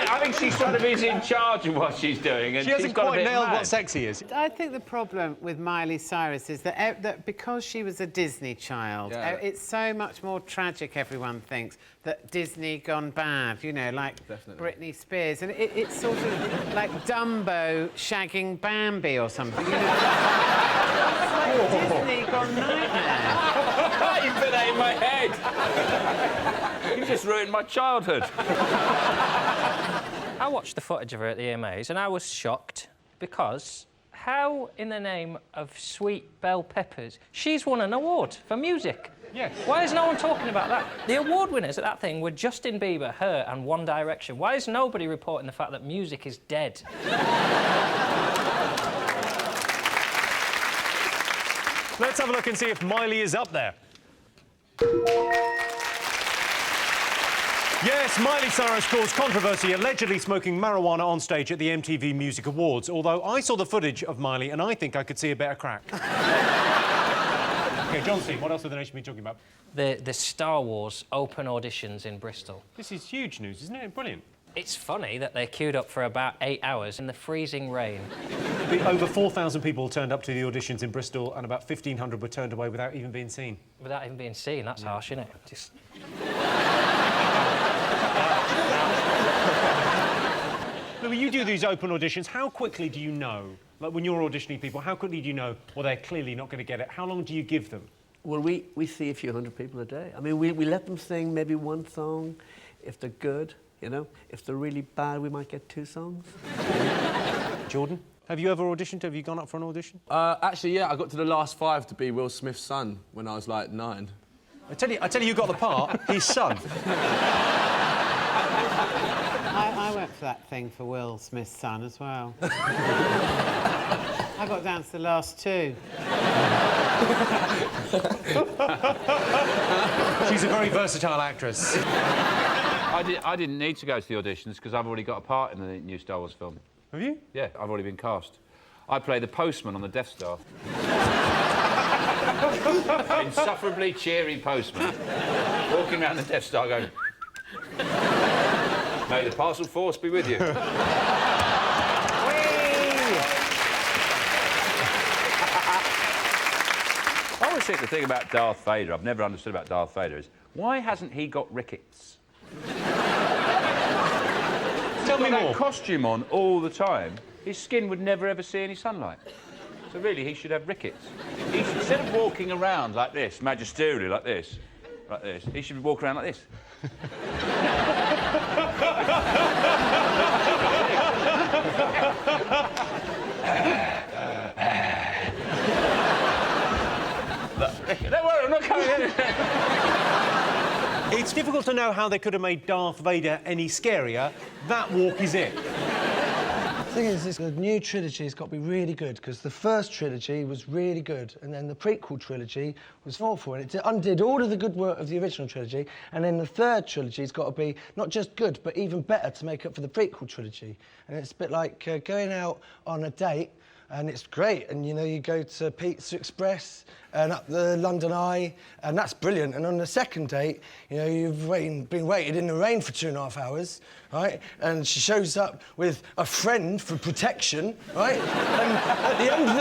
I think she sort of is in charge of what she's doing, and she hasn't quite nailed what sexy is. I think the problem with Miley Cyrus is that because she was a Disney child, it's so much more tragic, everyone thinks, that Disney gone bad, you know, like Britney Spears. And it's sort of like Dumbo shagging Bambi or something, you know? It's like Disney gone nightmare. You put that in my head. You just ruined my childhood. I watched the footage of her at the AMAs and I was shocked because how, in the name of sweet bell peppers, she's won an award for music. Yes. Why is no one talking about that? The award winners at that thing were Justin Bieber, her, and One Direction. Why is nobody reporting the fact that music is dead? Let's have a look and see if Miley is up there. Yes, Miley Cyrus caused controversy allegedly smoking marijuana on stage at the MTV Music Awards, although I saw the footage of Miley and I think I could see a better crack. OK, John Steve, what else have the nation been talking about? The Star Wars open auditions in Bristol. This is huge news, isn't it? Brilliant. It's funny that they queued up for about 8 hours in the freezing rain. Over 4,000 people turned up to the auditions in Bristol and about 1,500 were turned away without even being seen. Without even being seen, that's harsh, isn't it? Just... Look, when you do these open auditions, how quickly do you know? Like, when you're auditioning people, how quickly do you know, well, they're clearly not going to get it? How long do you give them? Well, we see a few hundred people a day. I mean, we let them sing maybe one song. If they're good, you know. If they're really bad, we might get 2 songs. Jordan, have you ever auditioned? Have you gone up for an audition? Actually, yeah, I got to the last 5 to be Will Smith's son when I was, like, 9. I tell you who got the part, his son. I went for that thing for Will Smith's son as well. I got down to the last 2. She's a very versatile actress. I didn't need to go to the auditions because I've already got a part in the new Star Wars film. Have you? Yeah, I've already been cast. I play the postman on the Death Star. Insufferably cheery postman, walking around the Death Star going... May the parcel force be with you. I always think the thing about Darth Vader, I've never understood about Darth Vader, is why hasn't he got rickets? Tell me more. That costume on all the time, his skin would never ever see any sunlight. So really, he should have rickets. He should, instead of walking around like this, magisterially like this, he should walk around like this. Don't worry, I'm not coming in. It's difficult to know how they could have made Darth Vader any scarier. That walk is it. The thing is, the new trilogy has got to be really good, because the first trilogy was really good, and then the prequel trilogy was awful, and it undid all of the good work of the original trilogy, and then the third trilogy's got to be not just good, but even better to make up for the prequel trilogy. And it's a bit like going out on a date, and it's great, and you know, you go to Pizza Express and up the London Eye, and that's brilliant. And on the second date, you know, you've been waited in the rain for 2.5 hours, right? And she shows up with a friend for protection, right? And at the end of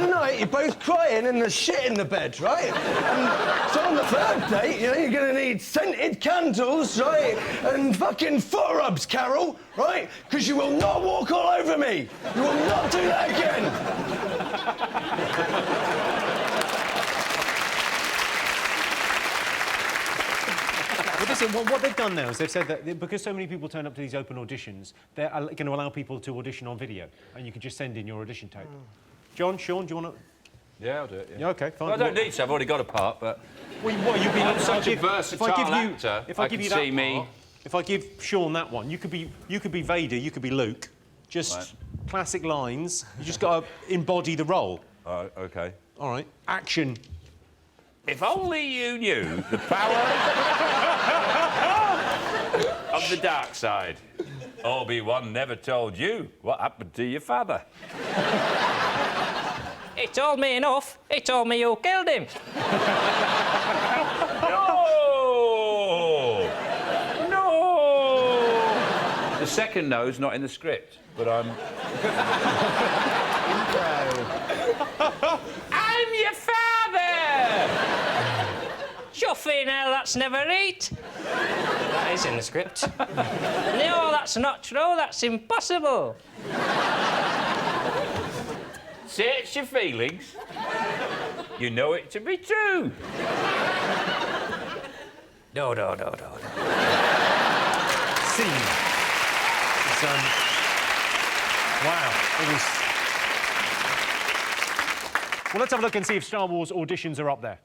the night, you're both crying and there's shit in the bed, right? And so on the third date, you know, you're gonna need scented candles, right? And fucking foot rubs, Carol, right? Because you will not walk all over me. You will not do that again. But listen, what they've done now is they've said that because so many people turn up to these open auditions, they're going to allow people to audition on video, and you can just send in your audition tape. John, Sean, do you want to... Yeah, I'll do it, Yeah, OK, fine. Well, I don't need to, I've already got a part, but... Well, what, you've been... I'm such a versatile actor, if I give you that me... part, if I give Sean that one, you could be Vader, you could be Luke. Just right. Classic lines. You just got to embody the role. OK. All right. Action. If only you knew the power of the dark side. Obi-Wan never told you what happened to your father. He told me enough. He told me you killed him. No! No! The second no's not in the script, but I'm... I'm your father! Chuffing hell, that's never it. That is in the script. No, that's not true. That's impossible. Search your feelings. You know it to be true. No. Scene. It's, wow. It was... Well, let's have a look and see if Star Wars auditions are up there.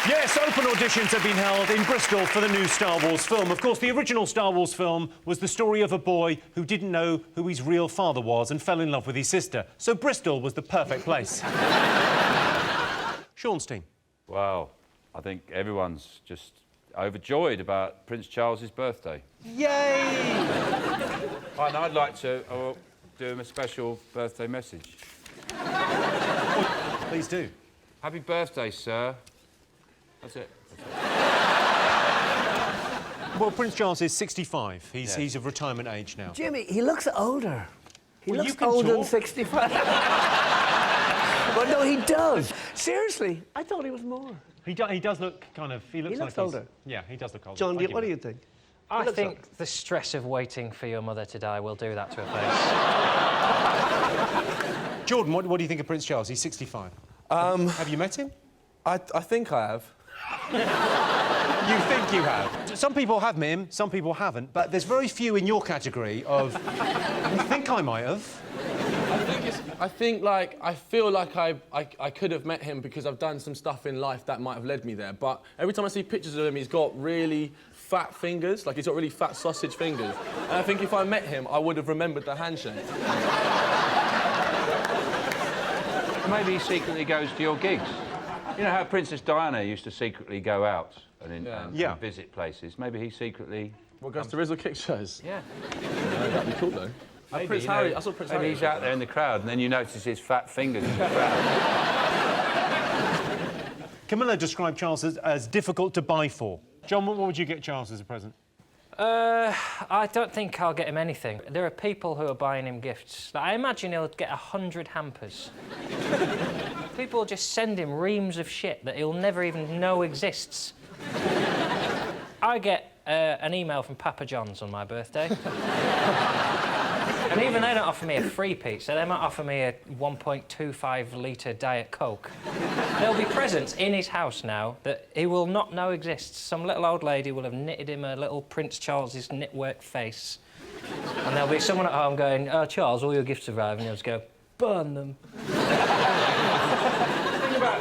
Yes, open auditions have been held in Bristol for the new Star Wars film. Of course, the original Star Wars film was the story of a boy who didn't know who his real father was and fell in love with his sister. So Bristol was the perfect place. Sean's team. Wow. I think everyone's just overjoyed about Prince Charles's birthday. Yay! And I'd like to do him a special birthday message. Please do. Happy birthday, sir. That's it. Well, Prince Charles is 65. He's of retirement age now. Jimmy, he looks older. He Well, looks you can older than talk. 65. But no, he does. Seriously, I thought he was more. He does look kind of... He looks looks like older. Yeah, he does look older. John, I'll give what do it. you think? I think the stress of waiting for your mother to die will do that to her face. Jordan, what do you think of Prince Charles? He's 65. Have you met him? I think I have. You think you have? Some people have met him, some people haven't, but there's very few in your category of... I think I might have. I feel like I could have met him because I've done some stuff in life that might have led me there. But every time I see pictures of him, he's got really fat fingers, like he's got really fat sausage fingers. And I think if I met him, I would have remembered the handshake. Maybe he secretly goes to your gigs. You know how Princess Diana used to secretly go out and visit places? Maybe he secretly... What, goes to Rizzle Kick shows? Yeah. That'd be cool, though. Maybe, Prince Harry, I saw Prince Harry. Maybe he's out there in the crowd and then you notice his fat fingers in the crowd. Camilla described Charles as difficult to buy for. John, what would you get Charles as a present? I don't think I'll get him anything. There are people who are buying him gifts. I imagine he'll get 100 hampers. People will just send him reams of shit that he'll never even know exists. I get an email from Papa John's on my birthday. And even they don't offer me a free pizza, they might offer me a 1.25 litre Diet Coke. There'll be presents in his house now that he will not know exists. Some little old lady will have knitted him a little Prince Charles's knitwork face. And there'll be someone at home going, "Oh, Charles, all your gifts arrive," and he'll just go, "Burn them."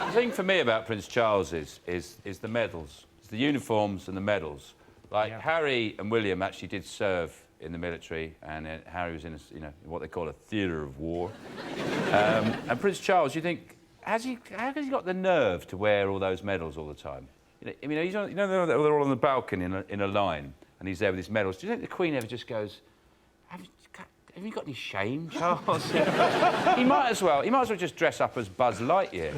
The thing for me about Prince Charles is the medals. It's the uniforms and the medals. Like, Harry and William actually did serve in the military, and Harry was in what they call a theatre of war. And Prince Charles, you think, how has he got the nerve to wear all those medals all the time? I mean, they're all on the balcony in a line, and he's there with his medals. Do you think the Queen ever just goes, "Have you got any shame, Charles?" He might as well just dress up as Buzz Lightyear.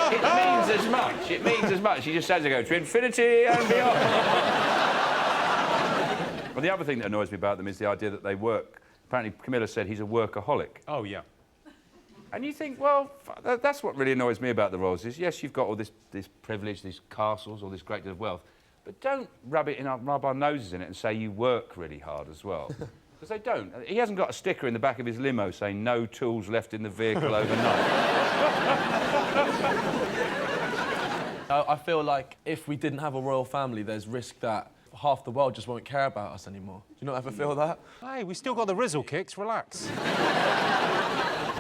It means as much. It means as much. He just has to go to infinity and beyond. Well, the other thing that annoys me about them is the idea that they work. Apparently, Camilla said he's a workaholic. Oh, yeah. And you think, well, that's what really annoys me about the royals is, yes, you've got all this privilege, these castles, all this great deal of wealth, but don't rub our noses in it and say you work really hard as well. Because they don't. He hasn't got a sticker in the back of his limo saying no tools left in the vehicle overnight. I feel like if we didn't have a royal family, there's risk that half the world just won't care about us anymore. Do you not ever feel that? Hey, we still got the Rizzle Kicks, relax.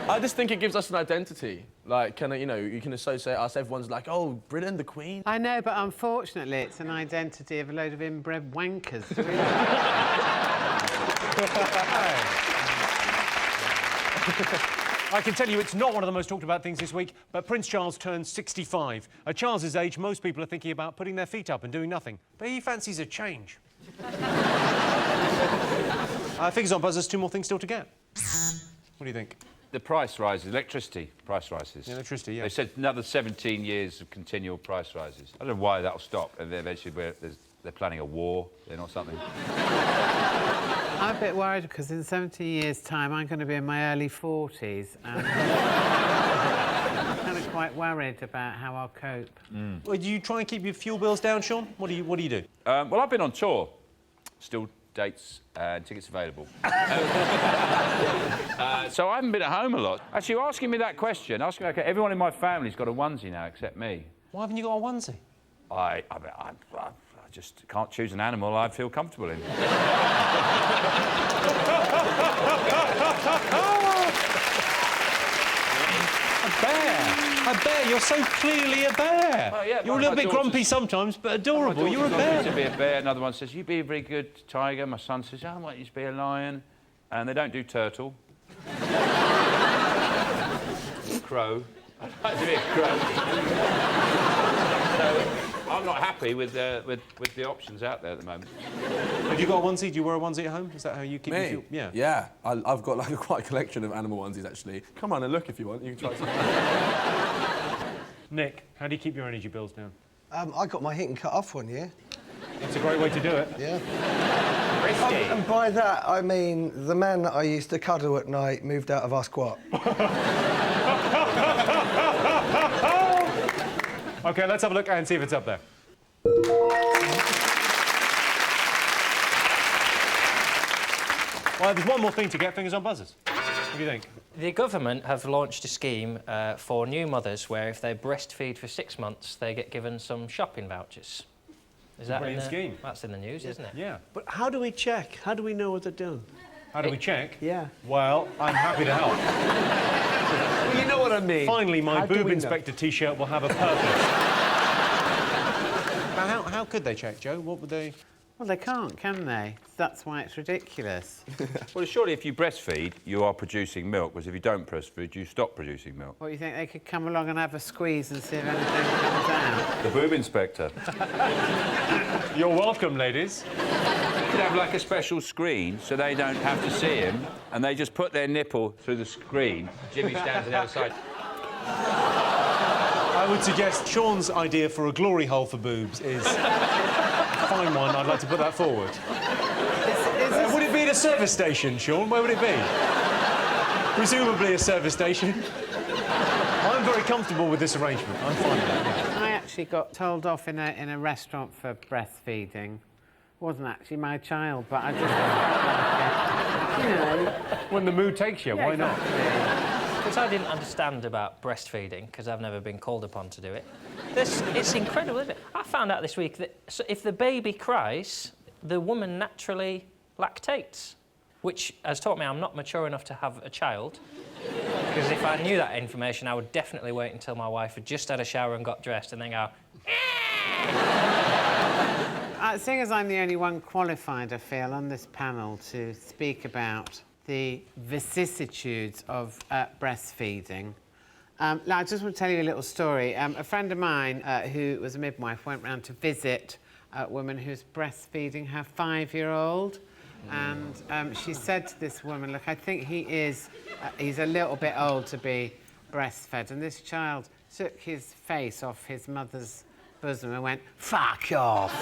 I just think it gives us an identity. Like, you can associate us, everyone's like, "Oh, Britain, the Queen." I know, but unfortunately, it's an identity of a load of inbred wankers. I can tell you it's not one of the most talked about things this week, but Prince Charles turns 65. At Charles's age, most people are thinking about putting their feet up and doing nothing. But he fancies a change. Figures on buzzers, 2 more things still to get. What do you think? The price rises, electricity price rises. Electricity, yeah. They said another 17 years of continual price rises. I don't know why that'll stop, and then eventually they're planning a war, then, or something. I'm a bit worried because in 17 years' time, I'm going to be in my early 40s. And I'm kind of quite worried about how I'll cope. Well, do you try and keep your fuel bills down, Sean? What do you do? Well, I've been on tour. Still dates and tickets available. So I haven't been at home a lot. Actually, you're asking me that question. Okay, everyone in my family's got a onesie now except me. Why haven't you got a onesie? I just can't choose an animal I feel comfortable in. A bear! A bear! You're so clearly a bear! Oh, yeah, you're a little bit grumpy sometimes, but adorable. You're a bear. To be a bear. Another one says, "You be a very good tiger." My son says, "I want you to be a lion." And they don't do turtle. Crow. I'd like to be a crow. So I'm not happy with the options out there at the moment. Have you got a onesie? Do you wear a onesie at home? Is that how you keep Me? your Yeah. Yeah, I've got like quite a collection of animal onesies, actually. Come on and look if you want. You can try some. Nick, how do you keep your energy bills down? I got my heating cut off one year. That's a great way to do it. Yeah. And by that, I mean the man that I used to cuddle at night moved out of our squat. OK, let's have a look and see if it's up there. Well, there's one more thing to get, fingers on buzzers. What do you think? The government have launched a scheme for new mothers where if they breastfeed for 6 months, they get given some shopping vouchers. Is that brilliant scheme? That's in the news, isn't it? Yeah. But how do we check? How do we know what they're doing? How do we check? Yeah. Well, I'm happy to help. Well, you know what I mean. Finally, my How do boob we know? inspector T-shirt will have a purpose. Now, how could they check, Joe? What would they... Well, they can't, can they? That's why it's ridiculous. Well, surely if you breastfeed, you are producing milk, whereas if you don't breastfeed, you stop producing milk. What, you think they could come along and have a squeeze and see if anything comes out? The boob inspector. You're welcome, ladies. You could have like a special screen so they don't have to see him, and they just put their nipple through the screen. Jimmy stands on the other side. I would suggest Sean's idea for a glory hole for boobs is a fine one. I'd like to put that forward. Would it be at a service station, Sean? Where would it be? Presumably a service station. I'm very comfortable with this arrangement. I'm fine with that. I actually got told off in a restaurant for breastfeeding. Wasn't actually my child, but I just... you know... When the mood takes you, why not? Because I didn't understand about breastfeeding, because I've never been called upon to do it. It's incredible, isn't it? I found out this week that if the baby cries, the woman naturally lactates, which has taught me I'm not mature enough to have a child. Because if I knew that information, I would definitely wait until my wife had just had a shower and got dressed and then go... Seeing as I'm the only one qualified, I feel, on this panel to speak about the vicissitudes of breastfeeding. Now, I just want to tell you a little story. A friend of mine who was a midwife went round to visit a woman who's breastfeeding her 5-year-old. And she said to this woman, look, I think he's a little bit old to be breastfed. And this child took his face off his mother's bosom and went, fuck off.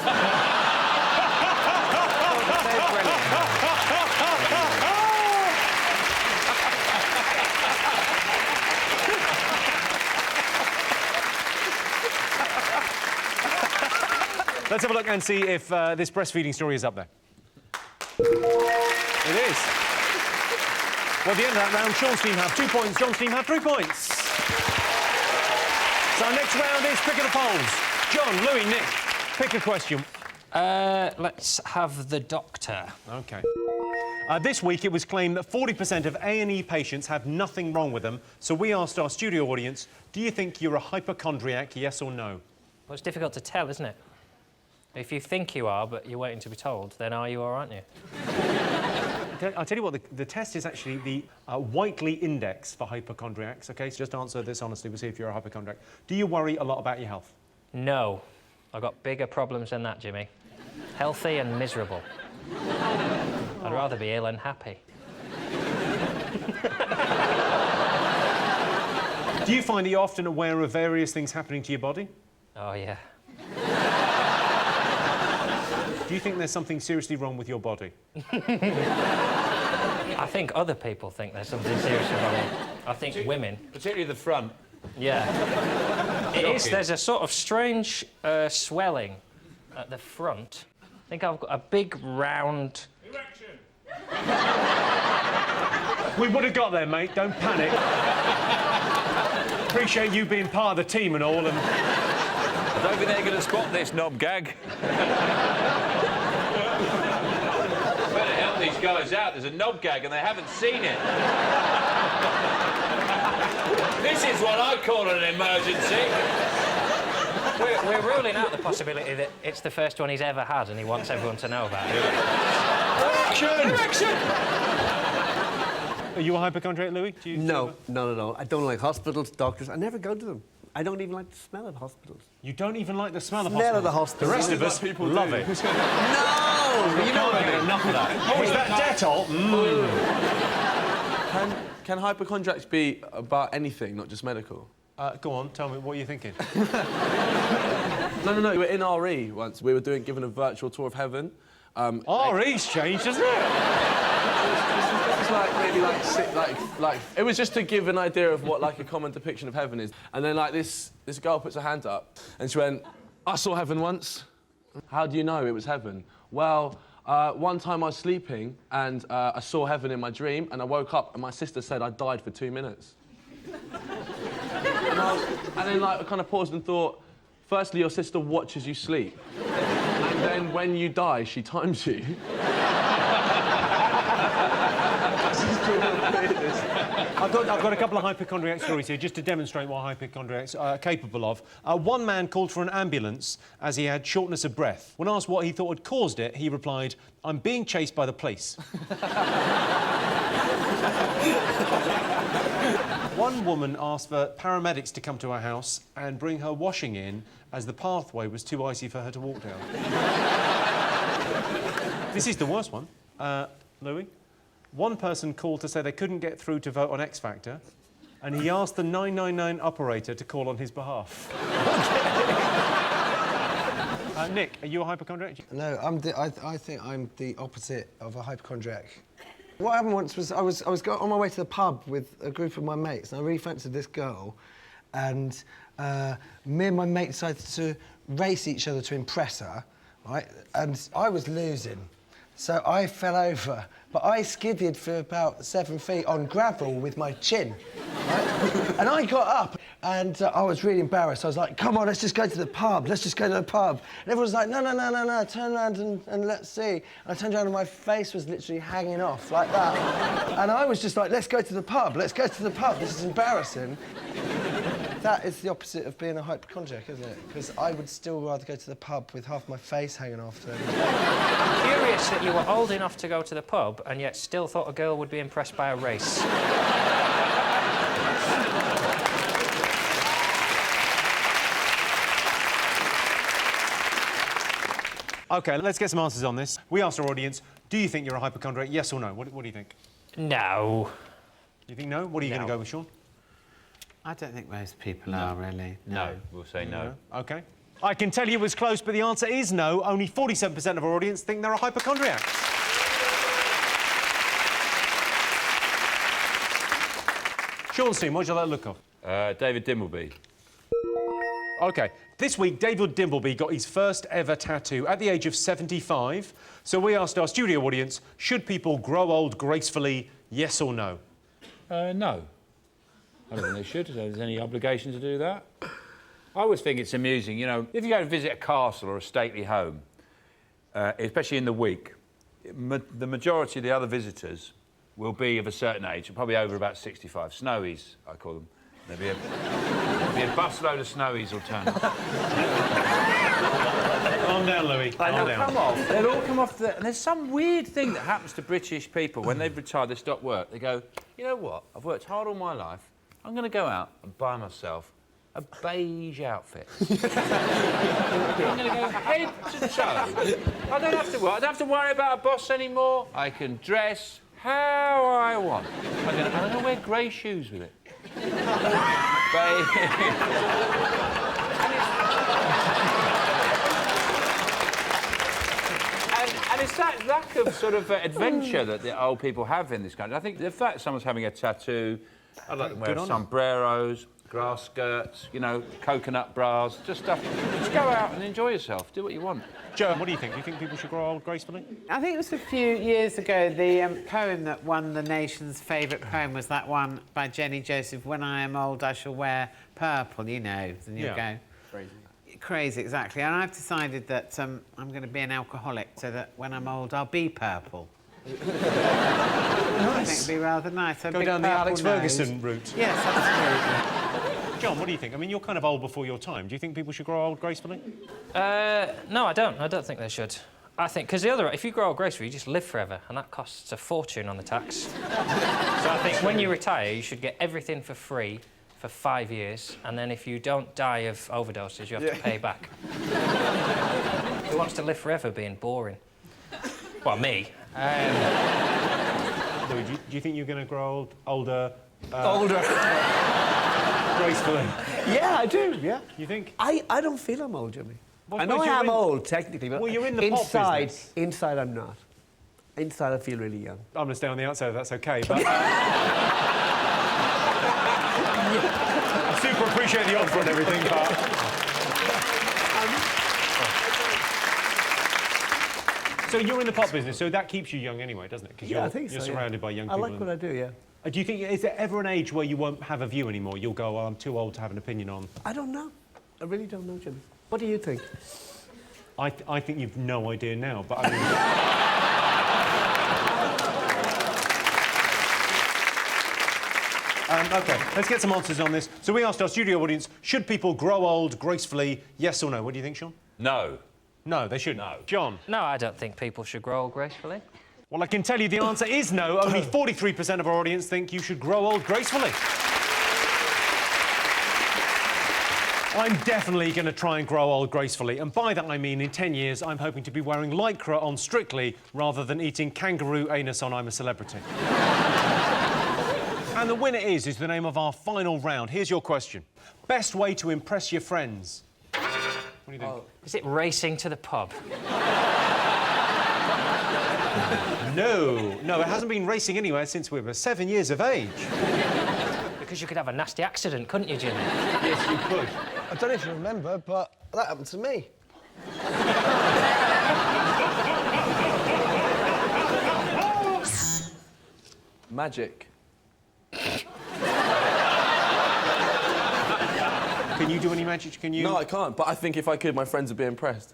Let's have a look and see if this breastfeeding story is up there. It is. Well, at the end of that round, Sean's team have 2 points, John's team have 3 points. So our next round is pick of the polls. John, Louis, Nick, pick a question. Let's have the doctor. OK. This week, it was claimed that 40% of A&E patients have nothing wrong with them. So we asked our studio audience, do you think you're a hypochondriac, yes or no? Well, it's difficult to tell, isn't it? If you think you are, but you're waiting to be told, then are you or aren't you? I'll tell you what, the test is actually the Whiteley Index for hypochondriacs, OK? So just answer this honestly, we'll see if you're a hypochondriac. Do you worry a lot about your health? No. I've got bigger problems than that, Jimmy. Healthy and miserable. I'd rather be ill and happy. Do you find that you're often aware of various things happening to your body? Oh, yeah. Do you think there's something seriously wrong with your body? I think other people think there's something seriously wrong. I think women. Particularly the front. Yeah. It is. There's a sort of strange swelling at the front. I think I've got a big round... Erection! We would have got there, mate. Don't panic. Appreciate you being part of the team and all, and... I don't think they're going to spot this knob gag. Better help these guys out. There's a knob gag and they haven't seen it. This is what I call an emergency. We're ruling out the possibility that it's the first one he's ever had and he wants everyone to know about it. Erection! Erection! Are you a hypochondriac, Louis? Do you No, not at all. I don't like hospitals, doctors. I never go to them. I don't even like the smell of hospitals. You don't even like the smell of Smell hospitals? of the hospital. The rest of us people love do. it. No! You know get enough of that. Oh, is that Dettol? Can hypochondriacs be about anything, not just medical? Go on, tell me, what are you thinking? No. We were in RE once. We were given a virtual tour of heaven. RE's changed, hasn't it? It was like really like it was just to give an idea of what like a common depiction of heaven is. And then like this girl puts her hand up and she went, "I saw heaven once." "How do you know it was heaven?" "Well, one time I was sleeping and I saw heaven in my dream and I woke up and my sister said I died for 2 minutes." And then like I kind of paused and thought, firstly, your sister watches you sleep. And then when you die, she times you. I've got a couple of hypochondriac stories here just to demonstrate what hypochondriacs are capable of. One man called for an ambulance as he had shortness of breath. When asked what he thought had caused it, he replied, "I'm being chased by the police." One woman asked for paramedics to come to her house and bring her washing in as the pathway was too icy for her to walk down. This is the worst one. Louis? One person called to say they couldn't get through to vote on X Factor, and he asked the 999 operator to call on his behalf. Nick, are you a hypochondriac? No, I think I'm the opposite of a hypochondriac. What happened once was I was on my way to the pub with a group of my mates, and I really fancied this girl, and me and my mate decided to race each other to impress her, right? And I was losing, so I fell over, but I skidded for about 7 feet on gravel with my chin, right? And I got up, and I was really embarrassed. I was like, "Come on, let's just go to the pub. Let's just go to the pub." And everyone was like, "No, turn around and let's see." And I turned around and my face was literally hanging off like that. And I was just like, "Let's go to the pub. Let's go to the pub. This is embarrassing." That is the opposite of being a hypochondriac, isn't it? Because I would still rather go to the pub with half my face hanging off. I'm curious that you were old enough to go to the pub and yet still thought a girl would be impressed by a race. OK, let's get some answers on this. We asked our audience, do you think you're a hypochondriac, yes or no? What do you think? No. You think no? What are you going to go with, Sean? I don't think most people are, really. No, we'll say no. OK. I can tell you it was close, but the answer is no. Only 47% of our audience think they're a hypochondriac. Sean's team, what do you like the look of? David Dimbleby. OK. This week, David Dimbleby got his first ever tattoo at the age of 75. So we asked our studio audience, should people grow old gracefully, yes or no? No. I don't think they should. There's any obligation to do that. I always think it's amusing, you know, if you go to visit a castle or a stately home, especially in the week, the majority of the other visitors will be of a certain age, probably over about 65. Snowies, I call them. There'll be a busload of snowies will turn up. Calm down, Louis. Calm down. Come off. They'll all come off. And there's some weird thing that happens to British people when they've retired, they stop work. They go, you know what? I've worked hard all my life. I'm going to go out and buy myself a beige outfit. I'm going to go head to toe. I don't have to work. I don't have to worry about a boss anymore. I can dress how I want. I'm going to wear grey shoes with it. And it's that lack of sort of adventure that the old people have in this country. I think the fact someone's having a tattoo, I'd like to wear sombreros, grass skirts, you know, coconut bras, just stuff. Just go out and enjoy yourself. Do what you want. Joe, what do you think? Do you think people should grow old gracefully? I think it was a few years ago, the poem that won the nation's favourite poem was that one by Jenny Joseph, "When I am old, I shall wear purple," you know, and you go... Crazy. Crazy, exactly. And I've decided that I'm going to be an alcoholic so that when I'm old, I'll be purple. I think it'd be rather nice. Go down the Alex Ferguson route. Yes, absolutely. John, what do you think? I mean, you're kind of old before your time. Do you think people should grow old gracefully? No, I don't. I don't think they should. I think, because the other, if you grow old gracefully, you just live forever, and that costs a fortune on the tax. So I think when you retire, you should get everything for free for 5 years, and then if you don't die of overdoses, you have to pay back. Who wants to live forever being boring? Well, me. Louis, do you think you're going to grow older? Older. Gracefully. Yeah, I do, yeah. You think? I don't feel I'm old, Jimmy. Well, I know I am old, technically, but well, you're in the pop business. Inside, I'm not. Inside, I feel really young. I'm going to stay on the outside, that's OK, but... I super appreciate the offer and everything, but... So you're in the pop business, so that keeps you young anyway, doesn't it? Because I think you're so, surrounded by young people. I like what I do, yeah. Do you think, is there ever an age where you won't have a view anymore? You'll go, well, I'm too old to have an opinion on... I don't know. I really don't know, Jimmy. What do you think? I think you've no idea now, but I mean... OK, let's get some answers on this. So we asked our studio audience, should people grow old gracefully, yes or no? What do you think, Sean? No. No, they shouldn't. No. John? No, I don't think people should grow old gracefully. Well, I can tell you the answer is no. Only 43% of our audience think you should grow old gracefully. I'm definitely going to try and grow old gracefully, and by that I mean in 10 years I'm hoping to be wearing Lycra on Strictly rather than eating kangaroo anus on I'm a Celebrity. And the winner is the name of our final round. Here's your question. Best way to impress your friends? What do you think? Oh. Is it racing to the pub? No, it hasn't been racing anywhere since we were 7 years of age. Because you could have a nasty accident, couldn't you, Jimmy? Yes, you could. I don't know if you remember, but that happened to me. Magic. Can you do any magic? Can you? No, I can't, but I think if I could, my friends would be impressed.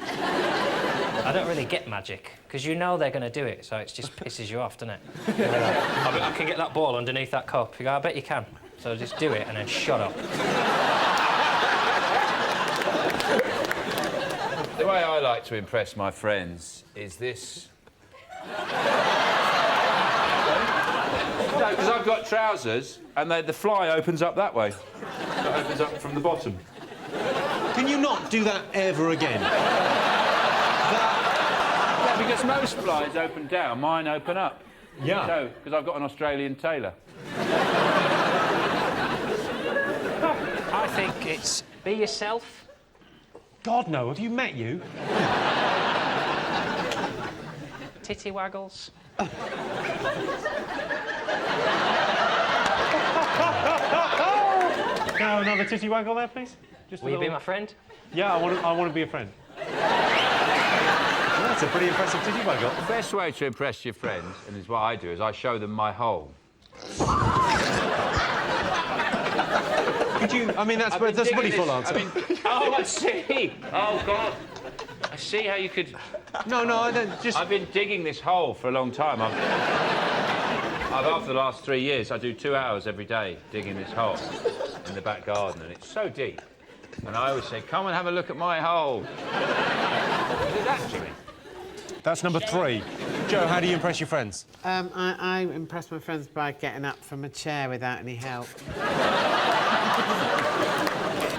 I don't really get magic, because you know they're going to do it, so it just pisses you off, doesn't it? I can get that ball underneath that cup. You go, I bet you can. So just do it and then shut up. The way I like to impress my friends is this. No, because I've got trousers, and the fly opens up that way. It opens up from the bottom. Can you not do that ever again? Yeah, because most flies open down, mine open up. Yeah. So, because I've got an Australian tailor. I think it's be yourself. God, no. Have you met you? Titty waggles. Now another titty waggle there, please. Will you be my friend? Yeah, I want to be a friend. Well, that's a pretty impressive titty waggle. The best way to impress your friends, and is what I do, is I show them my hole. Could you? I mean, that's a pretty full answer. Oh, I see. Oh God. I see how you could. No, I don't. Just. I've been digging this hole for a long time. After the last 3 years, I do 2 hours every day digging this hole in the back garden, and it's so deep. And I always say, come and have a look at my hole. Look at that, Jimmy. That's number 3. Joe, how do you impress your friends? I impress my friends by getting up from a chair without any help.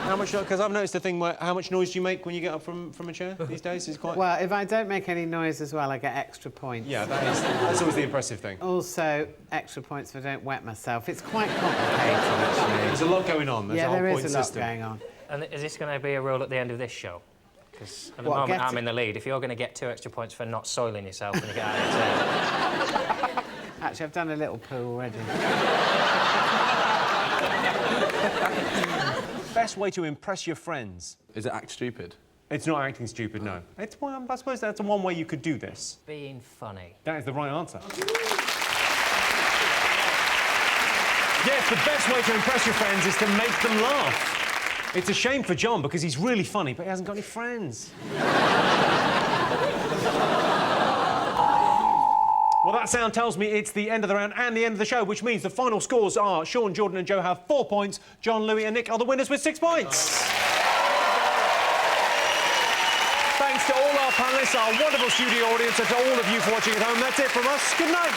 How much? Because I've noticed the thing where how much noise do you make when you get up from a chair these days? Is quite. Well, if I don't make any noise as well, I get extra points. Yeah, that's always the impressive thing. Also, extra points if I don't wet myself. It's quite complicated, actually. There's a lot going on. There's a whole point system. Going on. And is this going to be a rule at the end of this show? Because at the moment I'm in the lead. If you're going to get 2 extra points for not soiling yourself when you get out of the chair. Actually, I've done a little poo already. Best way to impress your friends? Is it act stupid? It's not acting stupid, no. It's, well, I suppose that's one way you could do this. Being funny. That is the right answer. Yes, the best way to impress your friends is to make them laugh. It's a shame for John because he's really funny, but he hasn't got any friends. Well, that sound tells me it's the end of the round and the end of the show, which means the final scores are Sean, Jordan and Joe have 4 points. John, Louis and Nick are the winners with 6 points. Thanks to all our panellists, our wonderful studio audience, and to all of you for watching at home, that's it from us. Good night.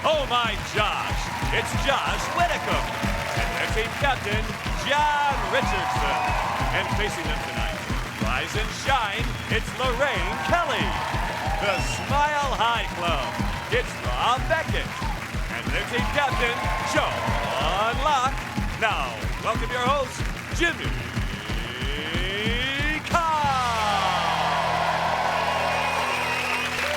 Oh my Josh, it's Josh Whitcomb and their team captain, John Richardson. And facing them tonight, rise and shine, it's Lorraine Kelly. The Smile High Club, it's Rob Beckett. And their team captain, John Locke. Now, welcome your host, Jimmy Carr.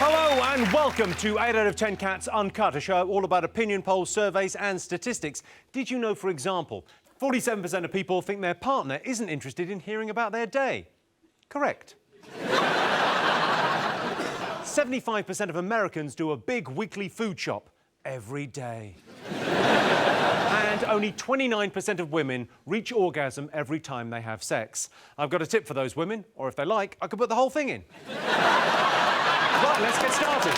Hello and welcome to 8 out of 10 Cats Uncut, a show all about opinion polls, surveys and statistics. Did you know, for example, 47% of people think their partner isn't interested in hearing about their day? Correct. 75% of Americans do a big weekly food shop every day. And only 29% of women reach orgasm every time they have sex. I've got a tip for those women, or if they like, I could put the whole thing in. Right, let's get started.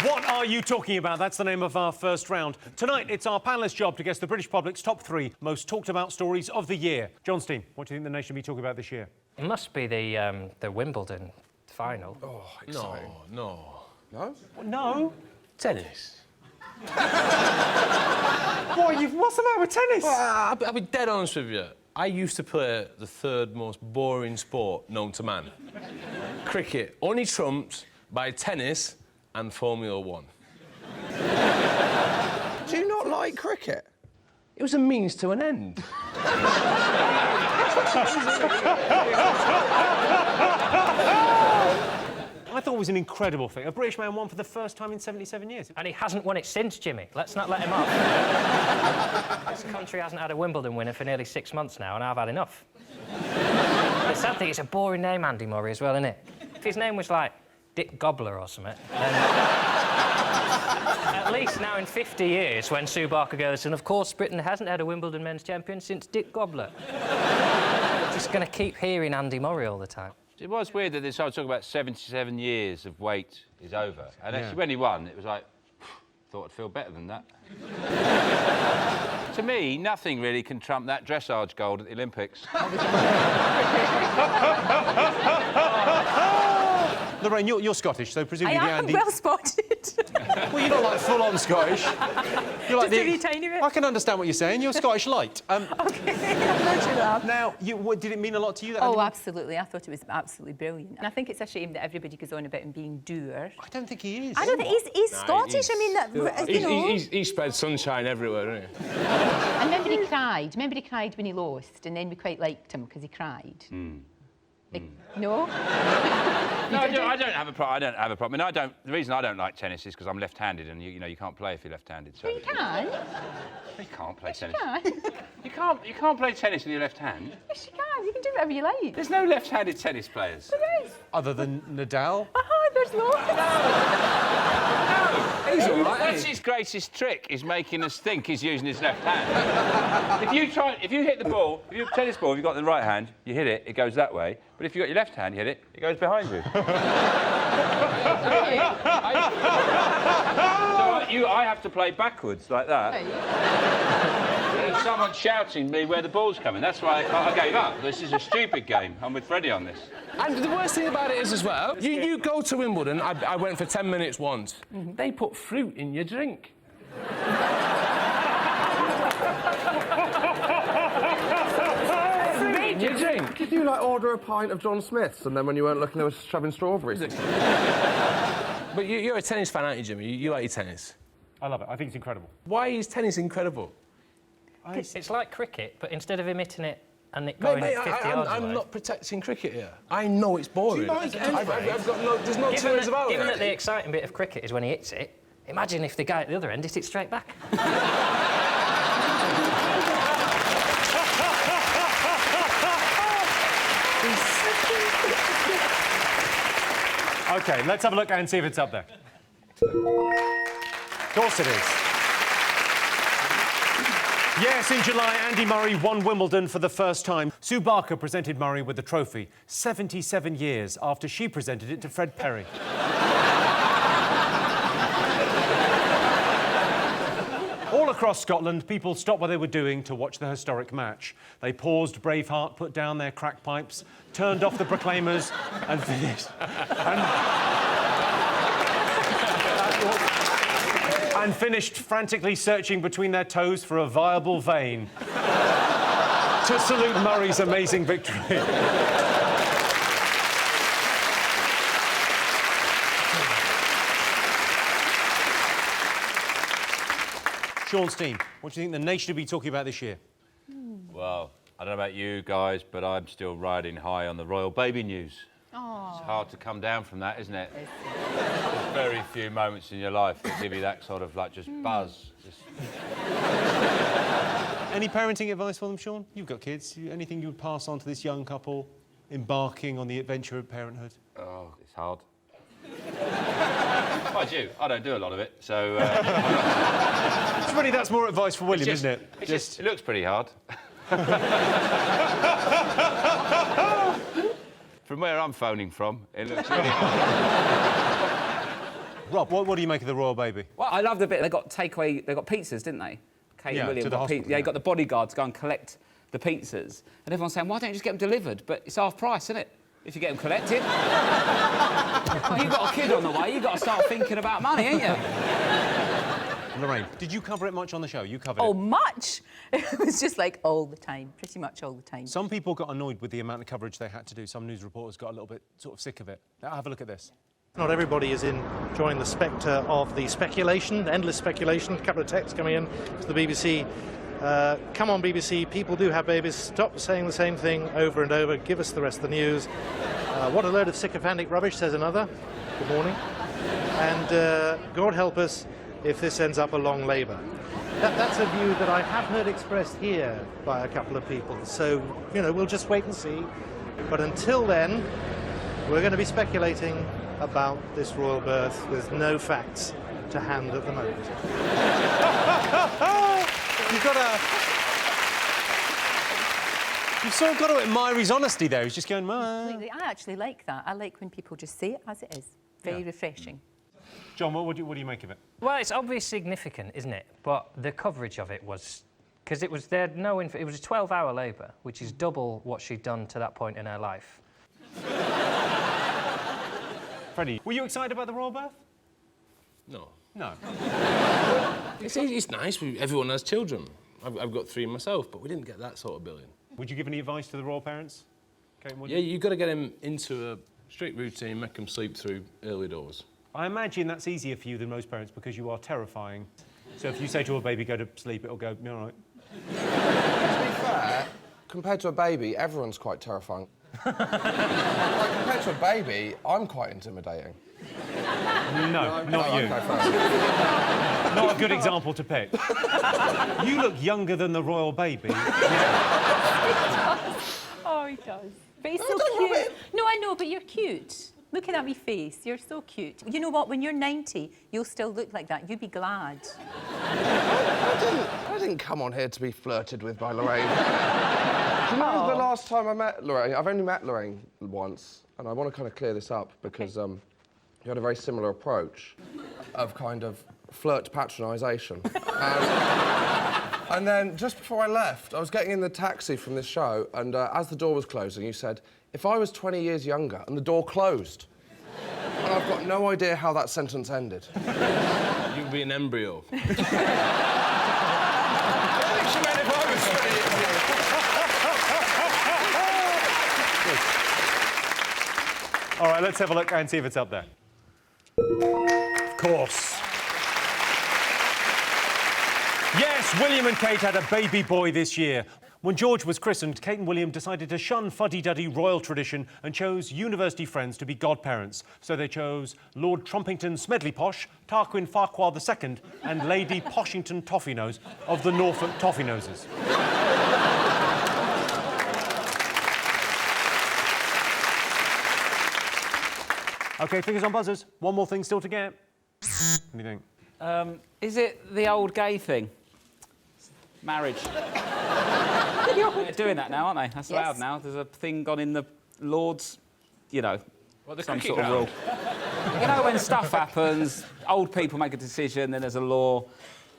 What are you talking about? That's the name of our first round. Tonight, it's our panellists' job to guess the British public's top 3 most talked about stories of the year. John Steen, what do you think the nation will be talking about this year? It must be the Wimbledon final. Oh, exciting. No. No? Tennis. What's the matter with tennis? Well, I'll be dead honest with you. I used to play the third most boring sport known to man. Cricket, only trumped by tennis and Formula 1. Do you not like cricket? It was a means to an end. I thought it was an incredible thing. A British man won for the first time in 77 years. And he hasn't won it since, Jimmy. Let's not let him off. This country hasn't had a Wimbledon winner for nearly 6 months now, and I've had enough. The sad thing, it's a boring name, Andy Murray, as well, isn't it? If his name was, like, Dick Gobbler or something, then... At least now in 50 years, when Sue Barker goes, and of course Britain hasn't had a Wimbledon men's champion since Dick Gobbler. Just going to keep hearing Andy Murray all the time. It was weird that they started talking about 77 years of wait is over. And actually, when he won, it was like, thought I'd feel better than that. To me, nothing really can trump that dressage gold at the Olympics. Lorraine, you're Scottish, so presumably I am Andy... well spotted. Well, you're not like full-on Scottish. You're like Just a wee tiny bit. I can understand what you're saying. You're Scottish light. OK, I'm Now, did it mean a lot to you? That Oh, Andy... absolutely. I thought it was absolutely brilliant. And I think it's a shame that everybody goes on about him being dour. I don't think he is. I don't think he's Scottish. I mean, you know. He spread sunshine everywhere, doesn't he? And remember he cried. Remember he cried when he lost, and then we quite liked him because he cried. No? No, I don't have a problem. I don't have a problem. I mean, the reason I don't like tennis is because I'm left-handed, and you know you can't play if you're left-handed. So You can. you can't play tennis. You can. You can't play tennis with your left hand. Yes, you can. You can do whatever you like. There's no left-handed tennis players. There is. Other than Nadal? There's loads. He's all right. That's his greatest trick, is making us think he's using his left hand. if you hit the ball, if you have a tennis ball, if you've got the right hand, you hit it, it goes that way. But if you've got your left hand, you hit it, it goes behind you. I have to play backwards like that. There's someone shouting me where the ball's coming. That's why I gave up. This is a stupid game. I'm with Freddie on this. And the worst thing about it is, as well, you go to Wimbledon, I went for 10 minutes once. They put fruit in your drink. Fruit in your drink? Did you, like, order a pint of John Smith's, and then when you weren't looking, they were shoving strawberries? But you're a tennis fan, aren't you, Jimmy? You like your tennis? I love it. I think it's incredible. Why is tennis incredible? It's like cricket, but instead of him hitting it and it going at 50 yards I'm away. not protecting cricket here. I know it's boring. Do you like it anyway? I've got no... There's no two ways about it. Given that the exciting bit of cricket is when he hits it, imagine if the guy at the other end hit it straight back. OK, let's have a look and see if it's up there. Of course it is. Yes, in July, Andy Murray won Wimbledon for the first time. Sue Barker presented Murray with the trophy 77 years after she presented it to Fred Perry. All across Scotland, people stopped what they were doing to watch the historic match. They paused Braveheart, put down their crack pipes, turned off the Proclaimers and finished... and finished frantically searching between their toes for a viable vein to salute Murray's amazing victory. Sean Steen, what do you think the nation will be talking about this year? Well, I don't know about you guys, but I'm still riding high on the royal baby news. It's hard to come down from that, isn't it? There's very few moments in your life that give you that sort of, like, just buzz. Any parenting advice for them, Sean? You've got kids. Anything you would pass on to this young couple embarking on the adventure of parenthood? Oh, it's hard. Mind you, I don't do a lot of it, so... It's really, that's more advice for William, isn't it? It looks pretty hard. From where I'm phoning from, it looks really hard. Rob, what do you make of the royal baby? Well, I love the bit they got takeaway. They got pizzas, didn't they? Kate and William to the hospital, you got the bodyguard to go and collect the pizzas, and everyone's saying, "Why don't you just get them delivered?" But it's half price, isn't it? If you get them collected. Well, you've got a kid on the way. You've got to start thinking about money, ain't you? Lorraine, did you cover it much on the show? You covered Oh, it. much? It was just like all the time, pretty much all the time. Some people got annoyed with the amount of coverage they had to do. Some news reporters got a little bit sort of sick of it. Now, have a look at this. Not everybody is enjoying the spectre of the speculation, endless speculation. A couple of texts coming in to the BBC. Come on, BBC, people do have babies. Stop saying the same thing over and over. Give us the rest of the news. What a load of sycophantic rubbish, says another. Good morning. And God help us if this ends up a long labour. That's a view that I have heard expressed here by a couple of people. So, you know, we'll just wait and see. But until then, we're going to be speculating about this royal birth with no facts to hand at the moment. You've sort of got to admire his honesty there. He's just going, Completely. I actually like that. I like when people just say it as it is. Very refreshing. John, what do you make of it? Well, it's obviously significant, isn't it? But the coverage of it was... Because it was there, no info. It was a 12-hour labour, which is double what she'd done to that point in her life. Freddie, were you excited about the royal birth? No. No. It's nice. Everyone has children. I've got 3 myself, but we didn't get that sort of billing. Would you give any advice to the royal parents? Kate, Yeah, you've got to get them into a strict routine, make them sleep through early doors. I imagine that's easier for you than most parents because you are terrifying. So if you say to a baby, go to sleep, it'll go, all right. To be fair, compared to a baby, everyone's quite terrifying. Like, compared to a baby, I'm quite intimidating. No, not you. Not a good example to pick. You look younger than the royal baby. Oh, he does. But he's so cute. No, I know, but you're cute. Look at that wee face. You're so cute. You know what? When you're 90, you'll still look like that. You'd be glad. I didn't come on here to be flirted with by Lorraine. Do you know the last time I met Lorraine? I've only met Lorraine once, and I want to kind of clear this up because you had a very similar approach of kind of flirt patronisation. And then just before I left, I was getting in the taxi from this show, and as the door was closing, you said, if I was 20 years younger, and the door closed. And I've got no idea how that sentence ended. You'd be an embryo. All right, let's have a look and see if it's up there. Of course. Yes, William and Kate had a baby boy this year. When George was christened, Kate and William decided to shun fuddy-duddy royal tradition and chose university friends to be godparents. So they chose Lord Trumpington Smedley-Posh, Tarquin Farquhar II and Lady Poshington Toffeenose of the Norfolk Toffeenoses. OK, fingers on buzzers. One more thing still to get. What do you think? Is it the old gay thing? Marriage. They're doing that now, aren't they? That's allowed now. There's a thing gone in the Lord's, you know, some sort of rule. You know, when stuff happens, old people make a decision, then there's a law,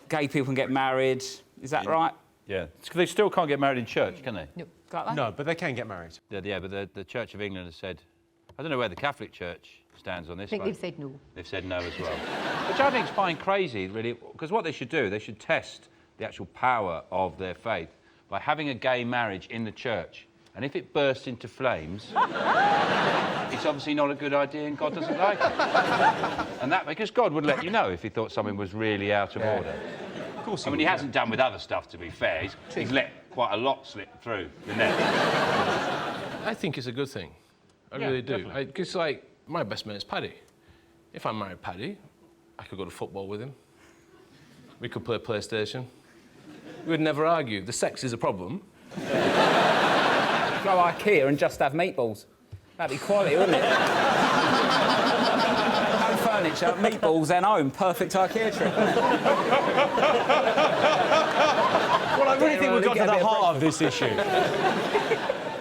gay people can get married. Is that right? Yeah. They still can't get married in church, can they? No. Can't they? No, but they can get married. Yeah, but the Church of England has said... I don't know where the Catholic Church stands on this. I think they've said no. They've said no as well. Which I think is fine crazy, really, because what they should do, they should test the actual power of their faith by having a gay marriage in the church. And if it bursts into flames, it's obviously not a good idea and God doesn't like it. And that, because God would let you know if he thought something was really out of order. Of course he hasn't done with other stuff, to be fair. He's let quite a lot slip through the net. I think it's a good thing. I really do. Because, like, my best mate is Paddy. If I married Paddy, I could go to football with him. We could play PlayStation. We would never argue. The sex is a problem. Go IKEA and just have meatballs. That'd be quality, wouldn't it? No furniture, meatballs, then home. Perfect IKEA trip, wouldn't it? Well, I really think we've got to the heart of this issue.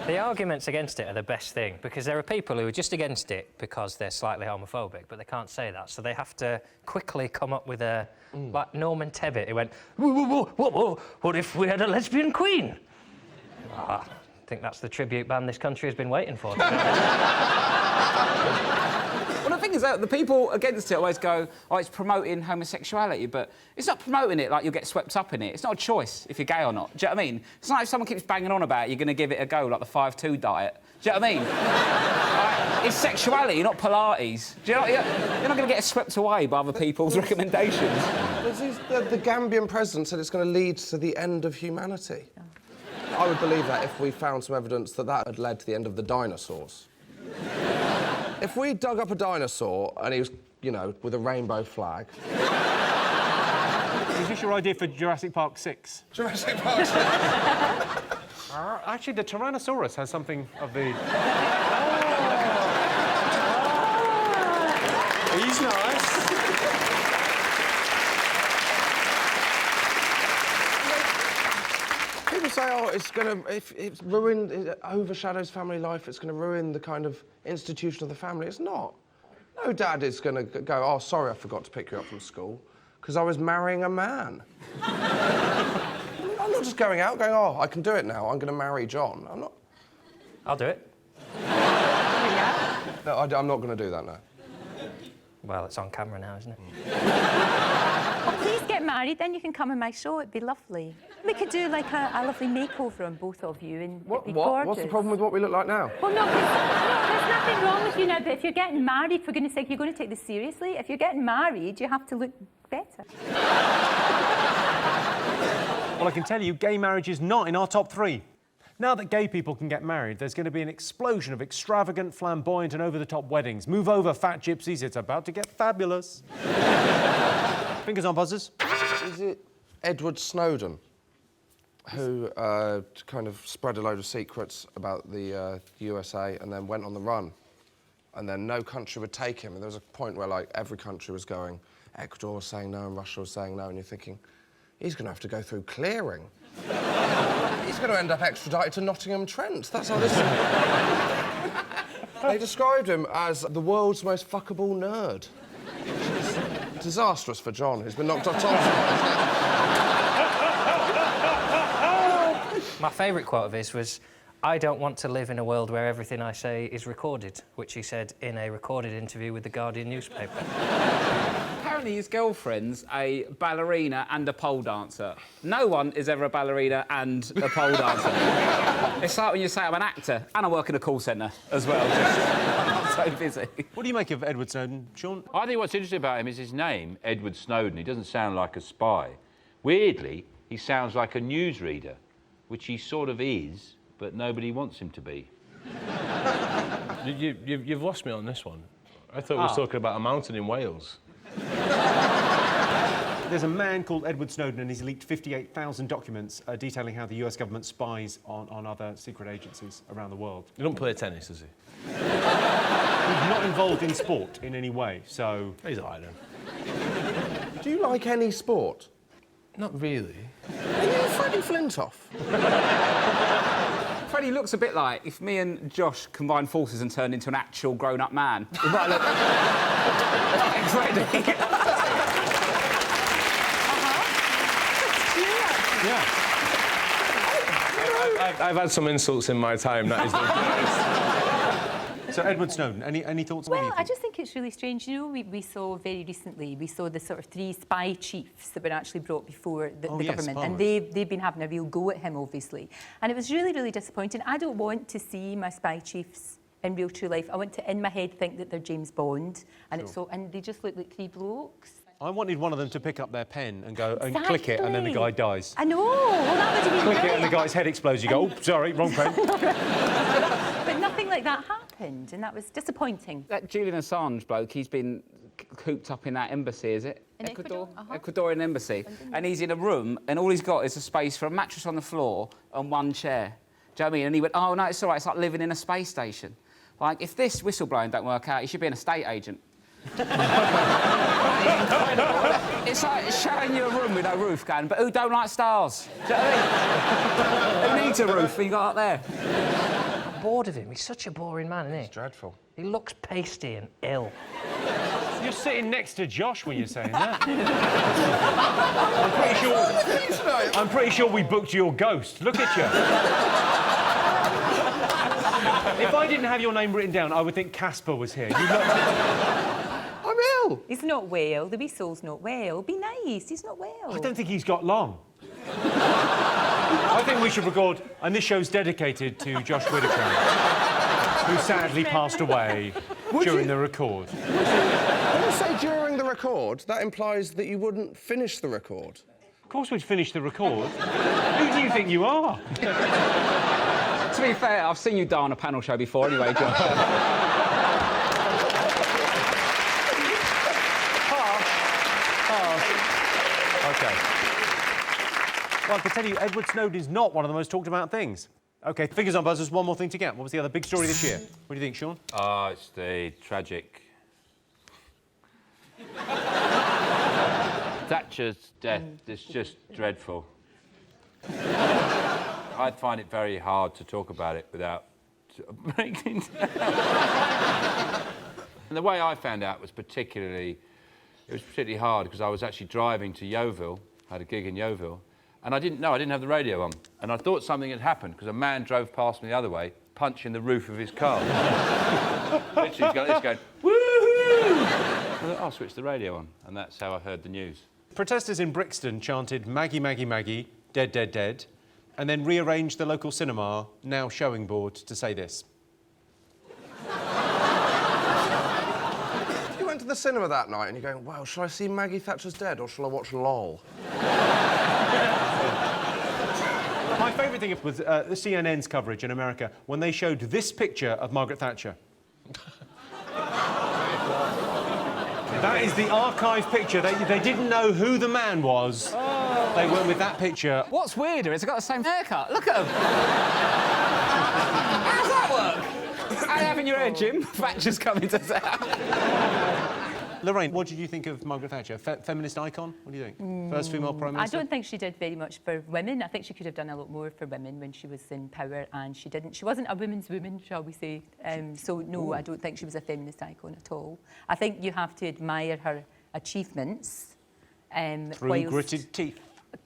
The arguments against it are the best thing, because there are people who are just against it because they're slightly homophobic, but they can't say that, so they have to quickly come up with a... Like Norman Tebbit, who went, what if we had a lesbian queen? I think that's the tribute band this country has been waiting for. Well, the thing is that the people against it always go, oh, it's promoting homosexuality, but it's not promoting it like you'll get swept up in it. It's not a choice if you're gay or not. Do you know what I mean? It's not like if someone keeps banging on about it, you're going to give it a go, like the 5-2 diet. Do you know what I mean? It's sexuality, not Pilates. Do you know, you're not going to get swept away by other people's recommendations. The Gambian president said it's going to lead to the end of humanity. I would believe that if we found some evidence that that had led to the end of the dinosaurs. If we dug up a dinosaur and he was, you know, with a rainbow flag... Is this your idea for Jurassic Park 6? Jurassic Park 6? Actually, the Tyrannosaurus has something of the... He's nice. People say, oh, it's going to... If it's ruined, it overshadows family life, it's going to ruin the kind of institution of the family. It's not. No dad is going to go, oh, sorry, I forgot to pick you up from school, because I was marrying a man. I'm not just going out, going, oh, I can do it now, I'm going to marry John. I'm not... I'll do it. No, I'm not going to do that now. Well, it's on camera now, isn't it? Oh, please get married, then you can come on my show. It'd be lovely. We could do, like, a lovely makeover on both of you, and it'd be gorgeous. What's the problem with what we look like now? Well, no, there's nothing wrong with you now, but if you're getting married, for goodness sake, you're going to take this seriously. If you're getting married, you have to look better. Well, I can tell you, gay marriage is not in our top 3. Now that gay people can get married, there's going to be an explosion of extravagant, flamboyant and over-the-top weddings. Move over, fat gypsies, it's about to get fabulous. Fingers on buzzers. Is it Edward Snowden who kind of spread a load of secrets about the USA and then went on the run? And then no country would take him. And there was a point where, like, every country was going, Ecuador was saying no and Russia was saying no, and you're thinking, he's going to have to go through clearing. He's going to end up extradited to Nottingham-Trent. That's how this is. They described him as the world's most fuckable nerd. Which is disastrous for John, who's been knocked off top. My favourite quote of his was, I don't want to live in a world where everything I say is recorded, which he said in a recorded interview with the Guardian newspaper. Apparently his girlfriend's a ballerina and a pole dancer. No one is ever a ballerina and a pole dancer. It's like when you say I'm an actor and I work in a call centre as well. I'm so busy. What do you make of Edward Snowden, Sean? I think what's interesting about him is his name, Edward Snowden. He doesn't sound like a spy. Weirdly, he sounds like a newsreader, which he sort of is, but nobody wants him to be. You've lost me on this one. I thought we were talking about a mountain in Wales. There's a man called Edward Snowden, and he's leaked 58,000 documents detailing how the US government spies on other secret agencies around the world. He don't play tennis, does he? He's not involved in sport in any way, so... He's all right, then. Do you like any sport? Not really. Are you Freddie Flintoff? Freddie looks a bit like if me and Josh combined forces and turned into an actual grown-up man. He might look like Freddie. Yeah. I've had some insults in my time, that is the So, Edward Snowden, any thoughts on Well, I just think it's really strange. You know, we saw very recently, we saw the sort of 3 spy chiefs that were actually brought before the government. spies. And they've been having a real go at him, obviously. And it was really, really disappointing. I don't want to see my spy chiefs in real true life. I want to, in my head, think that they're James Bond. And and they just look like 3 blokes. I wanted one of them to pick up their pen and go and click it, and then the guy dies. I know. Well, that would have been Click it, great. and the guy's head explodes. You go, oh, sorry, wrong pen. But nothing like that happened, and that was disappointing. That Julian Assange bloke, he's been cooped up in that embassy, is it? In Ecuador? Ecuadorian embassy. And he's in a room, and all he's got is a space for a mattress on the floor and 1 chair. Do you know what I mean? And he went, oh, no, it's all right, it's like living in a space station. Like, if this whistleblowing don't work out, he should be an estate agent. It's like showing you a room with no roof going, but who don't like stars? Do you know what I mean? Who needs a roof when you got up there? I'm bored of him. He's such a boring man, isn't he? It's dreadful. He looks pasty and ill. You're sitting next to Josh when you're saying that. I'm pretty sure we booked your ghost. Look at you. If I didn't have your name written down, I would think Casper was here. You look... I'm ill. He's not well. The wee soul's not well. Be nice. He's not well. I don't think he's got long. I think we should record, and this show's dedicated to Josh Whittaker, who sadly passed away during the record. When you say during the record, that implies that you wouldn't finish the record. Of course we'd finish the record. Who do you think you are? To be fair, I've seen you die on a panel show before anyway, Josh. OK. Well, I can tell you, Edward Snowden is not one of the most talked about things. OK, fingers on buzzers, one more thing to get. What was the other big story this year? What do you think, Sean? It's the tragic... Thatcher's death is just dreadful. I find it very hard to talk about it without breaking down. And the way I found out was particularly hard because I was actually driving to Yeovil, I had a gig in Yeovil, and I didn't have the radio on. And I thought something had happened because a man drove past me the other way, punching the roof of his car. Literally, he's got this going, woohoo! I thought, I'll switch the radio on, and that's how I heard the news. Protesters in Brixton chanted Maggie, Maggie, Maggie, dead, dead, dead, and then rearranged the local cinema, now showing board, to say this. You went to the cinema that night and you're going, well, shall I see Maggie Thatcher's Dead or shall I watch LOL? My favourite thing was the CNN's coverage in America when they showed this picture of Margaret Thatcher. That is the archive picture. They didn't know who the man was. Oh. They went with that picture. What's weirder is I've got the same haircut. Look at him. How does that work? How are you having your hair, Jim? Thatcher's coming to town. Lorraine, what did you think of Margaret Thatcher? Feminist icon? What do you think? First female Prime Minister? I don't think she did very much for women. I think she could have done a lot more for women when she was in power, and she didn't. She wasn't a woman's woman, shall we say. So, no, I don't think she was a feminist icon at all. I think you have to admire her achievements. Through gritted teeth?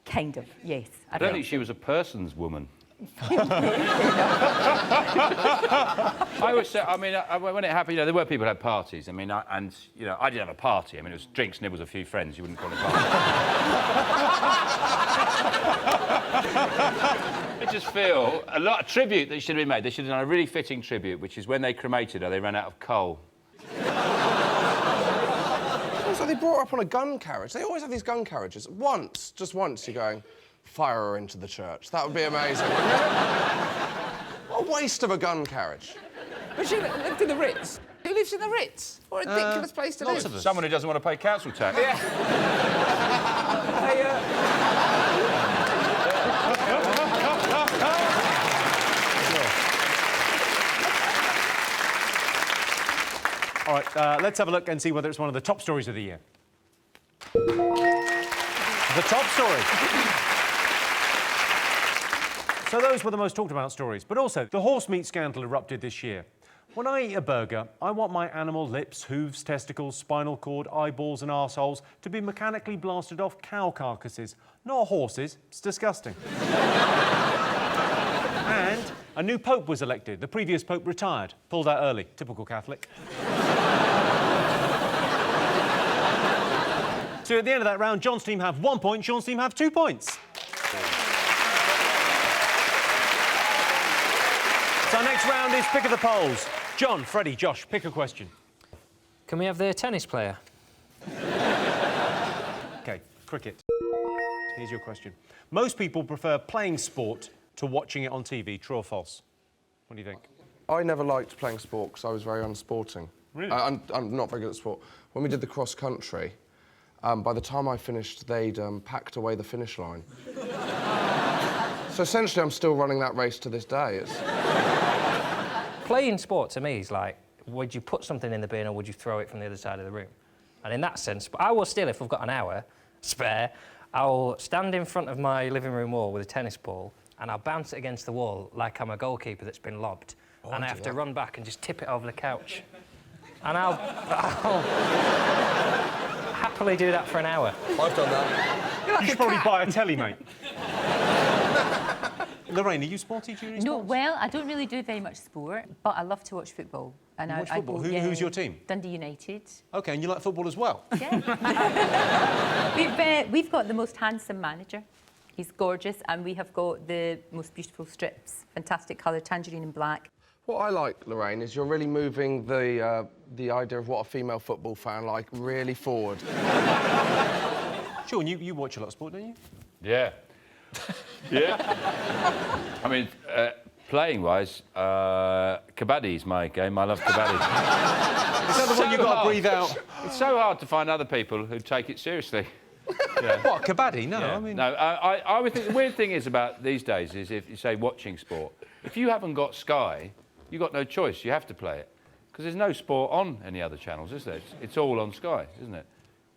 Kind of, yes. I don't think she was a person's woman. I always say, I mean, when it happened, you know, there were people who had parties. I mean, I didn't have a party. I mean, it was drinks, nibbles, a few friends. You wouldn't call it a party. I just feel a lot of tribute that should have been made. They should have done a really fitting tribute, which is when they cremated her, they ran out of coal. Was So they brought her up on a gun carriage. They always have these gun carriages. Once, just once, you're going, fire her into the church. That would be amazing, wouldn't it? What a waste of a gun carriage. But she lived in the Ritz. Who lives in the Ritz? What a ridiculous place to live. Someone who doesn't want to pay council tax. Yeah. All right, let's have a look and see whether it's one of the top stories of the year. The top story. So those were the most talked about stories, but also the horse meat scandal erupted this year. When I eat a burger, I want my animal lips, hooves, testicles, spinal cord, eyeballs and arseholes to be mechanically blasted off cow carcasses, not horses. It's disgusting. And a new pope was elected. The previous pope retired. Pulled out early. Typical Catholic. So at the end of that round, John's team have 1 point, Sean's team have 2 points. So our next round is Pick of the Polls. John, Freddie, Josh, pick a question. Can we have the tennis player? OK, cricket. Here's your question. Most people prefer playing sport to watching it on TV. True or false? What do you think? I never liked playing sport because I was very unsporting. Really? I'm not very good at sport. When we did the cross-country, by the time I finished, they'd packed away the finish line. So essentially, I'm still running that race to this day. Playing sport, to me, is like, would you put something in the bin or would you throw it from the other side of the room? And in that sense, but I will still, if we've got an hour spare, I'll stand in front of my living room wall with a tennis ball and I'll bounce it against the wall like I'm a goalkeeper that's been lobbed. And I have to run back and just tip it over the couch. And I'll happily do that for an hour. I've done that. You should probably buy a telly, mate. Lorraine, are you sporty during No, sports? well, I don't really do very much sport, but I love to watch football. And You watch football? Who's your team? Dundee United. OK, and you like football as well? Yeah. We've got the most handsome manager. He's gorgeous, and we have got the most beautiful strips. Fantastic colour, tangerine and black. What I like, Lorraine, is you're really moving the idea of what a female football fan like really forward. Sean, you watch a lot of sport, don't you? Yeah. Yeah. I mean, playing-wise, kabaddi's my game. I love kabaddi. Is that the one you've got to breathe out? It's so hard to find other people who take it seriously. Yeah. What, kabaddi? No, Yeah. I mean... No, I would think the weird thing is about these days is if you say watching sport, if you haven't got Sky, you've got no choice. You have to play it. Because there's no sport on any other channels, is there? It's all on Sky, isn't it?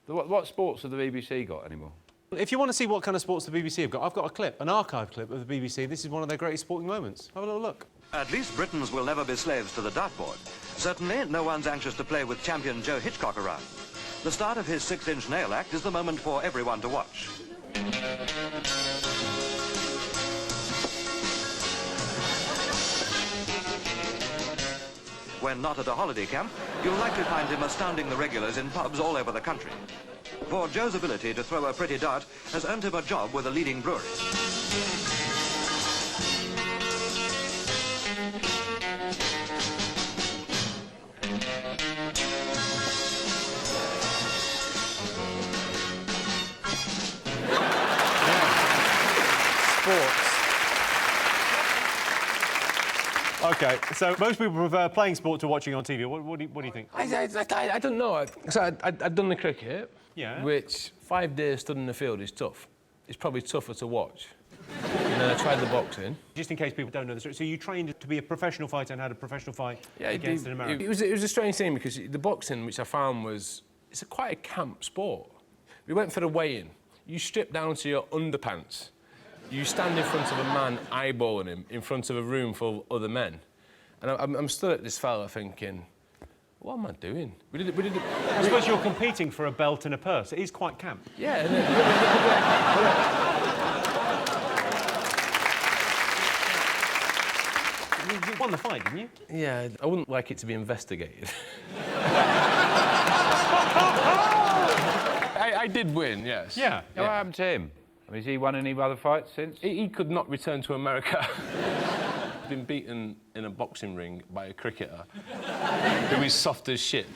What sports have the BBC got anymore? If you want to see what kind of sports the BBC have got, I've got a clip, an archive clip of the BBC. This is one of their greatest sporting moments. Have a little look. At least Britons will never be slaves to the dartboard. Certainly, no one's anxious to play with champion Joe Hitchcock around. The start of his 6-inch nail act is the moment for everyone to watch. When not at a holiday camp, you'll likely find him astounding the regulars in pubs all over the country. For Joe's ability to throw a pretty dart has earned him a job with a leading brewery. Sports. OK, so most people prefer playing sport to watching on TV. What do you think? I don't know. I've done the cricket, which 5 days stood in the field is tough. It's probably tougher to watch. And then I tried the boxing. Just in case people don't know the story, so you trained to be a professional fighter and had a professional fight against an American? It was a strange thing because the boxing, which I found it's quite a camp sport. We went for the weigh-in. You strip down to your underpants. You stand in front of a man eyeballing him in front of a room full of other men. And I'm stood at this fella thinking, what am I doing? We did I suppose you're competing for a belt and a purse. It is quite camp. Yeah. You won the fight, didn't you? Yeah, I wouldn't like it to be investigated. I did win, yes. Yeah. What happened to him? I mean, has he won any other fights since? He could not return to America. He's been beaten in a boxing ring by a cricketer who is soft as shit.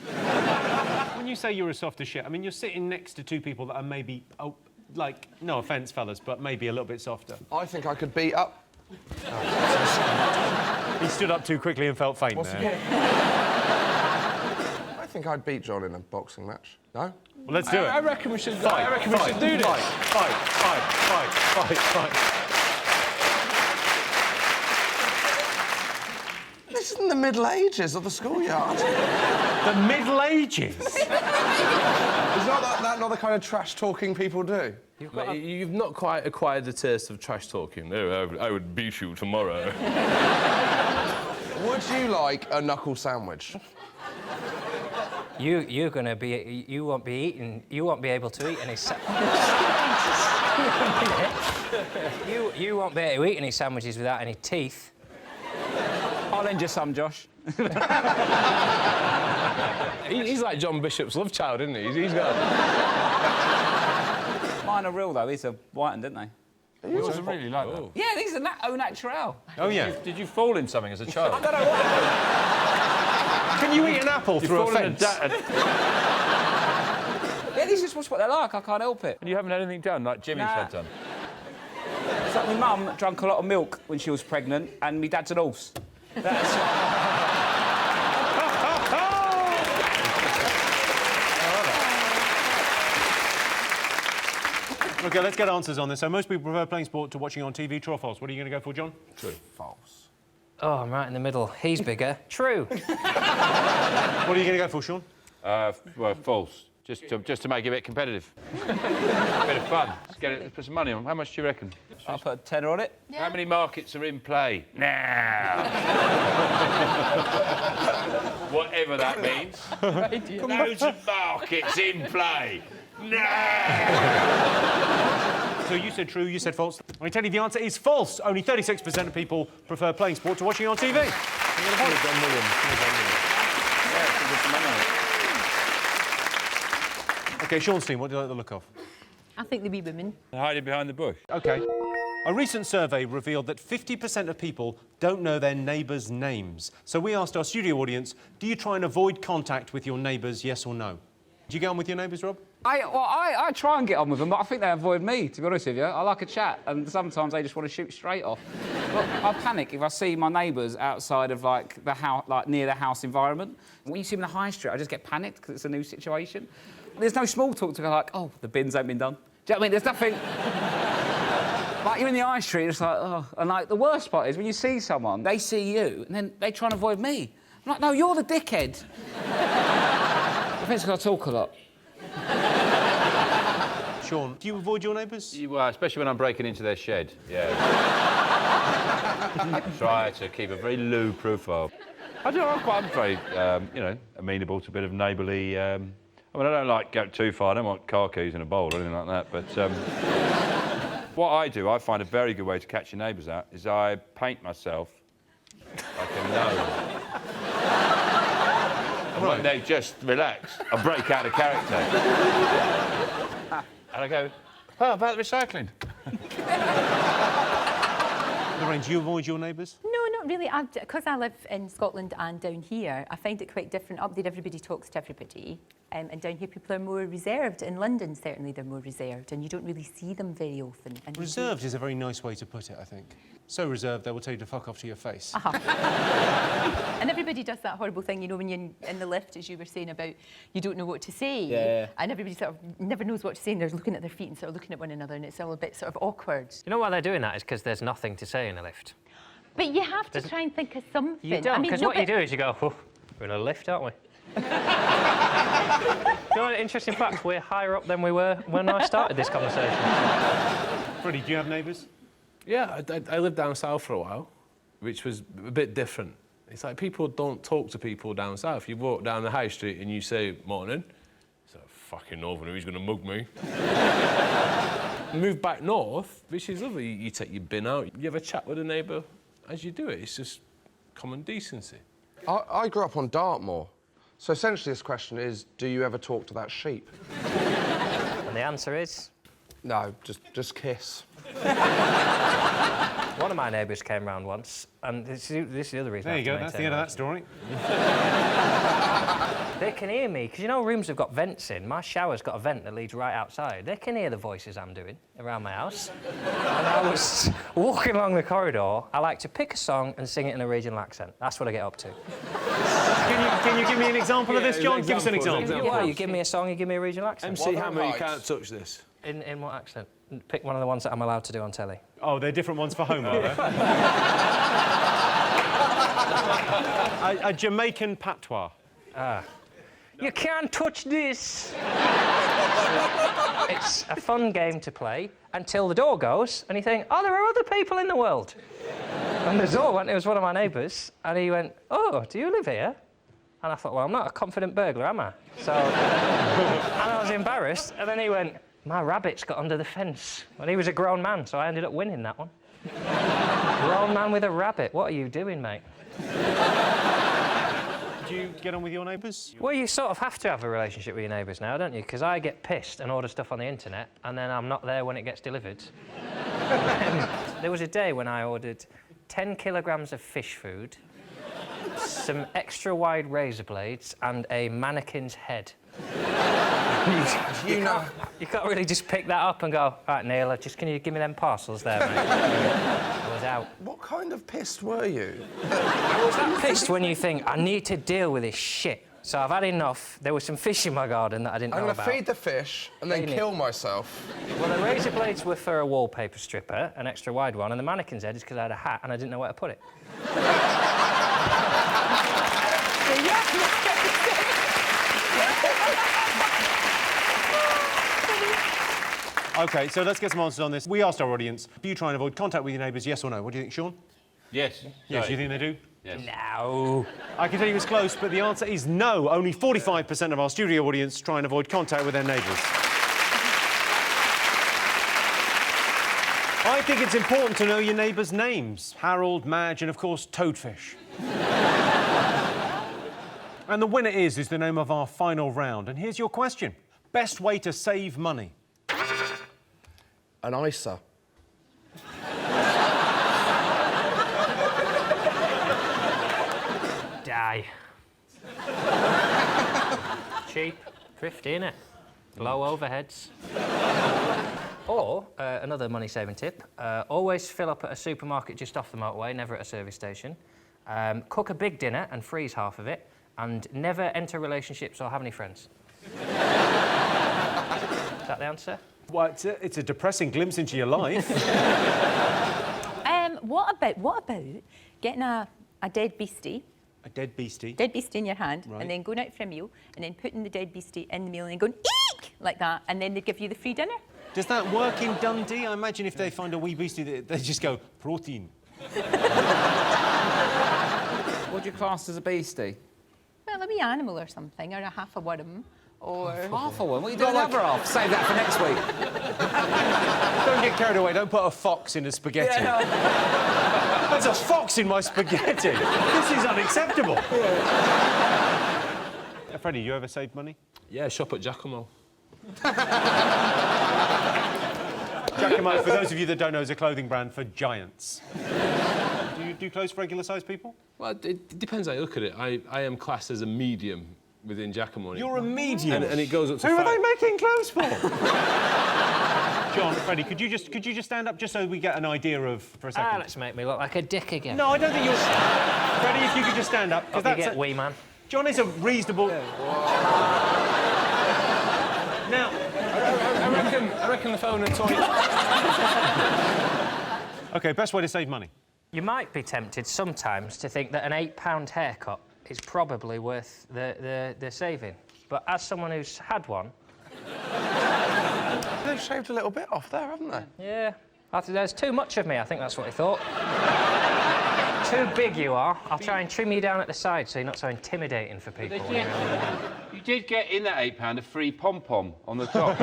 When you say you're a soft as shit, I mean, you're sitting next to two people that are maybe, oh, like, no offence, fellas, but maybe a little bit softer. I think I could beat up... He stood up too quickly and felt faint there. I think I'd beat John in a boxing match. No? Well, let's do it. I reckon we should. Fight, I reckon we should do this. Fight. This isn't the Middle Ages or the schoolyard. The Middle Ages? Is that not the kind of trash-talking people do? You've not quite acquired the taste of trash talking. No, I would beat you tomorrow. Would you like a knuckle sandwich? You won't be able to eat any you won't be able to eat any sandwiches without any teeth. I'll lend you some, Josh. He's like John Bishop's love child, isn't he? He's got... Mine are real, though. These are whitened, didn't they? Yours are really like that. Yeah, these are au naturel. Oh, yeah. Did you fall in something as a child? I don't know what happened. Can you eat an apple through a fence? Yeah, these are just what they're like. I can't help it. And you haven't had anything done, like Jimmy's had done? It's like my mum drank a lot of milk when she was pregnant, and my dad's an horse. That's... OK, let's get answers on this. So most people prefer playing sport to watching on TV. True or false? What are you going to go for, John? True. False. Oh, I'm right in the middle. He's bigger. True. What are you going to go for, Sean? Well, false. Just to make it a bit competitive. A bit of fun. Let's put some money on. How much do you reckon? I'll put a tenner on it. Yeah. How many markets are in play? Now. Whatever that means. Loads of markets in play. Now. So you said true, you said false. I tell you the answer is false. Only 36% of people prefer playing sport to watching on TV. OK, Sean's team, what do you like the look of? I think the wee women. Hiding behind the bush. OK. A recent survey revealed that 50% of people don't know their neighbours' names. So we asked our studio audience, do you try and avoid contact with your neighbours, yes or no? Do you get on with your neighbours, Rob? I try and get on with them, but I think they avoid me, to be honest with you. I like a chat, and sometimes they just want to shoot straight off. Look, I panic if I see my neighbours outside of, like, the house, like, near the house environment. When you see them in the high street, I just get panicked because it's a new situation. There's no small talk to go like, oh, the bins ain't been done. Do you know what I mean? There's nothing... Like, you're in the high street, it's like, oh... And, like, the worst part is when you see someone, they see you, and then they try and avoid me. I'm like, no, you're the dickhead. I think it's because I talk a lot. Sean, do you avoid your neighbours? Well, especially when I'm breaking into their shed, yeah. Try to keep a very low profile. I'm very, you know, amenable to a bit of neighbourly... I mean, I don't like go too far. I don't want car keys in a bowl or anything like that, but... what I do, I find a very good way to catch your neighbours out, is I paint myself like a gnome. And when they just relax, I break out of character. And I go, oh, about the recycling. Lorraine, do you avoid your neighbours? No, not really. Because I live in Scotland and down here, I find it quite different. Up there, everybody talks to everybody. And down here, people are more reserved. In London, certainly, they're more reserved, and you don't really see them very often. And reserved is a very nice way to put it, I think. So reserved, they will tell you to fuck off to your face. And everybody does that horrible thing, you know, when you're in the lift, as you were saying about, you don't know what to say. Yeah. And everybody sort of never knows what to say, and they're looking at their feet and sort of looking at one another, and it's all a bit sort of awkward. You know why they're doing that? Is because there's nothing to say in a lift. But you have to try and think of something. You don't, because what you do is you go, oh, we're in a lift, aren't we? You know, interesting fact, we're higher up than we were when I started this conversation. Freddie, do you have neighbours? Yeah, I lived down south for a while, which was a bit different. It's like people don't talk to people down south. You walk down the high street and you say, morning. It's like, fucking northerner, he's going to mug me. Move back north, which is lovely. You take your bin out, you have a chat with a neighbour as you do it. It's just common decency. I grew up on Dartmoor. So essentially this question is, do you ever talk to that sheep? And the answer is? No, just kiss. One of my neighbours came round once, and this is the other reason. There you go, that's the end of that story. They can hear me, because you know rooms have got vents in. My shower's got a vent that leads right outside. They can hear the voices I'm doing around my house. And I was walking along the corridor. I like to pick a song and sing it in a regional accent. That's what I get up to. Can you give me an example of this, John? Give us an example. Well, you give me a song, you give me a regional accent. MC Hammer, you can't touch this. In what accent? Pick one of the ones that I'm allowed to do on telly. Oh, they're different ones for home, are they? A Jamaican patois. You can't touch this. It's a fun game to play until the door goes and you think, oh, there are other people in the world. And the door went, it was one of my neighbours, and he went, oh, do you live here? And I thought, well, I'm not a confident burglar, am I? So, and I was embarrassed, and then he went, my rabbit's got under the fence. And he was a grown man, so I ended up winning that one. Grown man with a rabbit, what are you doing, mate? Do you get on with your neighbours? Well, you sort of have to have a relationship with your neighbours now, don't you? Because I get pissed and order stuff on the internet, and then I'm not there when it gets delivered. There was a day when I ordered 10 kilograms of fish food, some extra wide razor blades, and a mannequin's head. You can't really just pick that up and go, right, Neil, can you give me them parcels there, mate? I was out. What kind of pissed were you? I was that pissed when you think, I need to deal with this shit. So I've had enough. There was some fish in my garden that I didn't know about. I'm going to feed the fish and then kill myself. Well, the razor blades were for a wallpaper stripper, an extra wide one, and the mannequin's head is because I had a hat and I didn't know where to put it. OK, so let's get some answers on this. We asked our audience, do you try and avoid contact with your neighbours, yes or no? What do you think, Sean? Yes. Yes, you think they do? Yes. No. I can tell you it's close, but the answer is no. Only 45% of our studio audience try and avoid contact with their neighbours. I think it's important to know your neighbours' names. Harold, Madge, and, of course, Toadfish. And the winner is the name of our final round. And here's your question. Best way to save money? An ISA. Die. Cheap, thrifty, innit? Low overheads. Or, another money-saving tip, always fill up at a supermarket just off the motorway, never at a service station. Cook a big dinner and freeze half of it, and never enter relationships or have any friends. Is that the answer? Well, it's a depressing glimpse into your life. What about getting a dead beastie? A dead beastie? Dead beastie in your hand, Right. and then going out for a meal, and then putting the dead beastie in the meal and then going, eek! Like that, and then they give you the free dinner. Does that work in Dundee? I imagine if they find a wee beastie, they just go, protein. What do you class as a beastie? Well, a wee animal or something, or a half a worm, or... Half a one? What are you doing the other half? Save that for next week. Don't get carried away. Don't put a fox in a spaghetti. Yeah, no. There's a fox in my spaghetti. This is unacceptable. Freddie, you ever saved money? Yeah, shop at Giacomo. Giacomo, for those of you that don't know, is a clothing brand for giants. Do you do clothes for regular-sized people? Well, it depends how you look at it. I am classed as a medium within Giacomo. You're a medium? And it goes up to Who are 5. they making clothes for? John, Freddie, could you just stand up just so we get an idea of for a second? Let's make me look like a dick again. No, I don't think you're... Freddie, if you could just stand up. Hope you get wee man. John is a reasonable... Now... I reckon the phone and toy... OK, best way to save money? You might be tempted sometimes to think that an £8 haircut is probably worth the saving. But as someone who's had one... They've shaved a little bit off there, haven't they? Yeah. There's too much of me, I think that's what he thought. Too big you are. I'll try and trim you down at the side so you're not so intimidating for people. You did get in that £8 a free pom-pom on the top.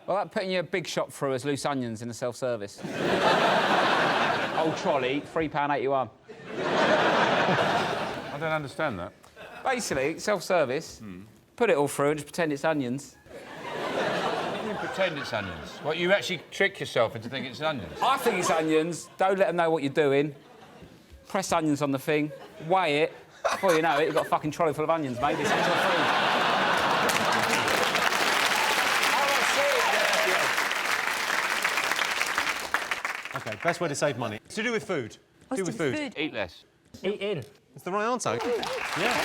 Well, that putting your big shop through as loose onions in the self-service. Old trolley, £3.81. I don't understand that. Basically, self-service, put it all through and just pretend it's onions. You pretend it's onions. What, you actually trick yourself into thinking it's onions? I think it's onions. Don't let them know what you're doing. Press onions on the thing, weigh it, Before you know it, you've got a fucking trolley full of onions, mate. It's actual food. OK, best way to save money. It's to do with food. What's to do with food. Eat less. Eat in. That's the right answer. Yeah.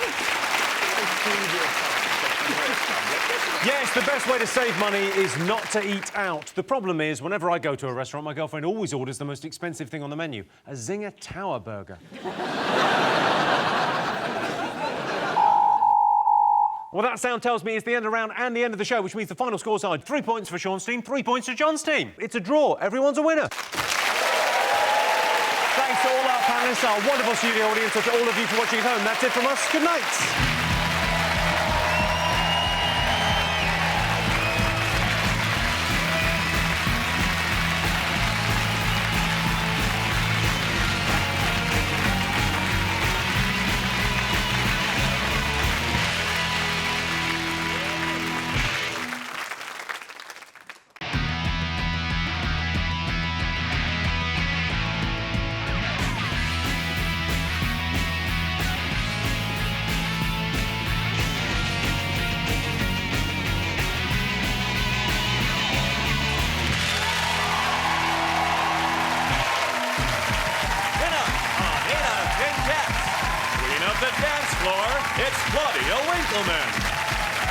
Yes, the best way to save money is not to eat out. The problem is, whenever I go to a restaurant, my girlfriend always orders the most expensive thing on the menu, a Zinger Tower Burger. Well, that sound tells me it's the end of the round and the end of the show, which means the final scores are 3 points for Sean's team, 3 points for John's team. It's a draw. Everyone's a winner. Thanks to all our panellists, our wonderful studio audience, and to all of you for watching at home. That's it from us. Good night.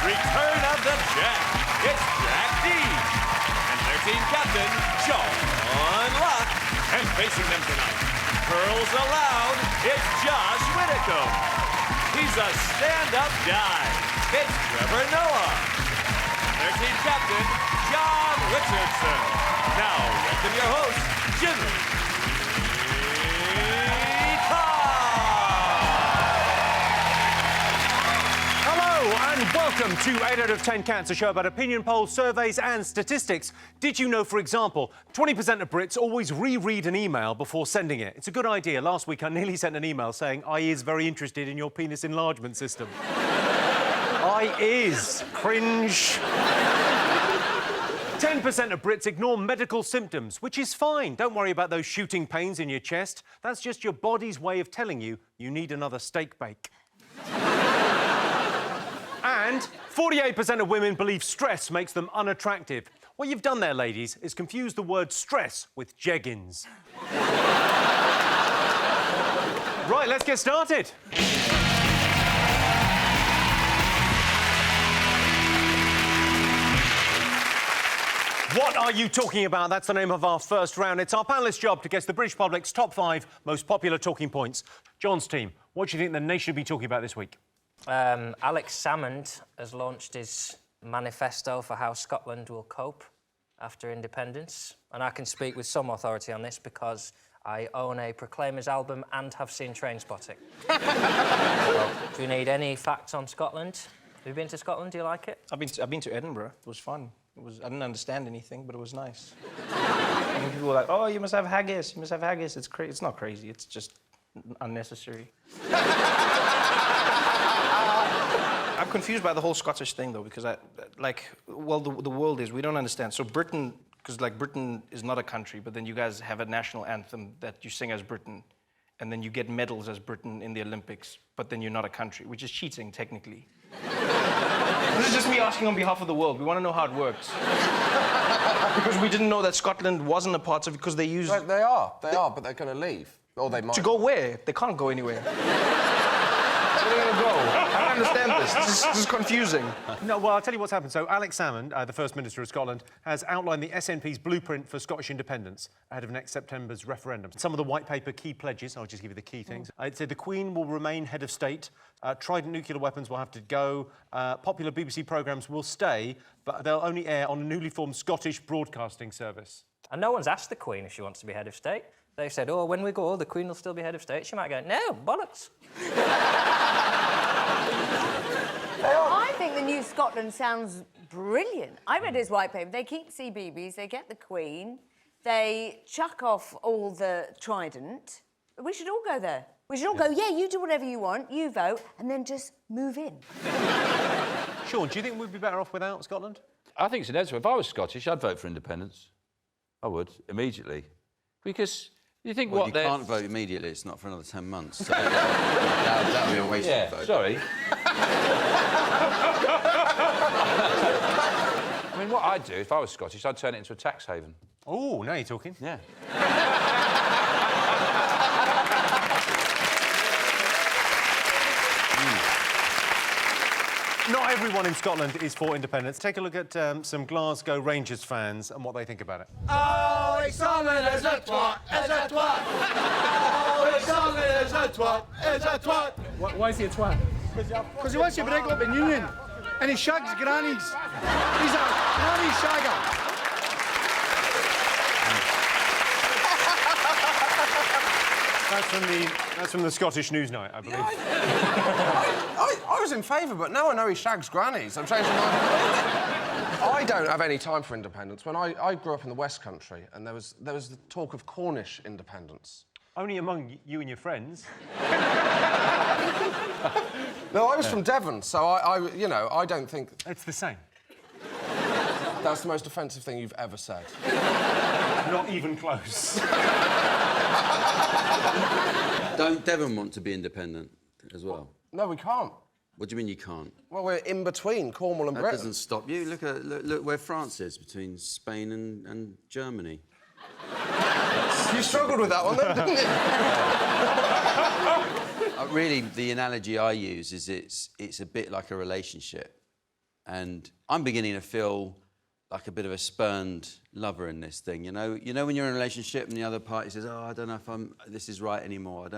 Return of the Jack. It's Jack D. And their team captain, John Locke. And facing them tonight, curls allowed, it's Josh Whittaker. He's a stand-up guy. It's Trevor Noah. Their team captain, John Richardson. Now, welcome your host, Jimmy Carr. And welcome to 8 out of 10 Cats, a show about opinion polls, surveys and statistics. Did you know, for example, 20% of Brits always reread an email before sending it? It's a good idea. Last week I nearly sent an email saying I is very interested in your penis enlargement system. I is. Cringe. 10% of Brits ignore medical symptoms, which is fine. Don't worry about those shooting pains in your chest. That's just your body's way of telling you you need another steak bake. And 48% of women believe stress makes them unattractive. What you've done there, ladies, is confuse the word stress with jeggings. Right, let's get started. What are you talking about? That's the name of our first round. It's our panellists' job to guess the British public's top 5 most popular talking points. John's team, what do you think the nation should be talking about this week? Alex Salmond has launched his manifesto for how Scotland will cope after independence. And I can speak with some authority on this because I own a Proclaimers album and have seen Trainspotting. So, do you need any facts on Scotland? Have you been to Scotland? Do you like it? I've been to Edinburgh. It was fun. I didn't understand anything, but it was nice. And people were like, oh, you must have haggis. You must have haggis. It's crazy. It's not crazy. It's just unnecessary. I'm confused by the whole Scottish thing, though, because the world is, we don't understand. So Britain, because, Britain is not a country, but then you guys have a national anthem that you sing as Britain, and then you get medals as Britain in the Olympics, but then you're not a country, which is cheating, technically. This is just me asking on behalf of the world. We want to know how it works. Because we didn't know that Scotland wasn't a part of it, because they use... They are, but they're going to leave. Or they might. To go where? They can't go anywhere. Where are they going to go? I don't understand this. This is confusing. No, well, I'll tell you what's happened. So Alex Salmond, the First Minister of Scotland, has outlined the SNP's blueprint for Scottish independence ahead of next September's referendum. Some of the white paper key pledges, I'll just give you the key things. It said the Queen will remain head of state, Trident nuclear weapons will have to go, popular BBC programmes will stay, but they'll only air on a newly formed Scottish broadcasting service. And no one's asked the Queen if she wants to be head of state. They said, oh, when we go, the Queen will still be head of state. She might go, no, bollocks. I think the new Scotland sounds brilliant. I read his white paper. They keep CBeebies, they get the Queen, they chuck off all the Trident. We should all go there. We should all go, yeah, you do whatever you want, you vote, and then just move in. Sean, do you think we'd be better off without Scotland? I think it's inevitable. If I was Scottish, I'd vote for independence. I would, immediately. Because You think well, what you they're... can't vote immediately. It's not for another 10 months. So that'll be a wasted vote. Sorry. I mean, what I'd do if I was Scottish, I'd turn it into a tax haven. Oh, now you're talking. Yeah. Not everyone in Scotland is for independence. Take a look at some Glasgow Rangers fans and what they think about it. Oh, it's on as a twat, as a twat. Oh, it's on as a twat, as a twat. Why is he a twat? Because he wants to break up the union. And he shags grannies. He's a granny shagger. That's from the Scottish Newsnight, I believe. I was in favour, but now I know he shags grannies. I'm changing my mind. I don't have any time for independence. When I grew up in the West Country, and there was the talk of Cornish independence. Only among you and your friends. No, I was from Devon, so I don't think... It's the same. That's the most offensive thing you've ever said. Not even close. Don't Devon want to be independent as well? No, we can't. What do you mean you can't? Well, we're in between Cornwall and That Britain. doesn't stop you. Look where France is, between Spain and Germany. You struggled with that one, then, didn't you? Really, the analogy I use is it's a bit like a relationship. And I'm beginning to feel like a bit of a spurned lover in this thing, you know? You know when you're in a relationship and the other party says, oh, I don't know if this is right anymore,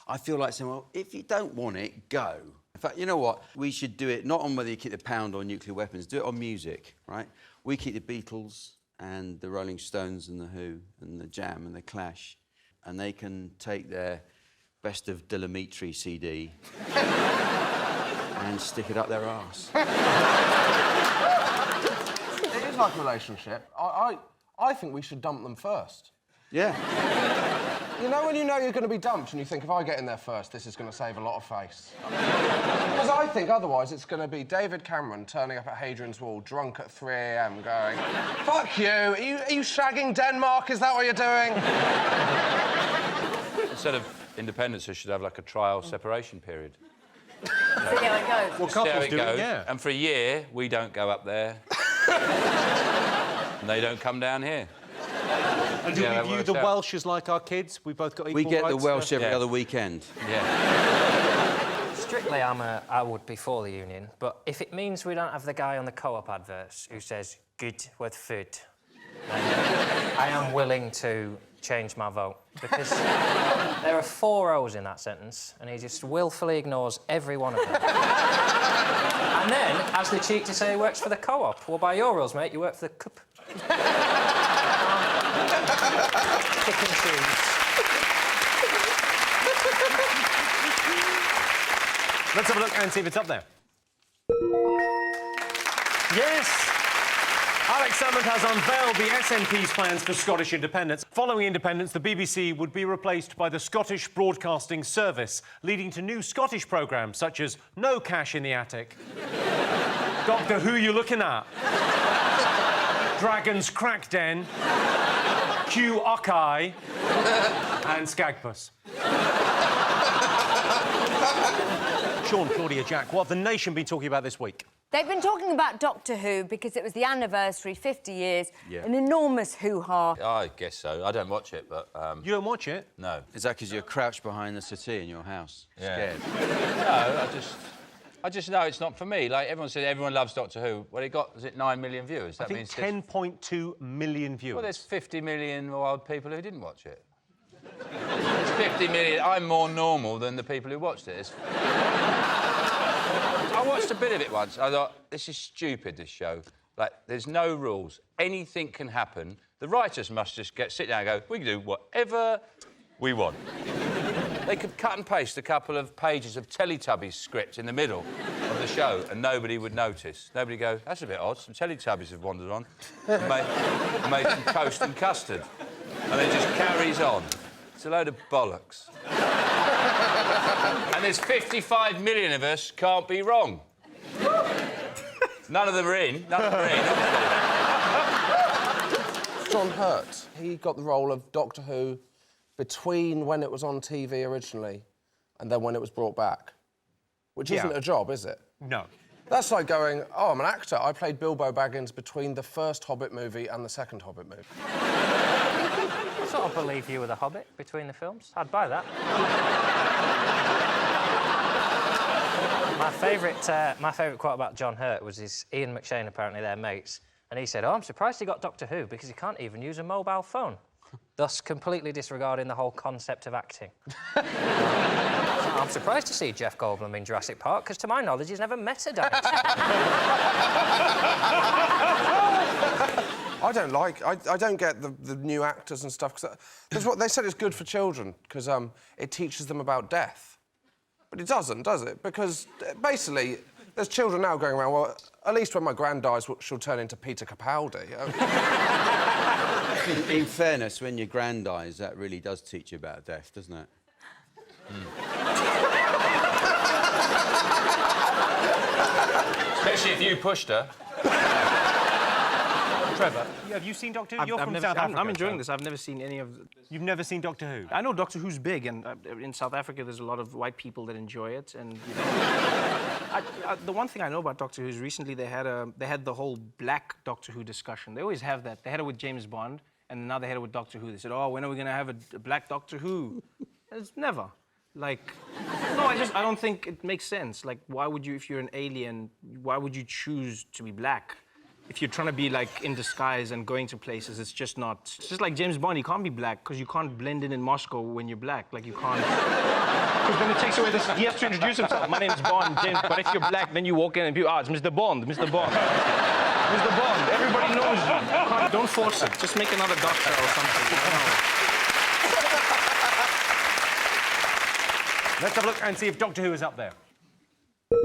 I feel like saying, well, if you don't want it, go. In fact, you know what? We should do it not on whether you keep the pound or nuclear weapons, do it on music, right? We keep the Beatles and the Rolling Stones and the Who and the Jam and the Clash, and they can take their Best of Delamitri CD and stick it up their arse. It is like a relationship. I think we should dump them first. Yeah. You know when you know you're going to be dumped and you think, if I get in there first, this is going to save a lot of face? Because I think otherwise it's going to be David Cameron turning up at Hadrian's Wall drunk at 3 a.m. going, fuck you, are you shagging Denmark? Is that what you're doing? Instead of independence, they should have, like, a trial separation period. See how it goes. Well, See how couples it do goes. it, yeah. And for a year, we don't go up there. And they don't come down here. And do we view the Welsh as like our kids? We've both got equal We get rights? the Welsh every other weekend. Yeah. Strictly, I would be for the union, but if it means we don't have the guy on the co-op adverts who says, good with food, then I am willing to change my vote, because there are 4 O's in that sentence, and he just willfully ignores every one of them. And then has the cheek to say he works for the co-op. Well, by your rules, mate, you work for the cup. Pick and choose. Let's have a look and see if it's up there. Yes! Alex Salmond has unveiled the SNP's plans for Scottish independence. Following independence, the BBC would be replaced by the Scottish Broadcasting Service, leading to new Scottish programmes such as No Cash in the Attic, Doctor Who You Looking At, Dragon's Crack Den, Q Ockeye, and Skagpuss. Sean, Claudia, Jack, what have the nation been talking about this week? They've been talking about Doctor Who because it was the anniversary, 50 years, Yeah. an enormous hoo-ha. I guess so. I don't watch it, but... You don't watch it? No. Is that because you're crouched behind the settee in your house, scared? No, I just know it's not for me. Like, everyone said everyone loves Doctor Who. Well, it got, was it 9 million viewers? I think 10.2 million viewers. Well, there's 50 million odd people who didn't watch it. There's 50 million... I'm more normal than the people who watched it. I watched a bit of it once. I thought, this is stupid, this show. Like, there's no rules. Anything can happen. The writers must just sit down and go, we can do whatever we want. They could cut and paste a couple of pages of Teletubbies script in the middle of the show and nobody would notice. Nobody would go, that's a bit odd, some Teletubbies have wandered on and made some toast and custard. And it just carries on. It's a load of bollocks. And there's 55 million of us, can't be wrong. None of them are in. None of them are in. John Hurt, he got the role of Doctor Who between when it was on TV originally and then when it was brought back? Which isn't a job, is it? No. That's like going, oh, I'm an actor. I played Bilbo Baggins between the first Hobbit movie and the second Hobbit movie. I sort of believe you were the Hobbit between the films. I'd buy that. My favourite quote about John Hurt was Ian McShane, apparently they're mates, and he said, oh, I'm surprised he got Doctor Who because he can't even use a mobile phone, thus completely disregarding the whole concept of acting. I'm surprised to see Jeff Goldblum in Jurassic Park because, to my knowledge, he's never met a dinosaur. I don't get the new actors and stuff, because what they said is good for children, because it teaches them about death. But it doesn't, does it? Because, basically, there's children now going around, well, at least when my gran dies, she'll turn into Peter Capaldi. In fairness, when your gran dies, that really does teach you about death, doesn't it? Especially if you pushed her. Trevor, have you seen Doctor Who? You're from South Africa. I'm enjoying this. I've never seen any of... You've never seen Doctor Who? I know Doctor Who's big, and in South Africa there's a lot of white people that enjoy it, and... You know, the one thing I know about Doctor Who is recently they had the whole black Doctor Who discussion. They always have that. They had it with James Bond, and now they had it with Doctor Who. They said, oh, when are we going to have a black Doctor Who? And it's never. Like, no, I don't think it makes sense. Like, why would you, if you're an alien, why would you choose to be black? If you're trying to be, like, in disguise and going to places, it's just not... It's just like James Bond, he can't be black, because you can't blend in Moscow when you're black. Like, you can't... Because then it takes away this... He has to introduce himself. My name's Bond, James... But if you're black, then you walk in and people... it's Mr. Bond, Mr. Bond. Mr. Bond, everybody knows you. Don't force it. Just make another doctor or something. Let's have a look and see if Doctor Who is up there. The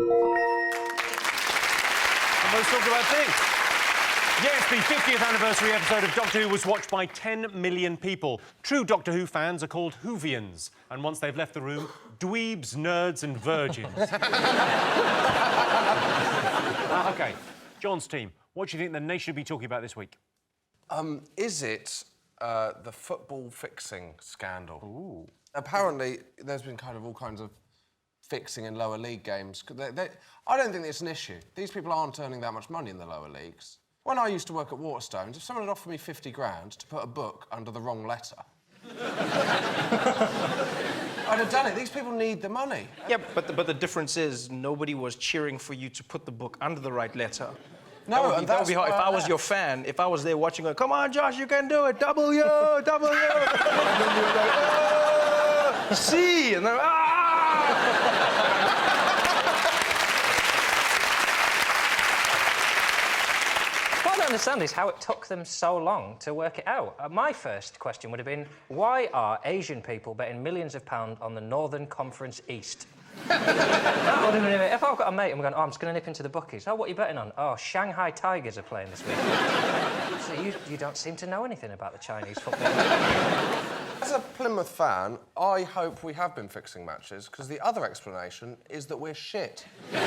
most talked about thing. Yes, the 50th anniversary episode of Doctor Who was watched by 10 million people. True Doctor Who fans are called Whovians, and once they've left the room, dweebs, nerds and virgins. OK, John's team, what do you think the nation should be talking about this week? Is it the football fixing scandal? Ooh. Apparently, there's been kind of all kinds of fixing in lower league games. I don't think it's an issue. These people aren't earning that much money in the lower leagues. When I used to work at Waterstones, if someone had offered me 50 grand to put a book under the wrong letter, I'd have done it. These people need the money. Yeah, but the difference is nobody was cheering for you to put the book under the right letter. No, that would be hard. If I was your fan, if I was there watching, going, come on, Josh, you can do it. W, W. And then you were like, oh, C, and then, ah! What I don't understand is how it took them so long to work it out. My first question would have been, why are Asian people betting millions of pounds on the Northern Conference East? That would have been if I've got a mate and we're going, oh, I'm just going to nip into the bookies. Oh, what are you betting on? Oh, Shanghai Tigers are playing this week. So you don't seem to know anything about the Chinese football. As a Plymouth fan, I hope we have been fixing matches, because the other explanation is that we're shit. The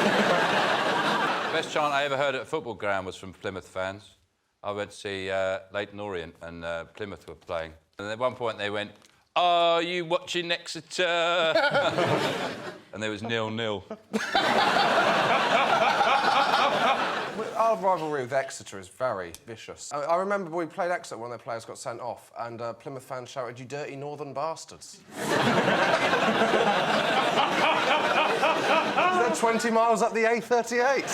best chant I ever heard at a football ground was from Plymouth fans. I went to see Leyton Orient, and Plymouth were playing. And at one point they went, are you watching Exeter? And there was 0-0. Our rivalry with Exeter is very vicious. I remember we played Exeter when their players got sent off, and Plymouth fans shouted, you dirty northern bastards. They're 20 miles up the A38.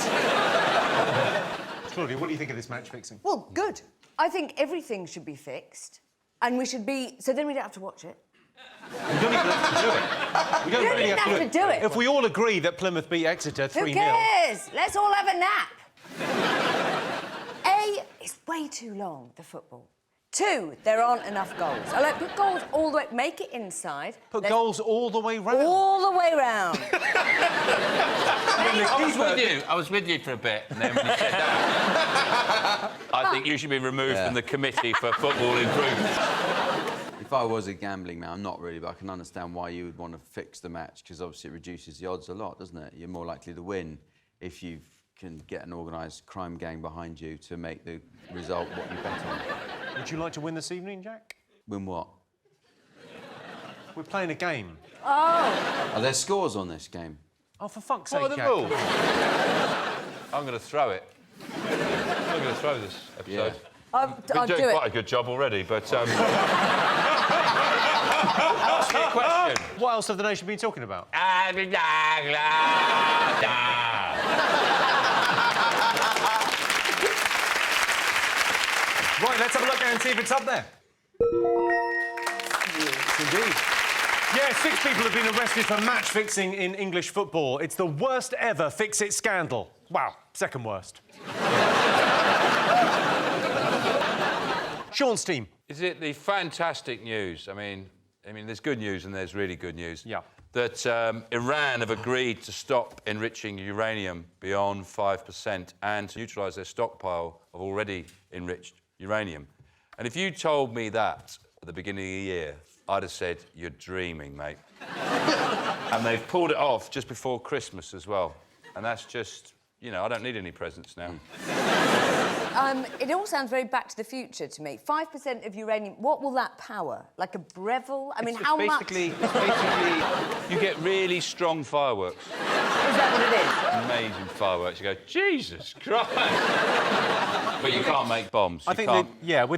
Claudia, what do you think of this match fixing? Well, good. I think everything should be fixed, and we should be... So then we don't have to watch it. We don't even have to do it. We don't really have to do it. If we all agree that Plymouth beat Exeter 3-0... Who cares? Let's all have a nap. A, it's way too long, the football. 2, there aren't enough goals. I like, put goals all the way... Make it inside. Put goals all the way round. All the way round. I was with you for a bit, and then when you said that, I think you should be removed from the committee for football improvement. If I was a gambling man, I'm not really, but I can understand why you would want to fix the match, because obviously it reduces the odds a lot, doesn't it? You're more likely to win if you can get an organised crime gang behind you to make the result what you bet on. Would you like to win this evening, Jack? Win what? We're playing a game. Oh. Are there scores on this game? Oh, for fuck's sake, What are the Jack. rules? I'm going to throw it. I'm going to throw this episode. I'll Been do doing it. quite a good job already, but... Ask me a question. What else have the nation been talking about? Right, let's have a look and see if it's up there. Yes, indeed. Yeah, 6 people have been arrested for match fixing in English football. It's the worst ever fix-it scandal. Wow, second worst. Sean's team. Is it the fantastic news? I mean, there's good news and there's really good news. Yeah. That Iran have agreed to stop enriching uranium beyond 5% and to neutralise their stockpile of already enriched uranium. And if you told me that at the beginning of the year, I'd have said, you're dreaming, mate. And they've pulled it off just before Christmas as well. And that's just, you know, I don't need any presents now. It all sounds very Back to the Future to me. 5% of uranium, what will that power? Like a Breville? I mean, how much? It's basically, you get really strong fireworks. Is that what it is? Amazing fireworks. You go, Jesus Christ! But you can't make bombs. I think,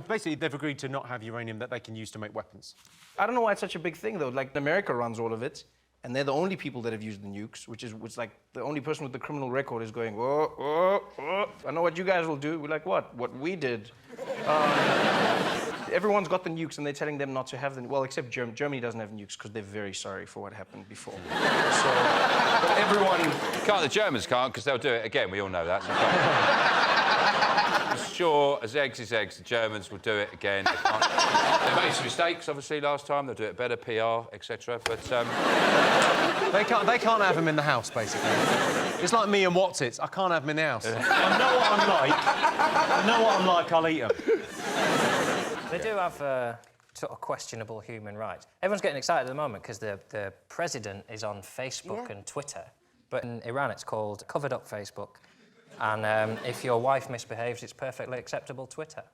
basically they've agreed to not have uranium that they can use to make weapons. I don't know why it's such a big thing, though. Like, America runs all of it, and they're the only people that have used the nukes, which is like the only person with the criminal record is going, whoa, whoa, whoa. I know what you guys will do. We're like, what? What we did. Everyone's got the nukes, and they're telling them not to have them. Well, except Germany doesn't have nukes because they're very sorry for what happened before. So, but everyone... The Germans can't, because they'll do it again. We all know that. So sure, as eggs is eggs, the Germans will do it again. They can't. They made some mistakes, obviously, last time. They'll do it better, PR, etc. But They can't have them in the house, basically. It's like me and What's-Its. I can't have them in the house. I know what I'm like. I know what I'm like, I'll eat them. They do have sort of questionable human rights. Everyone's getting excited at the moment because the president is on Facebook and Twitter. But in Iran, it's called covered up Facebook. And if your wife misbehaves, it's perfectly acceptable Twitter.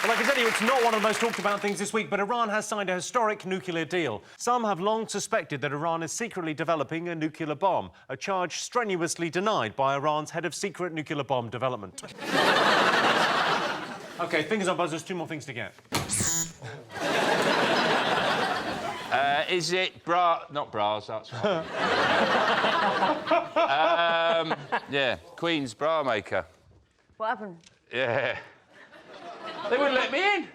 Well, I can tell you it's not one of the most talked about things this week, but Iran has signed a historic nuclear deal. Some have long suspected that Iran is secretly developing a nuclear bomb, a charge strenuously denied by Iran's head of secret nuclear bomb development. OK, fingers on buzzers, 2 more things to get. Is it not bras, that's right. Yeah, Queen's bra maker. What happened? Yeah. They wouldn't let me in.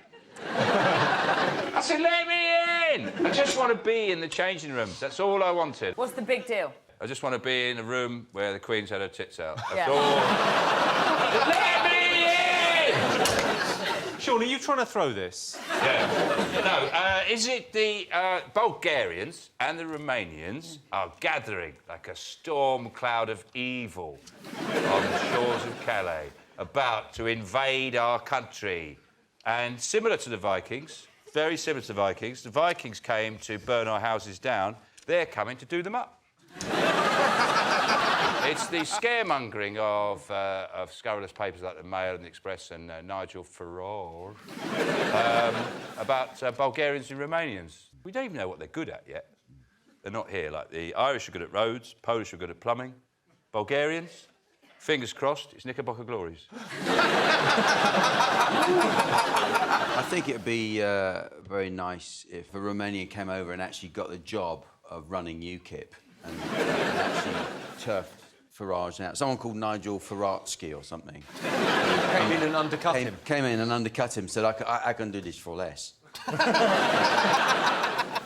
I said, let me in! I just want to be in the changing rooms. That's all I wanted. What's the big deal? I just want to be in a room where the Queen's had her tits out. That's Yeah. all. Let me in! Sean, are you trying to throw this? Yeah. No, is it the Bulgarians and the Romanians are gathering like a storm cloud of evil on the shores of Calais, about to invade our country? And similar to the Vikings, very similar to the Vikings came to burn our houses down. They're coming to do them up. It's the scaremongering of scurrilous papers like the Mail and the Express and Nigel Farage about Bulgarians and Romanians. We don't even know what they're good at yet. They're not here. Like the Irish are good at roads, Polish are good at plumbing. Bulgarians, fingers crossed, it's Knickerbocker glories. I think it'd be very nice if a Romanian came over and actually got the job of running UKIP and actually turfed Farage out. Someone called Nigel Faratsky or something. Came in and undercut him. Came in and undercut him, said, I can do this for less.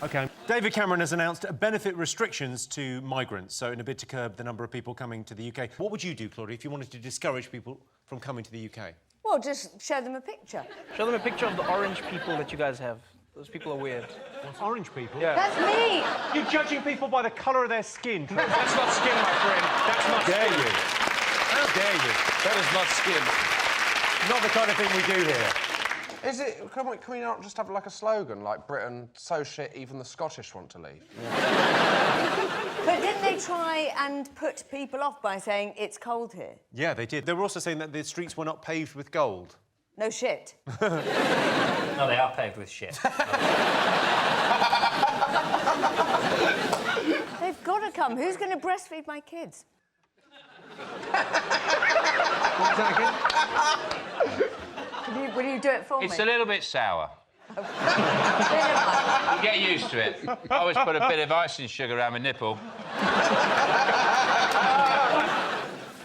OK. David Cameron has announced benefit restrictions to migrants, so in a bid to curb the number of people coming to the UK. What would you do, Claudia, if you wanted to discourage people from coming to the UK? Well, just show them a picture. Show them a picture of the orange people that you guys have. Those people are weird. What's orange people? Yeah. That's me! You're judging people by the colour of their skin. That's not skin, my friend. That's not dare skin. you? How dare you? That is not skin. Not the kind of thing we do here. Is it? Can we not just have like a slogan like Britain so shit even the Scottish want to leave? But didn't they try and put people off by saying it's cold here? Yeah, they did. They were also saying that the streets were not paved with gold. No shit. No, they are paved with shit. They've got to come. Who's going to breastfeed my kids? Will you do it for me? It's a little bit sour. You get used to it. I always put a bit of icing sugar around my nipple.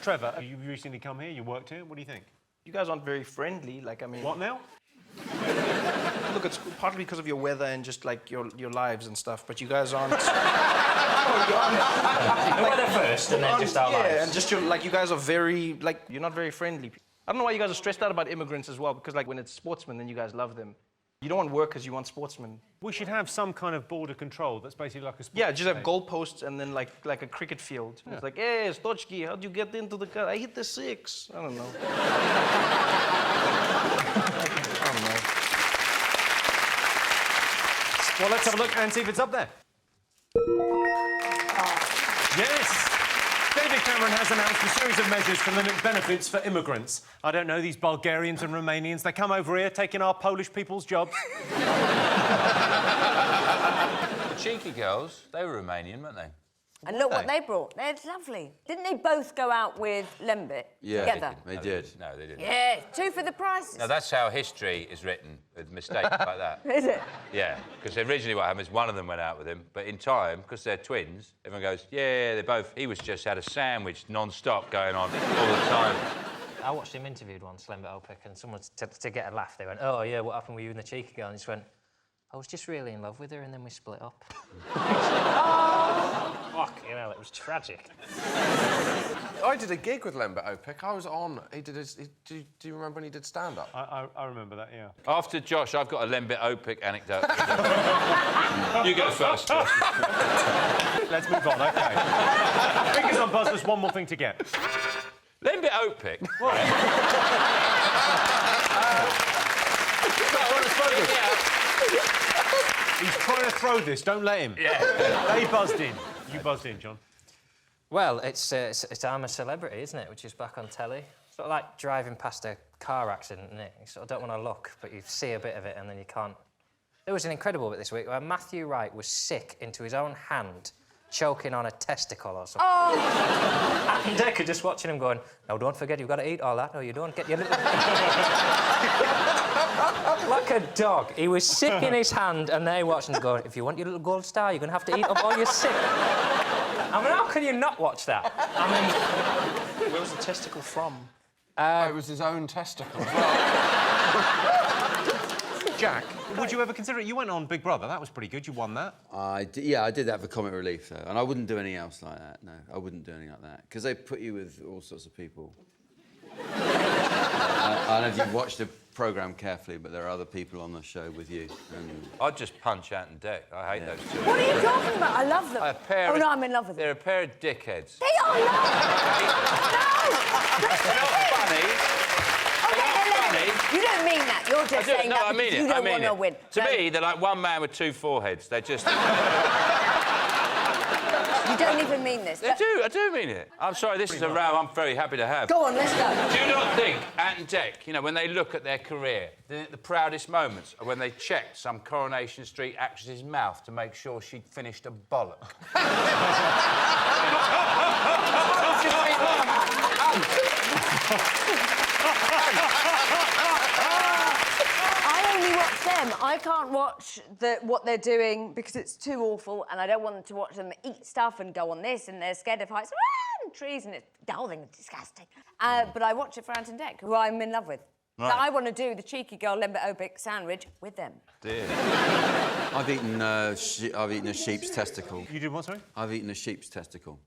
Trevor, you've recently come here, you worked here, what do you think? You guys aren't very friendly, like, I mean... What now? Look, it's partly because of your weather and just, like, your lives and stuff, but you guys aren't... The weather first, and then just our lives. Yeah, and just, you guys are very, like, you're not very friendly. I don't know why you guys are stressed out about immigrants as well, because, like, when it's sportsmen, then you guys love them. You don't want workers, you want sportsmen. We should have some kind of border control that's basically like a sport. Yeah, just have goalposts and then, like a cricket field. Yeah. It's like, hey, Stochki, how'd you get into the car? I hit the 6. I don't know. I don't know. Well, let's have a look and see if it's up there. Yes! David Cameron has announced a series of measures to limit benefits for immigrants. I don't know, these Bulgarians and Romanians, they come over here taking our Polish people's jobs. The cheeky girls, they were Romanian, weren't they? And look what they brought. They're lovely. Didn't they both go out with Lembit together? They did. No, they didn't. Yeah, 2 for the price. No, that's how history is written, with mistakes like that. Is it? Yeah, because originally what happened is one of them went out with him, but in time, because they're twins, everyone goes, yeah, they're both... He was just had a sandwich non-stop going on all the time. I watched him interviewed once, Lembit Opik, and someone, to get a laugh, they went, oh, yeah, what happened with you and the cheeky girl? And he just went, I was just really in love with her, and then we split up. Fuck, you know, it was tragic. I did a gig with Lembit Opik. I was on. He did his. Do you remember when he did stand-up? I remember that, yeah. After Josh, I've got a Lembit Opik anecdote. You go first, Josh. Let's move on, OK. Fingers on buzz, there's one more thing to get. Lembit Opik. What? He's trying to throw this, don't let him. Yeah. They buzzed in. You buzzed in, John. Well, it's I'm a Celebrity, isn't it, which is back on telly. Sort of like driving past a car accident, isn't it? You sort of don't want to look, but you see a bit of it and then you can't. There was an incredible bit this week where Matthew Wright was sick into his own hand, choking on a testicle or something. Oh! And Decker just watching him going, no, don't forget, you've got to eat all that. No, you don't. Get your little... Like a dog. He was sick in his hand, and they watching him going, if you want your little gold star, you're going to have to eat up all your sick. I mean, how can you not watch that? I mean... Where was the testicle from? It was his own testicle. Jack, would you ever consider it? You went on Big Brother. That was pretty good. You won that. Yeah, I did that for comic relief, though. And I wouldn't do anything else like that, no. I wouldn't do anything like that. Because they put you with all sorts of people. I don't know if you've watched the programme carefully, but there are other people on the show with you. And... I'd just punch Ant and Dec. I hate those two. What are you talking about? I love them. Oh, no, I'm in love with them. They're a pair of dickheads. They are not! They're not funny. You don't mean that. You're just saying that because you don't want to win. To me, they're like one man with 2 foreheads. They're just... You don't even mean this. I do mean it. I'm sorry, this is a row I'm very happy to have. Go on, let's go. Do you not think Ant and Dec, you know, when they look at their career, the proudest moments are when they checked some Coronation Street actress's mouth to make sure she'd finished a bollock? I only watch them. I can't watch what they're doing because it's too awful, and I don't want to watch them eat stuff and go on this, and they're scared of heights and trees, and it's dull and disgusting. But I watch it for Ant and Dec, who I'm in love with. Right. So I want to do the cheeky girl Lembit Opik sandwich with them. Dear. I've eaten a sheep's testicle. You did what, sorry? I've eaten a sheep's testicle.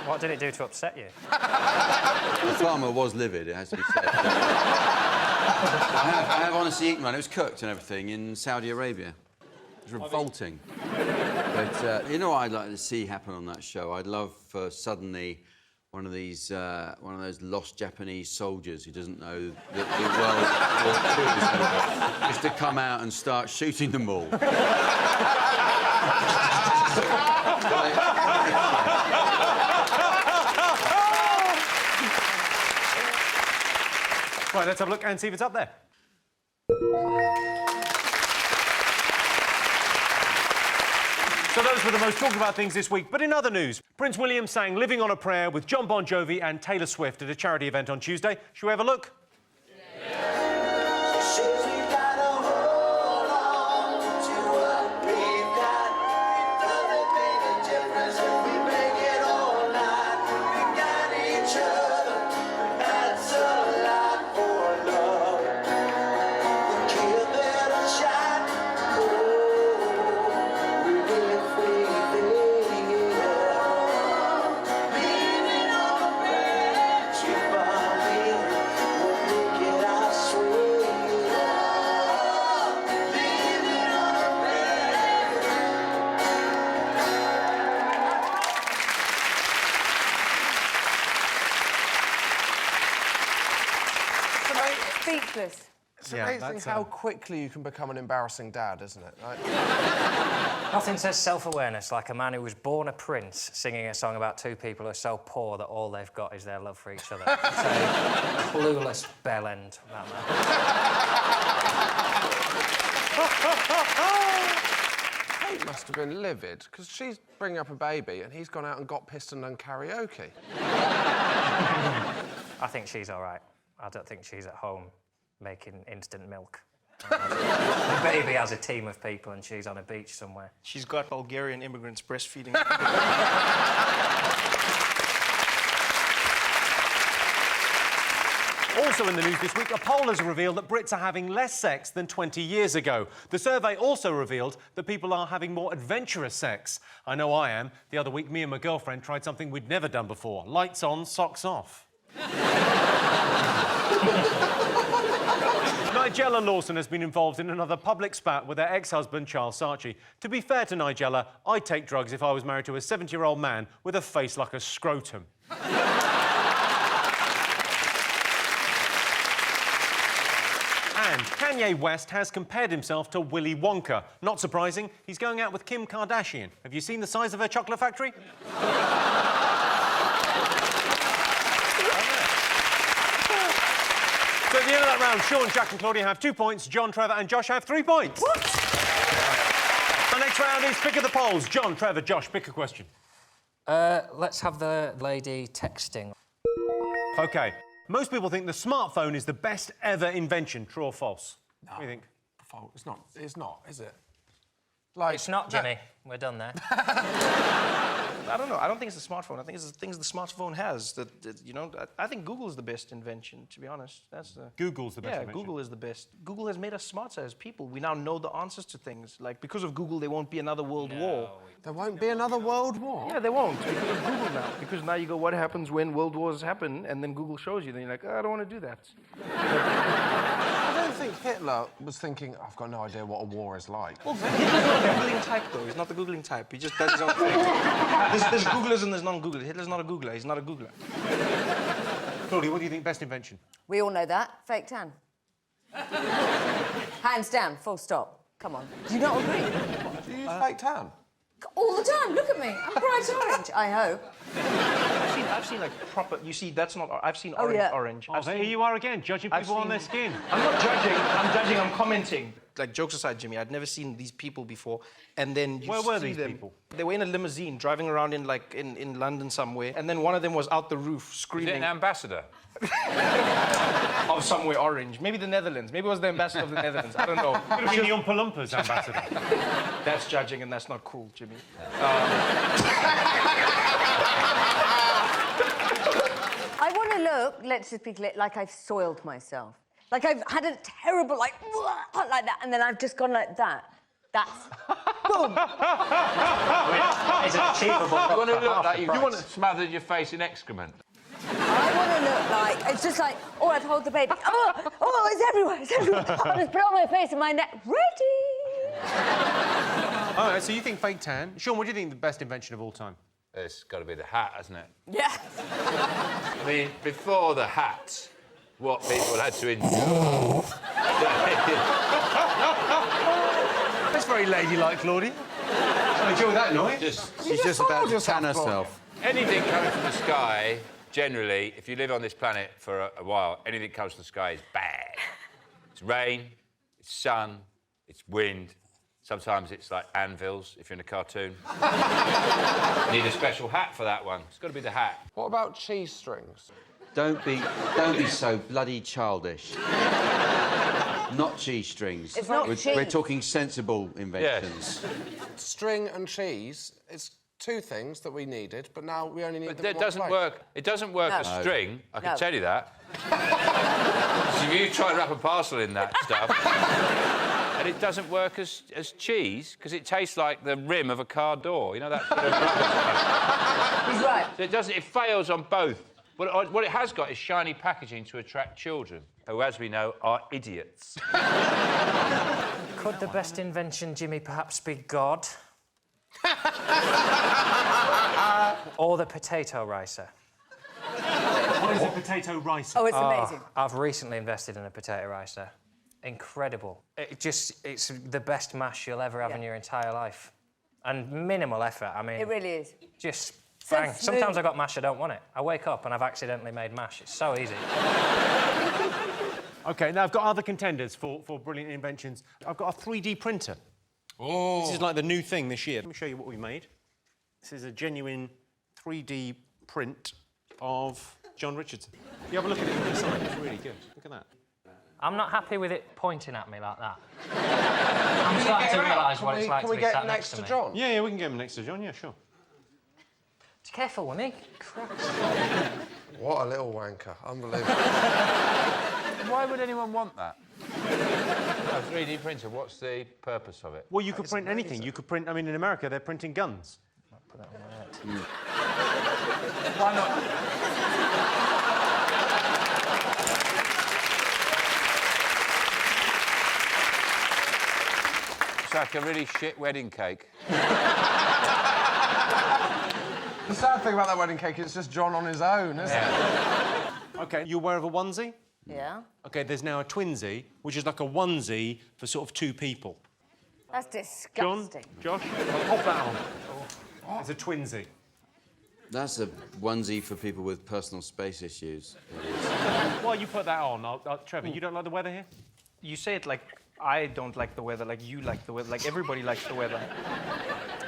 What did it do to upset you? The farmer was livid, it has to be said. I have honestly eaten one. It was cooked and everything in Saudi Arabia. It was revolting. But you know what I'd like to see happen on that show? I'd love for suddenly one of those lost Japanese soldiers who doesn't know that the World War II is over, just to come out and start shooting them all. Right, let's have a look and see if it's up there. So those were the most talked about things this week. But in other news, Prince William sang Living on a Prayer with John Bon Jovi and Taylor Swift at a charity event on Tuesday. Shall we have a look? Speechless. It's amazing how quickly you can become an embarrassing dad, isn't it? Like... Nothing says self-awareness like a man who was born a prince singing a song about two people who are so poor that all they've got is their love for each other. It's a clueless bell end, that man. Kate must have been livid, because she's bringing up a baby and he's gone out and got pissed and done karaoke. I think she's all right. I don't think she's at home making instant milk. The baby has a team of people and she's on a beach somewhere. She's got Bulgarian immigrants breastfeeding. Also in the news this week, a poll has revealed that Brits are having less sex than 20 years ago. The survey also revealed that people are having more adventurous sex. I know I am. The other week, me and my girlfriend tried something we'd never done before. Lights on, socks off. Nigella Lawson has been involved in another public spat with her ex-husband, Charles Saatchi. To be fair to Nigella, I'd take drugs if I was married to a 70-year-old man with a face like a scrotum. And Kanye West has compared himself to Willy Wonka. Not surprising, he's going out with Kim Kardashian. Have you seen the size of her chocolate factory? So at the end of that round, Sean, Jack and Claudia have 2 points, John, Trevor and Josh have 3 points. What? The next round is Pick of the Polls. John, Trevor, Josh, pick a question. Let's have the lady texting. OK. Most people think the smartphone is the best ever invention. True or false? No. What do you think? It's not, is it? Like, it's not, Jimmy. We're done there. I don't know. I don't think it's the smartphone. I think it's the things the smartphone has. That you know, I think Google is the best invention, to be honest. That's the... Google's the best invention? Yeah, Google is the best. Google has made us smarter as people. We now know the answers to things. Like, because of Google, there won't be another world war. There won't be another world war? Yeah, there won't, because of Google now. Because now you go, what happens when world wars happen? And then Google shows you. Then you're like, oh, I don't want to do that. I don't think Hitler was thinking, I've got no idea what a war is like. Well, Hitler's not the Googling type, though. He's not the Googling type. He just does his own thing. There's Googlers and there's non-Googlers. Hitler's not a Googler. He's not a Googler. Claudia, what do you think best invention? We all know that. Fake tan. Hands down, full stop. Come on. Do you not agree? Do you use fake tan? All the time. Look at me. I'm bright orange, I hope. I've seen like proper... You see, that's not... I've seen orange. Oh, here you are again, judging people on their skin. I'm not judging, I'm commenting. Like, jokes aside, Jimmy, I'd never seen these people before, and then you Where were see these them. people? They were in a limousine, driving around in, like, in London somewhere, and then one of them was out the roof, screaming... Is it an ambassador? Of somewhere orange. Maybe the Netherlands. Maybe it was the ambassador of the Netherlands. I don't know. Could have been the Oompa Loompas ambassador. That's judging, and that's not cool, Jimmy. I want to look, let's just be clear, like I've soiled myself. Like I've had a terrible, like that, and then I've just gone like that. That's... Boom! It's achievable. You want to look like you want to smother your face in excrement. I want to look like, it's just like, oh, I've held the baby. Oh, it's everywhere, it's everywhere. I'll just put it on my face and my neck. Ready! All right, so you think fake tan. Sean, what do you think the best invention of all time? It's got to be the hat, hasn't it? Yeah. I mean, before the hat, what people had to endure. That's very ladylike, Claudia. I enjoy that noise. She's just about to tan herself. Anything coming from the sky, generally, if you live on this planet for a while, anything comes from the sky is bad. It's rain, it's sun, it's wind. Sometimes it's like anvils, if you're in a cartoon. You need a special hat for that one. It's got to be the hat. What about cheese strings? Don't be so bloody childish. Not cheese strings. It's not cheese. We're talking sensible inventions. Yes. String and cheese, it's two things that we needed, but now we only need them in It one doesn't place. work. It doesn't work No. as string, I can No. tell you that. So if you try to wrap a parcel in that stuff, and it doesn't work as cheese, because it tastes like the rim of a car door. You know that sort of rubber stuff. He's right. So it doesn't. It fails on both. What it has got is shiny packaging to attract children, who, as we know, are idiots. Could the best invention, Jimmy, perhaps be God? Or the potato ricer? What is a potato ricer? Oh, it's amazing. I've recently invested in a potato ricer. Incredible. It's the best mash you'll ever have in your entire life. And minimal effort, I mean... It really is. Just So bang. smooth. Sometimes I got mash, I don't want it. I wake up and I've accidentally made mash. It's so easy. OK, now I've got other contenders for brilliant inventions. I've got a 3D printer. Oh. This is like the new thing this year. Let me show you what we made. This is a genuine 3D print of John Richardson. You have a look at it from the side. It's really good. Look at that. I'm not happy with it pointing at me like that. I'm starting to realise what it's like to be sat next to me. John? Yeah, we can get him next to John, yeah, sure. Just careful with me. Christ. What a little wanker. Unbelievable. Why would anyone want that? A 3D printer, what's the purpose of it? Well, you could print anything. You could print... I mean, in America, they're printing guns. Put that on my head. Why not? It's like a really shit wedding cake. The sad thing about that wedding cake is it's just John on his own, isn't it? OK, you aware of a onesie? Yeah. OK, there's now a twinsy, which is like a onesie for sort of two people. That's disgusting. Josh, pop that on. It's a twinsy. That's a onesie for people with personal space issues. While you put that on, Trevor, you don't like the weather here? You say it like I don't like the weather, like you like the weather, like everybody likes the weather.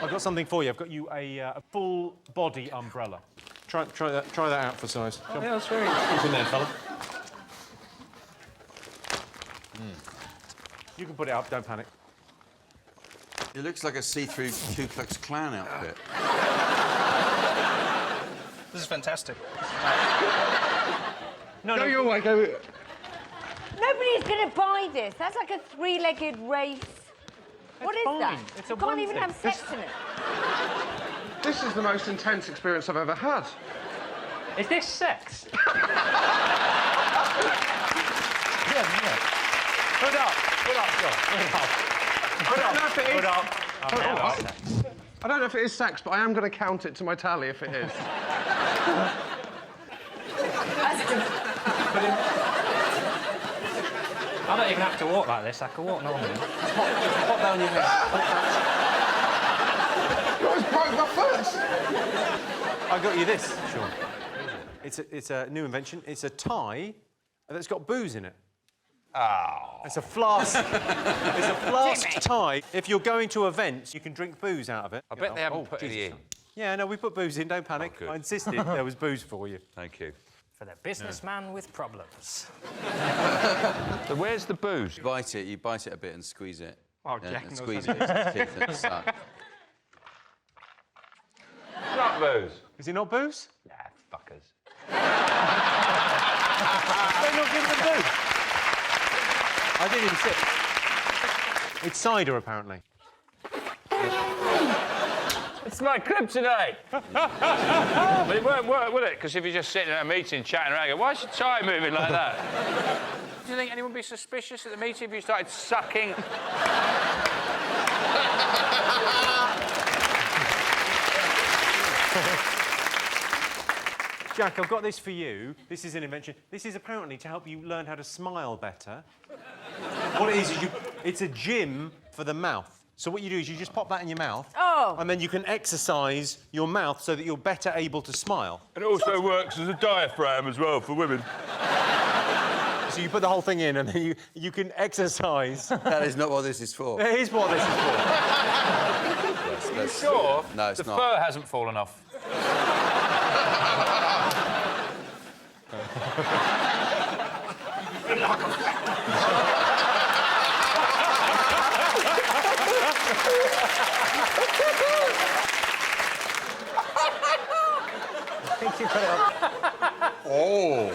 I've got something for you. I've got you a full body umbrella. Try that out for size. Yeah, that's very good. What's in there, fella? You can put it up, don't panic. It looks like a see-through Ku Klux Klan outfit. This is fantastic. No, your way, go. Nobody's going to buy this. That's like a three-legged race. What is fine. that? It's You a can't even onesie. have sex in it. This is the most intense experience I've ever had. Is this sex? Yeah. Put up, John. Put up. I don't know if it is. Put up. I don't know if it is sex, but I am going to count it to my tally if it is. I don't even have to walk like this. I can walk normally. Pop down your head. You always broke my foot. I got you this, Sean. It's a new invention. It's a tie that's got booze in it. Oh. It's a flask. It's a flask tie. If you're going to events, you can drink booze out of it. I bet they haven't put any in. Yeah, no, we put booze in. Don't panic. good. I insisted there was booze for you. Thank you. For the businessman with problems. So where's the booze? You bite it a bit and squeeze it. Oh, Jack and knows squeeze how it to into the teeth and suck. Not booze. Is it not booze? Yeah, fuckers. They're not giving them booze. I didn't even sip. It's cider, apparently. It's my kryptonite. But it won't work, will it? Because if you're just sitting at a meeting chatting around, why is your tie moving like that? Do you think anyone would be suspicious at the meeting if you started sucking? Jack, I've got this for you. This is an invention. This is apparently to help you learn how to smile better. What it is it's a gym for the mouth. So what you do is you just pop that in your mouth. Oh. And then you can exercise your mouth so that you're better able to smile. And it also works as a diaphragm as well for women. So you put the whole thing in and then you can exercise. That is not what this is for. It is what this is for. Are you sure? No, it's the not. fur hasn't fallen off. Oh.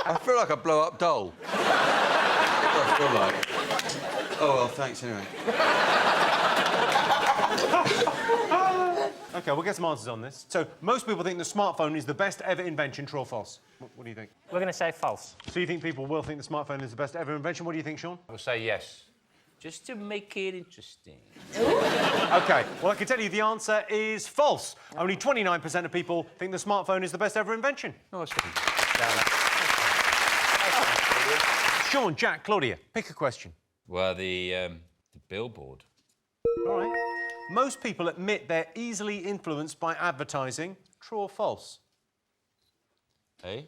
I feel like a blow-up doll. That's what I feel like. Oh, well, thanks anyway. OK, we'll get some answers on this. So, most people think the smartphone is the best ever invention, true or false? What do you think? We're going to say false. So you think people will think the smartphone is the best ever invention? What do you think, Sean? I will say yes. Just to make it interesting. OK, well, I can tell you the answer is false. Only 29% of people think the smartphone is the best ever invention. Oh, that's Sean, Jack, Claudia, pick a question. Well, the billboard. All right. Most people admit they're easily influenced by advertising. True or false? Hey?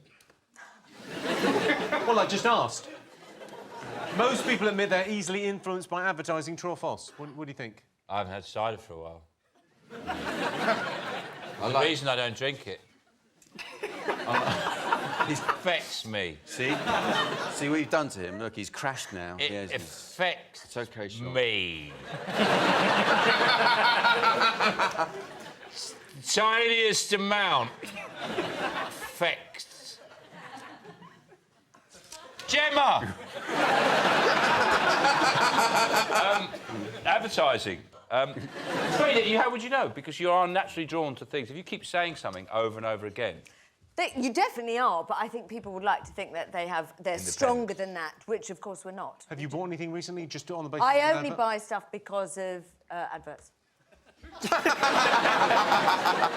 Well, I just asked. Most people admit they're easily influenced by advertising. True or false? What do you think? I haven't had cider for a while. The reason I don't drink it. It affects me. See? See what you've done to him? Look, he's crashed now. It affects it's okay, Sean. me. Tiniest amount affects. Gemma! Advertising. How would you know? Because you are naturally drawn to things. If you keep saying something over and over again. You definitely are, but I think people would like to think that they're stronger than that, which of course we're not. Have you bought anything recently just on the basis of I an only advert? buy stuff because of adverts.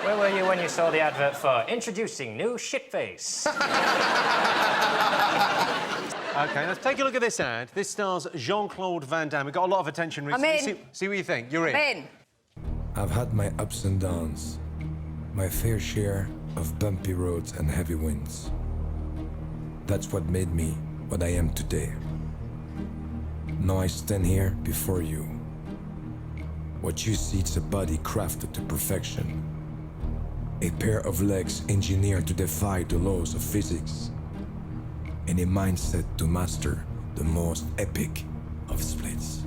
Where were you when you saw the advert for introducing new shitface? OK, let's take a look at this ad. This stars Jean-Claude Van Damme. It got a lot of attention recently. I'm in. See what you think. You're in. I'm in. I've had my ups and downs, my fair share of bumpy roads and heavy winds. That's what made me what I am today. Now I stand here before you. What you see is a body crafted to perfection. A pair of legs engineered to defy the laws of physics. And a mindset to master the most epic of splits.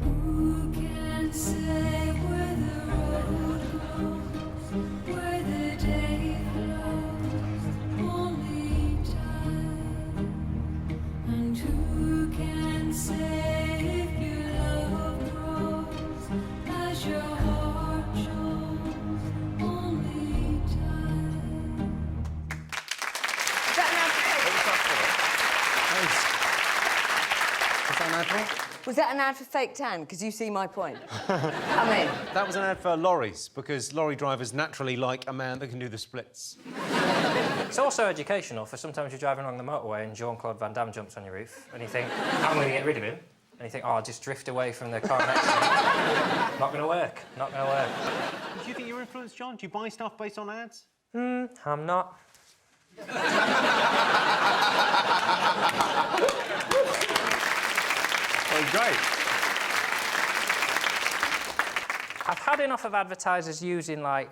Who can say where the road goes, where the day flows? Only time. And who can say if your love grows as your heart shows? Only time. Is that an ad for? Was that an ad for fake tan? Because you see my point. I'm in. That was an ad for lorries, because lorry drivers naturally like a man that can do the splits. It's also educational, for sometimes you're driving along the motorway and Jean-Claude Van Damme jumps on your roof and you think, how am I going to get rid of him? And you think, oh, I'll just drift away from the car next to me. Not going to work. Not going to work. Do you think you're influenced, John? Do you buy stuff based on ads? I'm not. Oh, great. I've had enough of advertisers using, like...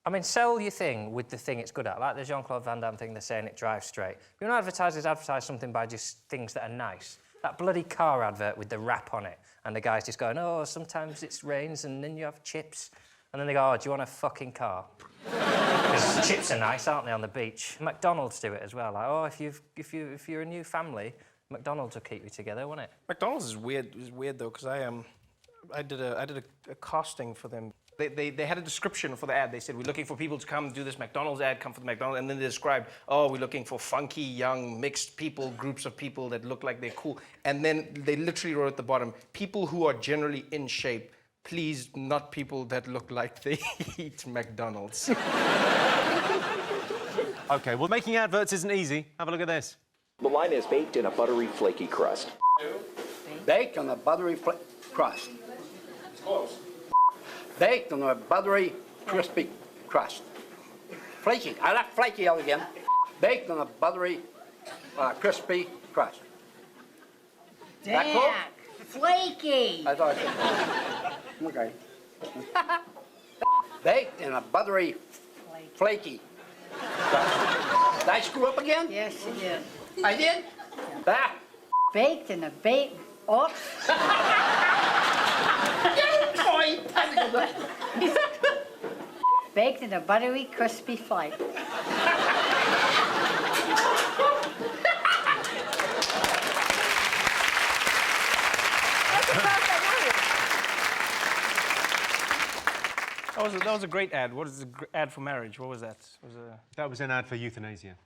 I mean, sell your thing with the thing it's good at. Like the Jean-Claude Van Damme thing, they're saying it drives straight. You know, advertisers advertise something by just things that are nice. That bloody car advert with the wrap on it, and the guy's just going, oh, sometimes it rains and then you have chips. And then they go, oh, do you want a fucking car? Because chips are nice, aren't they, on the beach? McDonald's do it as well. Like, oh, if you're a new family, McDonald's will keep you together, won't it? McDonald's is weird. It's weird though, because I did a casting for them They had a description for the ad. They said, we're looking for people to come do this McDonald's ad, come for the McDonald's. And then they described, oh, we're looking for funky, young, mixed people, groups of people that look like they're cool. And then they literally wrote at the bottom, people who are generally in shape, please not people that look like they eat McDonald's. OK, well, making adverts isn't easy. Have a look at this. The line is baked in a buttery, flaky crust. Baked on a buttery crust. It's close. Baked on a buttery, crispy crust. Flaky. I like flaky out again. Baked on a buttery, crispy crust. That cool? Flaky. I thought so. Okay. Baked in a buttery, flaky crust. Did I screw up again? Yes, you did. I did? That. Baked in a baked oat. Baked in a buttery, crispy flake. That was a great ad. What is the ad for marriage? What was that? That was an ad for euthanasia.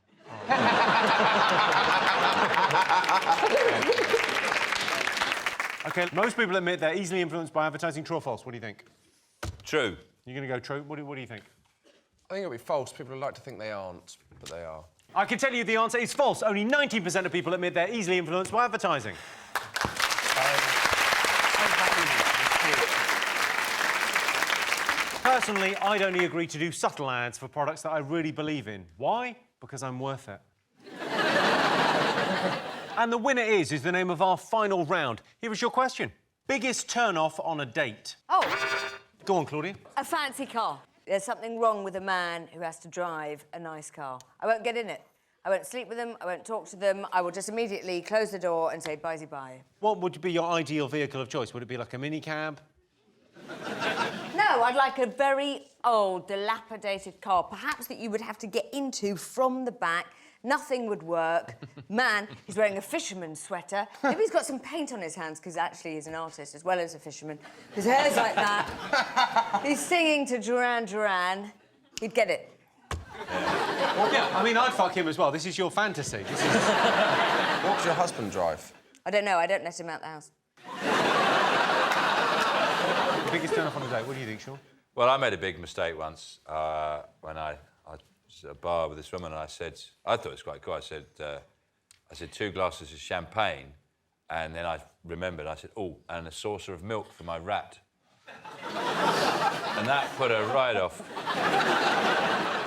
OK, most people admit they're easily influenced by advertising. True or false? What do you think? True. You're going to go true? What do you think? I think it'll be false. People like to think they aren't, but they are. I can tell you the answer is false. Only 19% of people admit they're easily influenced by advertising. Personally, I'd only agree to do subtle ads for products that I really believe in. Why? Because I'm worth it. And the winner is the name of our final round. Here is your question. Biggest turn-off on a date? Oh. Go on, Claudia. A fancy car. There's something wrong with a man who has to drive a nice car. I won't get in it. I won't sleep with them. I won't talk to them. I will just immediately close the door and say bye-bye. What would be your ideal vehicle of choice? Would it be like a minicab? No, I'd like a very old, dilapidated car, perhaps that you would have to get into from the back. Nothing would work. Man, he's wearing a fisherman's sweater. Maybe he's got some paint on his hands, because actually he's an artist as well as a fisherman. His hair's like that. He's singing to Duran Duran. You'd get it. Well, yeah, I mean, I'd fuck him as well. This is your fantasy. This is... What does your husband drive? I don't know. I don't let him out the house. The biggest turn-off on a date. What do you think, Sean? Well, I made a big mistake once when I was at a bar with this woman, and I thought it was quite cool. I said 2 glasses of champagne, and then I remembered. I said, oh, and a saucer of milk for my rat. And that put her right off.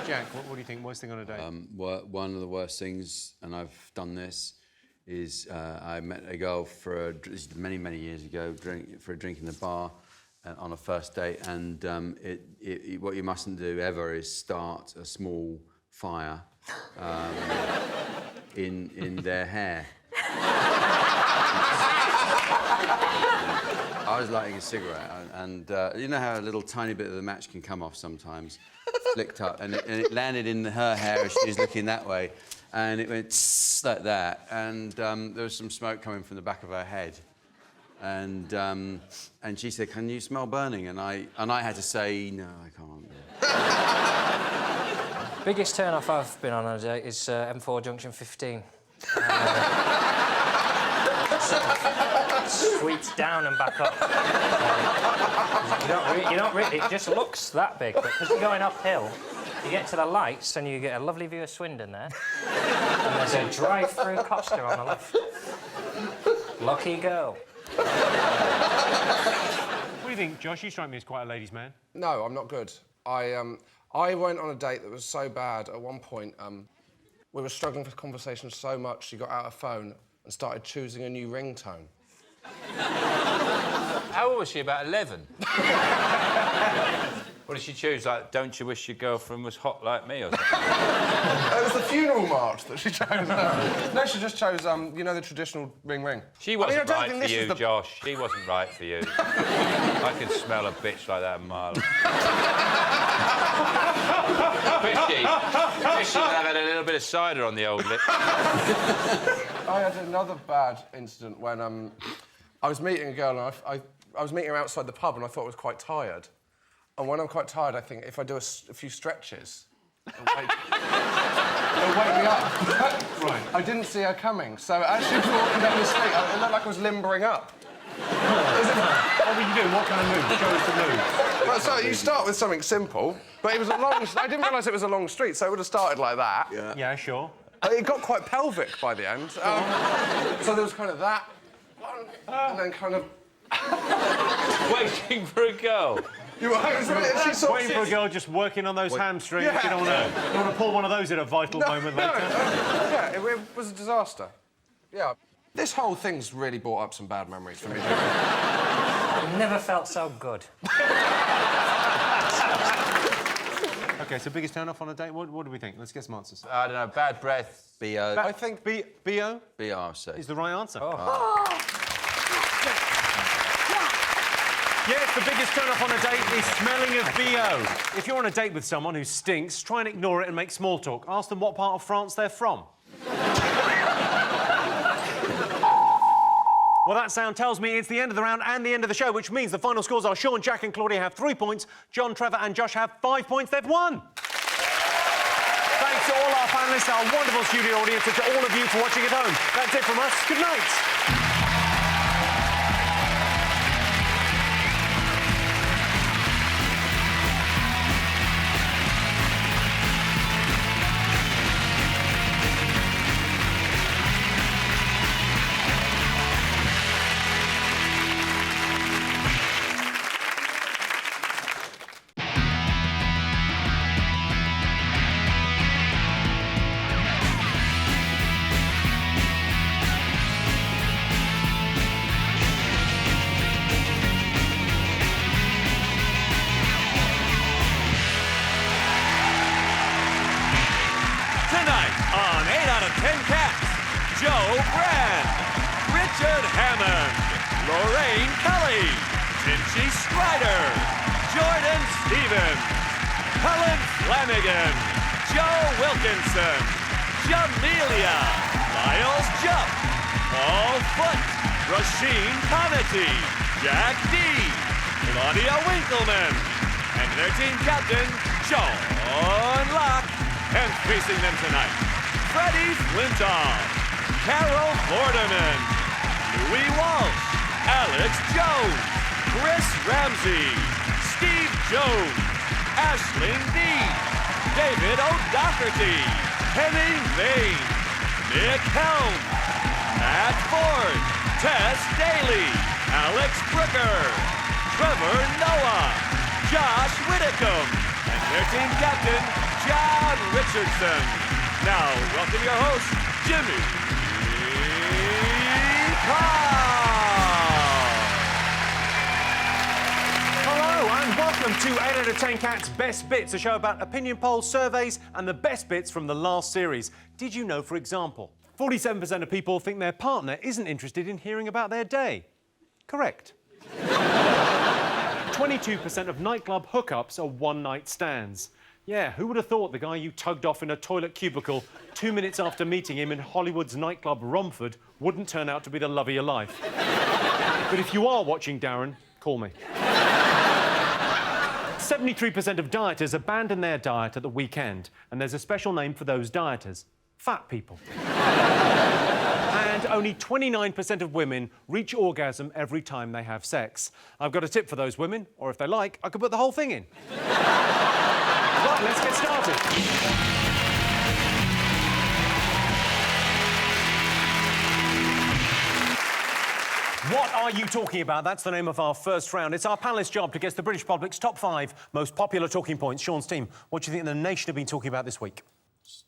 Jack, what do you think? Worst thing on a date? One of the worst things, and I've done this, is I met a girl many, many years ago for a drink in the bar on a first date, and what you mustn't do ever is start a small fire in their hair. I was lighting a cigarette, and you know how a little tiny bit of the match can come off sometimes? Flicked up, and it landed in her hair as she was looking that way, and it went tss like that, and there was some smoke coming from the back of her head, and she said, "Can you smell burning?" And I had to say, "No, I can't." Biggest turn-off I've been on a date is M4 Junction 15. Sweeps down and back up. You don't really, it just looks that big, but because you're going uphill, you get to the lights and you get a lovely view of Swindon there. And there's a drive-through Costa on the left. Lucky girl. What do you think, Josh? You strike me as quite a ladies' man. No, I'm not good. I went on a date that was so bad at one point. We were struggling for conversation so much, she got out her phone and started choosing a new ringtone. How old was she? About 11? What did she choose? Like, don't you wish your girlfriend was hot like me or something? It was the funeral march that she chose. No, she just chose, you know, the traditional ring ring. She wasn't right for you, Josh. She wasn't right for you. I could smell a bitch like that a mile. Fishy would have had a little bit of cider on the old lip. I had another bad incident when I was meeting a girl and I was meeting her outside the pub and I thought I was quite tired. And when I'm quite tired, I think if I do a few stretches, it'll wake me up. Right. I didn't see her coming, so as she was walking down the street, it looked like I was limbering up. What were you doing? What kind of move? Show us the move. Well, so you start with something simple, but it was a long... I didn't realise it was a long street, so it would have started like that. Yeah, sure. It got quite pelvic by the end. So there was kind of that, and then kind of... Waiting for a girl. Waiting for a girl just working on those hamstrings. Yeah. You don't want to pull one of those at a vital moment later. Yeah, it was a disaster. Yeah. This whole thing's really brought up some bad memories for me. Never felt so good. OK, so biggest turn-off on a date? What do we think? Let's get some answers. I don't know, bad breath. B.O. I think B.O. B.O. I would say. is the right answer. Oh. Yes, the biggest turn-off on a date is smelling of B.O. If you're on a date with someone who stinks, try and ignore it and make small talk. Ask them what part of France they're from. Well, that sound tells me it's the end of the round and the end of the show, which means the final scores are Sean, Jack and Claudia have 3 points, John, Trevor and Josh have 5 points. They've won! Thanks to all our panellists, our wonderful studio audience, and to all of you for watching at home. That's it from us. Good night. Jack D, Claudia Winkleman, and their team captain, Sean Locke. And facing them tonight, Freddie Flintoff, Carol Vorderman, Louis Walsh, Alex Jones, Chris Ramsey, Steve Jones, Aisling Dean, David O'Doherty, Henning Vane, Nick Helm, Matt Ford, Tess Daly, Alex Brooker, Trevor Noah, Josh Whitcomb, and their team captain, John Richardson. Now, welcome your host, Jimmy Carr. Hello and welcome to 8 out of 10 Cats Best Bits, a show about opinion polls, surveys and the best bits from the last series. Did you know, for example, 47% of people think their partner isn't interested in hearing about their day? Correct. 22% of nightclub hookups are one-night stands. Yeah, who would have thought the guy you tugged off in a toilet cubicle 2 minutes after meeting him in Hollywood's nightclub Romford wouldn't turn out to be the love of your life? But if you are watching, Darren, call me. 73% of dieters abandon their diet at the weekend, and there's a special name for those dieters: fat people. And only 29% of women reach orgasm every time they have sex. I've got a tip for those women, or if they like, I could put the whole thing in. Right, let's get started. What are you talking about? That's the name of our first round. It's our panellists' job to guess the British public's top 5 most popular talking points. Sean's team, what do you think the nation have been talking about this week?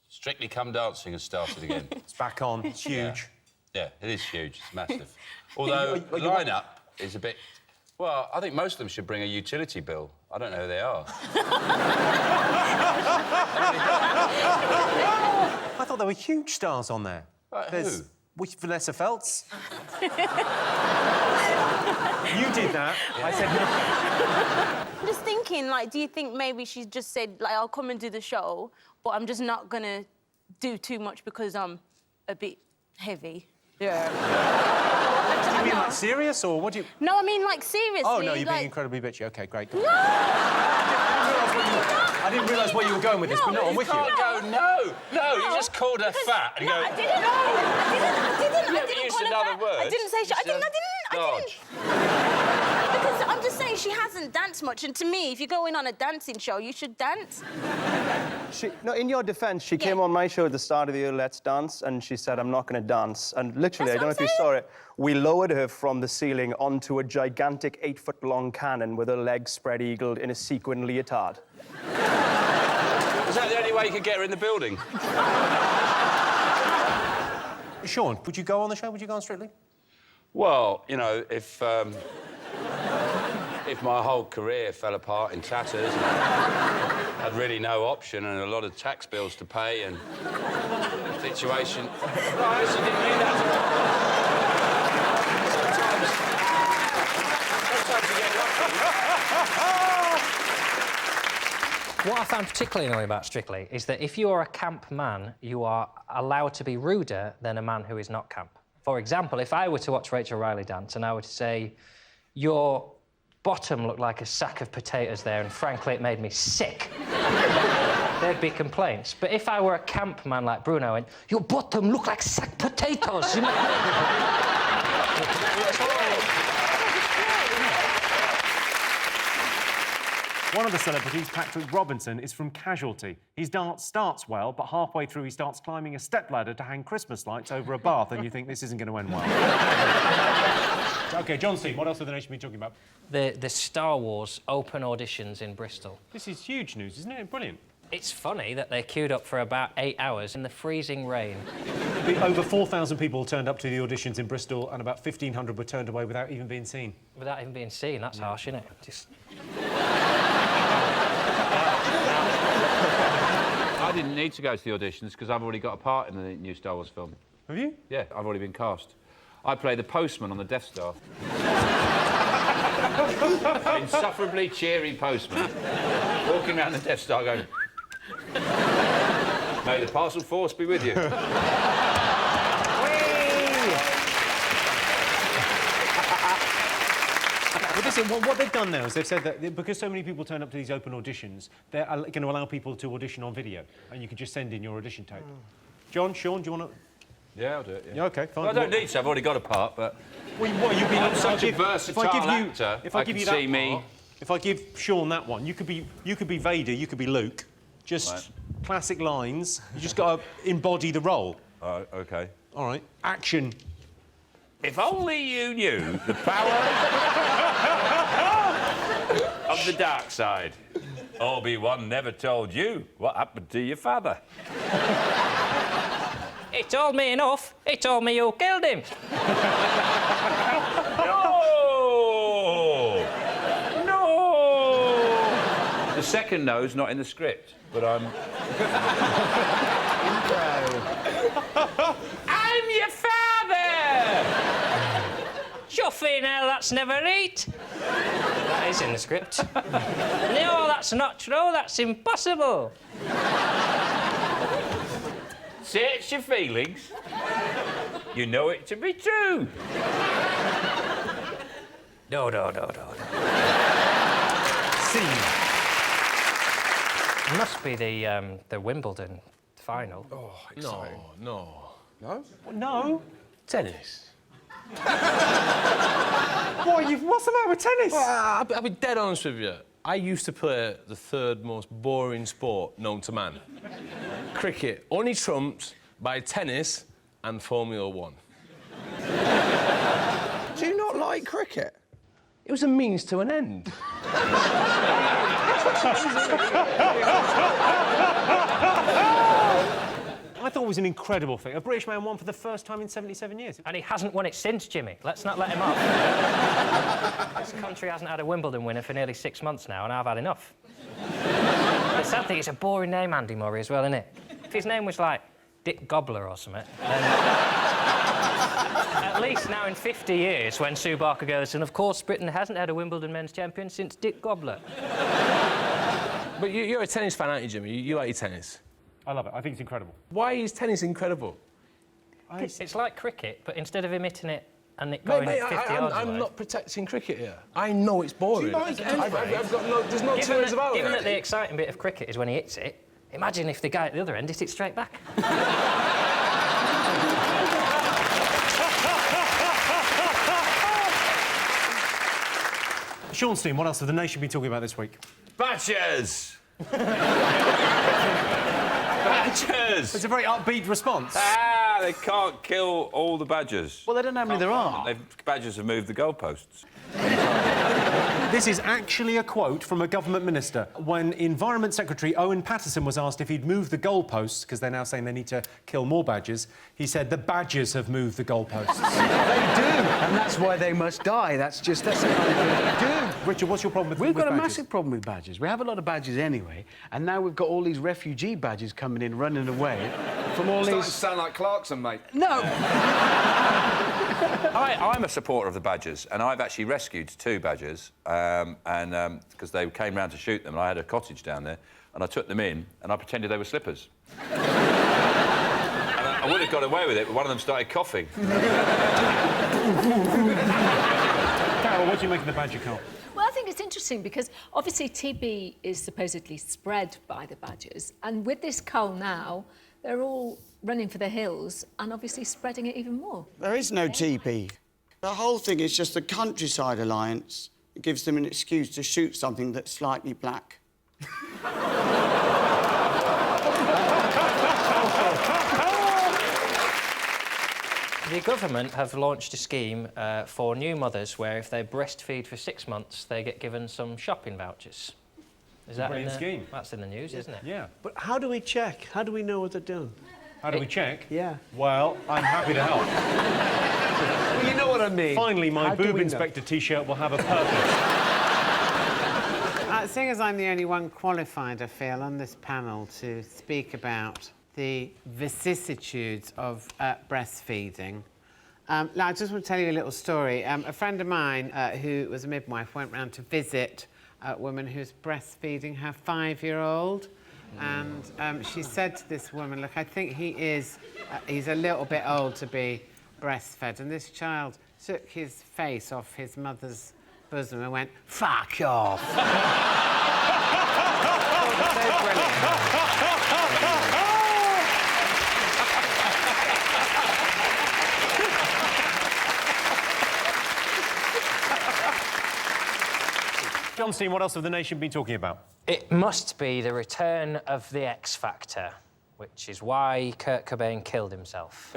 Strictly Come Dancing has started again. It's back on. It's huge. Yeah, it is huge. It's massive. Although the line-up is a bit... Well, I think most of them should bring a utility bill. I don't know who they are. I thought there were huge stars on there. There's who? Vanessa Feltz. You did that. Yeah. I said nothing. I'm just thinking, like, do you think maybe she just said, like, I'll come and do the show, but I'm just not gonna do too much because I'm a bit heavy? Yeah. Do you mean like serious, or what do you... No, I mean like seriously. Oh, no, you're like... being incredibly bitchy. OK, great. No! I didn't realise where you were going with this, but no, I'm with you. No, you just called her fat and you go... I didn't. I didn't used call her another fat. word. I didn't say... I didn't. Because I'm just saying she hasn't danced much, and to me, if you're going on a dancing show, you should dance. No, in your defence, she came on my show at the start of the year, Let's Dance, and she said, I'm not going to dance. And literally, I don't know if you saw it, we lowered her from the ceiling onto a gigantic 8-foot-long cannon with her legs spread-eagled in a sequin leotard. Was that the only way you could get her in the building? Sean, would you go on the show? Would you go on Strictly? Well, you know, if my whole career fell apart in tatters and I had really no option and a lot of tax bills to pay and situation... No, I actually didn't mean that. Sometimes you get lucky. What I found particularly annoying about Strictly is that if you are a camp man, you are allowed to be ruder than a man who is not camp. For example, if I were to watch Rachel Riley dance and I were to say, your bottom looked like a sack of potatoes there, and frankly, it made me sick, there'd be complaints. But if I were a camp man like Bruno and your bottom looked like sack potatoes, you know... One of the celebrities, Patrick Robinson, is from Casualty. His dance starts well, but halfway through he starts climbing a stepladder to hang Christmas lights over a bath, and you think this isn't going to end well. OK, John Steve, what else have the nation been talking about? The Star Wars open auditions in Bristol. This is huge news, isn't it? Brilliant. It's funny that they queued up for about 8 hours in the freezing rain. Over 4,000 people turned up to the auditions in Bristol, and about 1,500 were turned away without even being seen. Without even being seen, that's harsh, isn't it? Just... I didn't need to go to the auditions because I've already got a part in the new Star Wars film. Have you? Yeah, I've already been cast. I play the postman on the Death Star. Insufferably cheery postman, walking around the Death Star going... May the parcel force be with you. But listen, what they've done now is they've said that because so many people turn up to these open auditions, they're going to allow people to audition on video, and you can just send in your audition tape. John, Sean, do you want to... Yeah, I'll do it, Yeah, OK, fine. Well, I don't need to, I've already got a part, but... Well, what, you've been... I'm such a versatile actor, if I give you that see me... part, if I give Sean that one, you could be Vader, you could be Luke. Just classic lines. You just got to embody the role. OK. All right. Action. If only you knew the power of the dark side. Obi-Wan never told you what happened to your father. He told me enough. He told me you killed him. No! The second no's not in the script, but I'm... I'm your father! Chuffing hell, that's never eat. That is in the script. No, that's not true. That's impossible. Search your feelings. You know it to be true. No. Scene. It must be the Wimbledon final. Oh, exciting. No. No? Tennis. What's the matter with tennis? Well, I'll be dead honest with you. I used to play the third most boring sport known to man. Cricket only trumps by tennis and Formula 1. Do you not like cricket? It was a means to an end. I thought it was an incredible thing. A British man won for the first time in 77 years. And he hasn't won it since, Jimmy. Let's not let him off. This country hasn't had a Wimbledon winner for nearly 6 months now, and I've had enough. The sad thing, it's a boring name, Andy Murray, as well, isn't it? If his name was, like, Dick Gobbler or something, then... At least now in 50 years, when Sue Barker goes, and of course Britain hasn't had a Wimbledon men's champion since Dick Gobbler. But you're a tennis fan, aren't you, Jimmy? You like your tennis? I love it. I think it's incredible. Why is tennis incredible? It's like cricket, but instead of emitting it and it going at 50 yards I'm away... not protecting cricket here. I know it's boring. Like I've got no... There's no two ways about it. Given that the exciting bit of cricket is when he hits it, imagine if the guy at the other end hit it straight back. Sean Steen, what else have the nation been talking about this week? Badgers! Badgers! It's a very upbeat response. Ah, they can't kill all the badgers. Well, they don't know how many there are. Badgers have moved the goalposts. This is actually a quote from a government minister when Environment Secretary Owen Paterson was asked if he'd moved the goalposts, because they're now saying they need to kill more badgers. He said, the badgers have moved the goalposts. They do, and that's why they must die. That's the kind of thing they do. Richard, what's your problem with We've got a badgers? massive problem with badgers. We have a lot of badgers anyway, and now we've got all these refugee badgers coming in, running away from all Starting these... to sound like Clarkson, mate. No! I'm a supporter of the badgers, and I've actually rescued 2 badgers, because they came round to shoot them, and I had a cottage down there, and I took them in, and I pretended they were slippers. And I would have got away with it, but one of them started coughing. Carol, what do you make of the badger cull? Well, I think it's interesting because obviously TB is supposedly spread by the badgers, and with this cull now, they're all running for the hills and obviously spreading it even more. There is no TB. The whole thing is just a countryside alliance. It gives them an excuse to shoot something that's slightly black. The government have launched a scheme for new mothers where if they breastfeed for 6 months, they get given some shopping vouchers. Is that brilliant scheme? That's in the news, isn't it? Yeah. But how do we check? How do we know what they're doing? How do we check? Yeah. Well, I'm happy to help. Well, you know what I mean. Finally, my How do boob we know? inspector T-shirt will have a purpose. Seeing as I'm the only one qualified, I feel, on this panel to speak about the vicissitudes of breastfeeding. Now, I just want to tell you a little story. A friend of mine who was a midwife went round to visit a woman who's breastfeeding her 5-year-old. And she said to this woman, look, I think he's a little bit old to be breastfed. And this child took his face off his mother's bosom and went, fuck off. John Steen, what else have the nation been talking about? It must be the return of the X Factor, which is why Kurt Cobain killed himself.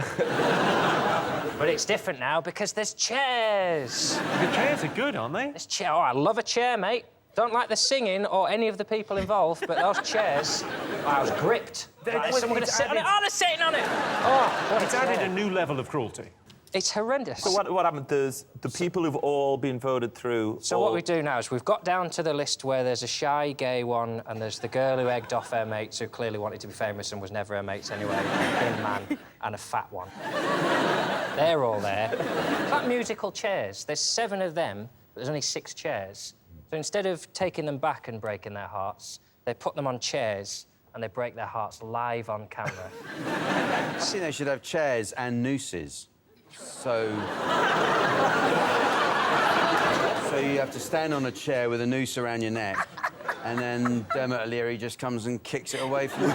But it's different now because there's chairs. The chairs are good, aren't they? Oh, I love a chair, mate. Don't like the singing or any of the people involved, but those chairs, I was gripped. Like, someone going to sit on it. Oh, they're sitting on it! Oh, what it's added a new level of cruelty. It's horrendous. So what happened is the people who've all been voted through... So what we do now is we've got down to the list where there's a shy gay one and there's the girl who egged off her mates who clearly wanted to be famous and was never her mates anyway, a thin man and a fat one. They're all there. It's like musical chairs. There's 7 of them, but there's only 6 chairs. So instead of taking them back and breaking their hearts, they put them on chairs and they break their hearts live on camera. I think they should have chairs and nooses. So you have to stand on a chair with a noose around your neck, and then Dermot O'Leary just comes and kicks it away from you.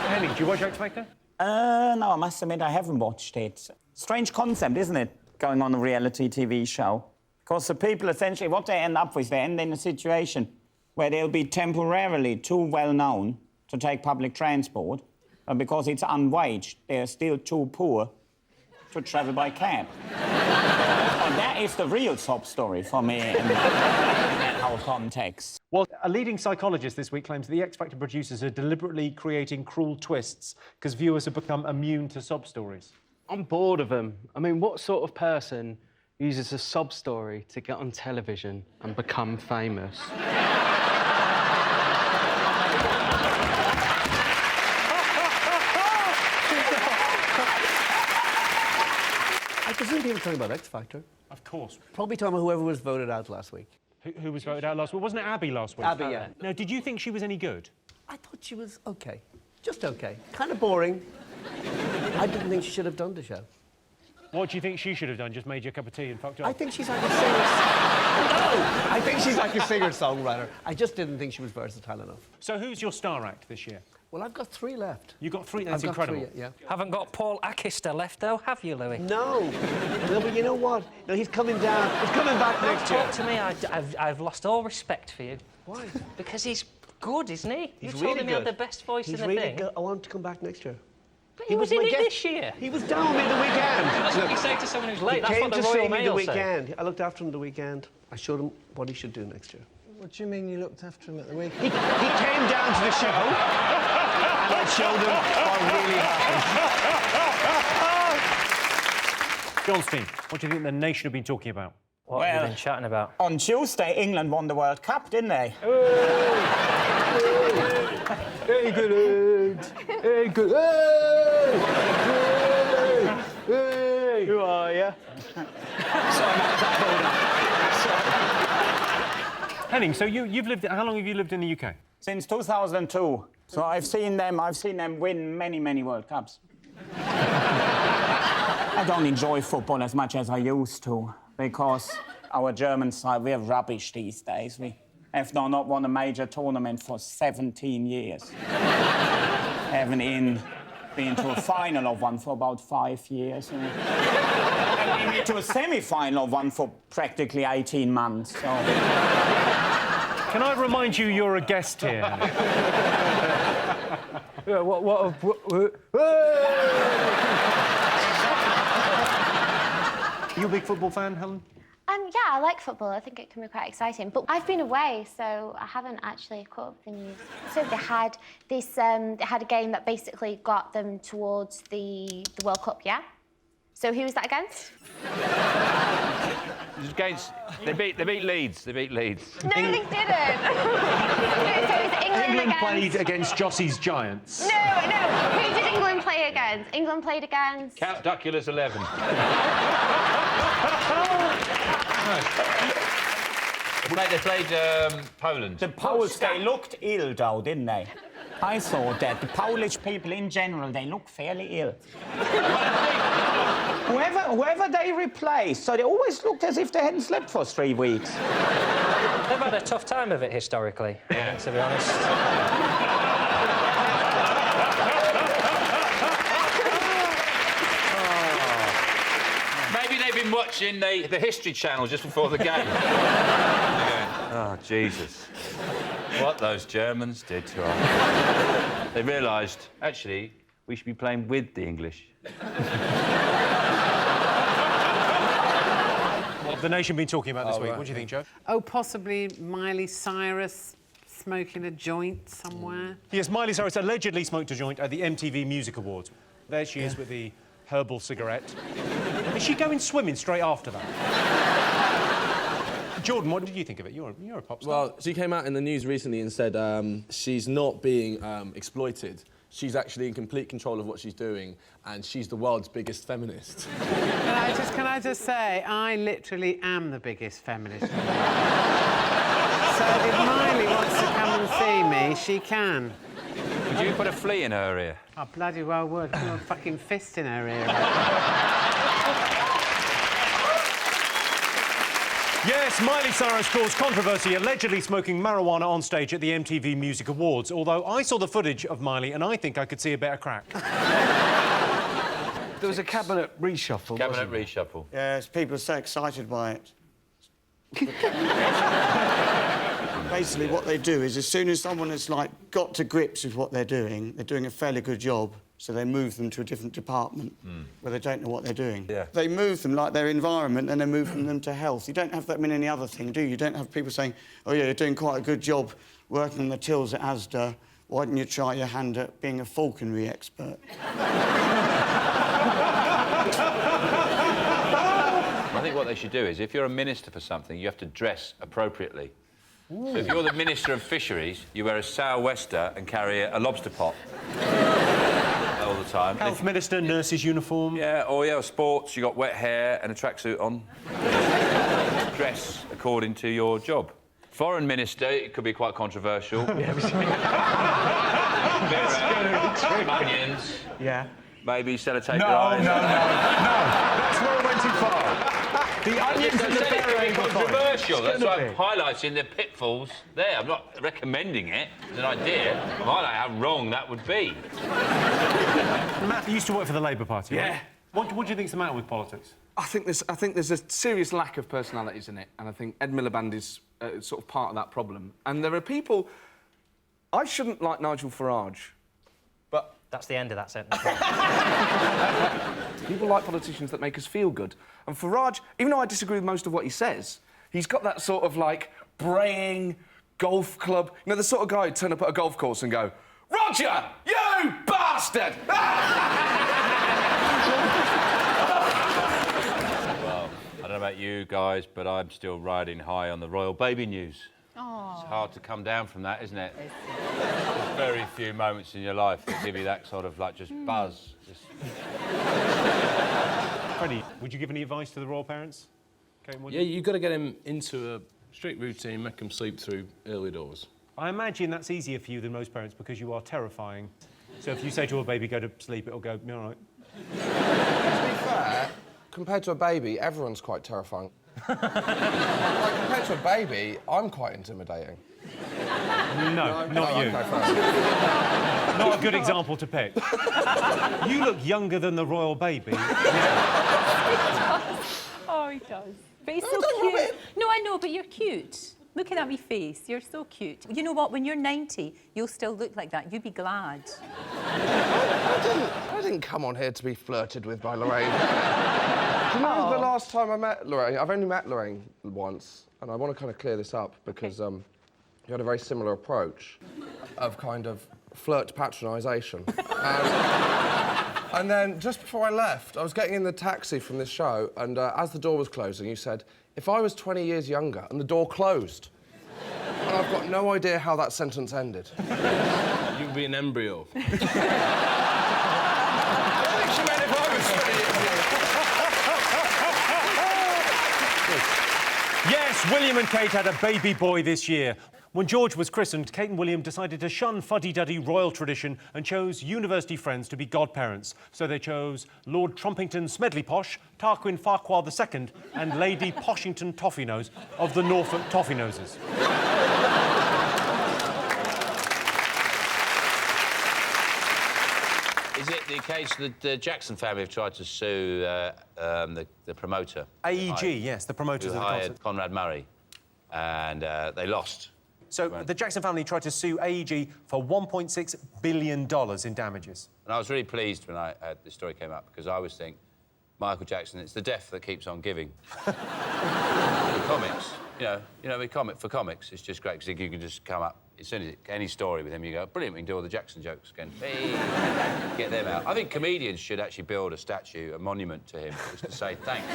Henny, do you watch X Factor? No, I must admit I haven't watched it. Strange concept, isn't it, going on a reality TV show? Because the people, essentially, what they end up with, they end in a situation where they'll be temporarily too well-known to take public transport, but because it's unwaged, they're still too poor to travel by cab. And that is the real sob story for me in our context. Well, a leading psychologist this week claims the X Factor producers are deliberately creating cruel twists because viewers have become immune to sob stories. I'm bored of them. I mean, what sort of person uses a sob story to get on television and become famous? I presume people talking about X Factor. Of course. Probably talking about whoever was voted out last week. Who was voted out last week? Wasn't it Abby last week? Abby, yeah. Now, did you think she was any good? I thought she was okay. Just OK. Kind of boring. I didn't think she should have done the show. What do you think she should have done? Just made you a cup of tea and fucked you off? I think she's like a singer... No! I think she's like a singer-songwriter. I just didn't think she was versatile enough. So who's your star act this year? Well, I've got 3 left. You've got 3? That's I've got incredible. 3, yeah. Haven't got Paul Achister left, though, have you, Louis? No. No, but you know what? No, he's coming down. He's coming back next year. Talk to me. I've lost all respect for you. Why? Because he's good, isn't he? He's you really told him he had good. the best voice He's in the really thing. good. I want him to come back next year. But he was in my it guest. this year. He was down in the weekend. That's what you say to someone who's late. That's He what came the to Royal see me the Mail say. weekend. I looked after him the weekend. I showed him what he should do next year. What do you mean you looked after him at the weekend? He came down to the show, and I showed him what really happened. John Steen, what do you think the nation have been talking about? What have you been chatting about? On Tuesday, England won the World Cup, didn't they? England! England! Hey! Who are you? Henning, so you've lived... How long have you lived in the UK? Since 2002. So I've seen them win many, many World Cups. I don't enjoy football as much as I used to, because our German side, we're rubbish these days. We have not won a major tournament for 17 years. Haven't been to a final of one for about 5 years. And to a semi-final of one for practically 18 months. So. Can I remind you you're a guest here? Are you a big football fan, Helen? Yeah, I like football. I think it can be quite exciting. But I've been away, so I haven't actually caught up with the news. So they had this. They had a game that basically got them towards the World Cup. Yeah. So who was that against? It was against. They beat Leeds. They beat Leeds. No, they didn't. So it was England against... played against Jossie's Giants. No. Who did England play against? England played against... Count Duckula's 11. They played Poland. The Poles, they looked ill, though, didn't they? I saw that. The Polish people in general, they look fairly ill. whoever they replaced, so they always looked as if they hadn't slept for 3 weeks. They've had a tough time of it historically, to be honest. Maybe they've been watching the History Channel just before the game. Oh, Jesus. What those Germans did to us. They realised, actually, we should be playing with the English. What have the nation been talking about this week? Right. What do you think, Joe? Oh, possibly Miley Cyrus smoking a joint somewhere. Yes, Miley Cyrus allegedly smoked a joint at the MTV Music Awards. There she is with the herbal cigarette. Is she going swimming straight after that? Jordan, what did you think of it? You're a pop star. Well, she came out in the news recently and said she's not being exploited. She's actually in complete control of what she's doing, and she's the world's biggest feminist. Can I just say, I literally am the biggest feminist. So if Miley wants to come and see me, she can. Would you put a flea in her ear? I bloody well would. Put a fucking fist in her ear. Yes, Miley Cyrus caused controversy allegedly smoking marijuana on stage at the MTV Music Awards, although I saw the footage of Miley and I think I could see a better crack. There was a cabinet reshuffle, Cabinet reshuffle. Yes, people are so excited by it. Basically, what they do is as soon as someone has, got to grips with what they're doing a fairly good job, so they move them to a different department where they don't know what they're doing. Yeah. They move them like their environment, and they move them to health. You don't have that in any other thing, do you? You don't have people saying, oh, yeah, you're doing quite a good job working on the tills at Asda. Why didn't you try your hand at being a falconry expert? I think what they should do is, if you're a minister for something, you have to dress appropriately. So if you're the Minister of Fisheries, you wear a sou'wester and carry a lobster pot all the time. Health Minister, nurse's uniform. Yeah, or sports, you got wet hair and a tracksuit on. Dress according to your job. Foreign Minister, it could be quite controversial. onions. Yeah. Maybe sellotape No, your eyes. no. That's where it went too far. The onions and the It's berries are fine. controversial. It's That's gonna why be. I'm highlighting the pitfalls there. I'm not recommending it as an idea. I'm highlighting how wrong that would be. Matt, you used to work for the Labour Party, Yeah. right? What do you think's the matter with politics? I think there's a serious lack of personalities in it, and I think Ed Miliband is sort of part of that problem. And there are people... I shouldn't like Nigel Farage, but... That's the end of that sentence. People like politicians that make us feel good. And Farage, even though I disagree with most of what he says, he's got that sort of, like, braying golf club... You know, the sort of guy who'd turn up at a golf course and go, Roger, you bastard! Well, I don't know about you guys, but I'm still riding high on the royal baby news. Oh. It's hard to come down from that, isn't it? There's very few moments in your life that give you that sort of, like, just buzz. Freddie, would you give any advice to the royal parents? Kate, would Yeah, you? you've got to get him into a strict routine, make him sleep through early doors. I imagine that's easier for you than most parents because you are terrifying. So if you say to your baby, go to sleep, it'll go, all right. To be fair, compared to a baby, everyone's quite terrifying. Like, compared to a baby, I'm quite intimidating. No, not you. Okay, fair. Not a good example to pick. You look younger than the royal baby. Oh, he does. But he's so cute. No, I know, but you're cute. Looking at me face, you're so cute. You know what? When you're 90, you'll still look like that. You'd be glad. I didn't come on here to be flirted with by Lorraine. Do you know the last time I met Lorraine? I've only met Lorraine once, and I want to kind of clear this up because you had a very similar approach of kind of flirt patronisation. And then just before I left, I was getting in the taxi from this show, and as the door was closing, you said, if I was 20 years younger, and the door closed. And I've got no idea how that sentence ended. You'd be an embryo. Yes, William and Kate had a baby boy this year. When George was christened, Kate and William decided to shun fuddy-duddy royal tradition and chose university friends to be godparents. So they chose Lord Trumpington Smedleyposh, Tarquin Farquhar II and Lady Poshington Toffeenose of the Norfolk Toffeenoses. Is it the case that the Jackson family have tried to sue the promoter? AEG, yes, the promoters of the hired concert. Conrad Murray, and they lost. So the Jackson family tried to sue AEG for $1.6 billion in damages. And I was really pleased when this story came up, because I always think, Michael Jackson, it's the death that keeps on giving. For comics, you know, for comics, it's just great, because you can just come up, as soon as any story with him, you go, brilliant, we can do all the Jackson jokes again. Hey, get them out. I think comedians should actually build a statue, a monument to him, just to say thanks.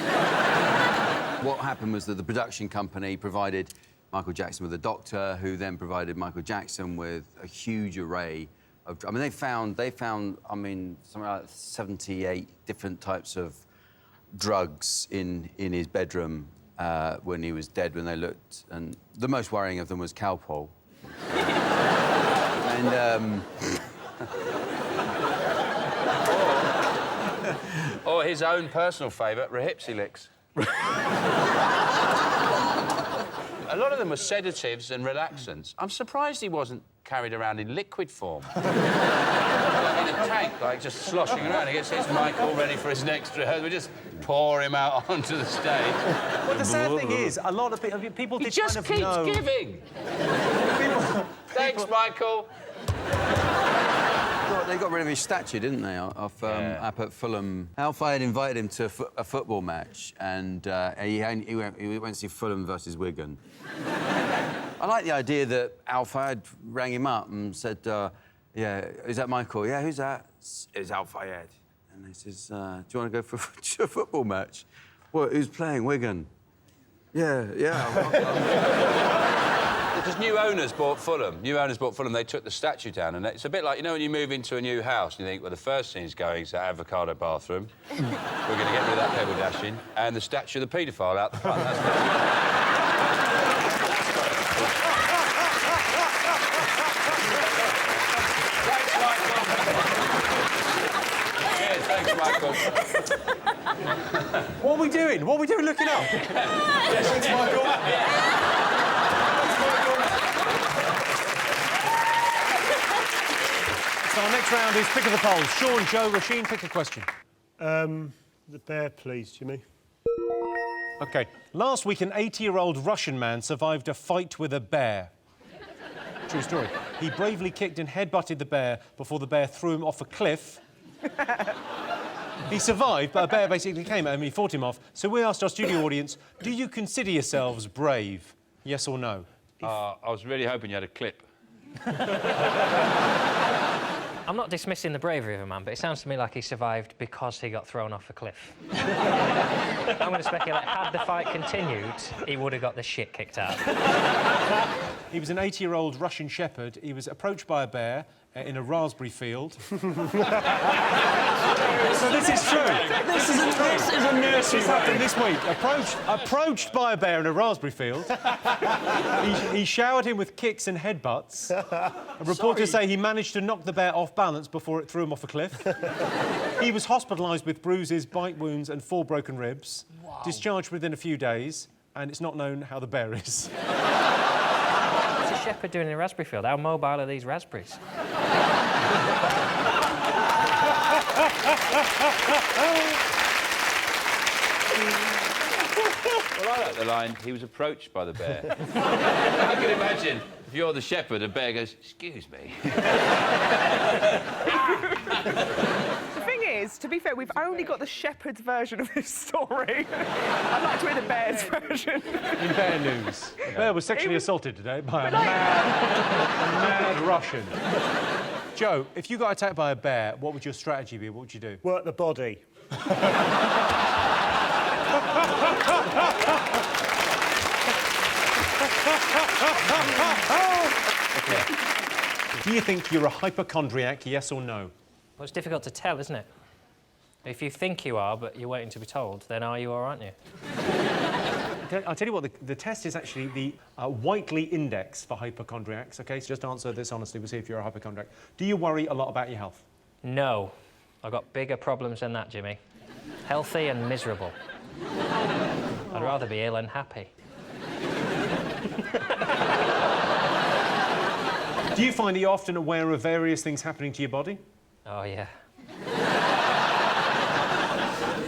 What happened was that the production company provided Michael Jackson with a doctor, who then provided Michael Jackson with a huge array of... I mean, they found, I mean, something like 78 different types of drugs in his bedroom when he was dead, when they looked, and the most worrying of them was Calpol. And, Or his own personal favourite, Rehipsy-Licks. A lot of them were sedatives and relaxants. I'm surprised he wasn't carried around in liquid form. In a tank, like, just sloshing around. He gets his mic all ready for his next rehearsal. We just pour him out onto the stage. Well, the sad thing is, a lot of people did just kind of know... keeps giving. Thanks, Michael. They got rid of his statue, didn't they, up at Fulham. Alfie had invited him to a football match, and he went to see Fulham versus Wigan. I like the idea that Alfie rang him up and said, yeah, is that Michael? Yeah, who's that? It's Alfie. And he says, do you want to go for a football match? What, who's playing? Wigan? Yeah. Because new owners bought Fulham, they took the statue down, and it's a bit like, you know, when you move into a new house and you think, well, the first thing is going is that avocado bathroom. We're going to get rid of that pebble dashing, and the statue of the paedophile out the front. That's what... Michael. What are we doing? What are we doing looking up? Yes, it's Michael. So our next round is Pick of the Polls. Sean, Joe, Rasheen, pick a question. The bear, please, Jimmy. OK. Last week, an 80-year-old Russian man survived a fight with a bear. True story. He bravely kicked and headbutted the bear before the bear threw him off a cliff. He survived, but a bear basically came at him and he fought him off. So we asked our studio audience, do you consider yourselves brave? Yes or no? I was really hoping you had a clip. I'm not dismissing the bravery of a man, but it sounds to me like he survived because he got thrown off a cliff. I'm going to speculate, had the fight continued, he would have got the shit kicked out. He was an 80-year-old Russian shepherd. He was approached by a bear in a raspberry field. So this is true. This is a nursery rhyme. This week, approached by a bear in a raspberry field. He showered him with kicks and headbutts. Reporters say he managed to knock the bear off balance before it threw him off a cliff. He was hospitalised with bruises, bite wounds and 4 broken ribs. Wow. Discharged within a few days, and it's not known how the bear is. What's a shepherd doing in a raspberry field? How mobile are these raspberries? Well, I like the line, he was approached by the bear. I can imagine, if you're the shepherd, a bear goes, excuse me. The thing is, to be fair, we've only got the shepherd's version of this story. I'd like to hear the bear's version. In bear news, a bear was sexually assaulted today by a mad Russian. Joe, if you got attacked by a bear, what would your strategy be? What would you do? Work the body. Do you think you're a hypochondriac, yes or no? Well, it's difficult to tell, isn't it? If you think you are, but you're waiting to be told, then are you or aren't you? I'll tell you what, the test is actually the Whiteley Index for hypochondriacs, OK? So just answer this honestly, we'll see if you're a hypochondriac. Do you worry a lot about your health? No. I've got bigger problems than that, Jimmy. Healthy and miserable. I'd rather be ill and happy. Do you find that you're often aware of various things happening to your body? Oh, yeah.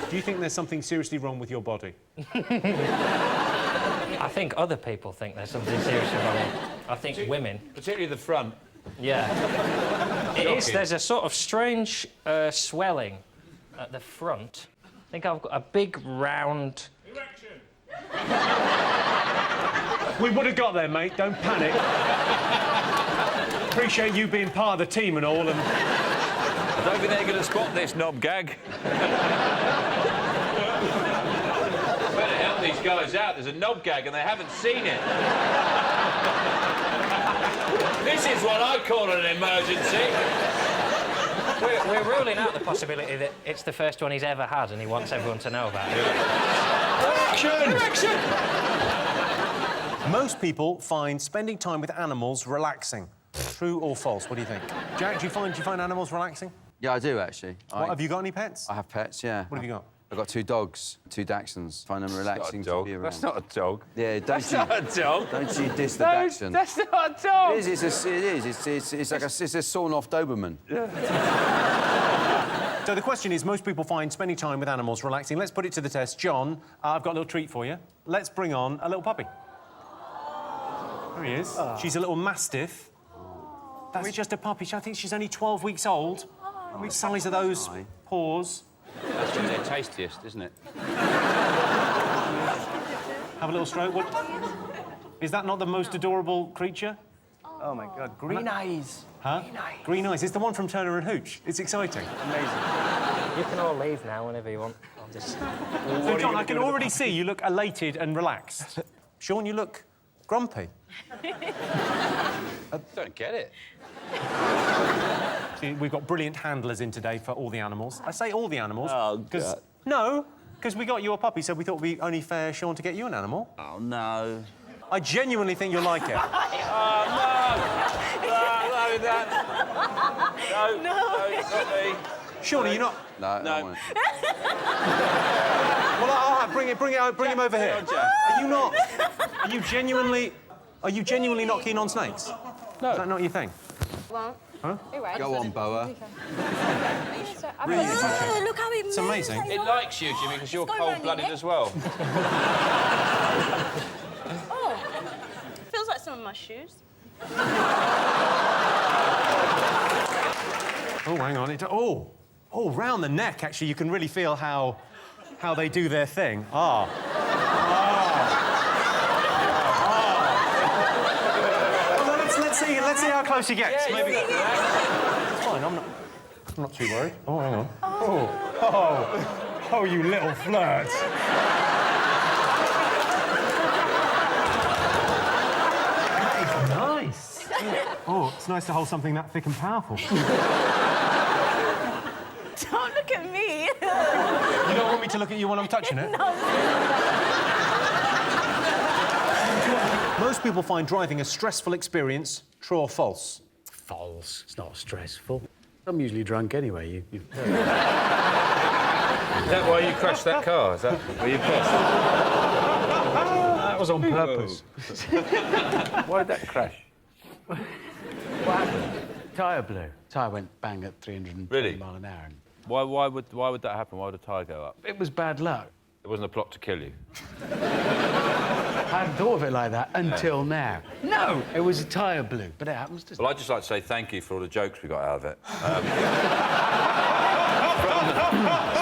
Do you think there's something seriously wrong with your body? I think other people think there's something seriously wrong. I think women. Particularly the front. Yeah. It is. There's a sort of strange swelling at the front. I think I've got a big round... Erection! We would have got there, mate. Don't panic. Appreciate you being part of the team and all, and... I don't think they're going to spot this knob gag. Better help these guys out. There's a knob gag and they haven't seen it. This is what I call an emergency. We're ruling out the possibility that it's the first one he's ever had and he wants everyone to know about it. Erection! Erection! Most people find spending time with animals relaxing. True or false? What do you think? Jack, do you find animals relaxing? Yeah, I do, actually. Have you got any pets? I have pets, yeah. What have you got? I've got 2 dogs, 2 Dachshunds. Find them relaxing to be around. That's not a dog. Yeah, don't That's not a dog. Don't you diss the Dachshund. That's not a dog. It is. It's like a sawn-off Doberman. Yeah. So the question is, most people find spending time with animals relaxing. Let's put it to the test. John, I've got a little treat for you. Let's bring on a little puppy. There he is. Oh. She's a little Mastiff. That's just a puppy. I think she's only 12 weeks old. Which size are those paws? That's just their tastiest, isn't it? Have a little stroke. What? Is that not the most adorable creature? Oh, my God. Green eyes. Huh? Green eyes. Green eyes. It's the one from Turner and Hooch. It's exciting. Amazing. You can all leave now whenever you want. I'll just... So, John, I can already see you look elated and relaxed. Sean, you look grumpy. Don't get it. See, we've got brilliant handlers in today for all the animals. I say all the animals. Oh, God. No, because we got you a puppy, so we thought it would be only fair, Sean, to get you an animal. Oh, no. I genuinely think you'll like it. Oh, no! No, not me. Surely you're not... No, I won't. Well, all right, bring him over here. Are you not... Are you genuinely not keen on snakes? No. Is that not your thing? Well, huh? Go on, Boa. Really? Look how it It's amazing. It likes you, Jimmy, because you're cold-blooded as well. Oh, feels like some of my shoes. Oh, hang on. Oh, round the neck, actually, you can really feel how they do their thing. Well, let's see how close he gets. Yeah, Maybe. It's fine. I'm not too worried. Oh, hang on. Oh, you little flirt. That is nice. Oh, it's nice to hold something that thick and powerful. Don't look at me. You don't want me to look at you when I'm touching it? No. Most people find driving a stressful experience. True or false? False. It's not stressful. I'm usually drunk anyway. Is that why you crashed that car? Is that were you pissed? That was on purpose. Why did that crash? What happened? Tyre blew. Tyre went bang at 320 mile an hour. Why would that happen? Why would a tyre go up? It was bad luck. It wasn't a plot to kill you. I hadn't thought of it like that until now. No, it was a tyre blew, but it happens to... Well, I'd just like to say thank you for all the jokes we got out of it. That's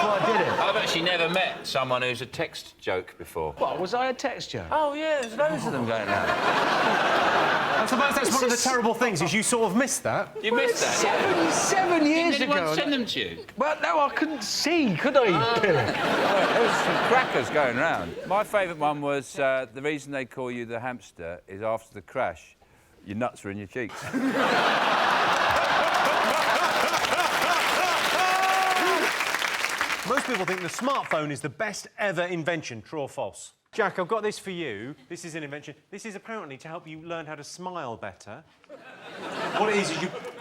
why I did it. I've actually never met someone who's a text joke before. What, was I a text joke? Oh, yeah, there's loads of them going around. I suppose that's one of the terrible things, is you sort of missed that. You missed that, yeah. 7 years Did ago. anyone send them to you? Well, no, I couldn't see, could I, you pillock? There was some crackers going round. My favourite one was the reason they call you the hamster is after the crash, your nuts were in your cheeks. Most people think the smartphone is the best ever invention. True or false? Jack, I've got this for you. This is an invention. This is apparently to help you learn how to smile better. What it is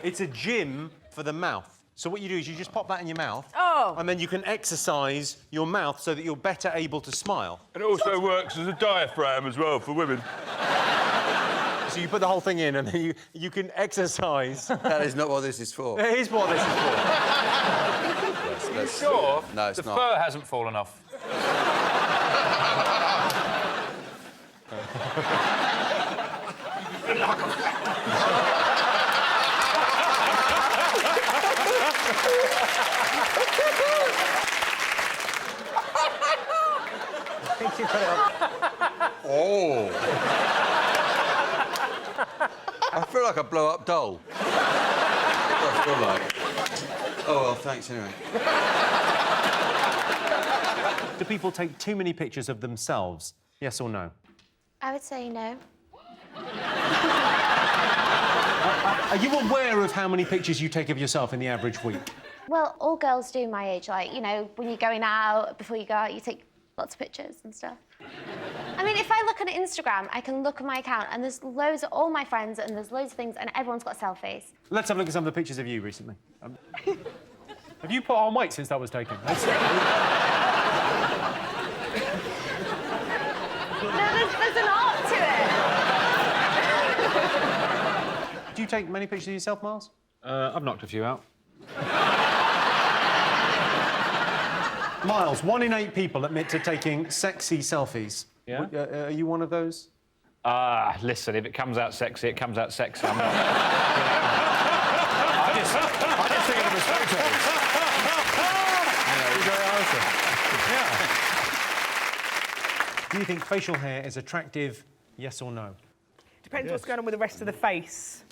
it's a gym for the mouth. So what you do is you just pop that in your mouth. Oh. And then you can exercise your mouth so that you're better able to smile. And it also works as a diaphragm as well for women. So you put the whole thing in and then you can exercise. That is not what this is for. It is what this is for. Are you sure? No, it's the not. fur hasn't fallen off. Oh. I feel like a blow-up doll. That's what I feel like. Oh, well, thanks anyway. Do people take too many pictures of themselves? Yes or no? I would say no. Are you aware of how many pictures you take of yourself in the average week? Well, all girls do my age. Like, you know, when you're going out, before you go out, you take lots of pictures and stuff. I mean, if I look at Instagram, I can look at my account and there's loads of all my friends and there's loads of things and everyone's got selfies. Let's have a look at some of the pictures of you recently. Have you put on weight since that was taken? No, there's an art to it. Do you take many pictures of yourself, Miles? I've knocked a few out. Miles, 1 in 8 people admit to taking sexy selfies. Yeah? Are you one of those? Listen, if it comes out sexy, it comes out sexy. I'm not... I just think of the photos. Do you think facial hair is attractive, yes or no? Depends what's going on with the rest of the face.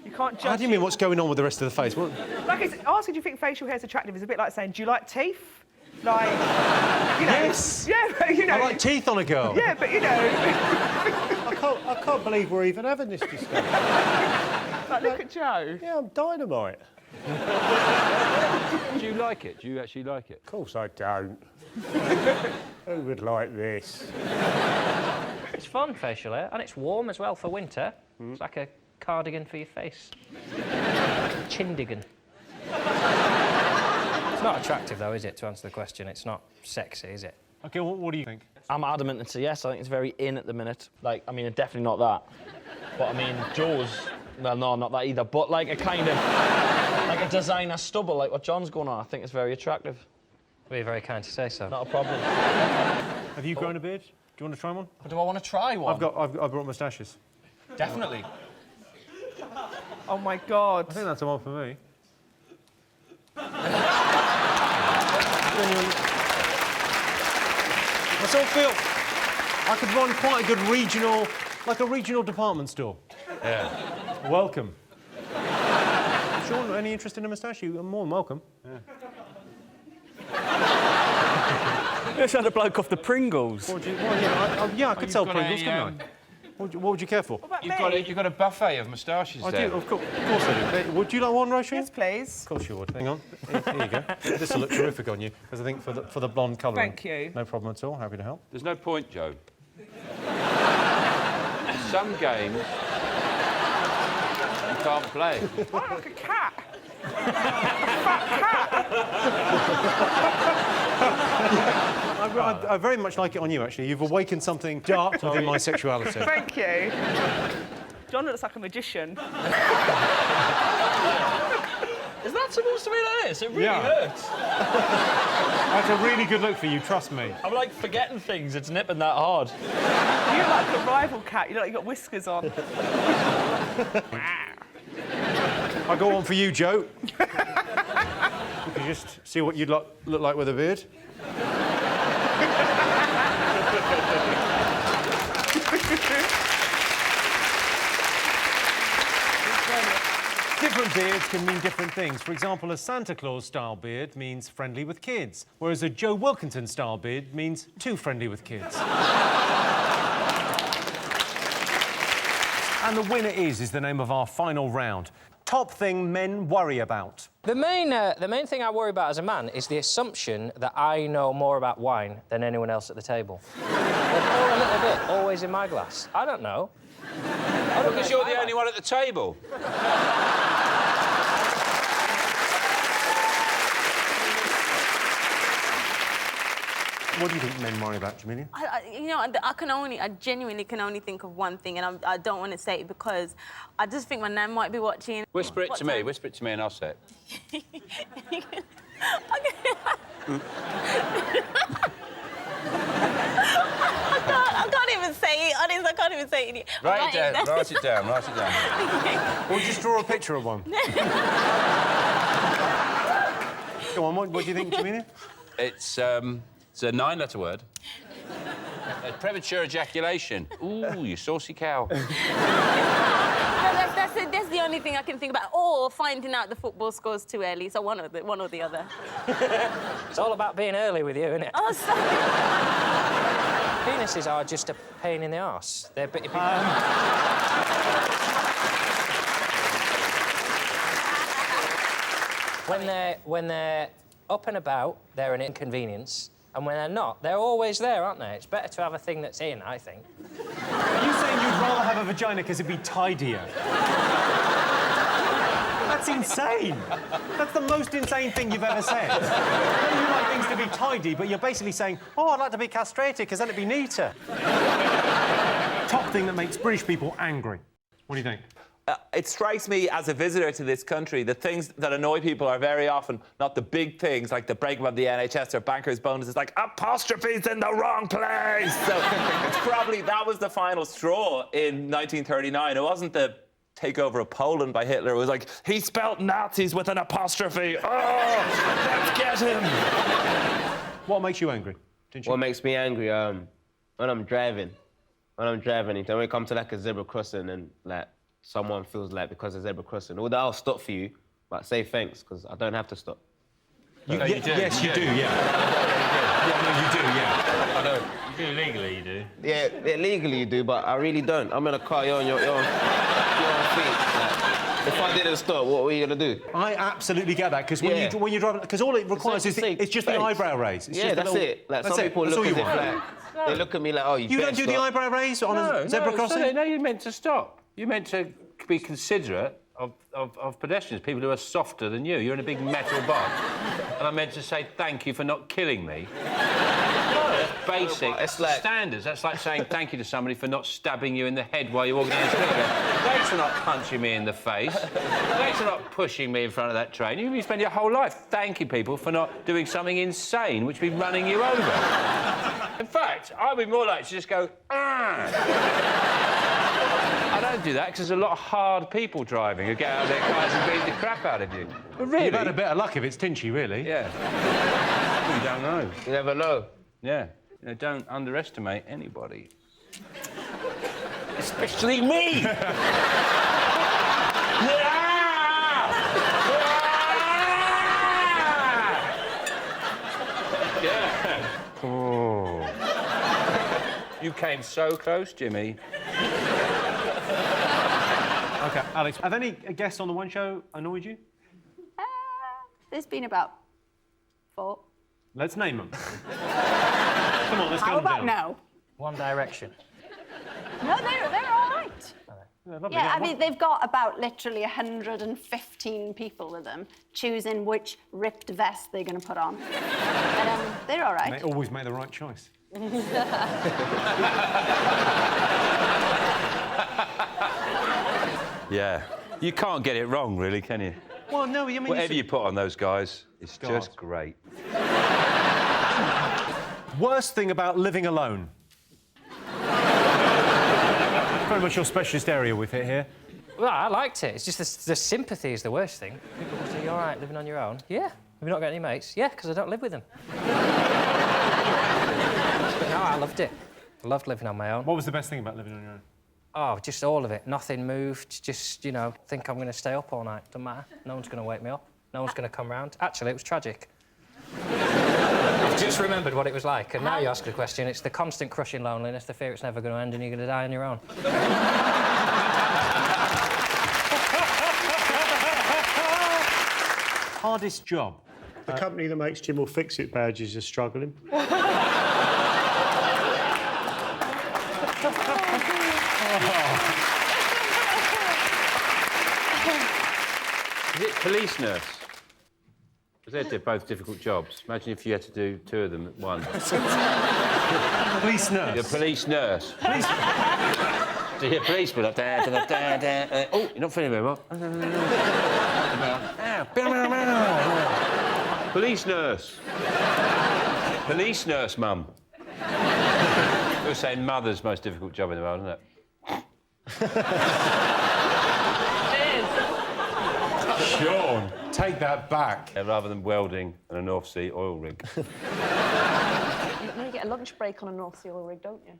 You can't judge. How do you mean what's going on with the rest of the face? What? Like, it's, asking do you think facial hair is attractive is a bit like saying, do you like teeth? Like, you know... Yes! Yeah, but, you know... I like teeth on a girl. Yeah, but, you know... I can't believe we're even having this discussion. Like, look at Joe. Yeah, I'm dynamite. Do you like it? Do you actually like it? Of course I don't. Who would like this? It's fun, facial hair, and it's warm as well for winter. It's like a cardigan for your face. Chindigan. not attractive, though, is it, to answer the question? It's not sexy, is it? OK, what do you think? I'm adamant it's a yes. I think it's very in at the minute. Like, I mean, definitely not that. But, I mean, Joe's... Well, no, not that either. But, like, a kind of... like a designer stubble, like what John's going on, I think it's very attractive. Well, you're very kind to say so. Not a problem. Have you grown a beard? Do you want to try one? Do I want to try one? I've brought moustaches. Definitely. Oh, my God. I think that's a one for me. I sort of feel I could run quite a good regional, like a regional department store. Yeah. Welcome. Sean, any interest in a moustache? You're more than welcome. Yeah. You just had a bloke off the Pringles. I could sell Pringles, couldn't I? What would you care for? You've got a buffet of moustaches I there. do, of course I do. Would you like one, Roisin? Yes, please. Of course you would. Hang on. Here you go. This will look terrific on you, because I think for the blonde colouring. Thank you. No problem at all. Happy to help. There's no point, Joe. Some games you can't play. Oh, like a cat. Fat cat. I very much like it on you, actually. You've awakened something dark within my sexuality. Thank you. John looks like a magician. Is that supposed to be like this? It really hurts. That's a really good look for you, trust me. I'm like forgetting things. It's nipping that hard. You look like a rival cat. You look like you've got whiskers on. I'll go on for you, Joe. You can just see what you'd look like with a beard. Different beards can mean different things. For example, a Santa Claus-style beard means friendly with kids, whereas a Joe Wilkinson-style beard means too friendly with kids. And the winner is the name of our final round. Top thing men worry about. The main thing I worry about as a man is the assumption that I know more about wine than anyone else at the table. They pour a little bit, always in my glass. I don't know. Because you're the only one at the table. What do you think men worry about, Jamelia? I genuinely can only think of one thing, and I don't want to say it because I just think my nan might be watching. Whisper it to me and I'll say it. I can't even say it, honestly, I can't even say it. Write it down. Or just draw a picture of one. Go on, what do you think, Jamelia? It's a 9-letter word. Premature ejaculation. Ooh, you saucy cow. That's the only thing I can think about. Or finding out the football scores too early, so one or the other. It's all about being early with you, isn't it? Oh, sorry. Penises are just a pain in the arse. They're when they're up and about, they're an inconvenience. And when they're not, they're always there, aren't they? It's better to have a thing that's in, I think. Are you saying you'd rather have a vagina because it'd be tidier? That's insane. That's the most insane thing you've ever said. You like things to be tidy, but you're basically saying, oh, I'd like to be castrated because then it'd be neater. Top thing that makes British people angry. What do you think? It strikes me as a visitor to this country, the things that annoy people are very often not the big things like the breakup of the NHS or bankers' bonuses, like apostrophes in the wrong place. So it's probably that was the final straw in 1939. It wasn't the takeover of Poland by Hitler. It was like, he spelt Nazis with an apostrophe. Oh, let's get him. What makes you angry? What makes me angry? When I'm driving. When we come to like a zebra crossing and like someone feels like because of zebra crossing, although I'll stop for you, but say thanks, because I don't have to stop. You do. Yes, you do, yeah. You do, yeah. I know. You do legally, you do. Yeah, legally you do, but I really don't. I'm in a car, you're on your own feet. Like, if I didn't stop, what were you going to do? I absolutely get that, because when you're driving... Because all it requires is it's just the eyebrow raise. It's yeah, that's it. Like, some people look at it like... They look at me like, oh, you don't do the eyebrow raise on a zebra crossing? No, you're meant to stop. You're meant to be considerate of pedestrians, people who are softer than you. You're in a big metal box. And I'm meant to say thank you for not killing me. No, that's basic standards. That's like saying thank you to somebody for not stabbing you in the head while you're walking down the street. Thanks for not punching me in the face. Thanks for not pushing me in front of that train. You spend your whole life thanking people for not doing something insane, which would be running you over. In fact, I'd be more likely to just go, ah. I don't do that because there's a lot of hard people driving who get out of their cars and beat the crap out of you. But really? You've had a bit of luck if it's Tinchy, really. Yeah. You don't know. You never know. Yeah. You know, don't underestimate anybody. Especially me! Yeah. Oh. You came so close, Jimmy. OK, Alex, have any guests on the One Show annoyed you? There's been about 4. Let's name them. Come on, let's How go about down. no? One Direction. No, they're all right. Yeah, I mean, they've got about literally 115 people with them, choosing which ripped vest they're going to put on. But they're all right. They always make the right choice. Yeah. You can't get it wrong, really, can you? Well, no, I mean... Whatever you put on those guys, it's just great. Worst thing about living alone? Very much your specialist area we've hit here. Well, I liked it. It's just the sympathy is the worst thing. People will say, "You all right living on your own?" Yeah. Have you not got any mates? Yeah, because I don't live with them. But no, I loved it. I loved living on my own. What was the best thing about living on your own? Oh, just all of it. Nothing moved. Just, you know, think I'm going to stay up all night. Doesn't matter. No one's going to wake me up. No one's going to come round. Actually, it was tragic. I've just remembered what it was like, and now you ask the question, it's the constant crushing loneliness, the fear it's never going to end and you're going to die on your own. Hardest job? The company that makes Jim will fix it badges is struggling. Is it police nurse? Because they're both difficult jobs. Imagine if you had to do 2 of them at once. Police nurse? You're a police nurse. Police... So you're a policeman up there, oh, you're not feeling very well. Police nurse. Police nurse, mum. You're saying mother's most difficult job in the world, isn't it? Sean, take that back. Yeah, rather than welding and a North Sea oil rig. You get a lunch break on a North Sea oil rig, don't you?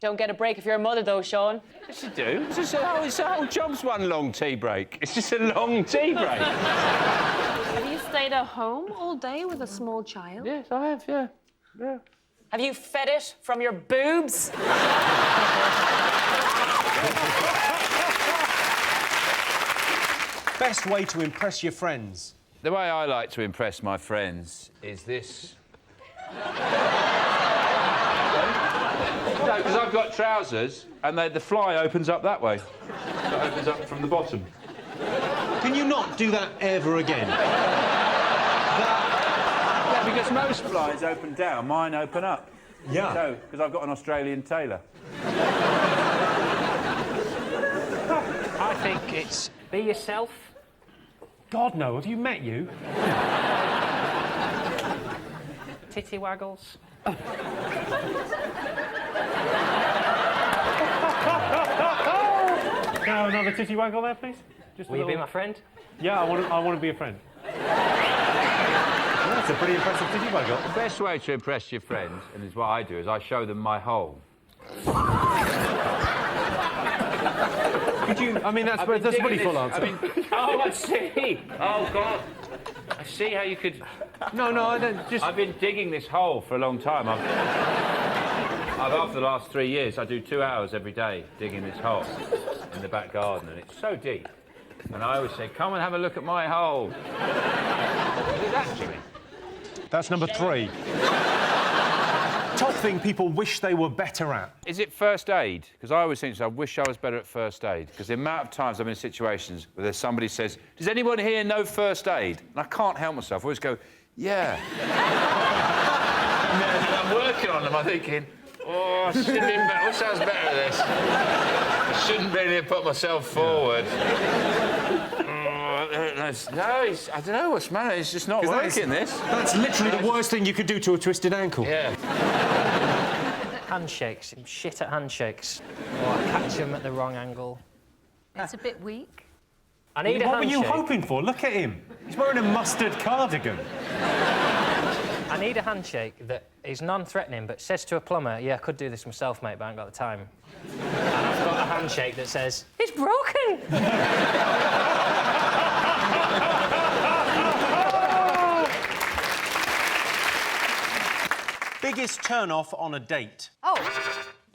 Don't get a break if you're a mother, though, Sean. Yes, you do. It's the whole job's one long tea break. It's just a long tea break. Have you stayed at home all day with a small child? Yes, I have, yeah. Yeah. Have you fed it from your boobs? Best way to impress your friends? The way I like to impress my friends is this. No, because I've got trousers and the fly opens up that way. It opens up from the bottom. Can you not do that ever again? Yeah, because most flies open down, mine open up. Yeah. So, because I've got an Australian tailor. I think it's be yourself. God, no. Have you met you? Titty waggles. Now, another titty waggle there, please. Just Will you be my friend? Yeah, I want to be a friend. That's a pretty impressive titty waggle. The best way to impress your friends, and it's what I do, is I show them my hole. Could you... I mean, that's a pretty full answer. Oh, I see. Oh, God. I see how you could... No, I don't... Just... I've been digging this hole for a long time. After the last 3 years, I do 2 hours every day digging this hole in the back garden, and it's so deep. And I always say, come and have a look at my hole. Look at that, Jimmy. That's number 3. top thing people wish they were better at? Is it first aid? Because I always think, I wish I was better at first aid. Because the amount of times I'm in situations where somebody says, does anyone here know first aid? And I can't help myself. I always go, yeah. And then I'm working on them, I'm thinking, oh, I should have been better. What sounds better at this? I shouldn't really have put myself forward. No, I don't know what's the matter. It's just not working, this. That's literally the worst thing you could do to a twisted ankle. Yeah. Handshakes. I'm shit at handshakes. Or I catch them at the wrong angle. It's a bit weak. I need a What were handshake. you hoping for? Look at him. He's wearing a mustard cardigan. I need a handshake that is non-threatening but says to a plumber, yeah, I could do this myself, mate, but I ain't got the time. And I've got a handshake that says, it's broken! Biggest turn-off on a date? Oh,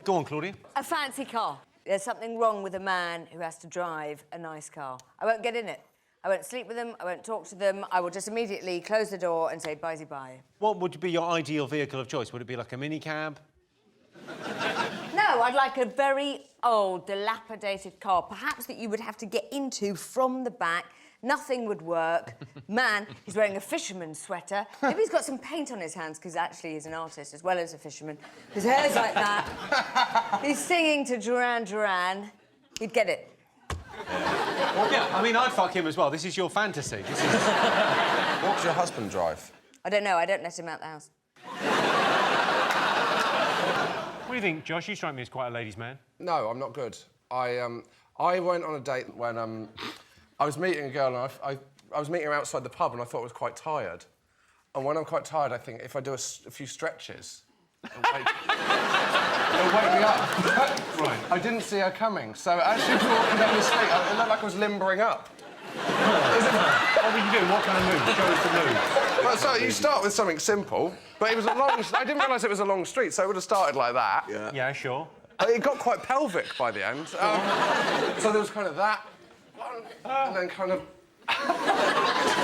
Go on, Claudia. a fancy car. There's something wrong with a man who has to drive a nice car. I won't get in it. I won't sleep with them, I won't talk to them, I will just immediately close the door and say bye-bye. What would be your ideal vehicle of choice? Would it be like a minicab? No, I'd like a very old, dilapidated car, perhaps that you would have to get into from the back. Nothing would work. Man, he's wearing a fisherman's sweater. Maybe he's got some paint on his hands, because actually he's an artist as well as a fisherman. His hair's like that. He's singing to Duran Duran. He'd get it. Yeah, I mean, I'd fuck him as well. This is your fantasy. This is... What does your husband drive? I don't know, I don't let him out the house. What do you think, Josh? You strike me as quite a ladies' man. No, I'm not good. I went on a date when I was meeting a girl and I was meeting her outside the pub and I thought I was quite tired. And when I'm quite tired, I think if I do a few stretches, it'll wake me up. Right. I didn't see her coming, so as she was walking down the street, it looked like I was limbering up. What were you doing? What kind of move? Show us the move. Well, so you start with something simple, but it was a long... I didn't realise it was a long street, so it would have started like that. Yeah, sure. It got quite pelvic by the end. So there was kind of that, and then kind of...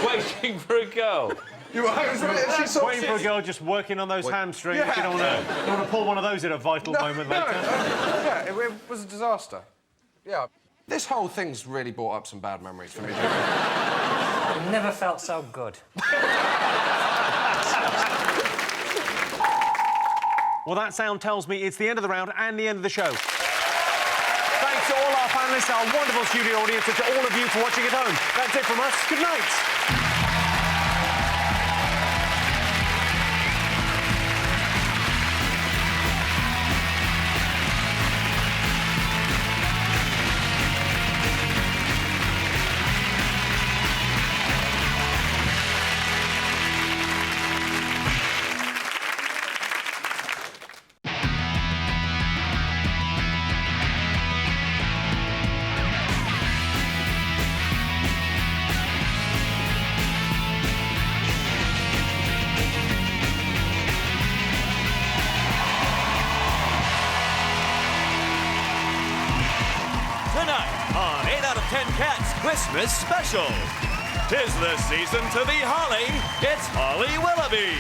Waiting for a girl. You were waiting for a girl just working on those hamstrings. Yeah. You don't want to pull one of those at a vital moment later. Yeah, it was a disaster. Yeah. This whole thing's really brought up some bad memories for me. I've never felt so good. Well, that sound tells me it's the end of the round and the end of the show. Thanks to all our panellists, our wonderful studio audience, and to all of you for watching at home. That's it from us. Good night. Christmas special. 'Tis the season to be holly, it's Holly Willoughby.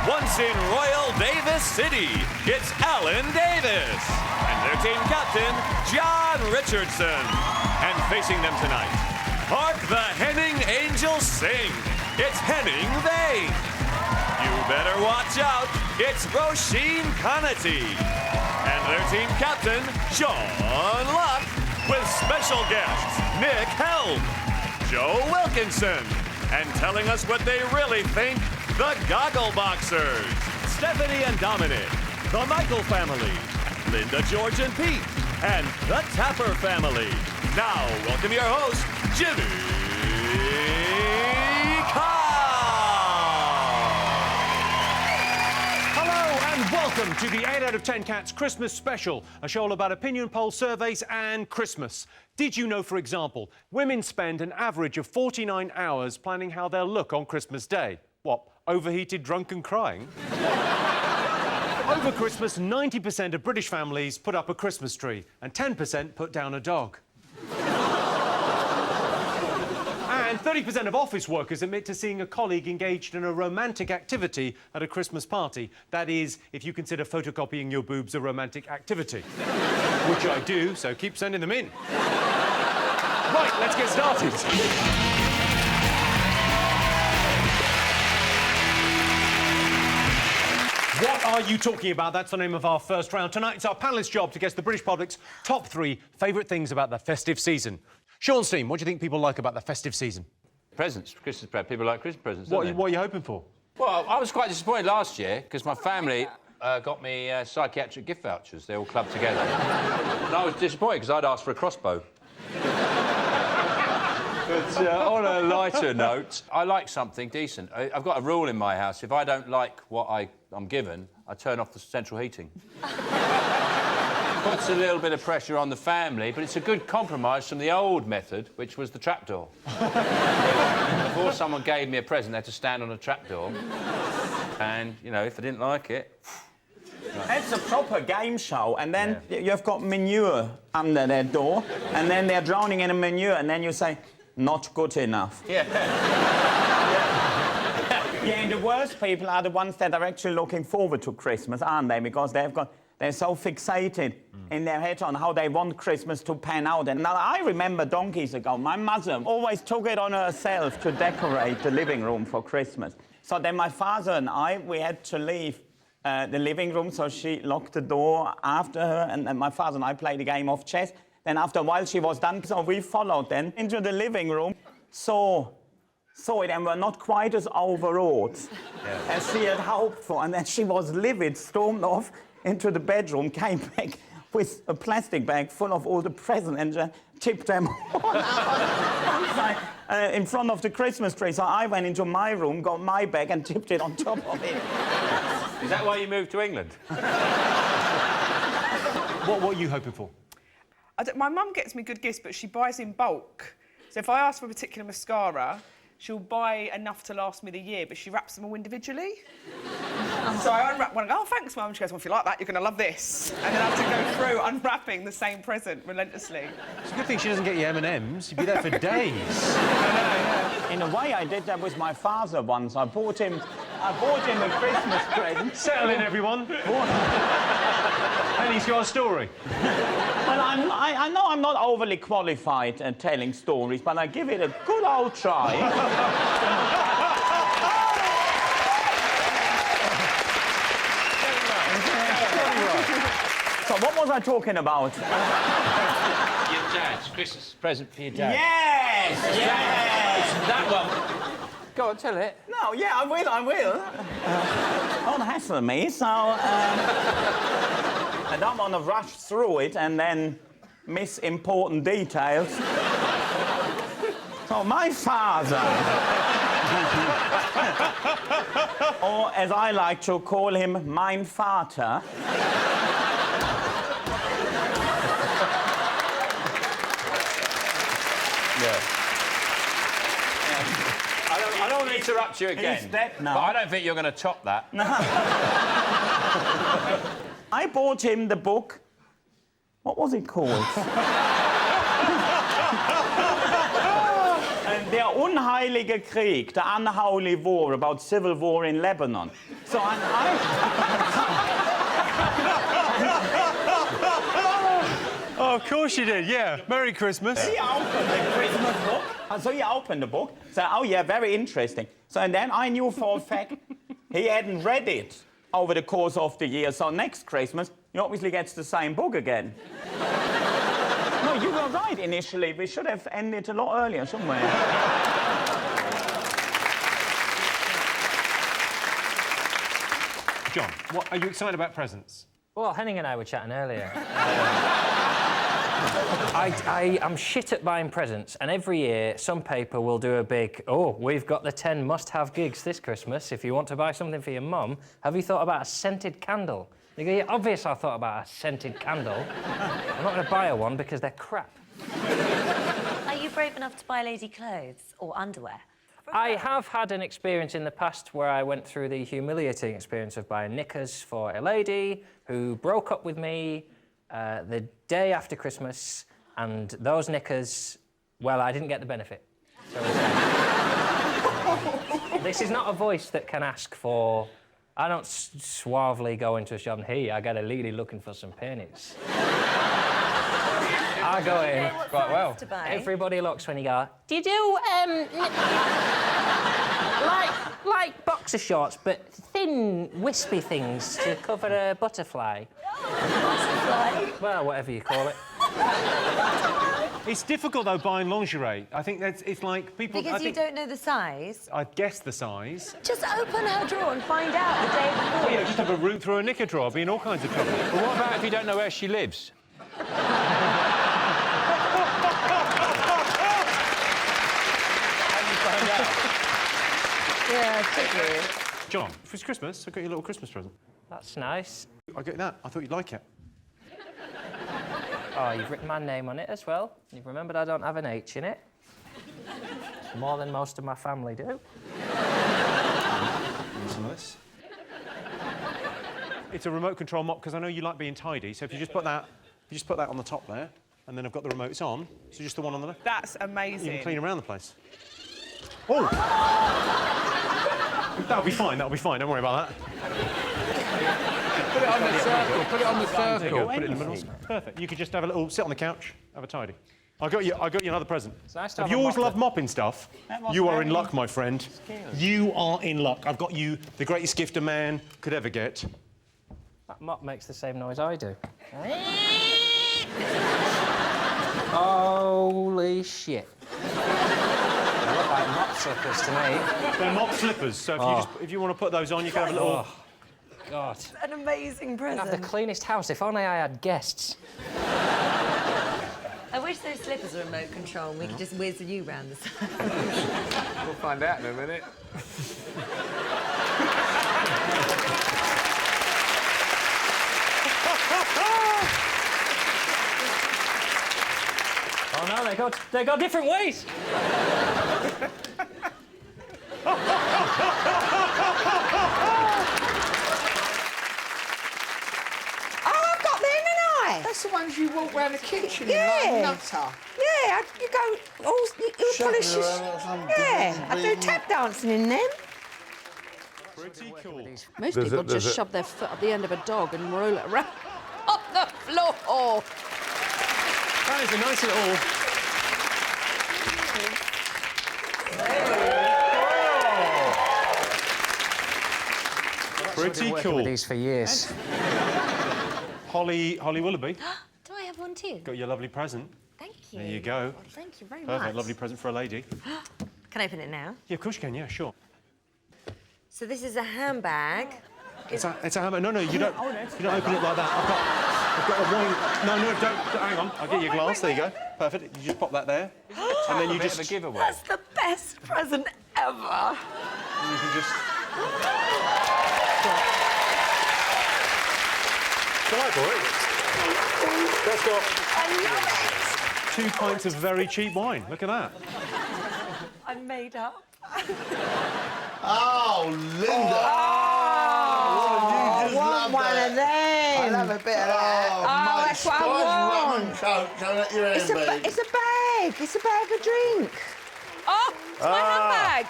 Once in Royal Davis City, it's Alan Davis. And their team captain, John Richardson. And facing them tonight, hark the Henning Angels sing, it's Henning Vane. You better watch out, it's Roisin Connaty. And their team captain, Sean Luck. With special guests, Nick Helm, Joe Wilkinson, and telling us what they really think, the Goggle Boxers, Stephanie and Dominic, the Michael family, Linda, George, and Pete, and the Tapper family. Now, welcome your host, Jimmy Carr. Welcome to the 8 out of 10 Cats Christmas Special, a show all about opinion poll surveys and Christmas. Did you know, for example, women spend an average of 49 hours planning how they'll look on Christmas Day? What, overheated, drunk and crying? Over Christmas, 90% of British families put up a Christmas tree and 10% put down a dog. And 30% of office workers admit to seeing a colleague engaged in a romantic activity at a Christmas party. That is, if you consider photocopying your boobs a romantic activity. Which I do, so keep sending them in. Right, let's get started. What are you talking about? That's the name of our first round. Tonight, it's our panellists' job to guess the British public's top 3 favourite things about the festive season. Sean Steam, what do you think people like about the festive season? Presents, Christmas presents. People like Christmas presents, What don't are you hoping for? Well, I was quite disappointed last year because my family got me psychiatric gift vouchers. They all clubbed together. And I was disappointed because I'd asked for a crossbow. But on a lighter note, I like something decent. I've got a rule in my house. If I don't like what I'm given, I turn off the central heating. Puts a little bit of pressure on the family, but it's a good compromise from the old method, which was the trapdoor. Before someone gave me a present, they had to stand on a trapdoor. And, you know, if I didn't like it... It's a proper game show, and then you've got manure under their door, and then they're drowning in a manure, and then you say, not good enough. Yeah. Yeah, and the worst people are the ones that are actually looking forward to Christmas, aren't they? Because they're so fixated in their head on how they want Christmas to pan out. And now I remember donkeys ago, my mother always took it on herself to decorate the living room for Christmas. So then my father and we had to leave the living room, so she locked the door after her, and then my father and I played a game of chess. Then after a while she was done, so we followed then into the living room, saw it, and were not quite as overawed as she had hoped for. And then she was livid, stormed off into the bedroom, came back with a plastic bag full of all the presents and tipped them in front of the Christmas tree. So I went into my room, got my bag and tipped it on top of it. Is that why you moved to England? What are you hoping for? My mum gets me good gifts, but she buys in bulk. So if I ask for a particular mascara, she'll buy enough to last me the year, but she wraps them all individually. So I unwrap one and go, oh, thanks, Mum. She goes, well, if you like that, you're going to love this. And then I have to go through unwrapping the same present relentlessly. It's a good thing she doesn't get you M&Ms. You'd be there for days. In a way, I did that with my father once. I bought him a Christmas present. Settle in, everyone. And he's got a story. Well, I know I'm not overly qualified at telling stories, but I give it a good old try. So what was I talking about? Your dad's Christmas present for your dad. Yes! Yes! That one. Go on, tell it. No, yeah, I will. Don't hassle me, so... I don't want to rush through it and then miss important details. So my father... or as I like to call him, mein Vater... I don't want to interrupt you again. He's dead now. But I don't think you're going to top that. I bought him the book. What was it called? Der Unheilige Krieg, the Unholy War, about civil war in Lebanon. So Oh, of course you did, yeah. Merry Christmas. He opened the Christmas book. So he opened the book. So, oh, yeah, very interesting. So, and then I knew for a fact he hadn't read it over the course of the year. So next Christmas, he obviously gets the same book again. No, you were right initially. We should have ended a lot earlier somewhere. John, are you excited about presents? Well, Henning and I were chatting earlier. I'm shit at buying presents, and every year some paper will do a big, oh, we've got the 10 must-have gigs this Christmas. If you want to buy something for your mum, have you thought about a scented candle? You go, yeah, obvious I thought about a scented candle. I'm not going to buy her one because they're crap. Are you brave enough to buy lady clothes or underwear? I have had an experience in the past where I went through the humiliating experience of buying knickers for a lady who broke up with me the day after Christmas, and those knickers, well, I didn't get the benefit. So this is not a voice that can ask for... I don't suavely go into a shop and, hey, I got a lady looking for some pennies. I go in quite well. Everybody looks when you go, do you do, like boxer shorts, but thin, wispy things to cover a butterfly? Well, whatever you call it. It's difficult, though, buying lingerie. I think it's like people... Because you don't know the size? I guess the size. Just open her drawer and find out the day before. Well, yeah, just have a root through a knicker drawer. I'll be in all kinds of trouble. But what about if you don't know where she lives? Yeah, tricky. John, if it's Christmas, I got you a little Christmas present. That's nice. I got that. I thought you'd like it. Oh, you've written my name on it as well. You've remembered I don't have an H in it. It's more than most of my family do. Some of this. It's a remote control mop because I know you like being tidy. So if you just put that, on the top there, and then I've got the remotes on. So just the one on the left. That's amazing. You can clean around the place. Oh! That'll be fine. That'll be fine. Don't worry about that. Put it on the circle. Put it on the circle. There you go. Put it in the middle. Perfect. You could just have a little sit on the couch, have a tidy. I got you another present. Nice to have have you a always mop loved mopping stuff? You are in luck, my friend. You are in luck. I've got you the greatest gift a man could ever get. That mop makes the same noise I do. Holy shit. They look like mop slippers to me. They're mop slippers, so if you want to put those on, you can have a little... Oh, God. An amazing present. I'd have the cleanest house if only I had guests. I wish those slippers were remote control and we could just whiz you round the side. We'll find out in a minute. Oh no, they go different ways. That's the ones you walk round the kitchen in Yeah. like a nutter. Yeah, you go, you polish your... Yeah, I do tap dancing in them. Pretty cool. Most people just shove their foot up the end of a dog and roll it around on the floor. That is a nice little... Pretty cool. With these for years. Holly Willoughby. Do I have one too? Got your lovely present. Thank you. There you go. Thank you very Perfect, much. lovely present for a lady. Can I open it now? Yeah, of course you can, yeah, sure. So this is a handbag. It's a hammer. No, you don't open it like that. I've got a wine... No, don't, hang on. I'll get you a glass, there you go. Perfect, you just pop that there. And then you just... a giveaway. That's the best present ever. And you can just... Try for it. That's got... I love it. 2 pints of very cheap wine. Look at that. I'm made up. Oh, Linda! I want one of them. I'll have a bit of that. Oh, that's what I want. It's a bag. It's a bag of drink. Oh, it's my handbag.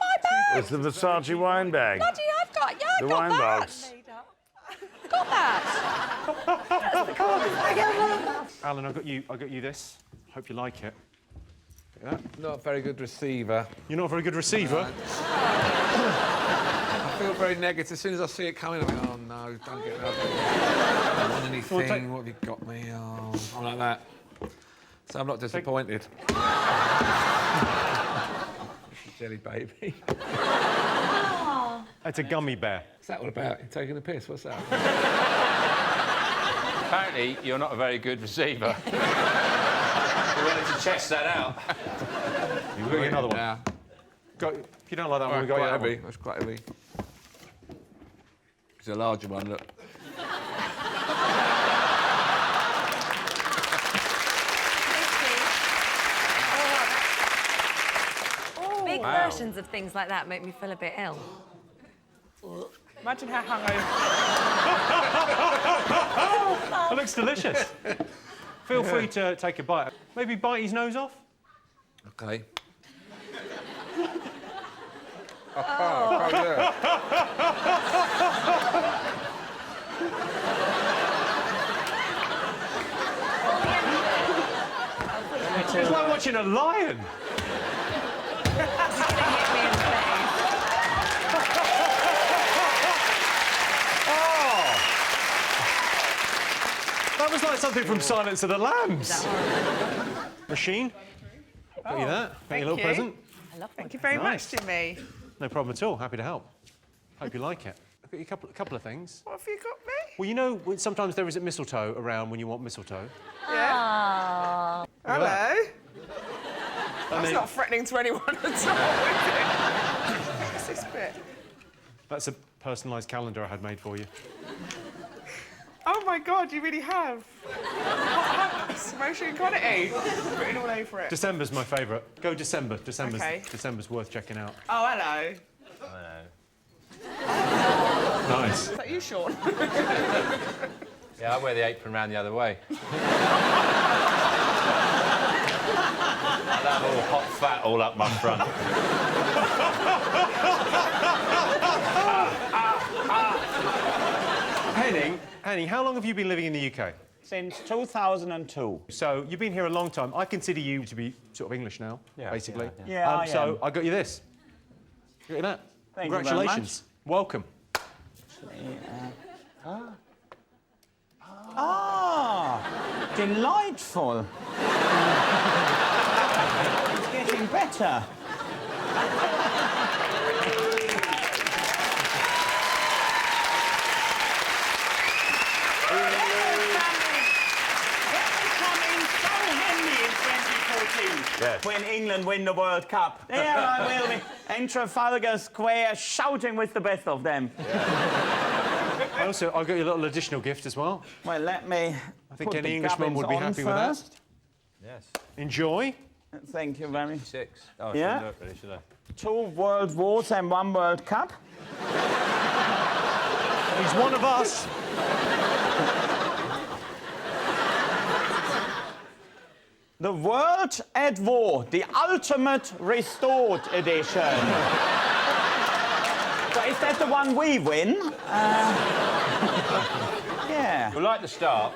My bag. It's the Versace wine bag. Bloody, I've got, yeah, I The got wine that. box. Got that. That's the coolest bag ever. Alan, I got you this. Hope you like it. Look at that. Not a very good receiver. You're not a very good receiver? I feel very negative. As soon as I see it coming, I think, oh no, don't get that. I don't want anything. What have you got me? Oh, I'm like that. So I'm not disappointed. Jelly baby. It's a gummy bear. What's that all about? You're taking a piss? What's that? Apparently, you're not a very good receiver. You're ready to chest that out. You will get another one. Yeah. If you don't like that one, we got quite you heavy. one. That's quite heavy. It's a larger one, look. Big versions of things like that make me feel a bit ill. Imagine how hungover. That looks delicious. Feel free to take a bite. Maybe bite his nose off. OK. It's like watching a lion. That was like something from Silence of the Lambs. Machine. Got you that. Got you a little present. Thank you very much, Jimmy. No problem at all. Happy to help. Hope you like it. I've got you a couple of things. What have you got me? Well, you know, sometimes there isn't mistletoe around when you want mistletoe. Yeah. Hello. That's not threatening to anyone at all, is it? What's this bit? That's a personalised calendar I had made for you. Oh my God, you really have. Emotion quantity. Written all over it. December's my favourite. Go December. Okay. December's worth checking out. Oh, hello. Nice. Is that you, Sean? Yeah, I wear the apron round the other way. I have all hot fat all up my front. Henning, how long have you been living in the UK? Since 2002. So you've been here a long time. I consider you to be sort of English now, basically. Yeah, so I got you this. Look at that. Thank you very Congratulations. Welcome. Delightful. It's getting better. Yes. When England win the World Cup. There I will be in Trafalgar Square shouting with the best of them. I got you a little additional gift as well. Well, let me. I think any Englishman would be happy with that. Yes. Enjoy. Thank you very much. 6. Oh, yeah. Look, really, should I? 2 World Wars and 1 World Cup. He's one of us. The World at War, the ultimate restored edition. So is that the one we win? Yeah. We like the start.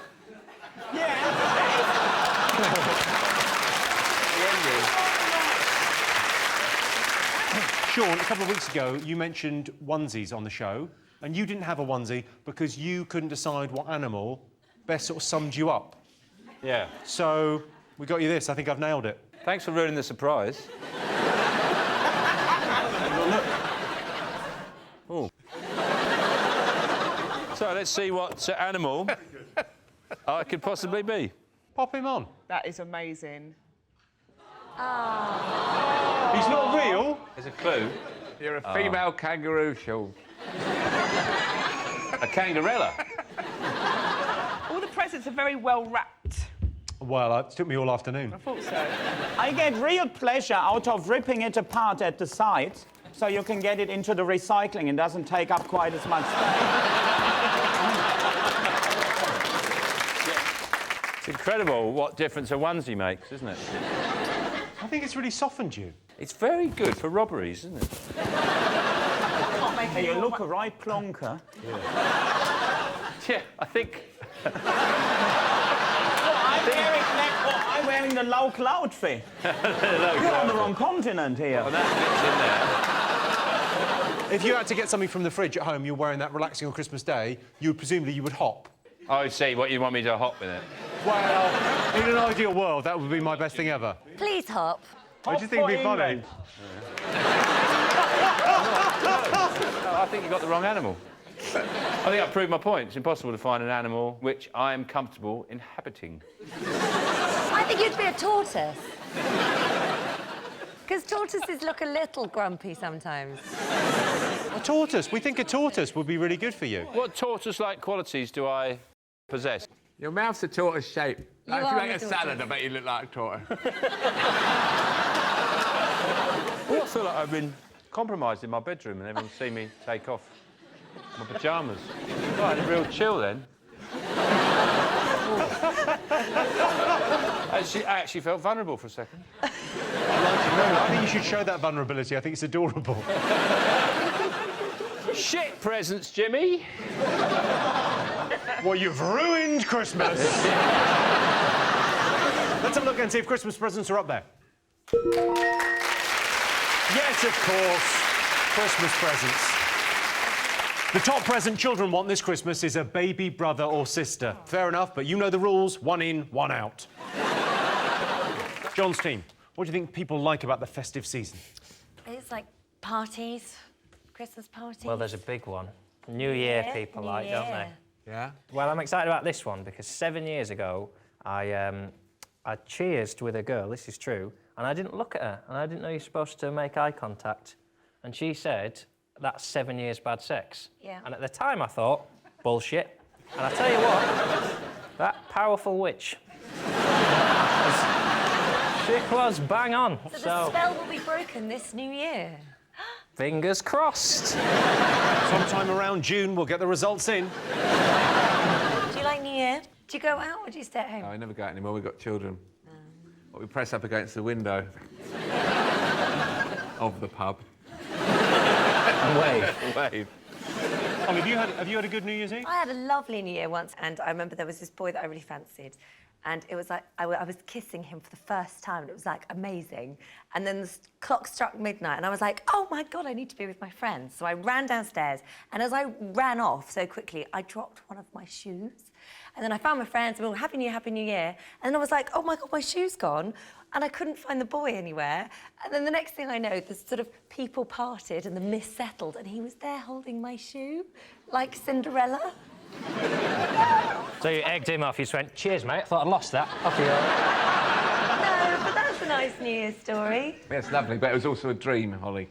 Sean, a couple of weeks ago, you mentioned onesies on the show, and you didn't have a onesie because you couldn't decide what animal best sort of summed you up. Yeah. So we got you this. I think I've nailed it. Thanks for ruining the surprise. Oh. So let's see what animal I could possibly be. Pop him on. That is amazing. He's not real. There's a clue. You're a female kangaroo, Sean. A kangarella. All the presents are very well wrapped. Well, it took me all afternoon. I thought so. I get real pleasure out of ripping it apart at the sides so you can get it into the recycling and doesn't take up quite as much space. It's incredible what difference a onesie makes, isn't it? I think it's really softened you. It's very good for robberies, isn't it? Hey, you look a right plonker. Yeah, I think... I'm wearing the local outfit. You're on the wrong continent here. Well, that fits in there. If you had to get something from the fridge at home, you're wearing that relaxing on Christmas Day, presumably you would hop. I see what you want me to hop with it. Well, in an ideal world, that would be my best thing ever. Please hop. What do you think would be funny? I think you got the wrong animal. I think I've proved my point. It's impossible to find an animal which I am comfortable inhabiting. I think you'd be a tortoise. Because tortoises look a little grumpy sometimes. A tortoise? We think a tortoise would be really good for you. What tortoise-like qualities do I possess? Your mouth's a tortoise shape. Like if you make a salad, I bet you look like a tortoise. Well, I feel like I've been compromised in my bedroom and everyone's seen me take off my pyjamas. Oh, I had a real chill then. I actually felt vulnerable for a second. delighted. No, I think you should show that vulnerability. I think it's adorable. Shit presents, Jimmy. Well, you've ruined Christmas. Let's have a look and see if Christmas presents are up there. Yes, of course. Christmas presents. The top present children want this Christmas is a baby brother or sister. Fair enough, but you know the rules. One in, one out. John's team, what do you think people like about the festive season? It's like parties, Christmas parties. Well, there's a big one. New Year people like, don't they? Yeah? Well, I'm excited about this one because 7 years ago, I cheersed with a girl, this is true, and I didn't look at her, and I didn't know you're supposed to make eye contact. And she said, that's 7 years bad sex. Yeah. And at the time, I thought, bullshit. And I tell you what, that powerful witch, she was bang on. So the spell will be broken this new year. Fingers crossed. Sometime around June, we'll get the results in. Do you like New Year? Do you go out or do you stay at home? No, I never go out anymore. We've got children. But we press up against the window of the pub. And wave. Wave. Ollie, have you had a good New Year's Eve? I had a lovely New Year once, and I remember there was this boy that I really fancied. And it was like, I was kissing him for the first time, and it was, like, amazing. And then the clock struck midnight, and I was like, oh, my God, I need to be with my friends. So I ran downstairs, and as I ran off so quickly, I dropped one of my shoes. And then I found my friends, and we were, Happy New Year, Happy New Year. And then I was like, oh, my God, my shoe's gone. And I couldn't find the boy anywhere. And then the next thing I know, the sort of people parted, and the mist settled, and he was there holding my shoe, like Cinderella. So you egged him off, you just went, cheers, mate, I thought I'd lost that. Off you go. No, but that's a nice New Year's story. Yeah, it's lovely, but it was also a dream, Holly.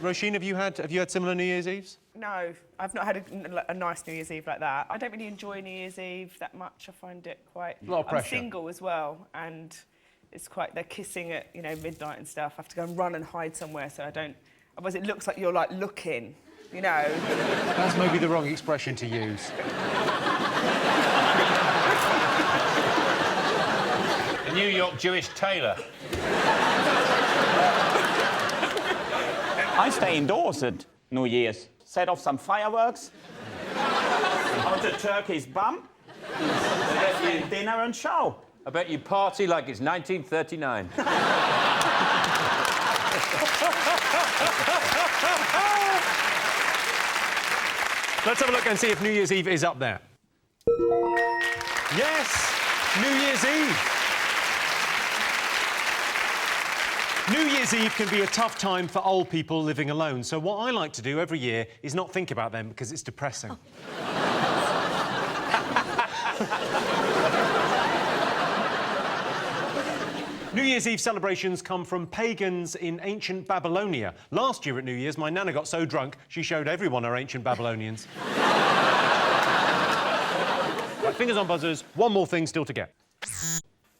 Roisin, have you had similar New Year's Eves? No, I've not had a nice New Year's Eve like that. I don't really enjoy New Year's Eve that much. I find it quite... A lot of pressure. I'm single as well, and it's quite... They're kissing at, you know, midnight and stuff. I have to go and run and hide somewhere so I don't... Otherwise it looks like you're, like, looking, you know. That's maybe the wrong expression to use. The New York Jewish tailor. I stay indoors at New Year's. Set off some fireworks. Out a turkey's bum. And dinner and show. I bet you party like it's 1939. Let's have a look and see if New Year's Eve is up there. Yes, New Year's Eve. New Year's Eve can be a tough time for old people living alone, so what I like to do every year is not think about them because it's depressing. New Year's Eve celebrations come from pagans in ancient Babylonia. Last year at New Year's, my nana got so drunk, she showed everyone her ancient Babylonians. Right, fingers on buzzers, one more thing still to get.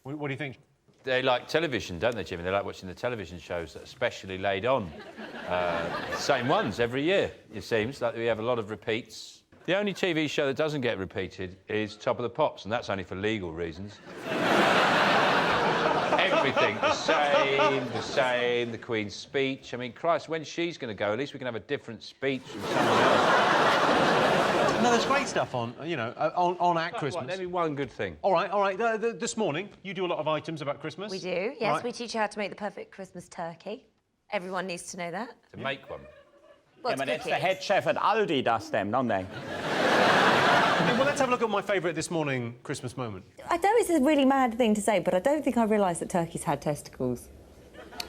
What do you think? They like television, don't they, Jimmy? They like watching the television shows that are specially laid on. Same ones every year, it seems. Like we have a lot of repeats. The only TV show that doesn't get repeated is Top of the Pops, and that's only for legal reasons. Everything the same, the Queen's speech. I mean, Christ, when she's going to go, at least we can have a different speech from someone else. No, there's great stuff on, you know, on at Christmas. Maybe one good thing. All right. This morning, you do a lot of items about Christmas. We do, yes. Right. We teach you how to make the perfect Christmas turkey. Everyone needs to know that. To make one. Well, yeah, but it's the head chef at Aldi does them, don't they? Okay, well, let's have a look at my favourite this morning Christmas moment. I know it's a really mad thing to say, but I don't think I realised that turkeys had testicles.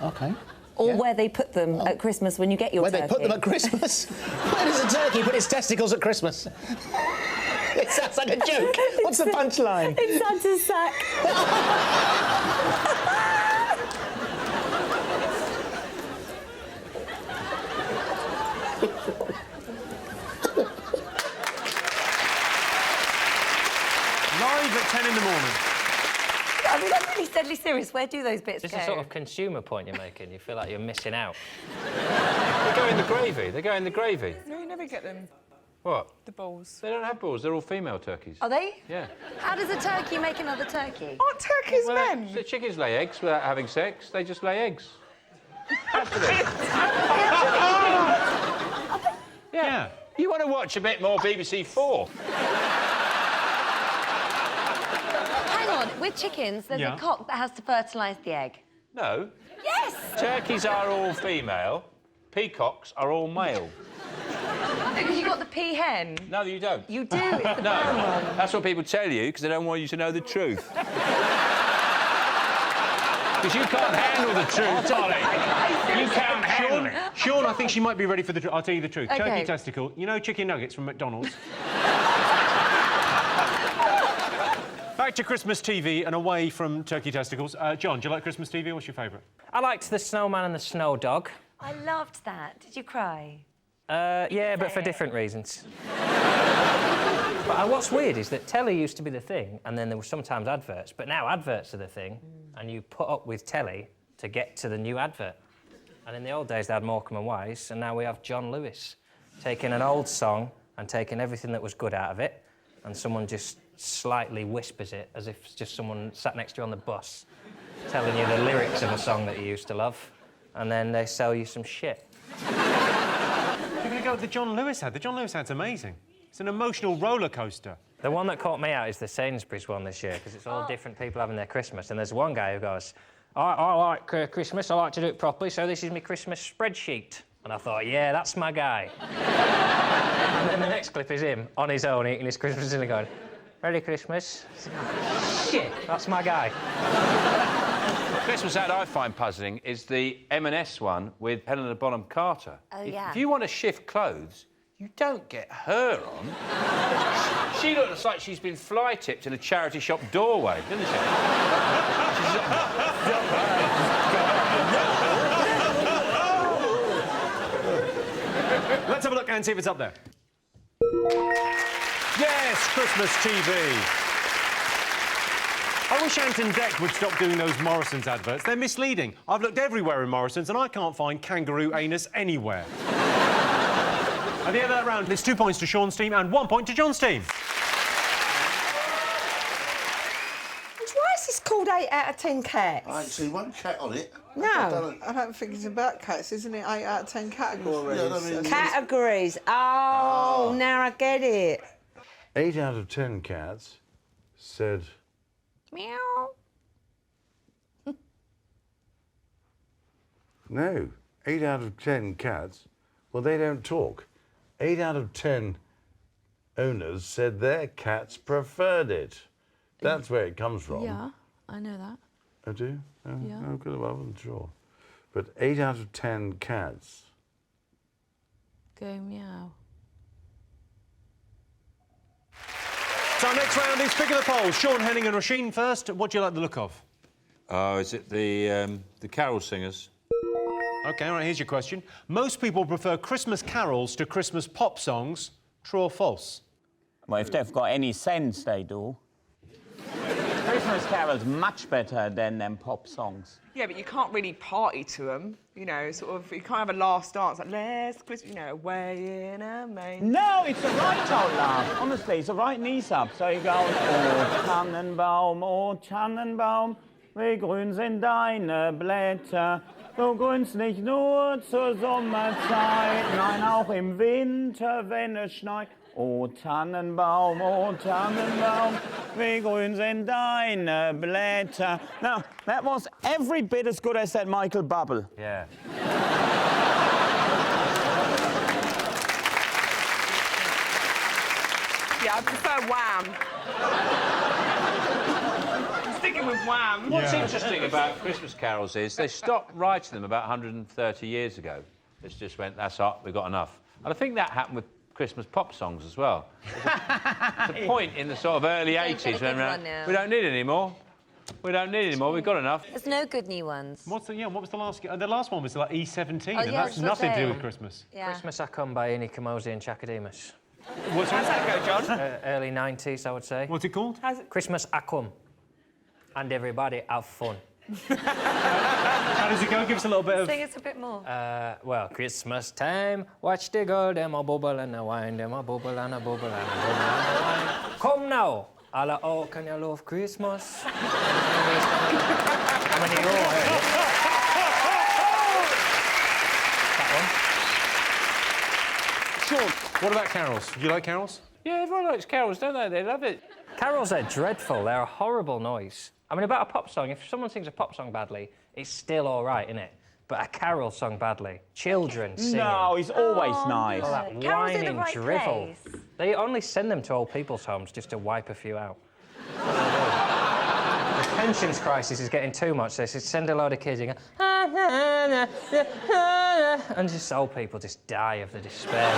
OK. Or where they put them at Christmas when you get your turkey. Where they put them at Christmas? Where does a turkey put its testicles at Christmas? It sounds like a joke. What's the punchline? In Santa's sack. Live at 10 in the morning. I mean, I'm really deadly serious. Where do those bits This go? is a sort of consumer point you're making. You feel like you're missing out. They go in the gravy. They go in the gravy. No, you never get them. What? The balls. They don't have balls. They're all female turkeys. Are they? Yeah. How does a turkey make another turkey? Aren't turkeys men? The chickens lay eggs without having sex. They just lay eggs. Yeah. You want to watch a bit more BBC 4? Hang on, with chickens, there's a cock that has to fertilise the egg. No. Yes! Turkeys are all female. Peacocks are all male. Because you got the peahen. No, you don't. You do, it's the No, brown one. that's what people tell you because they don't want you to know the truth. Because you can't handle the truth, darling. You can't handle it. Sean, I think she might be ready for the truth. I'll tell you the truth. Okay. Turkey testicle. You know chicken nuggets from McDonald's? Back to Christmas TV and away from turkey testicles. John, do you like Christmas TV? What's your favourite? I liked The Snowman and the Snow Dog. I loved that. Did you cry? Yeah, but for different reasons. But what's weird is that telly used to be the thing, and then there were sometimes adverts, but now adverts are the thing, and you put up with telly to get to the new advert. And in the old days, they had Morecambe and Wise, and now we have John Lewis taking an old song and taking everything that was good out of it, and someone just slightly whispers it as if it's just someone sat next to you on the bus telling you the lyrics of a song that you used to love, and then they sell you some shit. You're going to go with the John Lewis ad. The John Lewis ad's amazing. It's an emotional roller coaster. The one that caught me out is the Sainsbury's one this year, because it's all different people having their Christmas, and there's one guy who goes, I like Christmas, I like to do it properly, so this is my Christmas spreadsheet. And I thought, yeah, that's my guy. And then the next clip is him, on his own, eating his Christmas dinner going, Merry Christmas. Shit, that's my guy. The Christmas ad I find puzzling is the M&S one with Helena Bonham Carter. Oh, yeah. If you want to shift clothes, you don't get her on. She looks like she's been fly-tipped in a charity shop doorway, doesn't she? Let's have a look and see if it's up there. Yes, Christmas TV. I wish Ant and Dec would stop doing those Morrison's adverts. They're misleading. I've looked everywhere in Morrison's and I can't find kangaroo anus anywhere. At the end of that round, it's 2 points to Sean's team and 1 point to John's team. Why is this called 8 out of 10 cats? I ain't seen one cat on it. No, I don't think it's about cats, isn't it? 8 out of 10 categories. Yeah, I mean, categories. Oh, now I get it. 8 out of 10 cats said... Meow. No, 8 out of 10 cats, well, they don't talk. 8 out of 10 owners said their cats preferred it. That's where it comes from. Yeah, I know that. I do? Oh, Yeah. Oh, good, I wasn't sure. But 8 out of 10 cats. Go meow. So our next round is Figure the Poll. Sean, Henning and Roisin first. What do you like the look of? Oh, is it the carol singers? OK, all right, here's your question. Most people prefer Christmas carols to Christmas pop songs. True or false? Well, if they've got any sense, they do. Christmas carols much better than them pop songs. Yeah, but you can't really party to them. You know, sort of, you can't have a last dance like, last Christmas, you know, away in a main. No, it's a right old laugh. Honestly, it's a right knees up. So you go, oh Tannenbaum, wie grün sind deine Blätter. Du grünst nicht nur zur Sommerzeit, nein, auch im Winter, wenn es schneit. Oh Tannenbaum, wie grün sind deine Blätter. Now, that was every bit as good as that Michael Bublé. Yeah. Yeah, I prefer Wham. I'm sticking with Wham. What's interesting about Christmas carols is they stopped writing them about 130 years ago. It's just went, that's up, we've got enough. And I think that happened with Christmas pop songs as well. There's a point in the sort of early 80s when we don't need any more. We don't need any more, we've got enough. There's no good new ones. What was the last? The last one was like E17, Oh, and yeah, that's nothing to do with Christmas. Yeah. Christmas I Come by Ini Kamosi and Chakademus. How's that go, John? Early 90s, I would say. What's it called? Christmas I Come. And everybody have fun. How does it go? Give us a little bit of... Sing us a bit more. Well, Christmas time, watch the gold, them a bubble and a wine, them a bubble and a bubble and a bubble and a wine. Come now, alla oh, can you love Christmas? How many you all heard it? That one. Sean, what about carols? Do you like carols? Yeah, everyone likes carols, don't they? They love it. Carols are dreadful. They're a horrible noise. I mean, about a pop song, if someone sings a pop song badly, it's still all right, isn't it? But a carol sung badly, children singing... No, it's always nice. All that whining drivel. They only send them to old people's homes just to wipe a few out. The pensions crisis is getting too much. They send a load of kids and go... and just old people just die of the despair.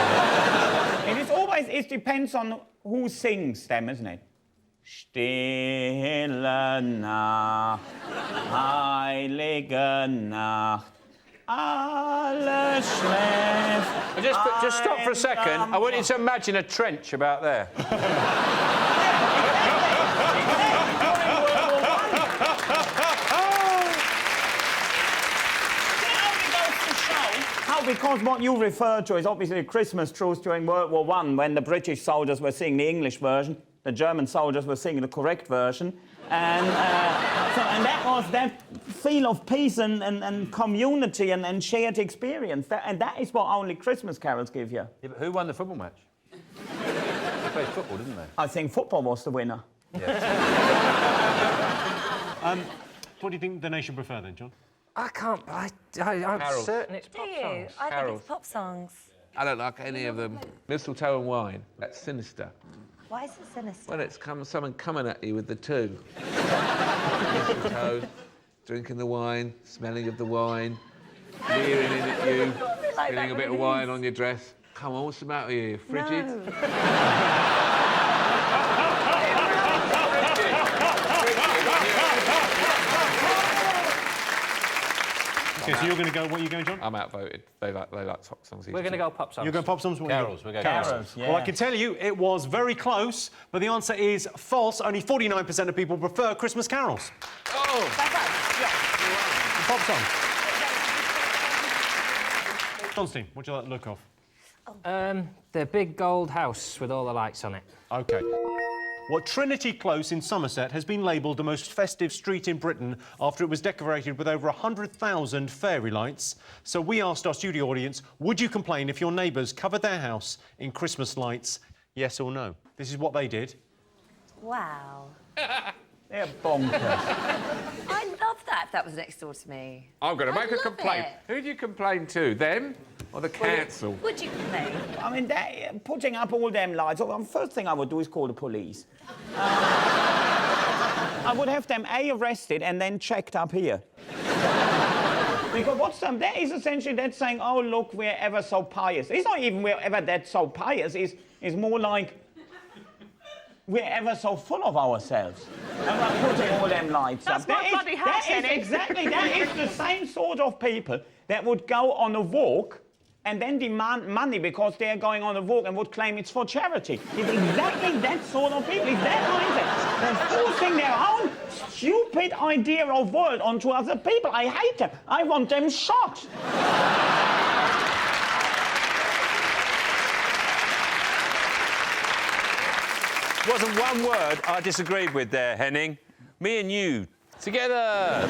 And it's always, it depends on who sings them, isn't it? Stille Nacht, heilige Nacht, alles schläft. Just stop for a second. I want you to imagine a trench about there. Because what you refer to is obviously Christmas truce during World War I, when the British soldiers were singing the English version, the German soldiers were singing the correct version, and and that was that feel of peace and community and shared experience, and that is what only Christmas carols give you. Yeah, but who won the football match? They played football, didn't they? I think football was the winner. Yeah. What do you think the nation prefer then, John? I can't... I'm certain it's pop songs. I think it's pop songs. I don't like any of them. Mistletoe and wine, that's sinister. Why is it sinister? Well, it's someone coming at you with the two. Mistletoe, drinking the wine, smelling of the wine, leering in at you, spilling a bit of wine on your dress. Come on, what's the matter with you? You're frigid? No. OK, so you're going to go... What are you going, John? I'm outvoted. They like pop songs. We're going to go pop songs. You're going pop songs? Carols. We're going carols. Yeah. Well, I can tell you, it was very close, but the answer is false. Only 49% of people prefer Christmas carols. Oh! Pop songs. John's team, what do you like the look of? The big gold house with all the lights on it. OK. Well, Trinity Close in Somerset has been labelled the most festive street in Britain after it was decorated with over 100,000 fairy lights. So we asked our studio audience, would you complain if your neighbours covered their house in Christmas lights? Yes or no? This is what they did. Wow. They're bonkers. I love that if that was next door to me. I'm going to make a complaint. it. Who do you complain to, them or the council? Would you complain? I mean, putting up all them lights, the first thing I would do is call the police. I would have them arrested and then checked up here. Because that is essentially that saying, oh, look, we're ever so pious. It's not even we're ever that so pious, it's more like we're ever so full of ourselves. And we're putting all them lights up. That's my bloody house, Henning. Exactly, that is the same sort of people that would go on a walk and then demand money because they're going on a walk and would claim it's for charity. It's exactly that sort of people. It's that mindset. They're forcing their own stupid idea of world onto other people. I hate them. I want them shot. Wasn't one word I disagreed with there, Henning. Me and you, together.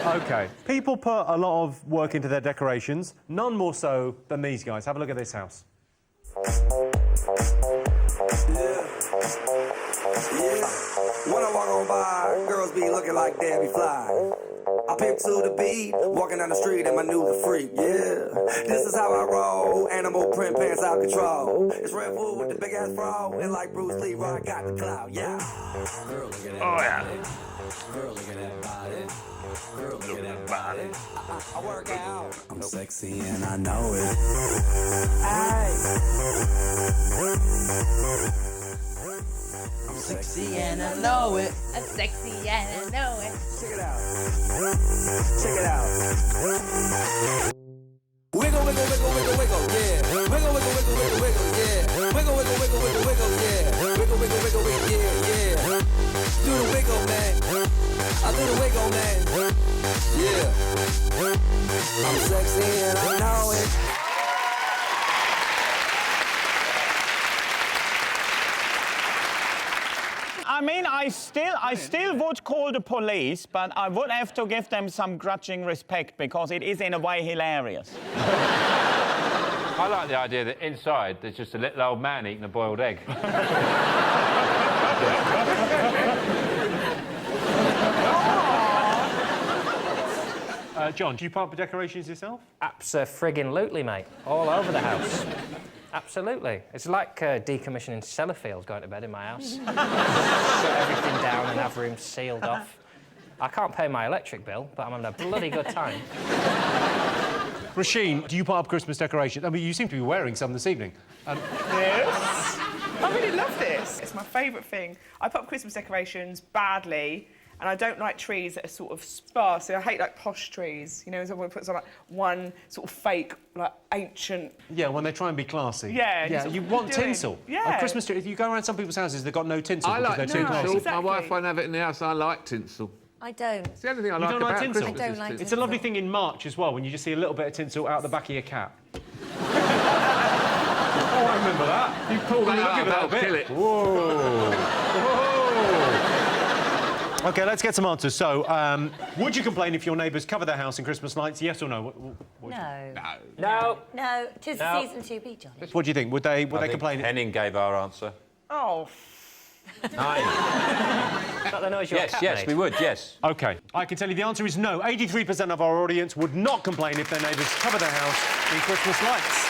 OK. People put a lot of work into their decorations, none more so than these guys. Have a look at this house. When I walk on by, girls be looking like Debbie Fly. I pimp to the beat, walking down the street and my new the freak, yeah. This is how I roll, animal print pants out control. It's Red Bull with the big ass fro, and like Bruce Lee, I got the clout, yeah. Girl, look at that body. Girl, look at that body. Girl, look at that body. I work out. I'm sexy and I know it. I'm sexy and I know it. I'm sexy and I know it. Check it out. Check it out. Wiggle, wiggle, wiggle, wiggle, wiggle, yeah. Wiggle, wiggle, wiggle, wiggle, wiggle, yeah. Wiggle, wiggle, wiggle, wiggle, wiggle, yeah. Wiggle, wiggle, wiggle, wiggle, yeah, yeah. Do the wiggle, man. I do the wiggle, man. I'm sexy and I know it. I mean, I still would call the police, but I would have to give them some grudging respect because it is in a way hilarious. I like the idea that inside there's just a little old man eating a boiled egg. John, do you put up decorations yourself? Abso-friggin-lutely, mate. All over the house. Absolutely. It's like decommissioning Sellafield going to bed in my house. Shut everything down and have rooms sealed off. I can't pay my electric bill, but I'm having a bloody good time. Rasheen, do you put up Christmas decorations? I mean, you seem to be wearing some this evening. Yes. I really love this. It's my favourite thing. I put up Christmas decorations badly, and I don't like trees that are sort of sparse. So I hate like posh trees. You know, someone puts on like one sort of fake, like ancient. Yeah, when they try and be classy. Yeah. Yeah, you want tinsel. Yeah. A Christmas tree. If you go around some people's houses, they've got no tinsel. I like because they're too tinsel. classy. Exactly. My wife won't have it in the house. I like tinsel. I don't. It's the only thing I You like don't like about tinsel? Christmas. I don't is like tinsel. It's a lovely thing in March as well, when you just see a little bit of tinsel out the back of your cap. Oh, I remember that. You pull that Look up, at that that'll bit. kill it. Whoa. Whoa. OK, let's get some answers. So, would you complain if your neighbours cover their house in Christmas lights? Yes or no? No. No, 'tis the season to be, Johnny. What do you think? Would they complain? Henning gave our answer. Oh. 9. Is that the noise your cat Yes, made? we would, yes. OK, I can tell you the answer is no. 83% of our audience would not complain if their neighbours cover their house in Christmas lights.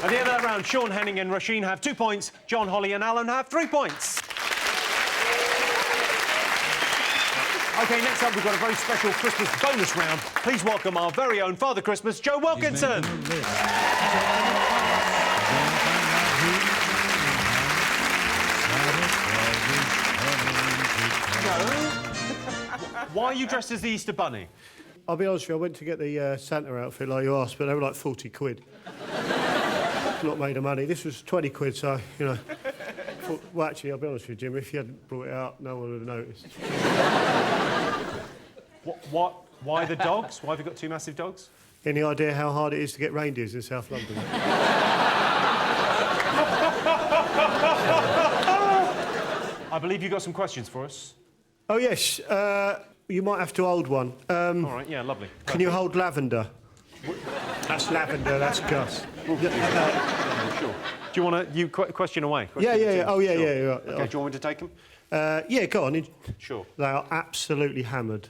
At the end of that round, Sean, Henning and Rasheen have 2 points. John, Holly and Alan have 3 points. OK, next up, we've got a very special Christmas bonus round. Please welcome our very own Father Christmas, Joe Wilkinson. Why are you dressed as the Easter Bunny? I'll be honest with you, I went to get the Santa outfit like you asked, but they were like 40 quid. Not made of money. This was 20 quid, so, you know. Well, actually, I'll be honest with you, Jim, if you hadn't brought it out, no one would have noticed. Why the dogs? Why have you got 2 massive dogs? Any idea how hard it is to get reindeers in South London? I believe you got some questions for us. Oh, yes. You might have to hold one. All right, yeah, lovely. Can you hold lavender? That's lavender, that's Gus. Sure. Do you want to question away? Yeah. Oh, yeah, Sure. yeah. Right. OK, do you want me to take them? Yeah, go on. Sure. They are absolutely hammered.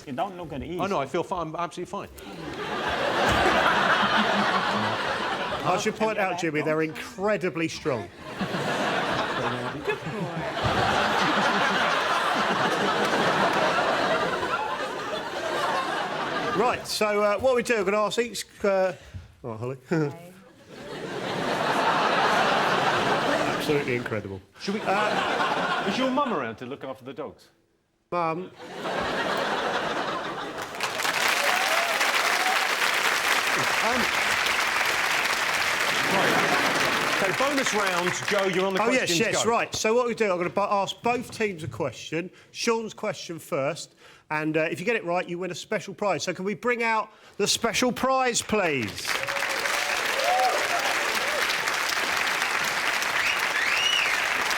You don't look at ease. Oh, no, I feel fine. I'm absolutely fine. I should point out, Jimmy, they're incredibly strong. Good boy. Right, so what we do, we're going to ask each... All right, Holly. Absolutely incredible. Should we... is your mum around to look after the dogs? Mum. OK, bonus round. Joe, you're on the questions. Oh, yes, go. right. So what we do, I'm going to ask both teams a question. Sean's question first, and if you get it right, you win a special prize. So can we bring out the special prize, please?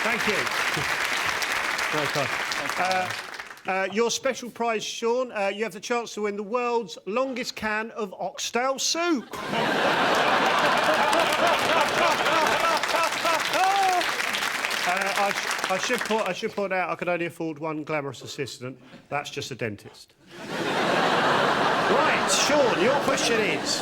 Thank you. Your special prize, Sean, you have the chance to win the world's longest can of oxtail soup. I should point out I could only afford one glamorous assistant. That's just a dentist. Right, Sean, your question is,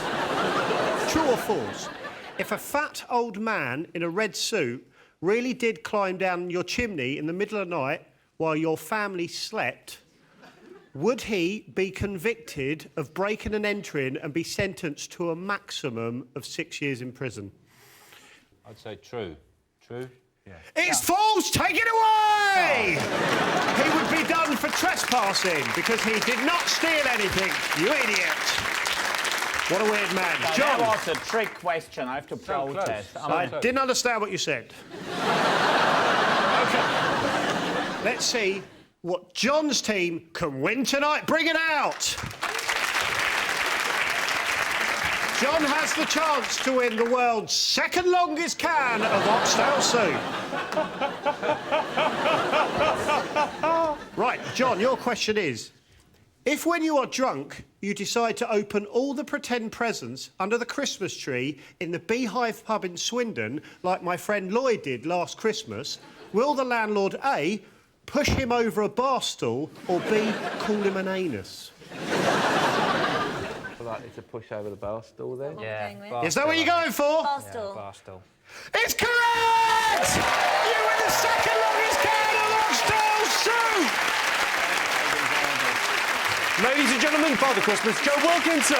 true or false? If a fat old man in a red suit really did climb down your chimney in the middle of the night while your family slept, would he be convicted of breaking and entering and be sentenced to a maximum of 6 years in prison? I'd say true. True? Yeah. It's false! Take it away! Oh. He would be done for trespassing because he did not steal anything, you idiot. What a weird man. No, John. that was a trick question. I have to protest. I didn't understand what you said. OK. Let's see what John's team can win tonight. Bring it out! John has the chance to win the world's second longest can of oxtail soup. Right, John, your question is, if when you are drunk, you decide to open all the pretend presents under the Christmas tree in the Beehive pub in Swindon, like my friend Lloyd did last Christmas, will the landlord A, push him over a bar stool, or B, call him an anus? Likely to push over the bar stool then? Yeah. Is that what you're going for? Bar stool. Yeah, bar stool. It's correct! You win the second longest can of oxtail soup! Ladies and gentlemen, Father Christmas, Joe Wilkinson.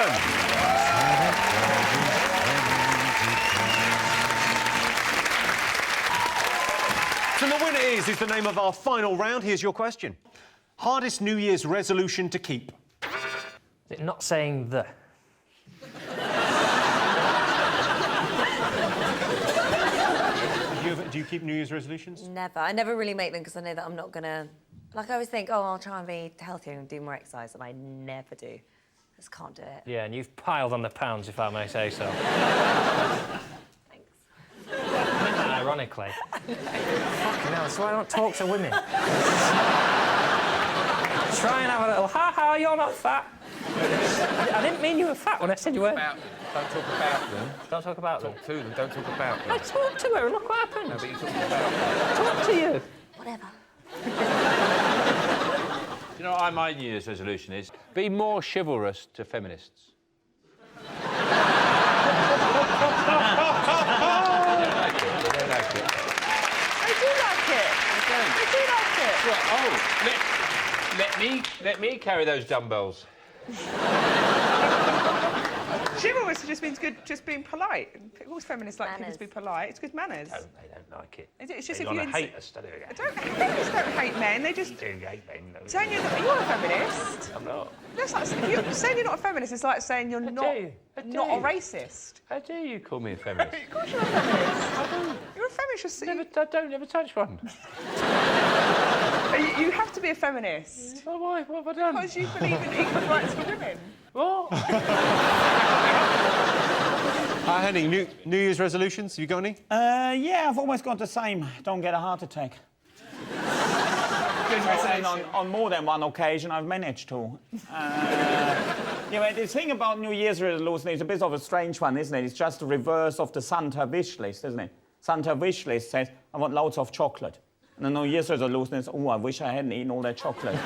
So the winner is the name of our final round. Here's your question. Hardest New Year's resolution to keep? Is it not saying the? Do you keep New Year's resolutions? Never. I never really make them because I know that I'm not going to... Like, I always think, oh, I'll try and be healthier and do more exercise, and I never do. I just can't do it. Yeah, and you've piled on the pounds, if I may say so. Thanks. Ironically. Fucking hell, that's why I don't talk to women. Try and have a little, ha-ha, you're not fat. I didn't mean you were fat when I said you weren't. Don't talk about them. Don't talk about them. Talk to them, don't talk about them. I talked to her and look what happened. No, but you talk about them. Talk to you. Whatever. You know what my New Year's resolution is? Be more chivalrous to feminists. I do like it. Well, oh, let me carry those dumbbells. Chivalrous just means good, just being polite. All feminists like people to be polite. It's good manners. They don't like it. It's just they if you hate us, don't they? Feminists don't hate men. They just do hate men. Though. Saying you're a feminist. I'm not. That's like saying you're not a feminist is like saying you're not a racist. How dare you call me a feminist? Of course you're a feminist. You're a feminist. I don't ever touch one. You have to be a feminist. Oh, why? What have I done? Because you believe in equal rights for women. What? Henning, New Year's resolutions, you got any? Yeah, I've always got the same. Don't get a heart attack. And on more than one occasion, I've managed to. Yeah, the thing about New Year's resolution is a bit of a strange one, isn't it? It's just the reverse of the Santa wish list, isn't it? Santa wish list says, I want loads of chocolate. And the New Year's resolution is, oh, I wish I hadn't eaten all that chocolate.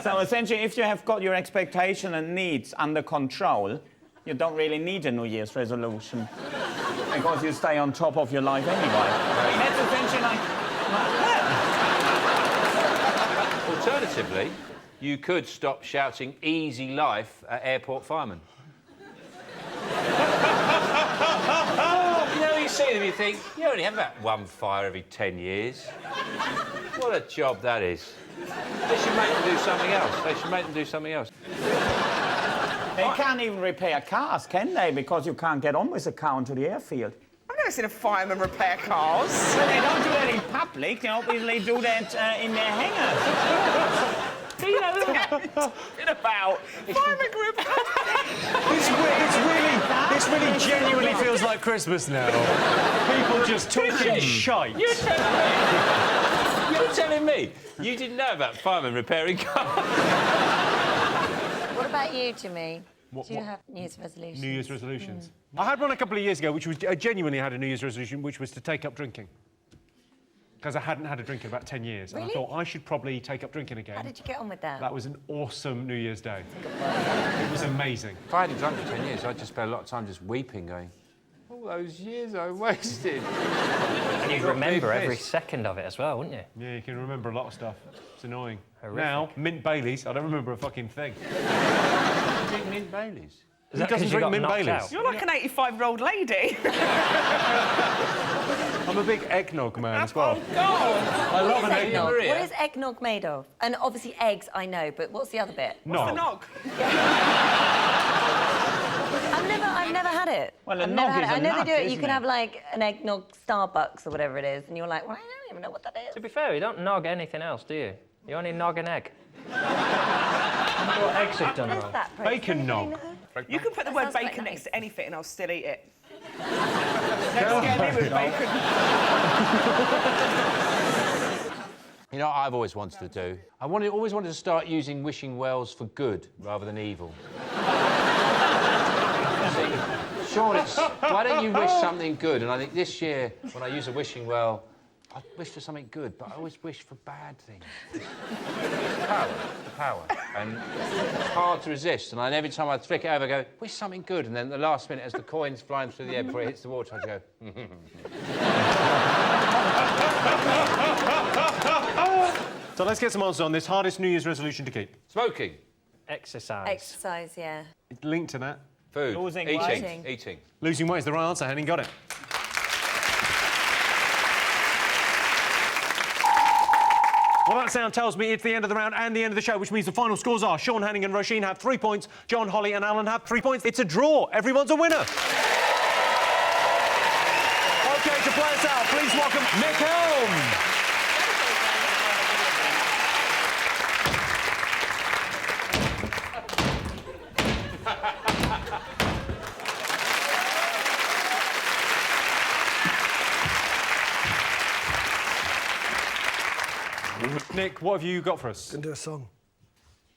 So essentially, if you have got your expectation and needs under control, you don't really need a New Year's resolution. Because you stay on top of your life anyway. I mean, that's essentially like... Alternatively, you could stop shouting easy life at airport firemen. You know, you see them, you think, you only have about one fire every 10 years. What a job that is. They should make them do something else. They can't even repair cars, can they? Because you can't get on with a car onto the airfield. I've never seen a fireman repair cars. Well, they don't do that in public. They obviously do that in their hangars. Do you know what I'm talking about? Fireman group. This really genuinely feels like Christmas now. People just talking shite. You're telling me you didn't know about firemen repairing cars? What about you, Jimmy? Do you What? have New Year's resolutions? New Year's resolutions. I had one a couple of years ago, which was I genuinely had a New Year's resolution, which was to take up drinking. Because I hadn't had a drink in about 10 years. And I Really? thought I should probably take up drinking again. How did you get on with that? That was an awesome New Year's Day. It was amazing. If I hadn't drunk for 10 years, I'd just spend a lot of time just weeping, going, all those years I wasted. And you'd remember every second of it as well, wouldn't you? Yeah, you can remember a lot of stuff. It's annoying. Horrific. Now, mint Baileys, I don't remember a fucking thing. Drink mint Baileys? Who doesn't drink mint Baileys? out? You're like an 85-year-old lady. I'm a big eggnog man as well. Oh, God. I love an Eggnog. eggnog. What is eggnog made of? And obviously eggs, I know, but what's the other bit? What's the nog? I've never had it. it. Well, a I've never nog had is it. a I know nut, they do it. You isn't can it? have like an eggnog Starbucks or whatever it is, and you're like, well, I don't even know what that is. To be fair, you don't nog anything else, do you? You only nog an egg. I wonder what eggs have done wrong. Bacon nog. You can put the word bacon next to anything and I'll still eat it. Don't scare me with bacon. You know what I've always wanted to do? Always wanted to start using wishing wells for good rather than evil. See, Sean, why don't you wish something good? And I think this year, when I use a wishing well, I wish for something good, but I always wish for bad things. The power. And it's hard to resist. And every time I flick it over, I go, wish something good. And then at the last minute, as the coin's flying through the air before it hits the water, I go, So let's get some answers on this hardest New Year's resolution to keep. Smoking. Exercise. Exercise, yeah. Linked to that. Food. Losing Eating. weight. Eating. Losing weight is the right answer. Henning got it. Well, that sound tells me it's the end of the round and the end of the show, which means the final scores are Sean, Henning and Roisin have 3 points, John, Holly and Alan have 3 points. It's a draw. Everyone's a winner. OK, to play us out, please welcome Nick Helm. Nick, what have you got for us? Can do a song.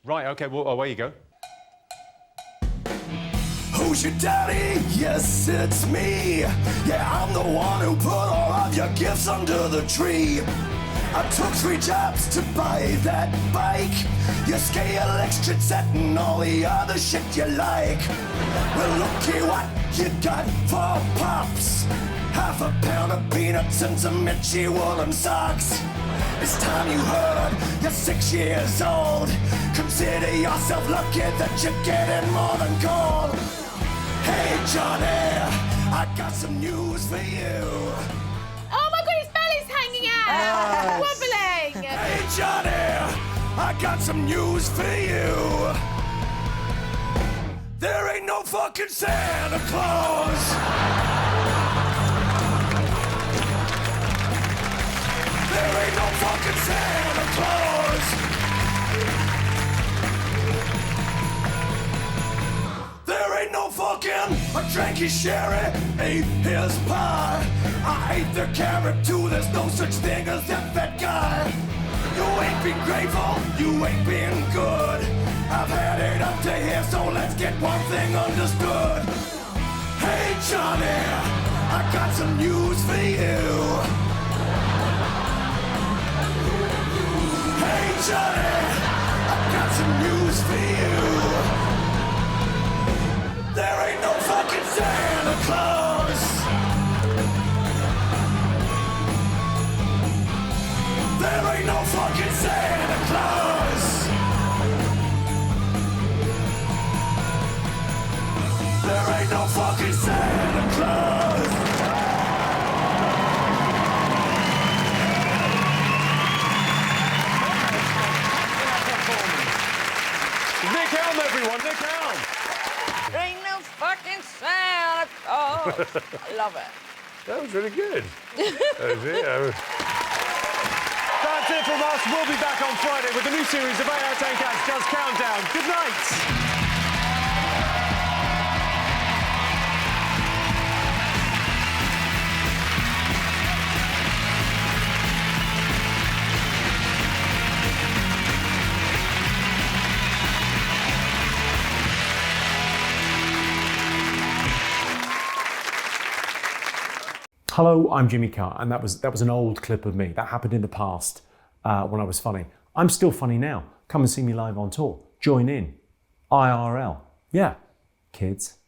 Right, OK, well, away you go. Who's your daddy? Yes, it's me. Yeah, I'm the one who put all of your gifts under the tree. I took 3 jobs to buy that bike. Your scale, extra set, and all the other shit you like. Well, looky what you got for pops. Half a pound of peanuts and some itchy woolen socks. It's time you heard you're 6 years old. Consider yourself lucky that you're getting more than gold. Hey, Johnny, I got some news for you. Oh my God, his belly's hanging out! Wobbling! Hey, Johnny, I got some news for you. There ain't no fucking Santa Claus. There ain't no fucking Santa Claus. There ain't no fucking. I drank his sherry, ate his pie. I ate the carrot too. There's no such thing as that fat guy. You ain't been grateful, you ain't been good. I've had it up to here, so let's get one thing understood. Hey Johnny, I got some news for you. Hey Johnny, I got some news for you. There ain't no fucking Santa Claus. There ain't no fucking Santa Claus. There ain't no fucking Santa Claus. Nick Helm, everyone, Nick Helm. Ain't no fucking Santa Claus. I love it. That was really good. That was it. That's it from us. We'll be back on Friday with a new series of 8 out of 10 Cats Does Countdown. Good night. Hello, I'm Jimmy Carr, and that was an old clip of me. That happened in the past when I was funny. I'm still funny now. Come and see me live on tour. Join in. IRL. Yeah, kids.